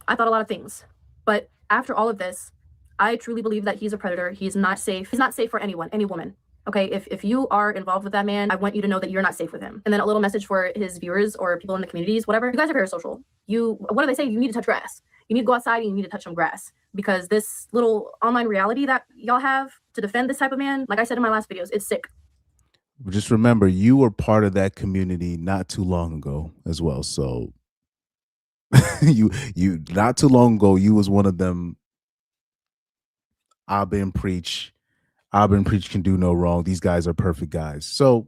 a lot of things. But after all of this, I truly believe that he's a predator. He's not safe. He's not safe for anyone, any woman. Okay, if you are involved with that man, I want you to know that you're not safe with him. And then a little message for his viewers or people in the communities, whatever. You guys are parasocial. What do they say? You need to touch grass. You need to go outside and you need to touch some grass, because this little online reality that y'all have to defend this type of man, like I said in my last videos, it's sick. Just remember, you were part of that community not too long ago as well. So you not too long ago, you was one of them. I've been preach can do no wrong. These guys are perfect guys. So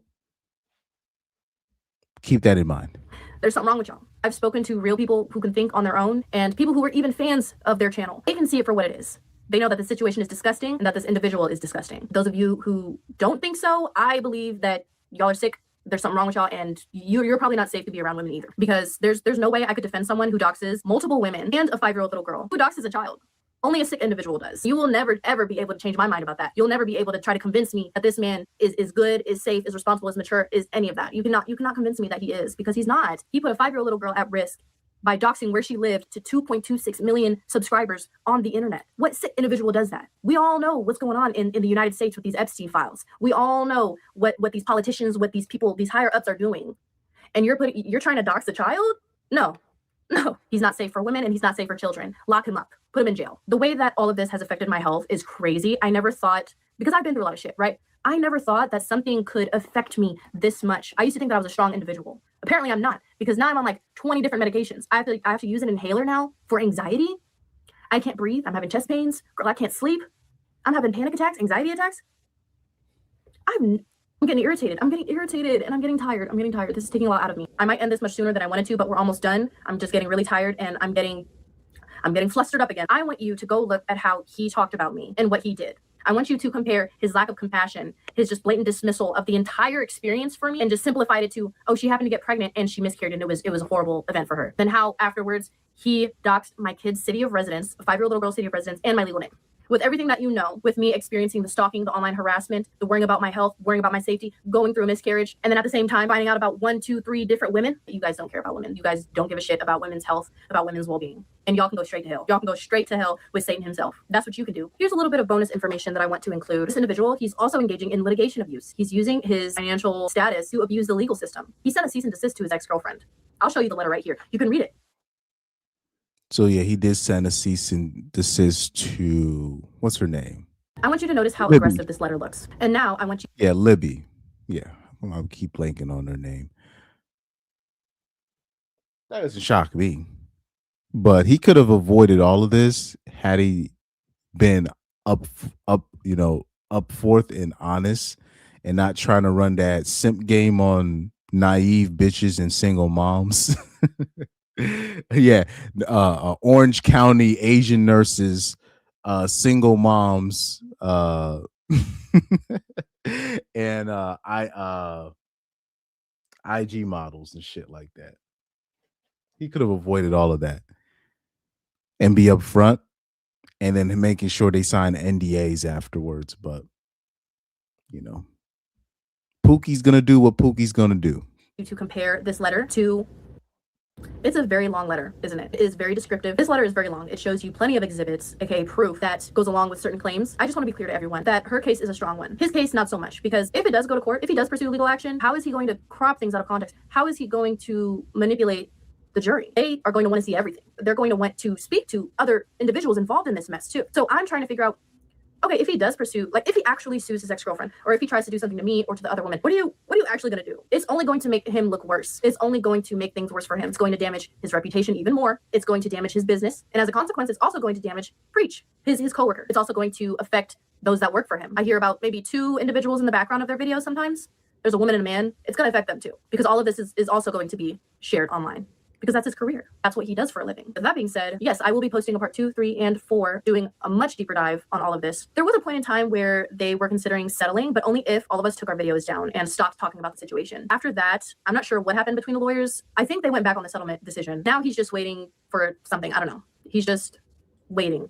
keep that in mind. There's something wrong with y'all. I've spoken to real people who can think on their own, and people who are even fans of their channel. They can see it for what it is. They know that the situation is disgusting and that this individual is disgusting. Those of you who don't think so, I believe that y'all are sick. There's something wrong with y'all, and you're probably not safe to be around women either, because there's no way I could defend someone who doxes multiple women and a 5-year-old little girl who doxes a child. Only a sick individual does. You will never, ever be able to change my mind about that. You'll never be able to try to convince me that this man is good, is safe, is responsible, is mature, is any of that. You cannot convince me that he is, because he's not. He put a 5-year-old little girl at risk by doxing where she lived to 2.26 million subscribers on the internet. What sick individual does that? We all know what's going on in the United States with these Epstein files. We all know what these politicians, what these people, these higher ups are doing. And you're trying to dox a child? No, he's not safe for women and he's not safe for children. Lock him up, put him in jail. The way that all of this has affected my health is crazy. I never thought, because I've been through a lot of shit, right? I never thought that something could affect me this much. I used to think that I was a strong individual. Apparently I'm not, because now I'm on like 20 different medications. I have to use an inhaler now for anxiety. I can't breathe. I'm having chest pains. Girl, I can't sleep. I'm having panic attacks, anxiety attacks. I'm getting irritated. I'm getting irritated and I'm getting tired. This is taking a lot out of me. I might end this much sooner than I wanted to, but we're almost done. I'm just getting really tired and I'm getting flustered up again. I want you to go look at how he talked about me and what he did. I want you to compare his lack of compassion, his just blatant dismissal of the entire experience for me, and just simplified it to, oh, she happened to get pregnant and she miscarried and it was a horrible event for her. Then how afterwards he doxed my kid's city of residence, a 5-year-old little girl's city of residence, and my legal name. With everything that you know, with me experiencing the stalking, the online harassment, the worrying about my health, worrying about my safety, going through a miscarriage, and then at the same time finding out about 1, 2, 3 different women. You guys don't care about women. You guys don't give a shit about women's health, about women's well-being. And y'all can go straight to hell. Y'all can go straight to hell with Satan himself. That's what you can do. Here's a little bit of bonus information that I want to include. This individual, he's also engaging in litigation abuse. He's using his financial status to abuse the legal system. He sent a cease and desist to his ex-girlfriend. I'll show you the letter right here. You can read it. So yeah, he did send a cease and desist to, what's her name? I want you to notice how Libby. aggressive this letter looks. And now I want you. Yeah, Libby. Yeah, I'll keep blanking on her name. That doesn't shock me. But he could have avoided all of this had he been up forth and honest and not trying to run that simp game on naive bitches and single moms. Yeah, Orange County Asian nurses, single moms, and IG models and shit like that. He could have avoided all of that and be upfront and then making sure they sign NDAs afterwards. But Pookie's gonna do what Pookie's gonna do. To compare this letter to, it's a very long letter, isn't it? It is very descriptive. This letter is very long. It shows you plenty of exhibits, aka proof that goes along with certain claims. I just want to be clear to everyone that her case is a strong one. His case, not so much, because if it does go to court, if he does pursue legal action, how is he going to crop things out of context? How is he going to manipulate the jury? They are going to want to see everything. They're going to want to speak to other individuals involved in this mess too. So I'm trying to figure out, okay, if he does pursue, like if he actually sues his ex-girlfriend, or if he tries to do something to me or to the other woman, what are you actually going to do? It's only going to make him look worse. It's only going to make things worse for him. It's going to damage his reputation even more. It's going to damage his business. And as a consequence, it's also going to damage Preach, his coworker. It's also going to affect those that work for him. I hear about maybe 2 individuals in the background of their videos sometimes. There's a woman and a man. It's going to affect them too, because all of this is also going to be shared online, because that's his career. That's what he does for a living. But that being said, yes, I will be posting a part 2, 3, and 4, doing a much deeper dive on all of this. There was a point in time where they were considering settling, but only if all of us took our videos down and stopped talking about the situation. After that, I'm not sure what happened between the lawyers. I think they went back on the settlement decision. Now he's just waiting for something. I don't know. He's just waiting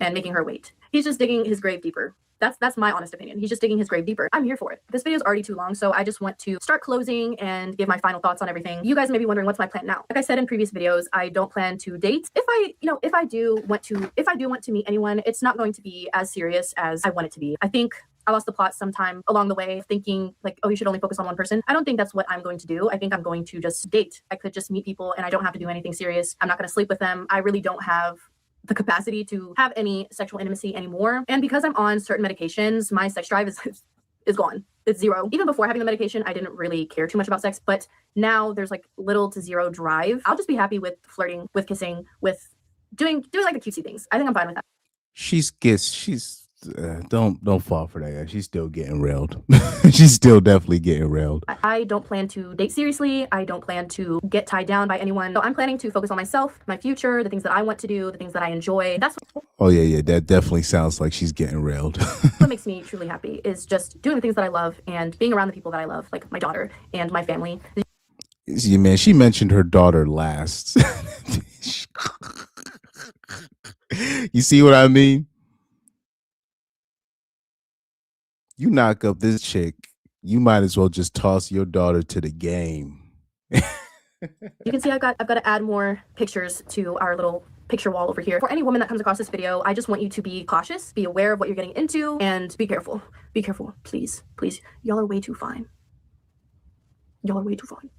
and making her wait. He's just digging his grave deeper. That's my honest opinion. He's just digging his grave deeper. I'm here for it. This video is already too long, so I just want to start closing and give my final thoughts on everything. You guys may be wondering, what's my plan now? Like I said in previous videos, I don't plan to date. If I do want to meet anyone, it's not going to be as serious as I want it to be. I think I lost the plot sometime along the way, thinking like, oh, you should only focus on one person. I don't think that's what I'm going to do. I think I'm going to just date. I could just meet people and I don't have to do anything serious. I'm not going to sleep with them. I really don't have the capacity to have any sexual intimacy anymore. And because I'm on certain medications, my sex drive is gone. It's zero. Even before having the medication, I didn't really care too much about sex, but now there's like little to zero drive. I'll just be happy with flirting, with kissing, with doing like the cutesy things. I think I'm fine with that. She's don't fall for that guy. She's still getting railed. She's still definitely getting railed. I don't plan to date seriously. I don't plan to get tied down by anyone. So I'm planning to focus on myself, my future, the things that I want to do, the things that I enjoy. That's Oh yeah, that definitely sounds like she's getting railed. what makes me truly happy is just doing the things that I love and being around the people that I love, like my daughter and my family. See, man, she mentioned her daughter last. You see what I mean? You knock up this chick, you might as well just toss your daughter to the game. You can see I've got to add more pictures to our little picture wall over here. For any woman that comes across this video, I just want you to be cautious, be aware of what you're getting into, and be careful. Be careful, please, please. Y'all are way too fine. Y'all are way too fine.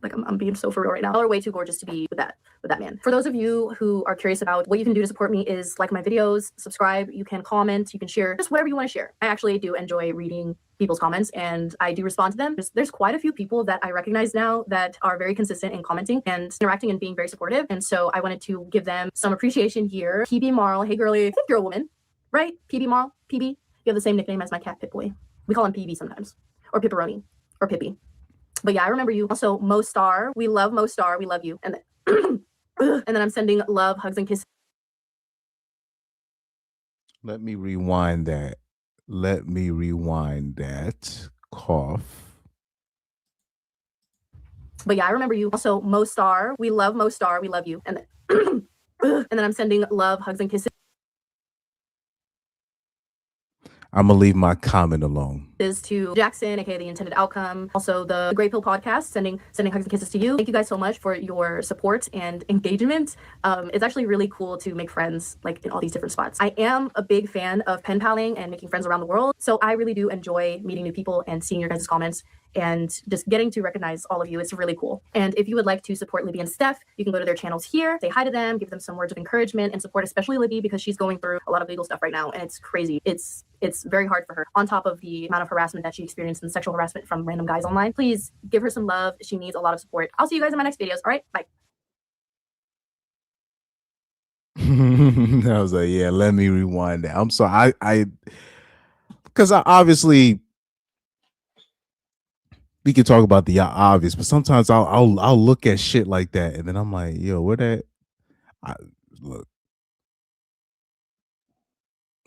Like I'm being so for real right now. Y'all are way too gorgeous to be with that man. For those of you who are curious about what you can do to support me is like my videos, subscribe, you can comment, you can share, just whatever you want to share. I actually do enjoy reading people's comments and I do respond to them. There's quite a few people that I recognize now that are very consistent in commenting and interacting and being very supportive. And so I wanted to give them some appreciation here. PB Marl, hey girlie, I think you're a woman, right? PB Marl, PB, you have the same nickname as my cat Pip-Boy. We call him PB sometimes, or Pipperoni, or Pippi. But yeah, I remember you. Also, Mo Star. We love Mo Star. We love you. And then, and then I'm sending love, hugs, and kisses. Let me rewind that. Cough. But yeah, I remember you. Also, Mo Star. We love Mo Star. We love you. And then, and then I'm sending love, hugs, and kisses. I'm gonna leave my comment alone. Is to Jackson, aka the intended outcome. Also the Great Pill podcast, sending hugs and kisses to you. Thank you guys so much for your support and engagement. It's actually really cool to make friends like in all these different spots. I am a big fan of pen paling and making friends around the world. So I really do enjoy meeting new people and seeing your guys' comments and just getting to recognize all of you. It's really cool. And if you would like to support Libby and Steph, you can go to their channels here, say hi to them, give them some words of encouragement and support, especially Libby, because she's going through a lot of legal stuff right now and it's crazy. It's very hard for her. On top of the amount of harassment that she experienced and sexual harassment from random guys online, please give her some love. She needs a lot of support. I'll see you guys in my next videos. All right, bye. I was like, yeah, let me rewind that. I'm sorry. Because I obviously we can talk about the obvious, but sometimes I'll look at shit like that and then I'm like, yo, where that look.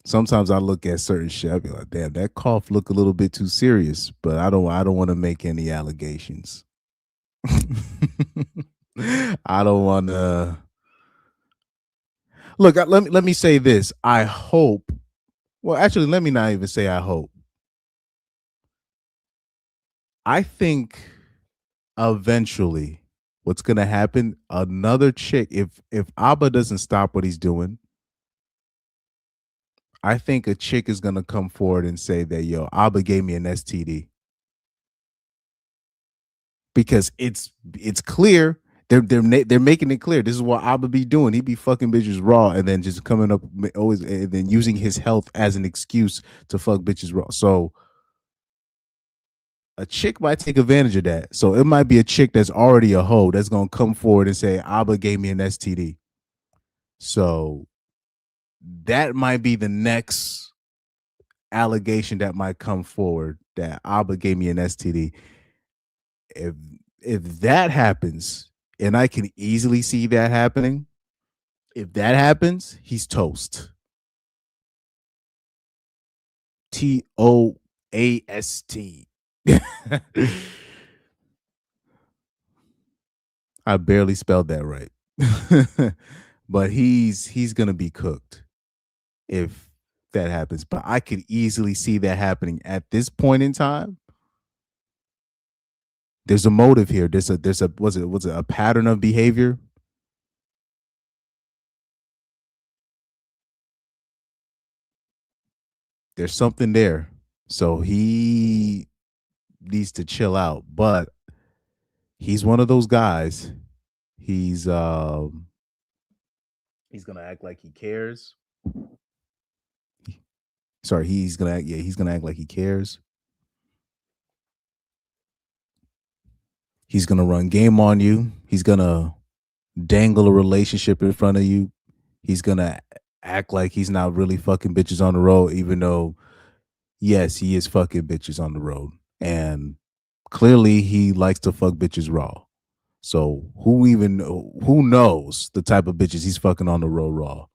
Sometimes I look at certain shit, I'll be like, damn, that cough look a little bit too serious, but I don't want to make any allegations. I don't want to Look, let me say this. I hope. Well, actually, let me not even say I hope. I think eventually what's gonna happen, another chick, if Abba doesn't stop what he's doing, I think a chick is gonna come forward and say that, yo, Abba gave me an STD. Because it's clear. They're making it clear. This is what Abba be doing. He be fucking bitches raw and then just coming up always and then using his health as an excuse to fuck bitches raw. So a chick might take advantage of that. So it might be a chick that's already a hoe that's gonna come forward and say Abba gave me an STD. So that might be the next allegation that might come forward, that Abba gave me an STD. If that happens, and I can easily see that happening, if that happens, he's toast. TOAST. I barely spelled that right. But he's gonna be cooked if that happens. But I could easily see that happening at this point in time. There's a motive here. There's a was it a pattern of behavior? There's something there. So he needs to chill out. But he's one of those guys. He's gonna act like he cares. Sorry, he's gonna act like he cares. He's gonna run game on you. He's gonna dangle a relationship in front of you. He's gonna act like he's not really fucking bitches on the road, even though, yes, he is fucking bitches on the road. And clearly he likes to fuck bitches raw. So who knows the type of bitches he's fucking on the road raw?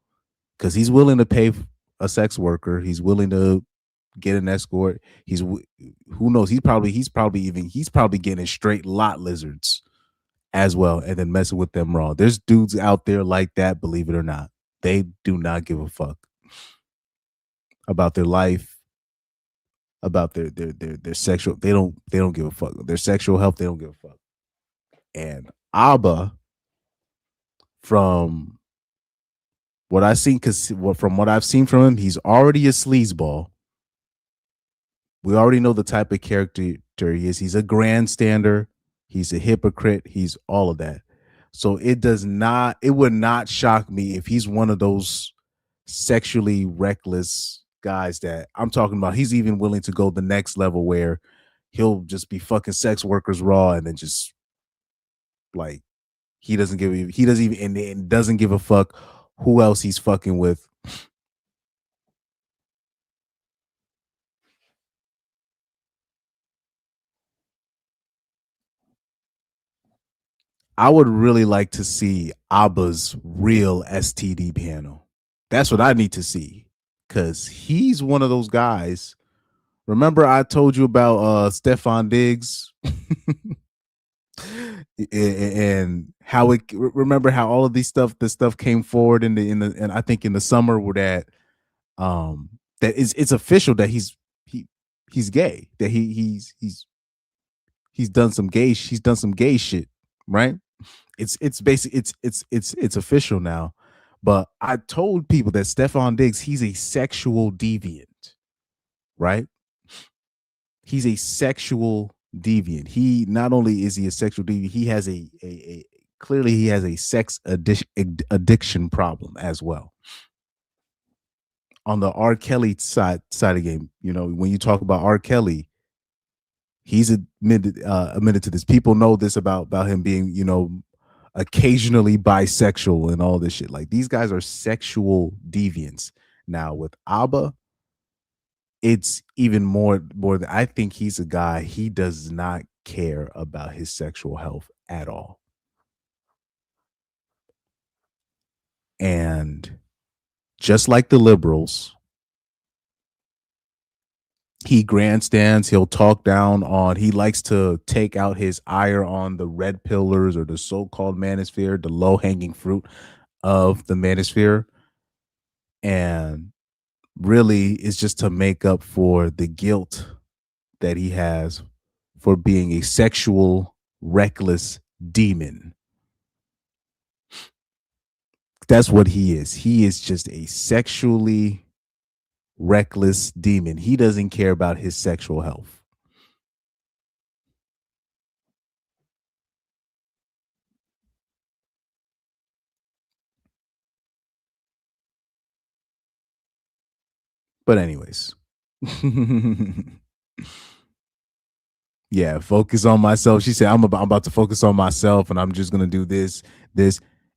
Because he's willing to pay a sex worker. He's willing to get an escort. Who knows? He's probably getting straight lot lizards as well, and then messing with them raw. There's dudes out there like that, believe it or not. They do not give a fuck about their life, about their sexual. They don't give a fuck. Their sexual health, they don't give a fuck. And Abba, from what I've seen, from what I've seen from him, he's already a sleazeball. We already know the type of character he is. He's a grandstander. He's a hypocrite. He's all of that. So it would not shock me if he's one of those sexually reckless guys that I'm talking about. He's even willing to go the next level where he'll just be fucking sex workers raw and then just like he doesn't give a fuck who else he's fucking with. I would really like to see Abba's real STD panel. That's what I need to see, because he's one of those guys. Remember I told you about Stefan Diggs and how remember how all of this stuff came forward in the and I think in the summer where that it's official that he's gay, that he's done some gay shit, right? It's basically it's official now. But I told people that Stefan Diggs, he's a sexual deviant, right? He's a sexual deviant. He not only is he a sexual deviant, he has a clearly he has a sex addiction problem as well. On the R. Kelly side of the game, when you talk about R. Kelly, he's admitted to this. People know this about him being, occasionally bisexual and all this shit. Like, these guys are sexual deviants. Now with Abba, it's even more than, I think he's a guy, he does not care about his sexual health at all. And just like the liberals, he grandstands, he'll talk down on, he likes to take out his ire on the red pillars or the so-called manosphere, the low-hanging fruit of the manosphere. And really it's just to make up for the guilt that he has for being a sexual reckless demon. That's what he is. He is just a sexually reckless demon. He doesn't care about his sexual health. But anyways. Yeah, focus on myself. She said, I'm about to focus on myself and I'm just gonna do this.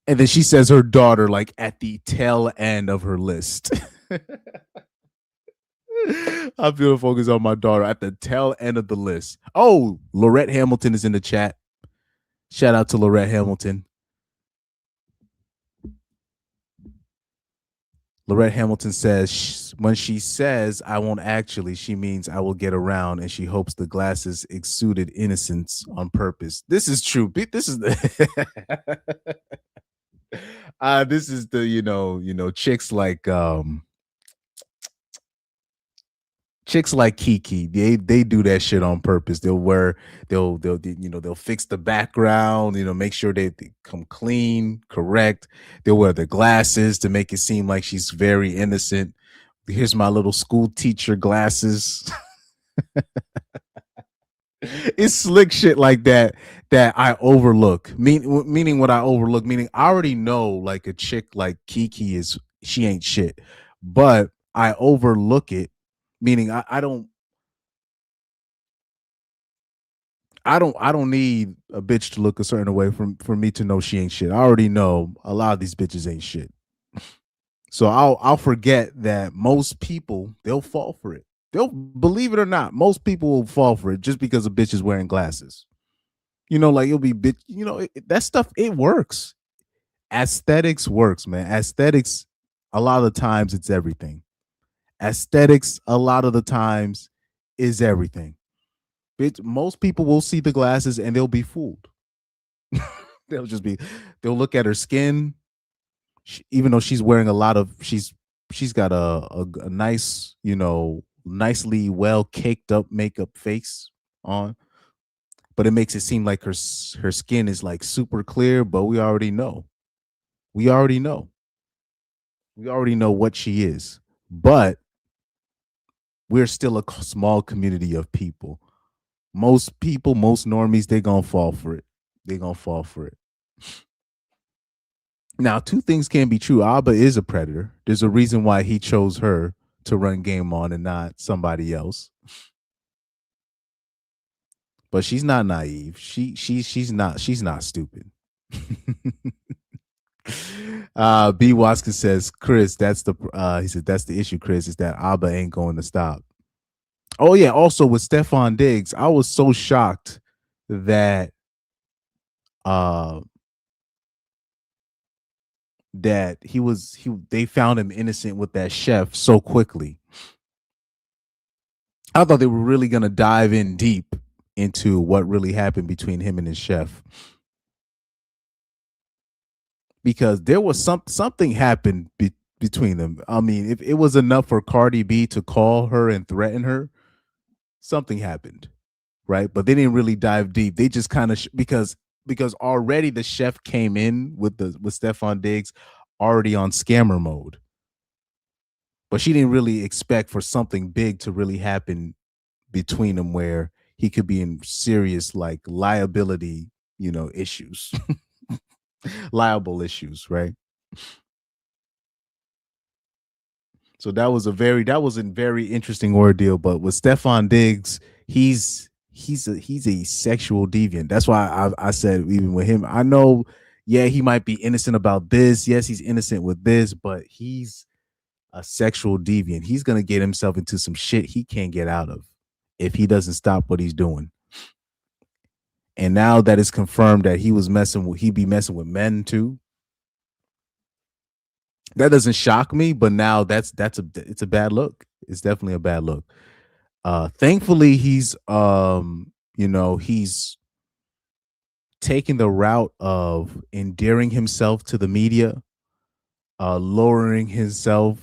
And then she says her daughter, like at the tail end of her list. I'm gonna focus on my daughter at the tail end of the list. Oh, Lorette Hamilton is in the chat. Shout out to Lorette Hamilton. Lorette Hamilton says when she says I won't actually, she means I will get around, and she hopes the glasses exuded innocence on purpose. This is true. This is the this is the chicks like Kiki. They do that shit on purpose. They'll fix the background, make sure they come clean, correct. They'll wear the glasses to make it seem like she's very innocent. Here's my little school teacher glasses. It's slick shit like that I overlook. Meaning what I overlook, meaning I already know like a chick like Kiki she ain't shit. But I overlook it, meaning I don't need a bitch to look a certain way for me to know she ain't shit. I already know a lot of these bitches ain't shit. So I'll forget that most people, they'll fall for it. They'll, believe it or not, most people will fall for it just because a bitch is wearing glasses. Like you'll be bitch, that stuff, it works. Aesthetics works, man. Aesthetics, a lot of the times it's everything. Aesthetics, a lot of the times, is everything. Bitch, most people will see the glasses and they'll be fooled. they'll look at her skin, even though she's wearing a lot of, she's got a nice, nicely well caked up makeup face on, but it makes it seem like her skin is like super clear. But we already know what she is. But we're still a small community of people. Most people, most normies, they're gonna fall for it. Now, two things can be true. Abba is a predator. There's a reason why he chose her to run game on and not somebody else. But she's not naive. She's not stupid. B. Watkins says, Chris, he said that's the issue, Chris, is that Abba ain't going to stop. Oh yeah, also with Stefan Diggs, I was so shocked that they found him innocent with that chef so quickly. I thought they were really gonna dive in deep into what really happened between him and his chef, because there was something happened between them. I mean, if it was enough for Cardi B to call her and threaten her, something happened, right? But they didn't really dive deep. They just kind of because already the chef came in with Stefan Diggs already on scammer mode. But she didn't really expect for something big to really happen between them where he could be in serious like liability, issues. Liable issues, right? So that was a very interesting ordeal. But with Stefan Diggs, he's a sexual deviant. That's why I said even with him, I know, yeah, he might be innocent about this. Yes, he's innocent with this, but he's a sexual deviant. He's gonna get himself into some shit he can't get out of if he doesn't stop what he's doing. And now that it's confirmed that he be messing with men too. That doesn't shock me, but now it's a bad look. It's definitely a bad look. Thankfully he's he's taking the route of endearing himself to the media. lowering himself,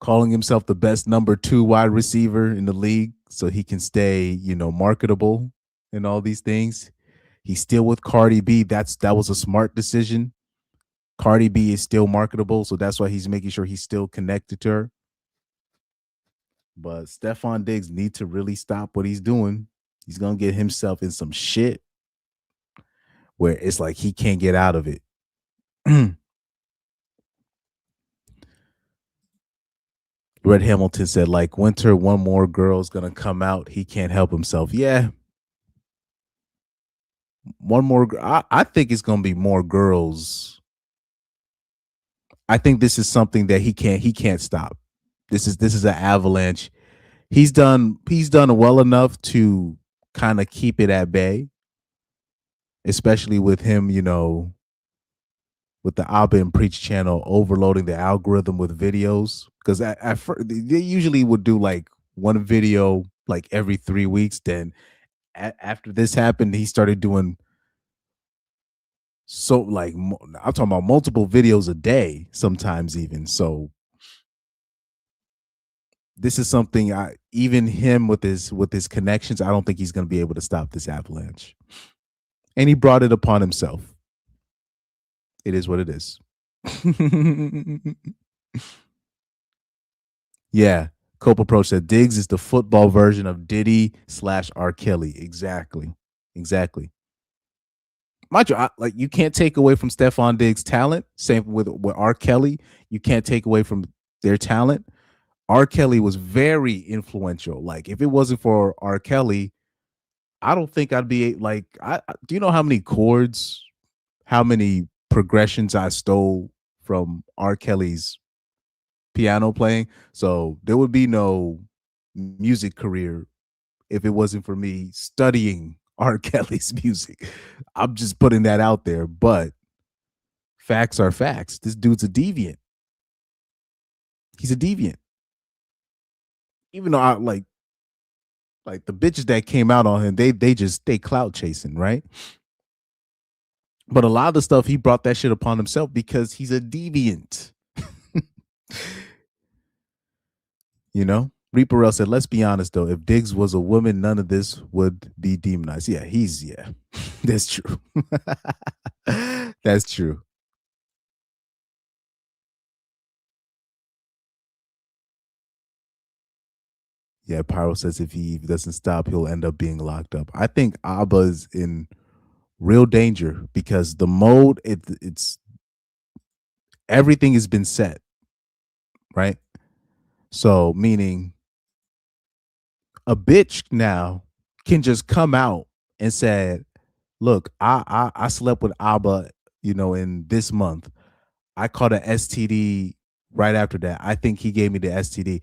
calling himself the best number 2 wide receiver in the league so he can stay, marketable and all these things. He's still with Cardi B. That was a smart decision. Cardi B is still marketable, so that's why he's making sure he's still connected to her. But Stephon Diggs needs to really stop what he's doing. He's gonna get himself in some shit where it's like he can't get out of it. Red Hamilton said, like winter, one more girl's gonna come out. He can't help himself. Yeah. One more. I think it's gonna be more girls. I think this is something that he can't stop. This is an avalanche. He's done well enough to kind of keep it at bay, especially with him, with the Abba and Preach channel overloading the algorithm with videos. Because at first, they usually would do like one video like every 3 weeks. Then after this happened, he started doing I'm talking about multiple videos a day, sometimes even. So this is something even him with his connections, I don't think he's going to be able to stop this avalanche. And he brought it upon himself. It is what it is. Yeah. Cope Approach said Diggs is the football version of Diddy / R. Kelly. Exactly. Mind you, you can't take away from Stephon Diggs' talent. Same with R. Kelly. You can't take away from their talent. R. Kelly was very influential. Like, if it wasn't for R. Kelly, I don't think I'd be like, do you know how many chords, how many progressions I stole from R. Kelly's piano playing? So there would be no music career if it wasn't for me studying R. Kelly's music. I'm just putting that out there, but facts are facts. This dude's a deviant. He's a deviant. Even though I like the bitches that came out on him, they clout chasing, right? But a lot of the stuff he brought that shit upon himself because he's a deviant. Reaperell said, let's be honest though, if Diggs was a woman, none of this would be demonized. Yeah, that's true. That's true. Yeah, Pyro says if he doesn't stop, he'll end up being locked up. I think Abba's in real danger because the mode, it's everything has been set, right? So meaning a bitch now can just come out and say, look, I slept with Abba, in this month. I caught an STD right after that. I think he gave me the STD.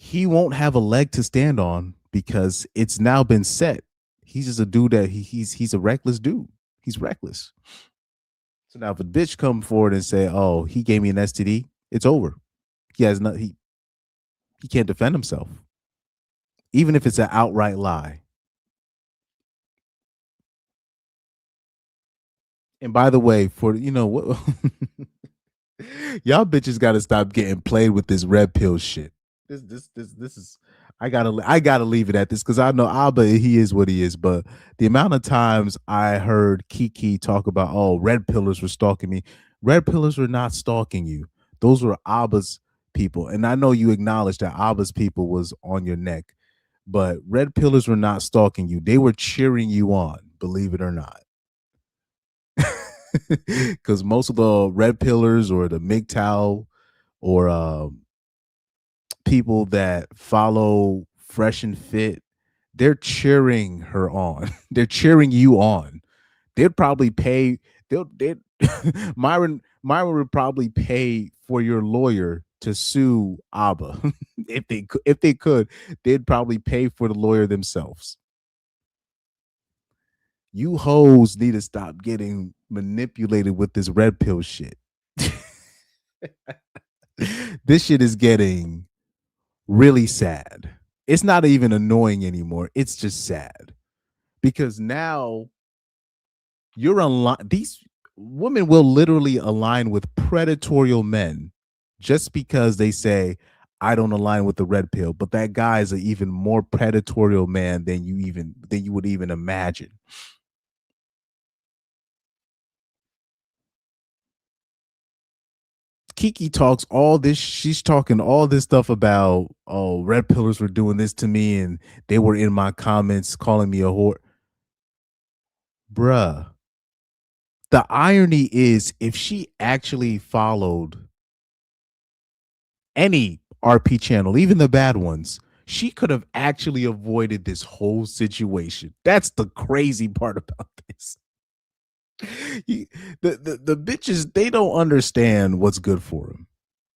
He won't have a leg to stand on because it's now been set. He's just a dude that he's a reckless dude. He's reckless. So now if a bitch come forward and say, oh, he gave me an STD, it's over. He has not he can't defend himself. Even if it's an outright lie. And by the way, for what y'all bitches got to stop getting played with this red pill shit. This is I gotta leave it at this because I know Abba, he is what he is. But the amount of times I heard Kiki talk about, oh, red pillars were stalking me. Red pillars were not stalking you. Those were Abba's people. And I know you acknowledge that Abba's people was on your neck, but red pillars were not stalking you. They were cheering you on, believe it or not. Because most of the red pillars or the MGTOW or people that follow Fresh and Fit, they're cheering her on. They're cheering you on. They'd probably pay. They'd Myron would probably pay for your lawyer to sue Abba if they could. They'd probably pay for the lawyer themselves. You hoes need to stop getting manipulated with this red pill shit. This shit is getting really sad. It's not even annoying anymore. It's just sad because now These women will literally align with predatorial men just because they say I don't align with the red pill, but that guy is an even more predatorial man than you would even imagine. Kiki talks all this. She's talking all this stuff about, oh, red pillars were doing this to me and they were in my comments calling me a whore. Bruh. The irony is, if she actually followed any RP channel, even the bad ones, she could have actually avoided this whole situation. That's the crazy part about this. The bitches, they don't understand what's good for them.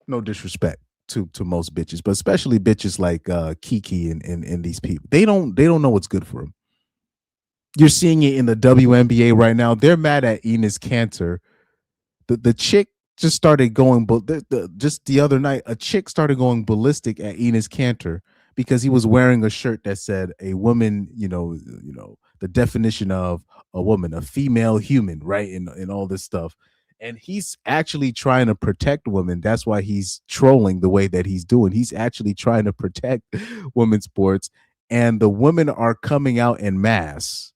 No disrespect to most bitches, but especially bitches like Kiki and these people. They don't know what's good for them. You're seeing it in the WNBA right now. They're mad at Enes Kanter. The chick just started going, but just the other night, a chick started going ballistic at Enes Kanter because he was wearing a shirt that said a woman, the definition of a woman, a female human, right? And all this stuff. And he's actually trying to protect women. That's why he's trolling the way that he's doing. He's actually trying to protect women's sports. And the women are coming out en masse,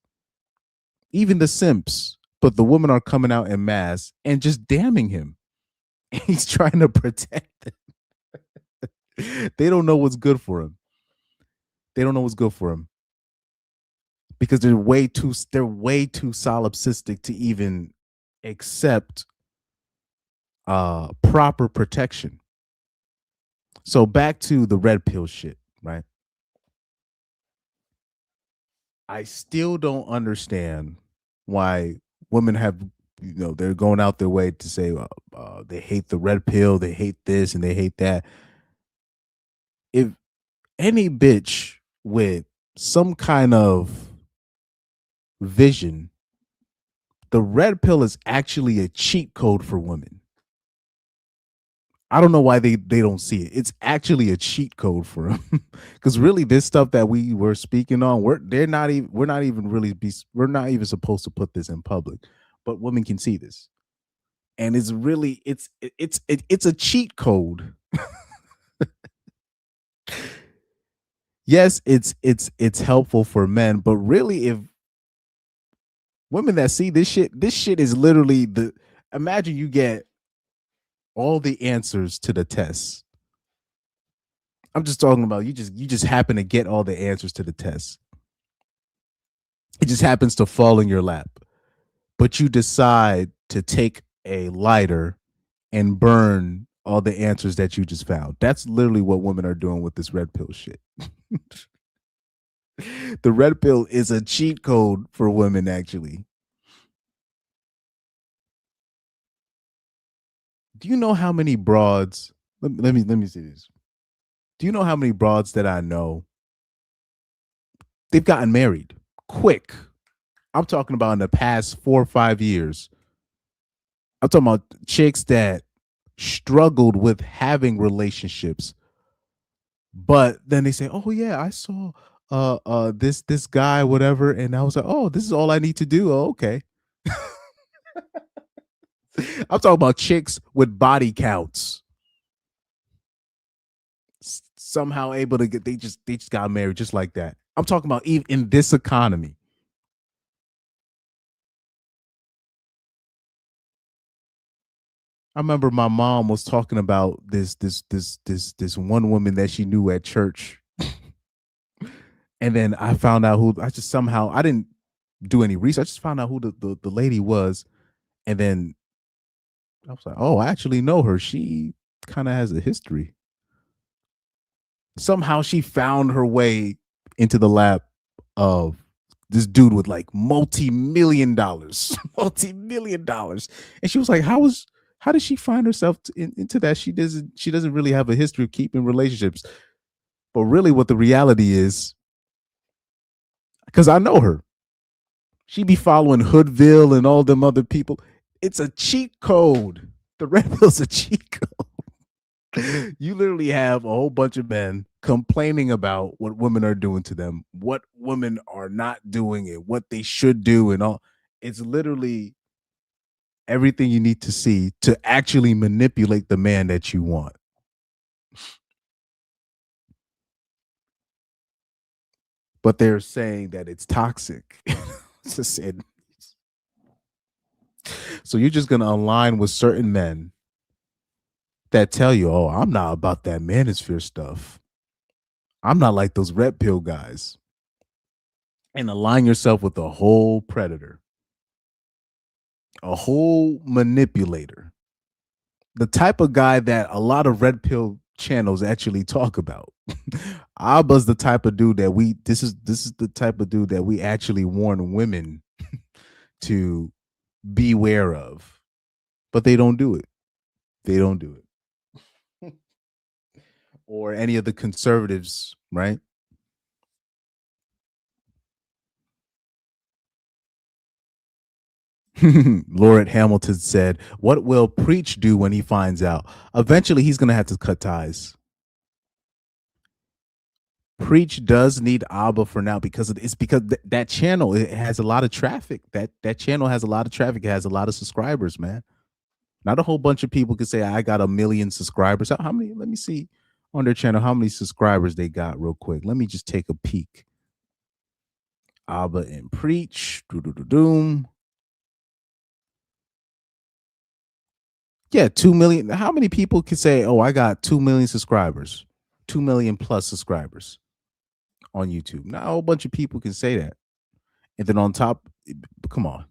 even the simps, but the women are coming out en masse and just damning him. He's trying to protect them. They don't know what's good for him. They don't know what's good for him because they're way too solipsistic to even accept proper protection. So back to the red pill shit, right? I still don't understand why women have, they're going out their way to say they hate the red pill, they hate this and they hate that. If any bitch with some kind of vision, the red pill is actually a cheat code for women. I don't know why they don't see it. It's actually a cheat code for them. Because really, this stuff that we were speaking on, we're not even supposed to put this in public, but women can see this, and it's really it's a cheat code. Yes, it's helpful for men, but really, if women that see this shit is literally imagine you get all the answers to the tests. I'm just talking about you just happen to get all the answers to the test. It just happens to fall in your lap. But you decide to take a lighter and burn all the answers that you just found. That's literally what women are doing with this red pill shit. The red pill is a cheat code for women, actually. Do you know how many broads? Let me see this. Do you know how many broads that I know? They've gotten married quick. I'm talking about in the past 4 or 5 years. I'm talking about chicks that struggled with having relationships, but then they say, "Oh yeah, I saw this guy, whatever," and I was like, "Oh, this is all I need to do." Oh, okay. I'm talking about chicks with body counts. Somehow able to get they just got married just like that. I'm talking about even in this economy. I remember my mom was talking about this one woman that she knew at church. And then I found out who I didn't do any research. I just found out who the lady was. And then I was like, oh, I actually know her. She kind of has a history. Somehow she found her way into the lap of this dude with like multi-million dollars. And she was like, how did she find herself into that? She doesn't really have a history of keeping relationships. But really what the reality is, because I know her, she be following Hoodville and all them other people. It's a cheat code. The red pill's a cheat code. You literally have a whole bunch of men complaining about what women are doing to them, what women are not doing and what they should do and all. It's literally everything you need to see to actually manipulate the man that you want. But they're saying that it's toxic. It's just so you're just going to align with certain men that tell you, oh, I'm not about that manosphere stuff. I'm not like those red pill guys. And align yourself with a whole predator, a whole manipulator, the type of guy that a lot of red pill channels actually talk about. Abba's the type of dude that this is the type of dude that we actually warn women to beware of. But they don't do it. They don't do it. Or any of the conservatives, right? Lord Hamilton said, "What will Preach do when he finds out? Eventually, he's going to have to cut ties." Preach does need Abba for now because it's because that channel, it has a lot of traffic. That channel has a lot of traffic. It has a lot of subscribers, man. Not a whole bunch of people can say I got 1,000,000 subscribers. How many? Let me see on their channel how many subscribers they got real quick. Let me just take a peek. Abba and Preach. Doom. Yeah, 2,000,000. How many people can say, "Oh, I got 2,000,000 subscribers, 2,000,000 plus subscribers on YouTube"? Not a whole bunch of people can say that. And then on top, come on,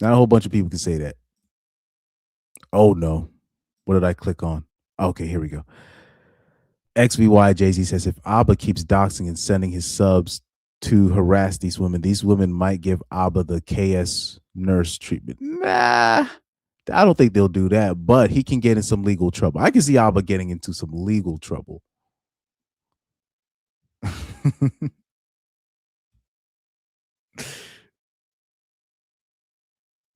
not a whole bunch of people can say that. Oh no, what did I click on? Okay, here we go. XVY Jay Z says if Abba keeps doxing and sending his subs to harass these women might give Abba the KS nurse treatment. Nah, I don't think they'll do that, but he can get in some legal trouble. I can see Abba getting into some legal trouble.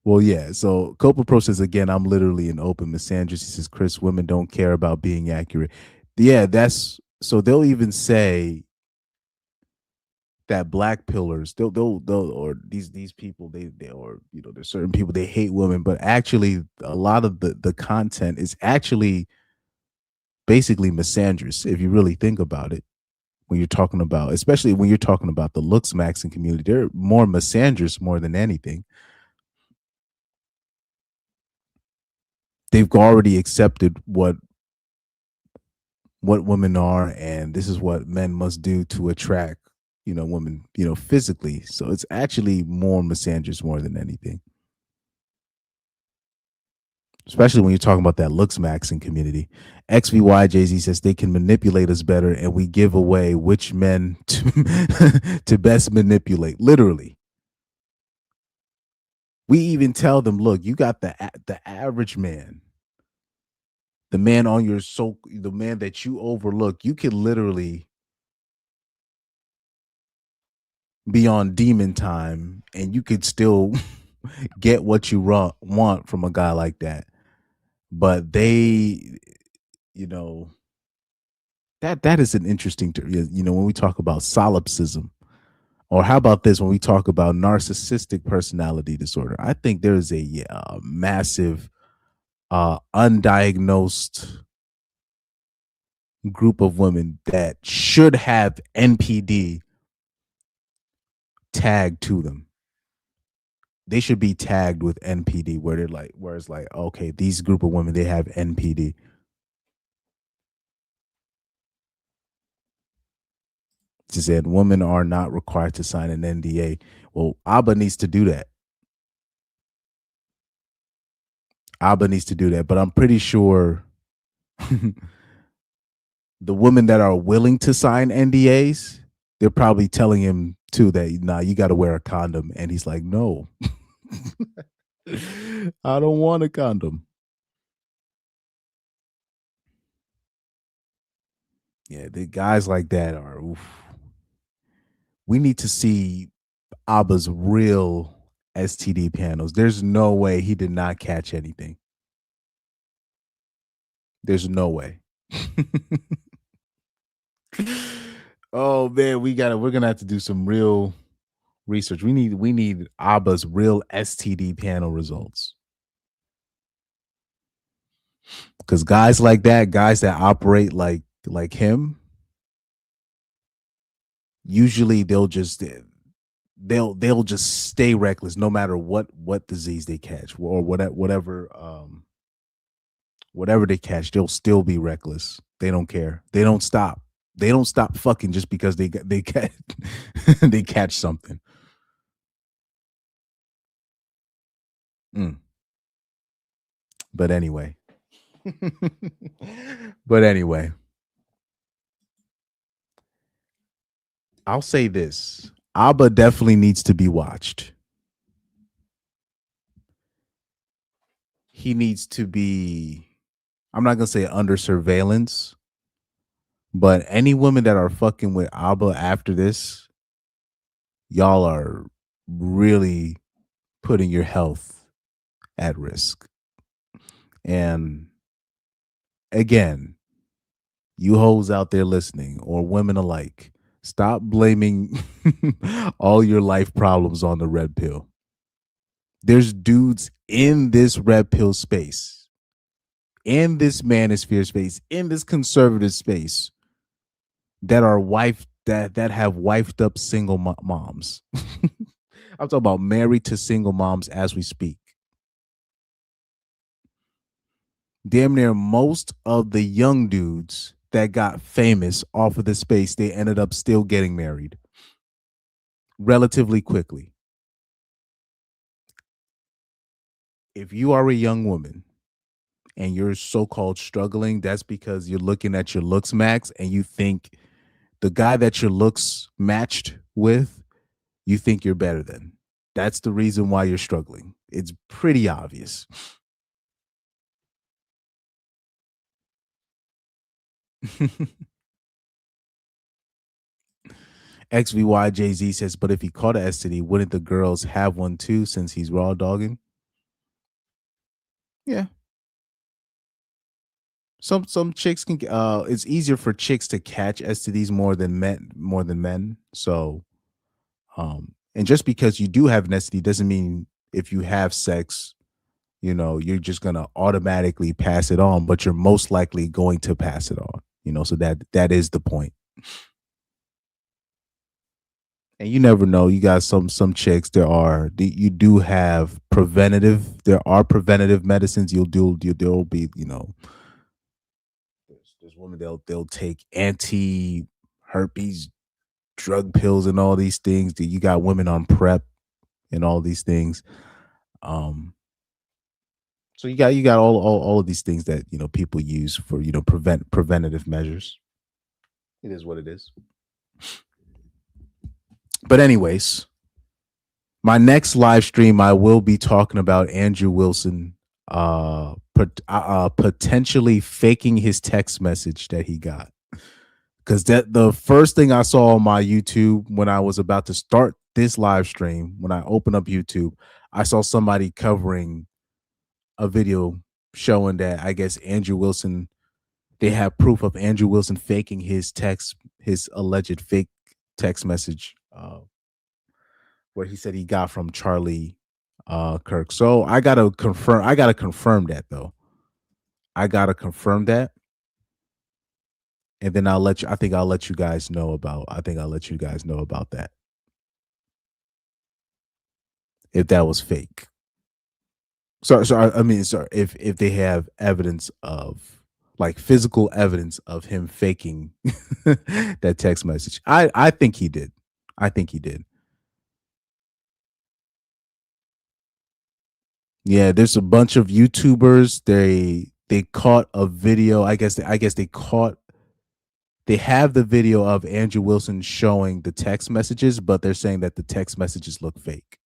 Well, yeah. So Copa Pro says again, I'm literally an open misandrist. He says, Chris, women don't care about being accurate. Yeah, that's so they'll even say that black pillars, they'll or these people, they or there's certain people they hate women, but actually a lot of the content is actually basically misandrous if you really think about it. When you're talking about, especially when you're talking about the looks maxing community, they're more misandrous more than anything. They've already accepted what women are, and this is what men must do to attract women physically. So it's actually more misandrous more than anything, especially when you're talking about that looks maxing community. XVY Jay-Z says they can manipulate us better, and we give away which men to best manipulate, literally. We even tell them, look, you got the average man, the man on your the man that you overlook. You could literally be on demon time and you could still get what you want from a guy like that. But they, that is an interesting when we talk about solipsism, or how about this, when we talk about narcissistic personality disorder, I think there is a massive undiagnosed group of women that should have NPD tagged to them. They should be tagged with NPD, where they're like, where it's like, okay, these group of women, they have NPD. She said women are not required to sign an NDA. Well, Abba needs to do that. Abba needs to do that, but I'm pretty sure the women that are willing to sign NDAs, they're probably telling him too that, nah, you got to wear a condom. And he's like, no, I don't want a condom. Yeah, the guys like that are, oof. We need to see Abba's real STD panels. There's no way he did not catch anything. There's no way. Oh man, we're gonna have to do some real Research. We need Abba's real STD panel results. Because guys like that, guys that operate like him, usually they'll just stay reckless no matter what disease they catch or whatever they catch, they'll still be reckless. They don't care. They don't stop. They don't stop fucking just because they catch they catch something. But anyway. I'll say this. Abba definitely needs to be watched. He needs to be, I'm not going to say under surveillance, but any women that are fucking with Abba after this, y'all are really putting your health at risk. And again, you hoes out there listening, or women alike, stop blaming all your life problems on the red pill. There's dudes in this red pill space, in this manosphere space, in this conservative space that are that have wifed up single moms. I'm talking about married to single moms as we speak. Damn near most of the young dudes that got famous off of this space, they ended up still getting married relatively quickly. If you are a young woman and you're so-called struggling, that's because you're looking at your looks max and you think the guy that your looks matched with, you think you're better than. That's the reason why you're struggling. It's pretty obvious. XVY Jay-Z says, but if he caught a STD, wouldn't the girls have one too since he's raw dogging? Yeah. Some chicks can it's easier for chicks to catch STDs more than men. So and just because you do have an STD doesn't mean if you have sex, you're just gonna automatically pass it on, but you're most likely going to pass it on. So that is the point. And you never know. You got some chicks. You do have preventative. There are preventative medicines. There'll be there's women they'll take anti-herpes drug pills and all these things. You got women on PrEP and all these things. So you got all of these things that people use for preventative measures. It is what it is. But anyways, my next live stream, I will be talking about Andrew Wilson potentially faking his text message that he got. Because the first thing I saw on my YouTube when I was about to start this live stream, when I opened up YouTube, I saw somebody covering a video showing that I guess Andrew Wilson, they have proof of Andrew Wilson faking his alleged fake text message where he said he got from Charlie Kirk. So I gotta confirm that though. And then I'll let you guys know about that. If that was fake. Sorry, if they have evidence of, like, physical evidence of him faking that text message. I think he did. Yeah, there's a bunch of YouTubers. They caught a video. I guess they have the video of Andrew Wilson showing the text messages, but they're saying that the text messages look fake.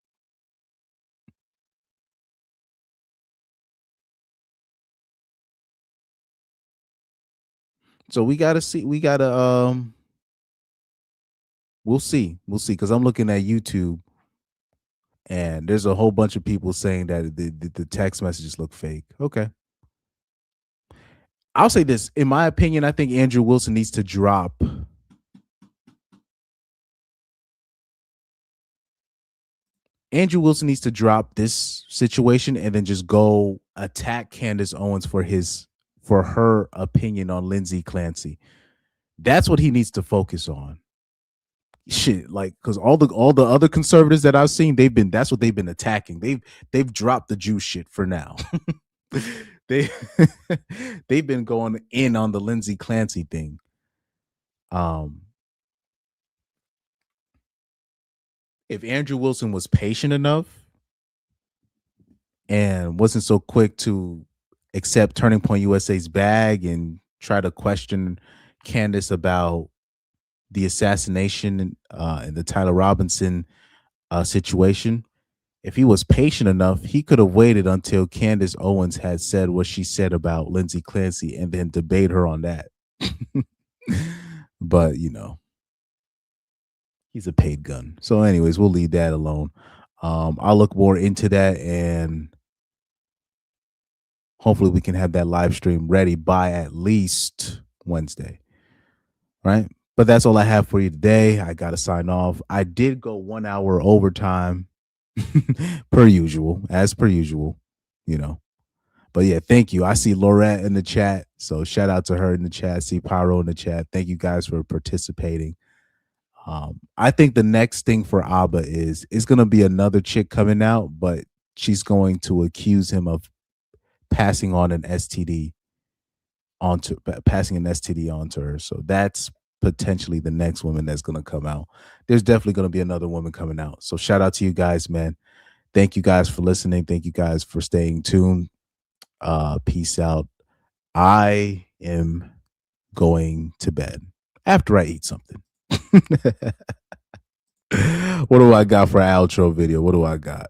So we'll see because I'm looking at YouTube and there's a whole bunch of people saying that the text messages look fake. Okay. I'll say this. In my opinion, I think Andrew Wilson needs to drop Andrew Wilson needs to drop this situation and then just go attack Candace Owens for her opinion on Lindsay Clancy. That's what he needs to focus on. Shit, like, because all the other conservatives that I've seen, that's what they've been attacking. They've dropped the Jew shit for now. they've been going in on the Lindsay Clancy thing. If Andrew Wilson was patient enough and wasn't so quick to accept Turning Point USA's bag and try to question Candace about the assassination and the Tyler Robinson situation, if he was patient enough, he could have waited until Candace Owens had said what she said about Lindsay Clancy and then debate her on that. But, he's a paid gun. So anyways, we'll leave that alone. I'll look more into that, and hopefully we can have that live stream ready by at least Wednesday. Right? But that's all I have for you today. I got to sign off. I did go 1 hour overtime as per usual, But yeah, thank you. I see Laurette in the chat. So shout out to her in the chat. I see Pyro in the chat. Thank you guys for participating. I think the next thing for Abba is going to be another chick coming out, but she's going to accuse him of passing an STD onto her. So that's potentially the next woman that's going to come out. There's definitely going to be another woman coming out. So shout out to you guys, man. Thank you guys for listening. Thank you guys for staying tuned. Peace out. I am going to bed after I eat something. What do I got for an outro video? What do I got?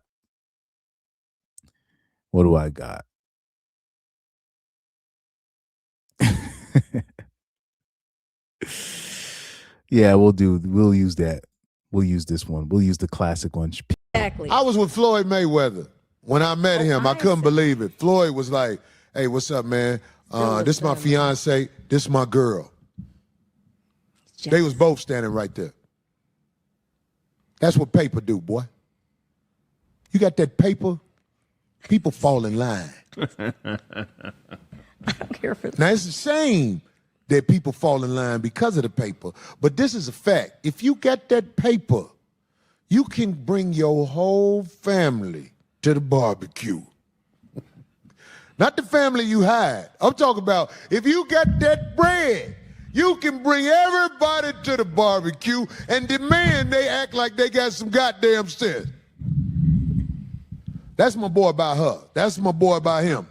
Yeah, we'll use that. We'll use this one. We'll use the classic one. Exactly. I was with Floyd Mayweather. When I met him, I couldn't believe it. Floyd was like, "Hey, what's up, man? This my fiance. This my girl." They was both standing right there. That's what paper do, boy. You got that paper, people fall in line. I don't care for that. Now, it's a shame that people fall in line because of the paper, but this is a fact. If you got that paper, you can bring your whole family to the barbecue. Not the family you hide. I'm talking about if you got that bread, you can bring everybody to the barbecue and demand they act like they got some goddamn sense. That's my boy about her. That's my boy about him.